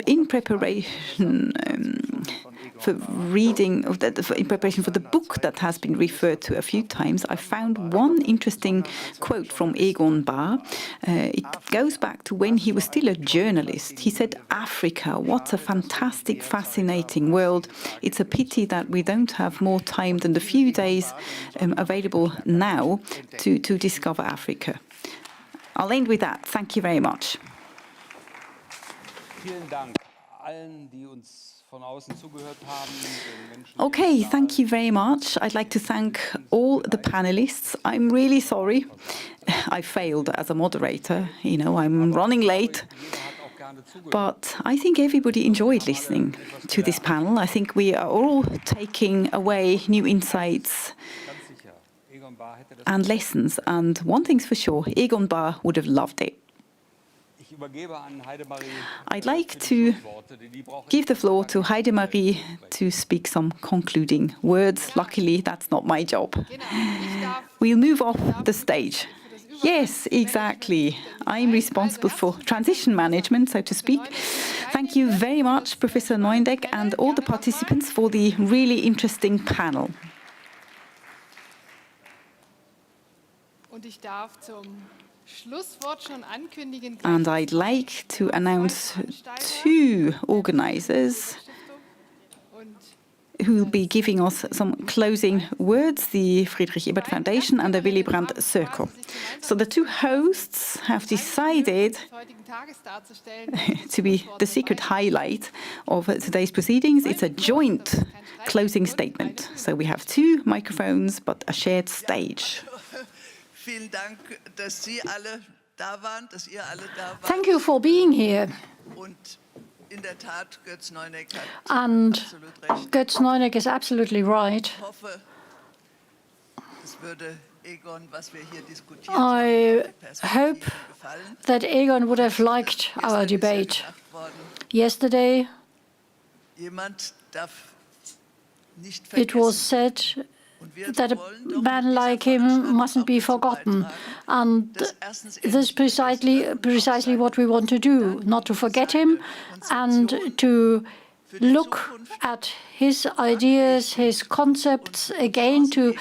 Speaker 5: in preparation for reading, in preparation for the book that has been referred to a few times, I found one interesting quote from Egon Bahr. It goes back to when he was still a journalist. He said, "Africa, what a fantastic, fascinating world. It's a pity that we don't have more time than the few days available now to discover Africa." I'll end with that. Thank you very much. Okay, thank you very much. I'd like to thank all the panelists. I'm really sorry I failed as a moderator. You know, I'm running late. But I think everybody enjoyed listening to this panel. I think we are all taking away new insights and lessons. And one thing's for sure, Egon Bahr would have loved it. I'd like to give the floor to Heidemarie to speak some concluding words. Luckily, that's not my job. We'll move off the stage. Yes, exactly. I'm responsible for transition management, so to speak. Thank you very much, Professor Neuendek, and all the participants for the really interesting panel. And I'd like to announce two organizers who will be giving us some closing words, the Friedrich Ebert Foundation and the Willy Brandt Circle. So the two hosts have decided to be the secret highlight of today's proceedings. It's a joint closing statement. So we have two microphones, but a shared stage.
Speaker 2: Thank you for being here. And Götz Neuendek is absolutely right. I hope that Egon would have liked our debate. Yesterday, it was said that a man like him mustn't be forgotten. And this is precisely what we want to do, not to forget him, and to look at his ideas, his concepts again, to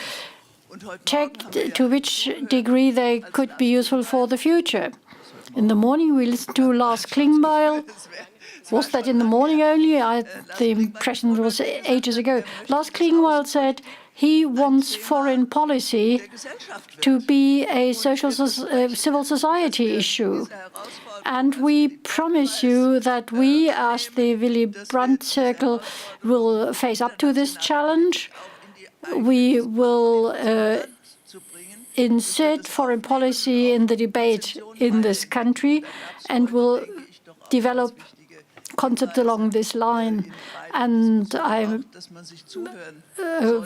Speaker 2: check to which degree they could be useful for the future. In the morning, we listened to Lars Klingbeil. Was that in the morning only? The impression was ages ago. Lars Klingbeil said he wants foreign policy to be a civil society issue. And we promise you that we, as the Willy Brandt Circle, will face up to this challenge. We will insert foreign policy in the debate in this country and will develop concepts along this line. And I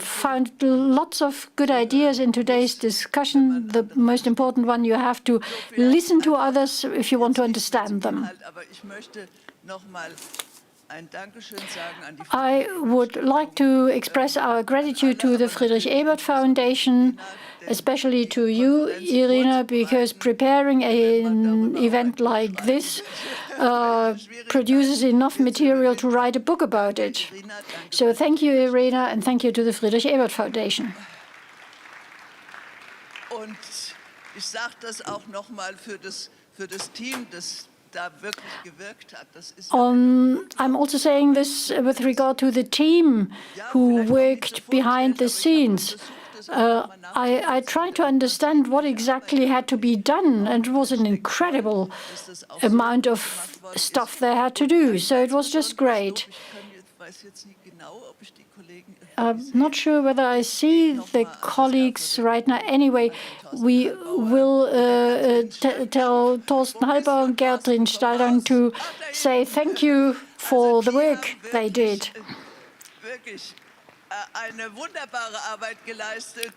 Speaker 2: found lots of good ideas in today's discussion. The most important one, you have to listen to others if you want to understand them. I would like to express our gratitude to the Friedrich Ebert Foundation, especially to you, Irina, because preparing an event like this produces enough material to write a book about it. So thank you, Irina, and thank you to the Friedrich Ebert Foundation.
Speaker 4: Und ich sage das auch noch mal für das Team, das da wirklich gewirkt hat.
Speaker 2: I'm also saying this with regard to the team who worked behind the scenes. I tried to understand what exactly had to be done, and it was an incredible amount of stuff they had to do. So it was just great. I'm not sure whether I see the colleagues right now. Anyway, we will tell Thorsten Halber and Gertrin Staldang to say thank you for the work they did.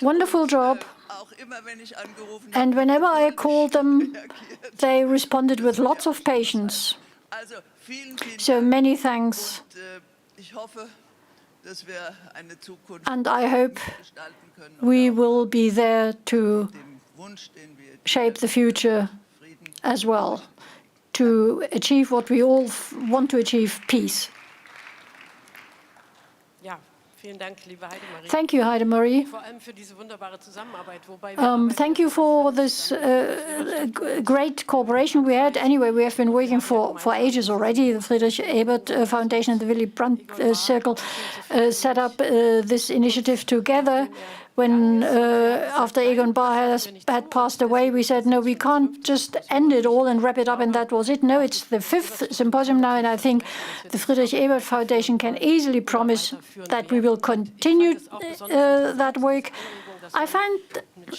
Speaker 2: Wonderful job. And whenever I called them, they responded with lots of patience. So many thanks. And I hope we will be there to shape the future as well, to achieve what we all want to achieve, peace. Thank you, Heidemarie. Thank you for this great cooperation we had. Anyway, we have been working for ages already. The Friedrich Ebert Foundation and the Willy Brandt Circle set up this initiative together. When after Egon Bahr had passed away, we said, no, we can't just end it all and wrap it up and that was it. No, it's the 5th symposium now, and I think the Friedrich Ebert Foundation can easily promise that we will continue that work. I find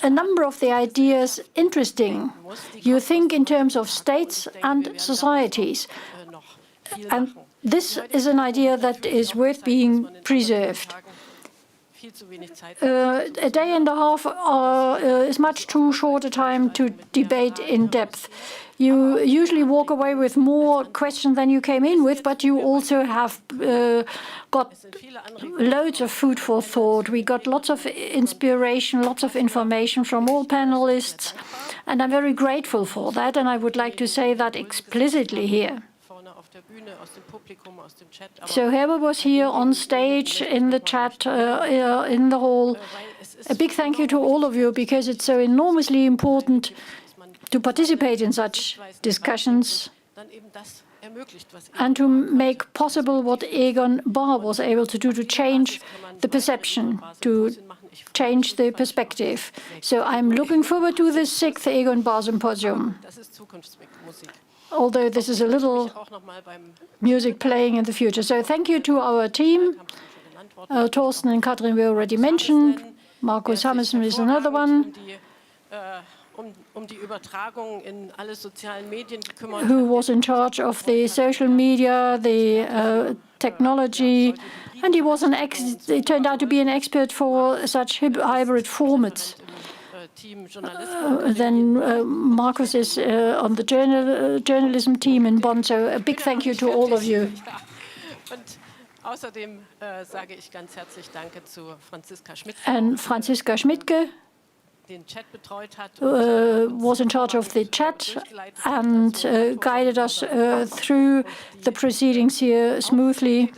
Speaker 2: a number of the ideas interesting. You think in terms of states and societies. And this is an idea that is worth being preserved. A day and a half is much too short a time to debate in depth. You usually walk away with more questions than you came in with, but you also have got loads of food for thought. We got lots of inspiration, lots of information from all panelists, and I'm very grateful for that, and I would like to say that explicitly here. So Herbert was here on stage, in the chat, in the hall. A big thank you to all of you, because it's so enormously important to participate in such discussions and to make possible what Egon Bahr was able to do, to change the perception, to change the perspective. So I'm looking forward to the 6th Egon Bahr Symposium. Although this is a little music playing in the future. So thank you to our team. Thorsten and Katrin we already mentioned. Markus Hammersen is another one, who was in charge of the social media, the technology, and he turned out to be an expert for such hybrid formats. Then Markus is on the journalism team in Bonn, so a big thank you to all of you.
Speaker 13: Außerdem sage ich ganz herzlich Danke zu Franziska Schmidt.
Speaker 2: And Franziska Schmidtke was in charge of the chat and guided us through the proceedings here smoothly.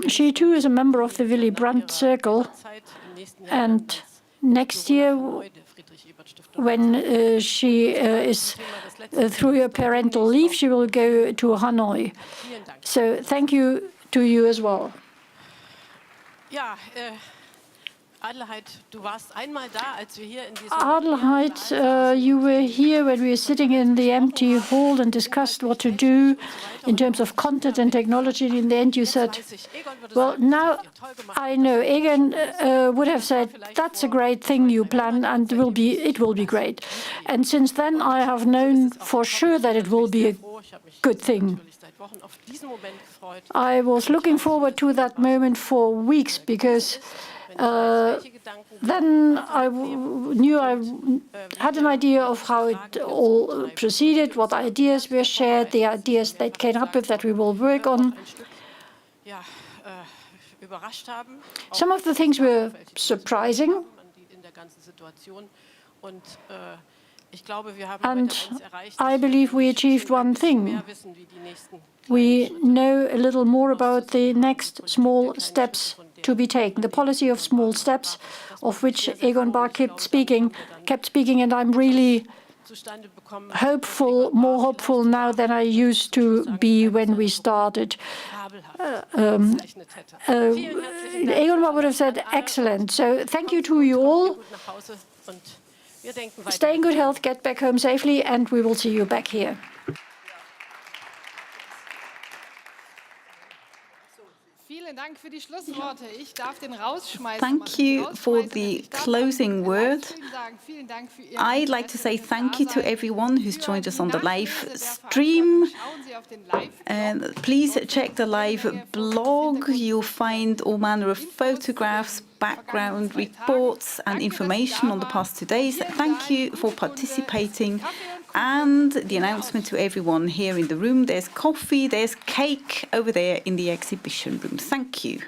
Speaker 2: She too is a member of the Willy Brandt Circle, and next year, when she is through her parental leave, she will go to Hanoi. So thank you to you as well. Adelheid, you were here when we were sitting in the empty hall and discussed what to do in terms of content and technology. And in the end, you said, well, now I know Egon would have said, that's a great thing you plan, and it will be great. And since then, I have known for sure that it will be a good thing. I was looking forward to that moment for weeks, because then I knew I had an idea of how it all proceeded, what ideas were shared, the ideas that came up with that we will work on. Some of the things were surprising, and I believe we achieved one thing. We know a little more about the next small steps to be taken, the policy of small steps, of which Egon Bahr kept speaking, and I'm really hopeful, more hopeful now than I used to be when we started. Egon Bahr would have said, excellent. So thank you to you all. Stay in good health, get back home safely, and we will see you back here.
Speaker 5: Thank you for the closing word. I'd like to say thank you to everyone who's joined us on the live stream. And please check the live blog. You'll find all manner of photographs, background reports, and information on the past 2 days. Thank you for participating. And the announcement to everyone here in the room, there's coffee, there's cake over there in the exhibition room. Thank you.